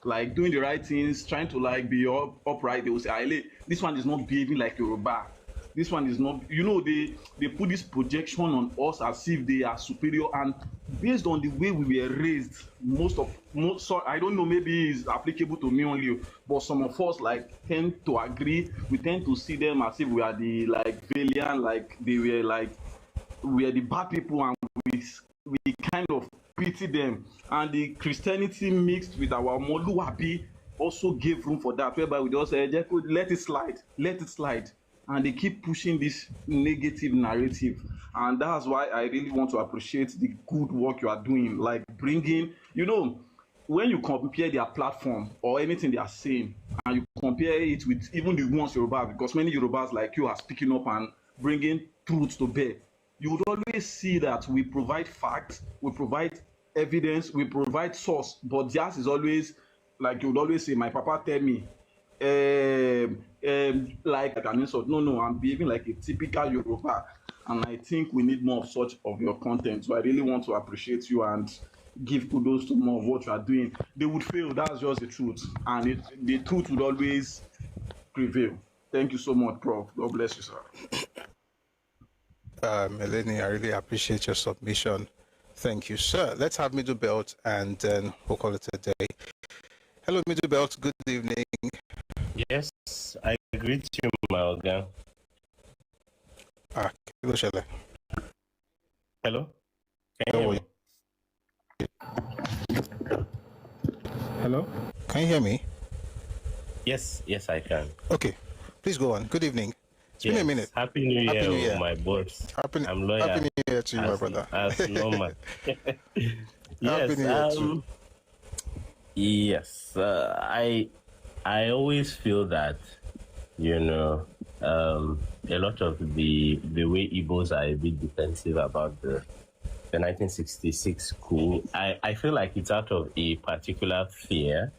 like doing the right things, trying to like be upright, they will say, "Aile, this one is not behaving like Yoruba. This one is not," you know, they put this projection on us as if they are superior, and based on the way we were raised, so I don't know, maybe it's applicable to me only, but some of us like tend to agree. We tend to see them as if we are the like valiant, like they were like we are the bad people, and we kind of pity them. And the Christianity mixed with our Moluwabi also gave room for that, whereby we just say, let it slide. And they keep pushing this negative narrative. And that's why I really want to appreciate the good work you are doing, like bringing, you know, when you compare their platform or anything they are saying, and you compare it with even the ones Yoruba, because many Yorubas like you are speaking up and bringing truth to bear, you would always see that we provide facts, we provide evidence, we provide source, but theirs is always, like you would always say, my papa tell me, like an insult. No, I'm behaving like a typical Yoruba, and I think we need more of such of your content. So I really want to appreciate you and give kudos to more of what you are doing. They would fail, that's just the truth, and the truth would always prevail. Thank you so much, Prof. God bless you, sir. Melanie, I really appreciate your submission. Thank you, sir. Let's have Middle Belt, and then we'll call it a day. Hello, Middle Belt. Good evening. Yes, I greet you, Malga. Hello, Shele. Hello? Can you hear me? Hello? Can you hear me? Yes, I can. Okay, please go on. Good evening. It's been a minute. Happy New Year, Happy New Year. My boss. I'm loyal. Happy New Year to you, my brother. As normal. Happy New Year too. Yes, I always feel that, you know, a lot of the way Igbos are a bit defensive about the 1966 coup, I feel like it's out of a particular fear,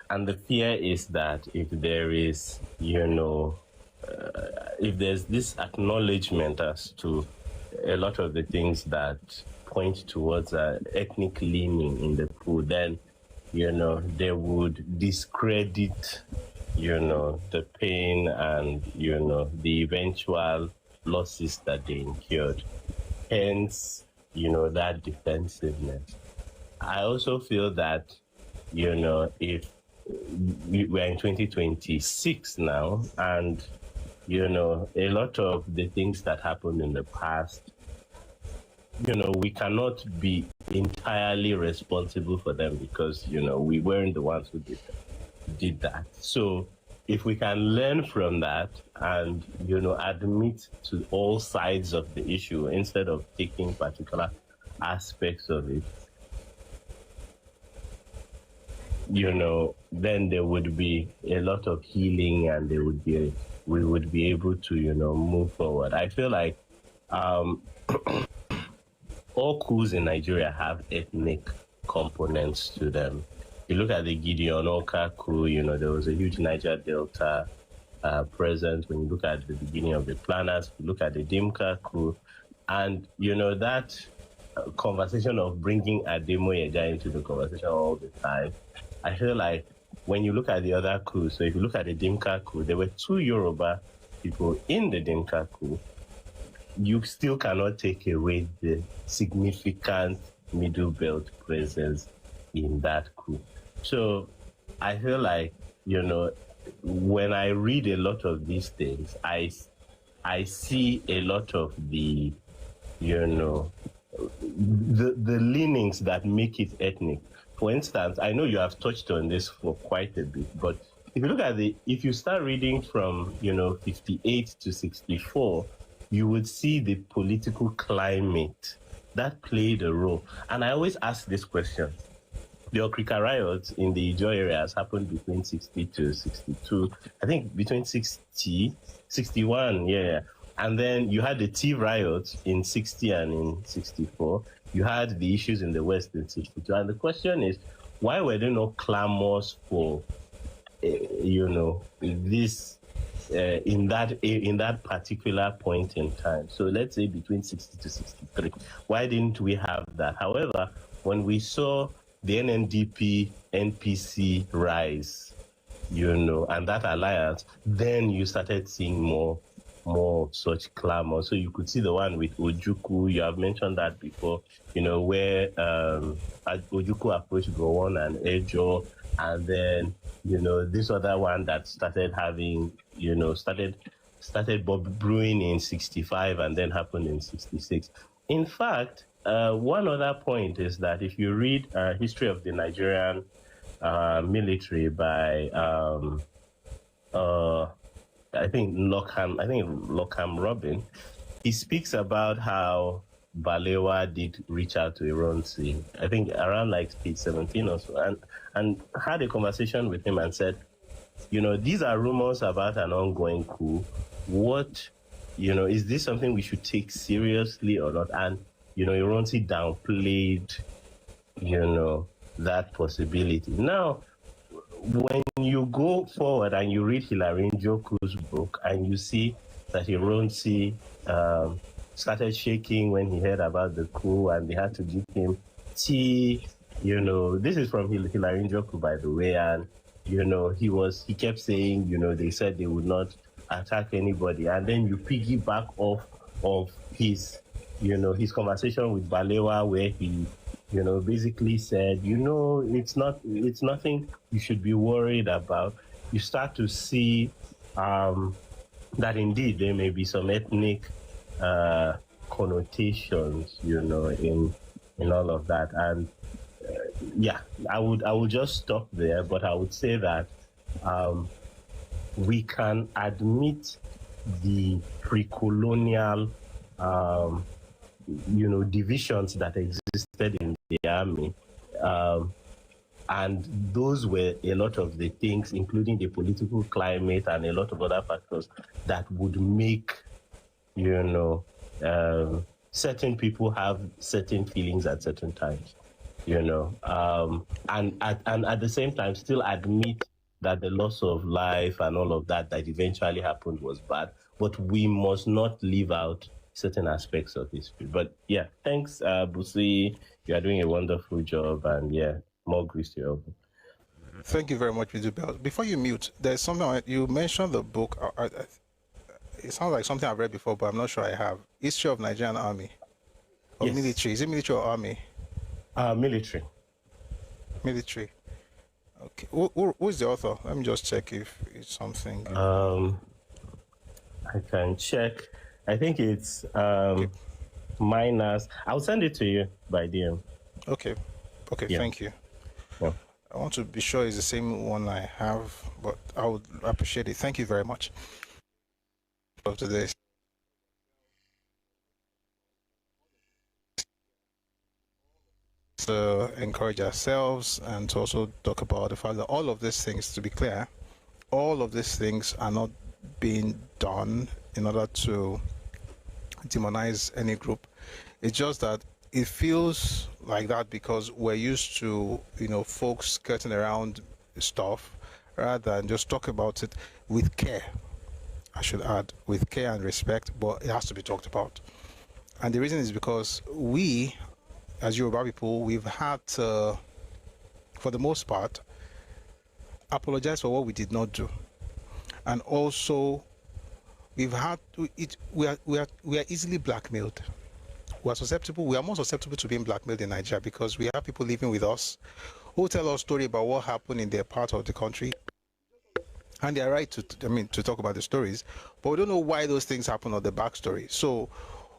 and the fear is that if there is, you know, if there's this acknowledgement as to a lot of the things that point towards ethnic leaning in the coup, then, you know, they would discredit, you know, the pain and, you know, the eventual losses that they incurred. Hence, you know, that defensiveness. I also feel that, you know, if we're in 2026 now, and, you know, a lot of the things that happened in the past, you know, we cannot be entirely responsible for them because, you know, we weren't the ones who did that. So if we can learn from that and, you know, admit to all sides of the issue instead of taking particular aspects of it, you know, then there would be a lot of healing, and we would be able to, you know, move forward. I feel like all coups in Nigeria have ethnic components to them. You look at the Gideon Oka coup, you know, there was a huge Niger Delta presence. When you look at the beginning of the planners, you look at the Dimka coup, and, you know, that conversation of bringing Ademoyega into the conversation all the time, I feel like when you look at the other coups, so if you look at the Dimka coup, there were 2 Yoruba people in the Dimka coup. You still cannot take away the significant Middle Belt presence in that coup. So I feel like, you know, when I read a lot of these things, I see a lot of the, you know, the leanings that make it ethnic. For instance, I know you have touched on this for quite a bit, but if you look at if you start reading from, you know, 58 to 64, you would see the political climate that played a role. And I always ask this question. The Okrika riots in the Ijo areas happened between 60 to 62. I think between 60, 61, yeah. And then you had the Tea riots in 60 and in 64. You had the issues in the West in 62. And the question is, why were there no clamors for, you know, this in that particular point in time? So let's say between 60 to 63. Why didn't we have that? However, when we saw the NNDP, NPC rise, and that alliance, then you started seeing more such clamor. So you could see the one with Ojukwu. You have mentioned that before, where Ojukwu approached Gowon and Ejo, and then this other one that started having started brewing in 65 and then happened in 66. In fact, one other point is that if you read History of the Nigerian Military by I think Lockham Robin, he speaks about how Balewa did reach out to Ironsi, I think around like page 17 or so, and had a conversation with him and said, these are rumors about an ongoing coup. What, is this something we should take seriously or not? And, Ironsi downplayed, that possibility. Now, when you go forward and you read Hilary Njoku's book and you see that Ironsi started shaking when he heard about the coup and they had to give him tea, this is from Hilary Njoku, by the way, and he kept saying, they said they would not attack anybody, and then you piggyback off of his conversation with Balewa, where he basically said, it's nothing you should be worried about. You start to see that indeed there may be some ethnic connotations, in all of that. And I would just stop there, but I would say that we can admit the pre-colonial divisions that existed in the army, and those were a lot of the things, including the political climate and a lot of other factors that would make certain people have certain feelings at certain times, and at the same time still admit that the loss of life and all of that eventually happened was bad, but we must not leave out certain aspects of history. But yeah, thanks, Busi. You are doing a wonderful job, and more grace to you. Thank you very much, Bidubel. Before you mute, there's something you mentioned the book. It sounds like something I've read before, but I'm not sure I have. History of Nigerian Army or military. Is it military or army? Military. Military. Okay. Who is the author? Let me just check if it's something. I can check. I think it's minus. I'll send it to you by DM. Okay. Yeah. Thank you. Yeah. I want to be sure it's the same one I have, but I would appreciate it. Thank you very much. Of today. To encourage ourselves and to also talk about the fact that all of these things, to be clear, all of these things are not being done in order to demonize any group. It's just that it feels like that because we're used to, folks skirting around stuff rather than just talk about it with care. I should add, with care and respect, but it has to be talked about. And the reason is because we, as Yoruba people, we've had to, for the most part, apologize for what we did not do. And also, we've had to, we are easily blackmailed. We are more susceptible to being blackmailed in Nigeria because we have people living with us who tell us story about what happened in their part of the country. And they are right to talk about the stories, but we don't know why those things happen or the backstory. So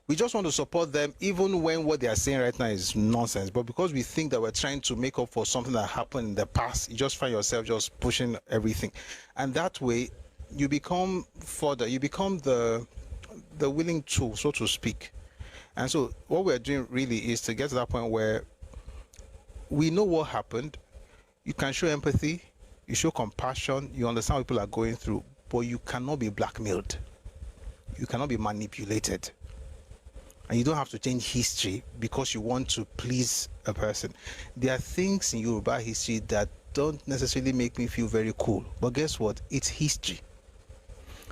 we just want to support them even when what they are saying right now is nonsense. But because we think that we're trying to make up for something that happened in the past, you just find yourself just pushing everything. And that way, you become the willing tool, so to speak. And so what we're doing really is to get to that point where we know what happened. You can show empathy, you show compassion, you understand what people are going through, but you cannot be blackmailed. You cannot be manipulated. And you don't have to change history because you want to please a person. There are things in Yoruba history that don't necessarily make me feel very cool. But guess what? It's history.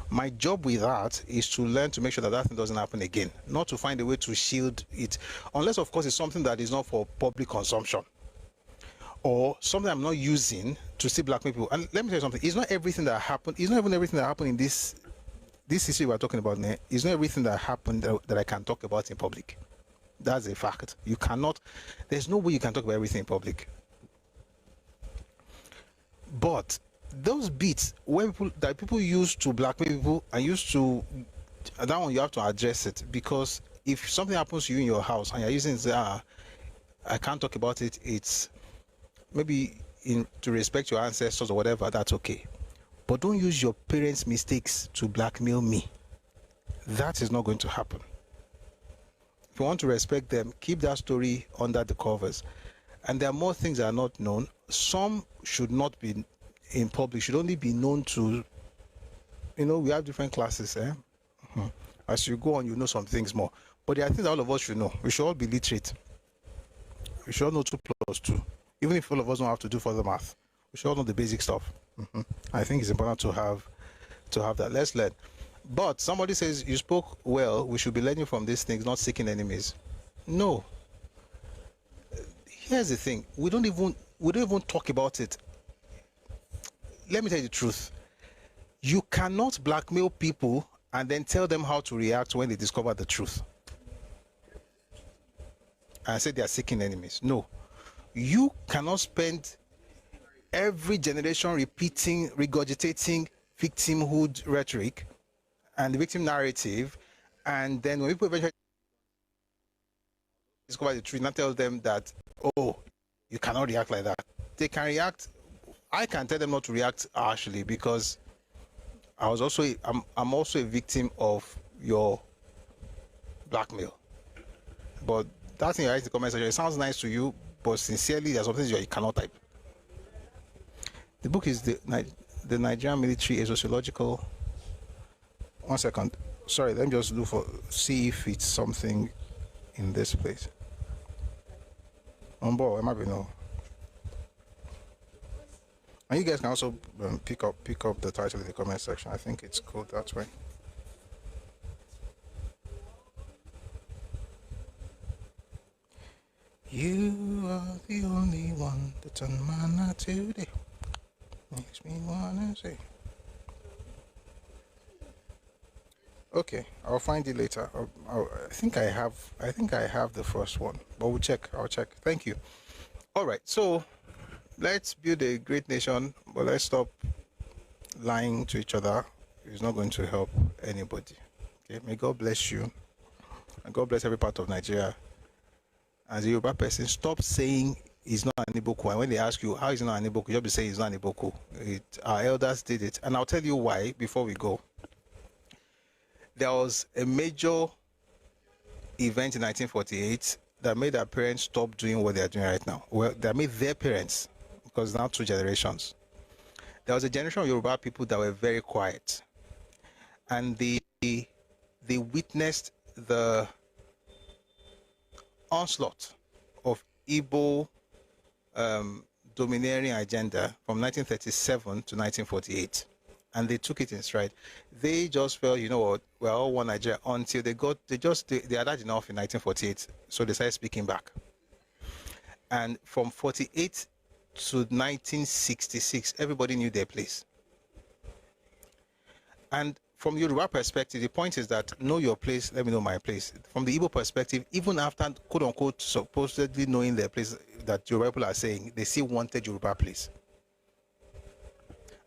My job with that is to learn to make sure that that thing doesn't happen again. Not to find a way to shield it. Unless, of course, it's something that is not for public consumption. or something I'm not using to still blackmail people. And let me tell you something, it's not everything that happened, it's not even everything that happened in this history we're talking about now. It's not everything that happened that I can talk about in public. That's a fact. You cannot, there's no way you can talk about everything in public. But those bits where people use to blackmail people and that one you have to address it, because if something happens to you in your house and you're using I can't talk about it, it's maybe to respect your ancestors or whatever, that's okay. But don't use your parents' mistakes to blackmail me. That is not going to happen. If you want to respect them, keep that story under the covers. And there are more things that are not known. Some should not be in public, should only be known to, we have different classes. As you go on, you know some things more. But there are things that all of us should know. We should all be literate. We should all know 2 + 2. Even if all of us don't have to do further math, we should all know the basic stuff. I think it's important to have that. Let's learn. But somebody says, you spoke well, we should be learning from these things, not seeking enemies. No. Here's the thing, we don't even talk about it. Let me tell you the truth. You cannot blackmail people and then tell them how to react when they discover the truth. And say they are seeking enemies. No. You cannot spend every generation regurgitating victimhood rhetoric and the victim narrative, and then when people eventually discover the truth, not tell them that, oh, you cannot react like that. They can react. I can tell them not to react harshly, because I'm also a victim of your blackmail. But that thing you write in the comment section, it sounds nice to you, but sincerely, there's something you cannot type. The book is the Nigerian Military, a Sociological. 1 second. Sorry, let me just see if it's something in this place. On board, it might be no. And you guys can also pick up the title in the comment section. I think it's cool that way. You are the only one that's on my night today. Makes me wanna say. Okay, I'll find it later. I think I have the first one, but we'll check. I'll check. Thank you. All right, so let's build a great nation, but let's stop lying to each other. It's not going to help anybody. Okay, may God bless you, and God bless every part of Nigeria. As a Yoruba person, stop saying he's not an Igbo. And when they ask you how is he not an Igbo, you just be saying he's not an Igbo. Our elders did it, and I'll tell you why before we go. There was a major event in 1948 that made our parents stop doing what they are doing right now. Well, that made their parents, because now 2 generations. There was a generation of Yoruba people that were very quiet, and they witnessed the onslaught of Igbo domineering agenda from 1937 to 1948. And they took it in stride. They just felt, you know what, we're all one Nigeria, until they had had enough in 1948, so they started speaking back. And from 48 to 1966, everybody knew their place. And from Yoruba perspective, the point is that know your place, let me know my place. From the Igbo perspective, even after quote unquote supposedly knowing their place, that Yoruba people are saying, they still wanted Yoruba place.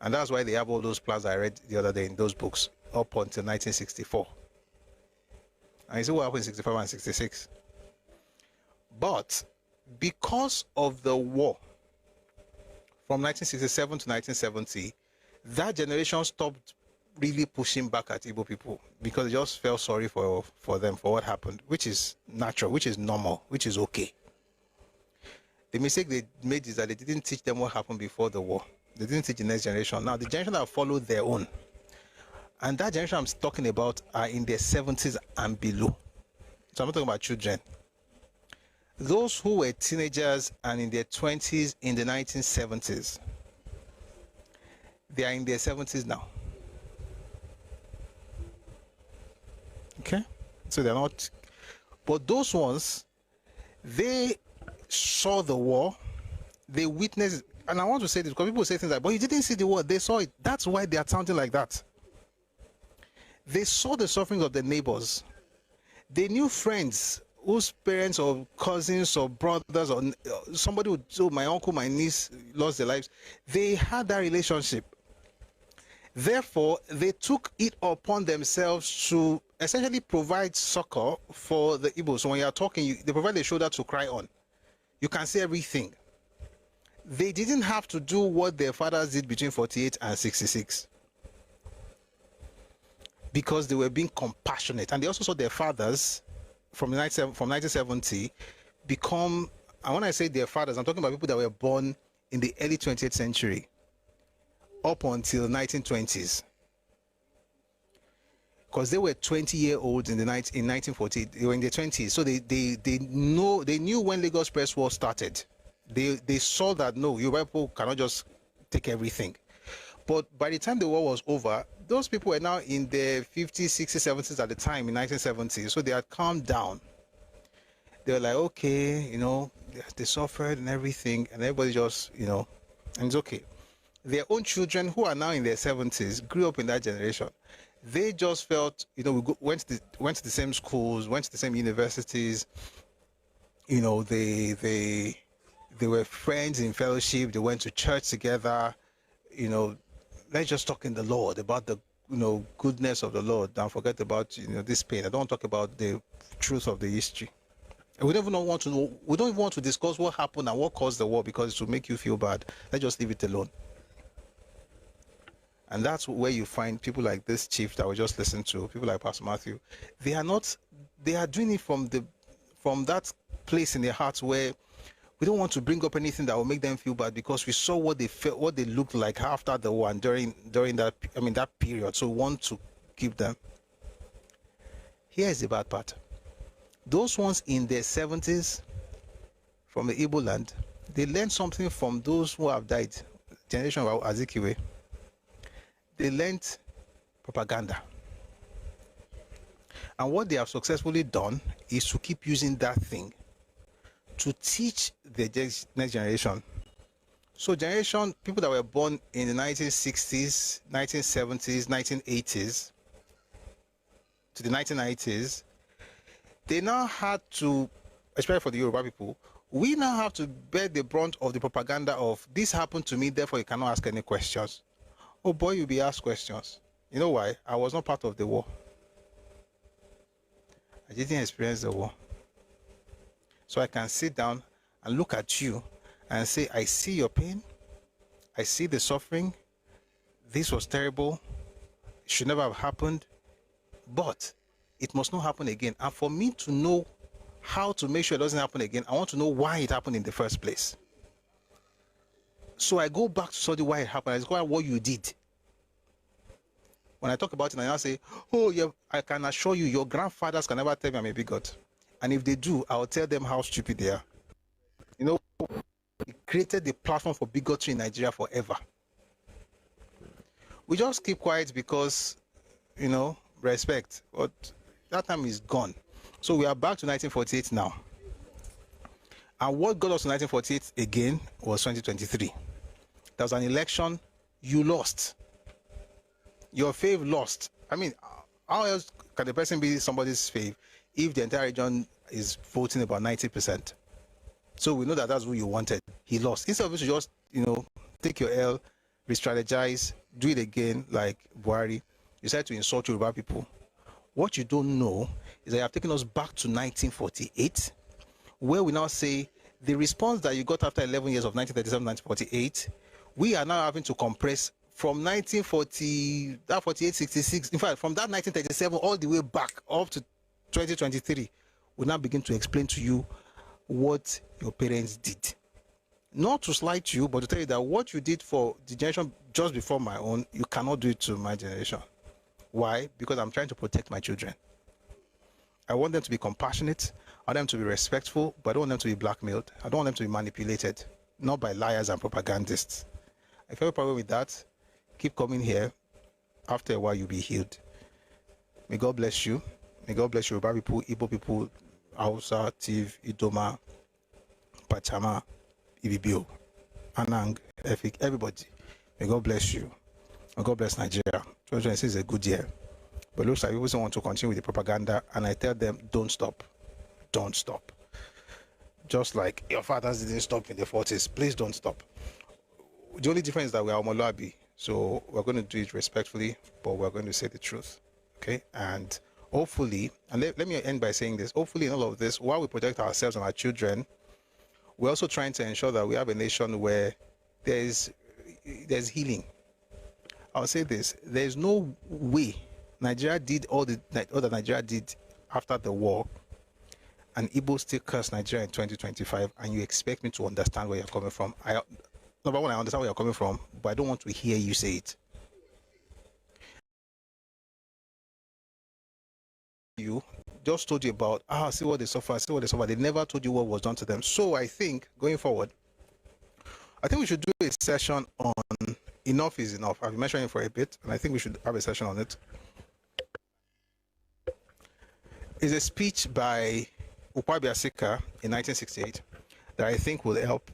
And that's why they have all those plans I read the other day in those books up until 1964. And you see what happened in 65 and 66. But because of the war from 1967 to 1970, that generation stopped really pushing back at Igbo people, because they just felt sorry for them, for what happened, which is natural, which is normal, which is okay. The mistake they made is that they didn't teach them what happened before the war. They didn't teach the next generation. Now, the generation that followed their own, and that generation I'm talking about, are in their 70s and below. So I'm not talking about children. Those who were teenagers and in their 20s in the 1970s, they are in their 70s now. Okay? So they're not... But those ones, they saw the war, They witnessed, and I want to say this because people say things like, but you didn't see the word, they saw it. That's why they are sounding like that. They saw the suffering of their neighbors. They knew friends whose parents or cousins or brothers or somebody would say, my uncle, my niece lost their lives. They had that relationship. Therefore, they took it upon themselves to essentially provide succor for the Igbos. So when you are talking, they provide a shoulder to cry on. You can see everything. They didn't have to do what their fathers did between 48 and 66 because they were being compassionate. And they also saw their fathers from 1970 become, and when I say their fathers, I'm talking about people that were born in the early 20th century up until 1920s. Because they were 20-year-olds in 1948. They were in their 20s, so they knew when Lagos Press War started. They saw that no, Yoruba people cannot just take everything. But by the time the war was over, those people were now in their 50s, 60s, 70s at the time in 1970. So they had calmed down. They were like, okay, you know, they suffered and everything, and everybody just, you know, and it's okay. Their own children who are now in their 70s grew up in that generation. They just felt, you know, went to the same schools, went to the same universities. You know, they were friends in fellowship. They went to church together. You know, let's just talk in the Lord about the, you know, goodness of the Lord. Don't forget about, you know, this pain. I don't talk about the truth of the history. And we don't even want to know. We don't even want to discuss what happened and what caused the war because it will make you feel bad. Let's just leave it alone. And that's where you find people like this chief that we just listened to, people like Pastor Matthew. They are doing it from that place in their hearts where we don't want to bring up anything that will make them feel bad because we saw what they felt, what they looked like after the war and during that period. So we want to keep them. Here is the bad part. Those ones in their 70s from the Igbo land, they learned something from those who have died, generation of Azikiwe. They learned propaganda. And what they have successfully done is to keep using that thing to teach the next generation. So people that were born in the 1960s, 1970s, 1980s to the 1990s, they now had to, especially for the Yoruba people, we now have to bear the brunt of the propaganda of this happened to me, therefore you cannot ask any questions. Oh boy, you'll be asked questions. You know why? I was not part of the war. I didn't experience the war. So I can sit down and look at you and say, I see your pain. I see the suffering. This was terrible. It should never have happened. But it must not happen again. And for me to know how to make sure it doesn't happen again, I want to know why it happened in the first place. So I go back to study why it happened. I discover what you did. When I talk about it, I now say, oh, yeah, I can assure you, your grandfathers can never tell me I'm a bigot. And if they do, I'll tell them how stupid they are. You know, it created the platform for bigotry in Nigeria forever. We just keep quiet because, you know, respect. But that time is gone. So we are back to 1948 now. And what got us to 1948 again was 2023. There was an election, you lost. Your fave lost. I mean, how else can the person be somebody's fave if the entire region is voting about 90%? So we know that that's who you wanted. He lost. Instead of you to just, you know, take your L, re-strategize, do it again like Buhari, you decide to insult Yoruba people. What you don't know is that you have taken us back to 1948, where we now say the response that you got after 11 years of 1937-1948, we are now having to compress from 1940, that 48, 66, in fact, from that 1937 all the way back up to 2023, we now begin to explain to you what your parents did. Not to slight you, but to tell you that what you did for the generation just before my own, you cannot do it to my generation. Why? Because I'm trying to protect my children. I want them to be compassionate. I want them to be respectful, but I don't want them to be blackmailed. I don't want them to be manipulated, not by liars and propagandists. If you have a problem with that, keep coming here. After a while, you'll be healed. May God bless you. May God bless Yoruba people, Igbo people, Hausa, Tiv, Idoma, Pachama, Ibibio. Anang, Efik, everybody. May God bless you. May God bless Nigeria. 2026 is a good year. But it looks like people still want to continue with the propaganda, and I tell them, don't stop. Don't stop. Just like your fathers didn't stop in the 40s, please don't stop. The only difference is that we are Omoluabi, so we're going to do it respectfully, but we're going to say the truth. Okay? And hopefully, and let me end by saying this, hopefully in all of this, while we protect ourselves and our children, we're also trying to ensure that we have a nation where there's healing. I'll say this, there's no way Nigeria did all that Nigeria did after the war, and Igbo still curse Nigeria in 2025, and you expect me to understand where you're coming from. Number one, I understand where you're coming from, but I don't want to hear you say it. You just told you about, see what they suffer, see what they suffer. They never told you what was done to them. So I think, going forward, I think we should do a session on enough is enough. I've been mentioning it for a bit, and I think we should have a session on it. It's a speech by Ukwabi Asika in 1968 that I think will help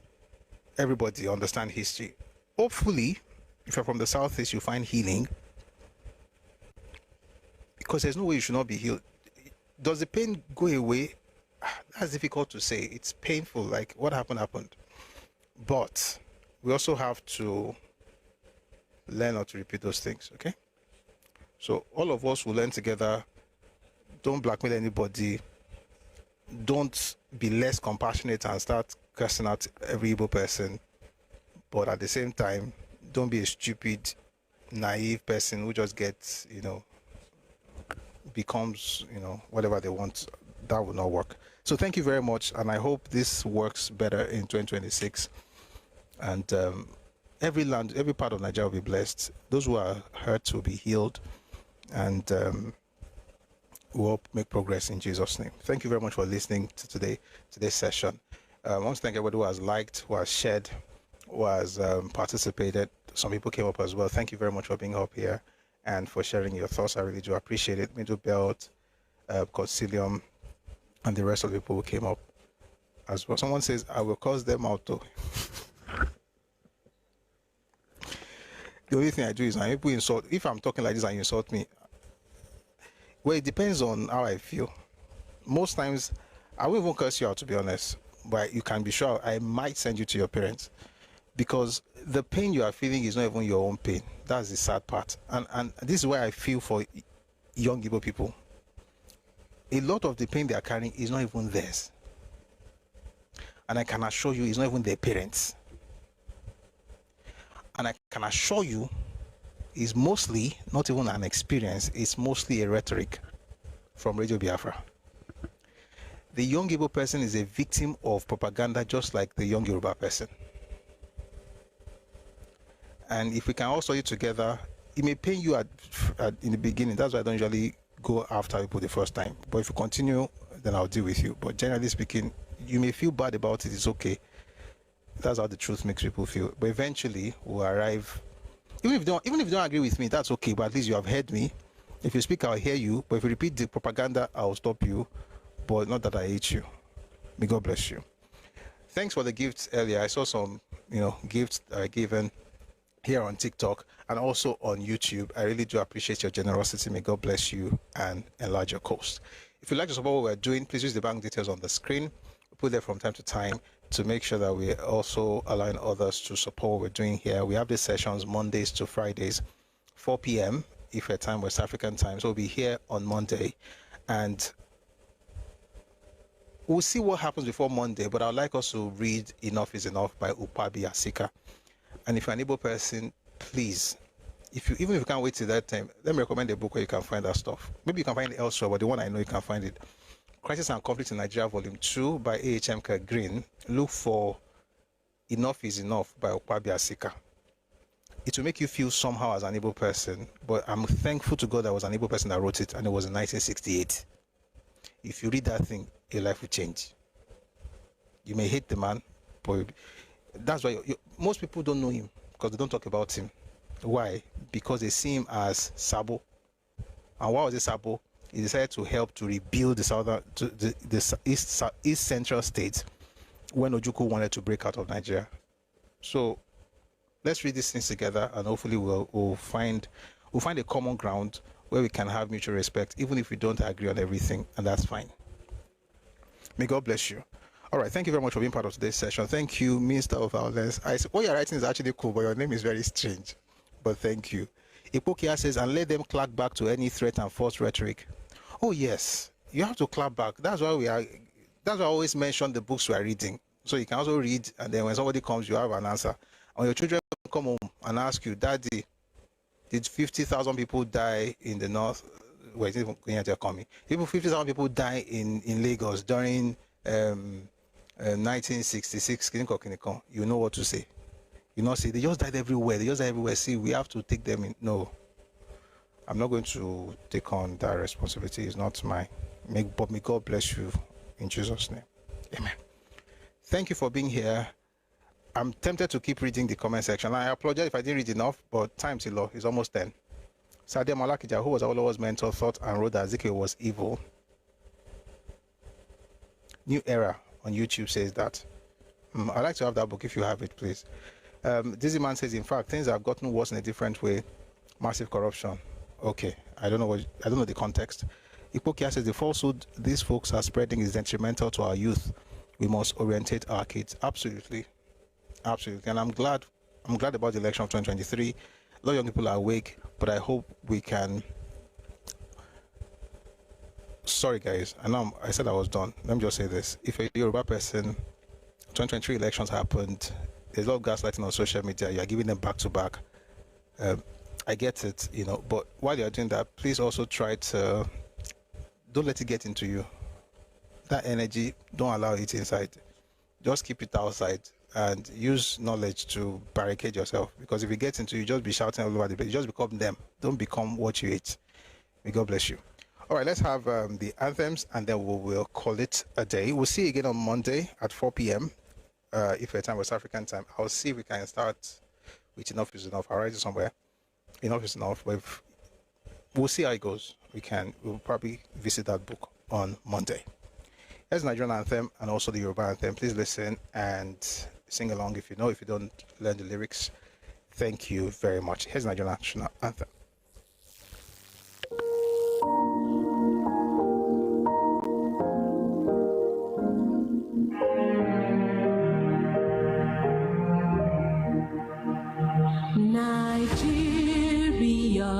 everybody understand history. Hopefully, if you're from the Southeast, you find healing, because there's no way you should not be healed. Does the pain go away? That's difficult to say. It's painful, like what happened. But we also have to learn not to repeat those things, okay? So all of us will learn together. Don't blackmail anybody. Don't be less compassionate and start cursing out every Igbo person. But at the same time, don't be a stupid, naive person who just gets, becomes, whatever they want. That will not work. So thank you very much, and I hope this works better in 2026. And every part of Nigeria will be blessed. Those who are hurt will be healed, and we'll make progress in Jesus' name. Thank you very much for listening to today's session. I want to thank everybody who has liked, who has shared, who has participated. Some people came up as well. Thank you very much for being up here and for sharing your thoughts. I really do appreciate it. Middle Belt, Concilium, and the rest of the people who came up as well. Someone says, I will cause them out too. The only thing I do is when people insult, if I'm talking like this and you insult me, well, it depends on how I feel. Most times, I won't even curse you out, to be honest, but you can be sure I might send you to your parents, because the pain you are feeling is not even your own pain. That's the sad part. And this is why I feel for young Igbo people. A lot of the pain they are carrying is not even theirs. And I can assure you, it's not even their parents. And I can assure you, it's mostly not even an experience, it's mostly a rhetoric from Radio Biafra. The young Igbo person is a victim of propaganda, just like the young Yoruba person. And if we can all study together, it may pain you in the beginning. That's why I don't usually go after people the first time. But if you continue, then I'll deal with you. But generally speaking, you may feel bad about it, it's okay. That's how the truth makes people feel. But eventually, we'll arrive. Even if you don't agree with me, that's okay. But at least you have heard me. If you speak, I'll hear you. But if you repeat the propaganda, I'll stop you. But not that I hate you. May God bless you. Thanks for the gifts earlier. I saw some, gifts given here on TikTok and also on YouTube. I really do appreciate your generosity. May God bless you and enlarge your coast. If you'd like to support what we're doing, please use the bank details on the screen. We put there from time to time to make sure that we're also allowing others to support what we're doing here. We have these sessions Mondays to Fridays, 4 p.m. if your time, West African time. So we'll be here on Monday, and we'll see what happens before Monday, but I'd like us to read Enough is Enough by Ukwabi Asika. And if you're an able person, please, even if you can't wait till that time, let me recommend a book where you can find that stuff. Maybe you can find it elsewhere, but the one I know you can find it. Crisis and Conflict in Nigeria, Volume 2 by A.H.M. Green. Look for Enough is Enough by Ukwabi Asika. It will make you feel somehow as an able person, but I'm thankful to God that I was an able person that wrote it, and it was in 1968. If you read that thing, your life will change. You may hate the man, but that's why most people don't know him, because they don't talk about him. Why? Because they see him as Sabo. And why was it Sabo? He decided to help to rebuild the east central states when Ojukwu wanted to break out of Nigeria. So let's read these things together, and hopefully we'll find a common ground where we can have mutual respect, even if we don't agree on everything, and that's fine. May God bless you. All right, thank you very much for being part of today's session. Thank you, Minister of Violence. What you're writing is actually cool, but your name is very strange. But thank you. Ipokia says, and let them clap back to any threat and false rhetoric. Oh yes, you have to clap back. That's why I always mention the books we are reading. So you can also read, and then when somebody comes, you have an answer. And when your children come home and ask you, Daddy, did 50,000 people die in the north? Wait, even 50,000 people die in Lagos during 1966. You know what to say. You know, say they just died everywhere. See, we have to take them in. No, I'm not going to take on that responsibility. It's not mine. But may God bless you in Jesus' name. Amen. Thank you for being here. I'm tempted to keep reading the comment section. I apologize if I didn't read enough, but time's low. It's almost 10. Sadia Malakija, who was Awolowo's mentor, thought and wrote that Ezekiel was evil. New Era on YouTube says that. I'd like to have that book if you have it, please. Dizzy Man says, in fact, things have gotten worse in a different way. Massive corruption. Okay, I don't know the context. Ipokia says the falsehood these folks are spreading is detrimental to our youth. We must orientate our kids. Absolutely, and I'm glad about the election of 2023. A lot of young people are awake, but I hope we can. Sorry, guys. I said I was done. Let me just say this: if a Yoruba person, 2023 elections happened. There's a lot of gaslighting on social media. You are giving them back to back. I get it, but while you are doing that, please also try to don't let it get into you. That energy, don't allow it inside. Just keep it outside and use knowledge to barricade yourself. Because if it gets into you, just be shouting all over the place. You just become them. Don't become what you eat. May God bless you. All right, let's have the anthems, and then we'll call it a day. We'll see you again on Monday at 4 p.m. If your time was African time. I'll see if we can start with Enough is Enough. I'll write it somewhere. Enough is Enough. But we'll see how it goes. We'll probably visit that book on Monday. Here's the Nigerian anthem and also the Yoruba anthem. Please listen and sing along if you know. If you don't, learn the lyrics. Thank you very much. Here's the Nigerian national anthem. Nigeria,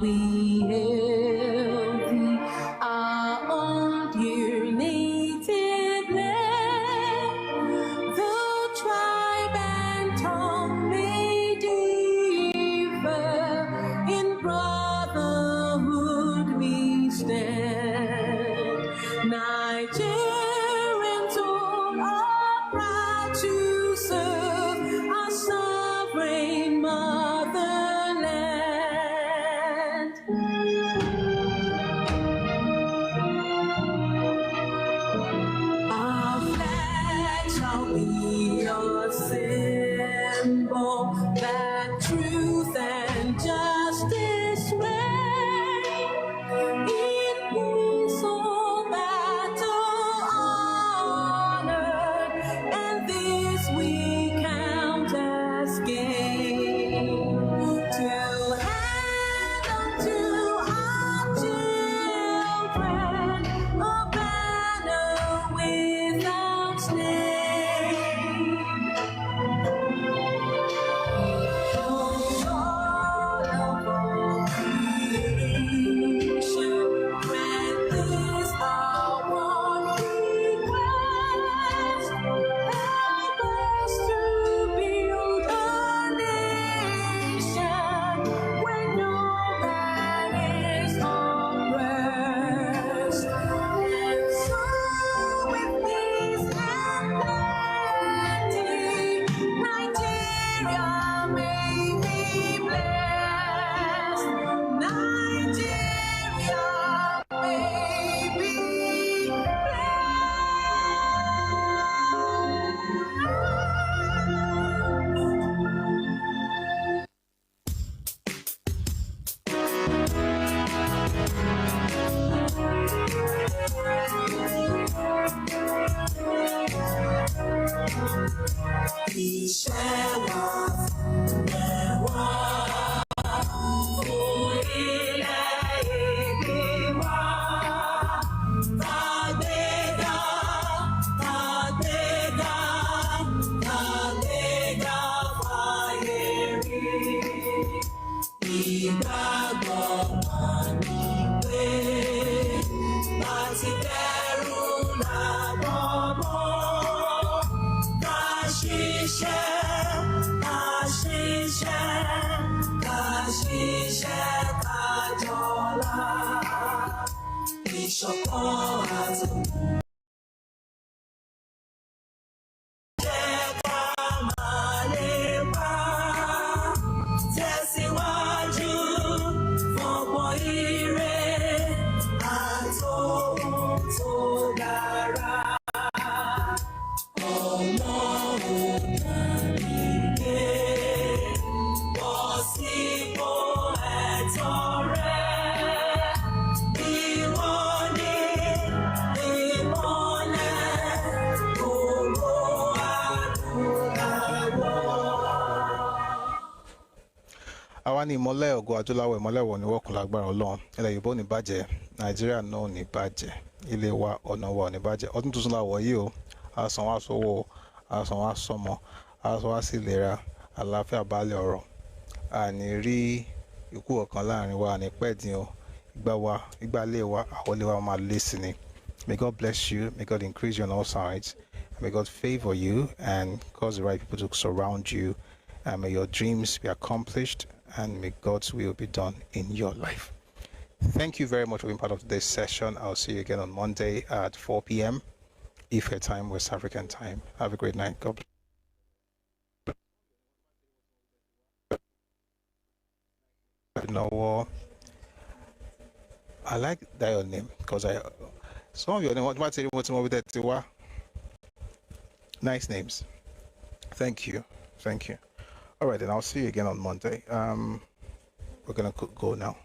we hail thee, our own dear native land. Though tribe and tongue may differ, in àwa ní ìmọ́lẹ̀ ògo adúláwọ̀ ìmọ́lẹ̀ wọ̀ ní wọ́kùn lágbára ọlọ́run ilẹ̀ yorùbá ò ní bàjẹ́ nàìjíríà náà ò ní bàjẹ́ ilé wa ọ̀nà wa ò ní bàjẹ́ ọdún tuntun la wọ̀ yìí o àsàn wa sówó àsàn wa sọmọ àsàn wa sì lera àlàáfíà balẹ̀ ọ̀rọ̀ àní rí ikú ọ̀kan láàrin wa àní pẹ́ẹ́dín o ìgbàlẹ̀ wa àwọlé wa máa lé sí ni. May God bless you, may God increase you on all sides, may God favor you and cause the right people to surround you, and may your dreams be accomplished, and may God's will be done in your life. Thank you very much for being part of today's session. I'll see you again on Monday at 4 p.m. Ife time, West African time. Have a great night. God bless. No, I like that your name because some of your name nice names. Thank you. All right, then I'll see you again on Monday. We're gonna go now.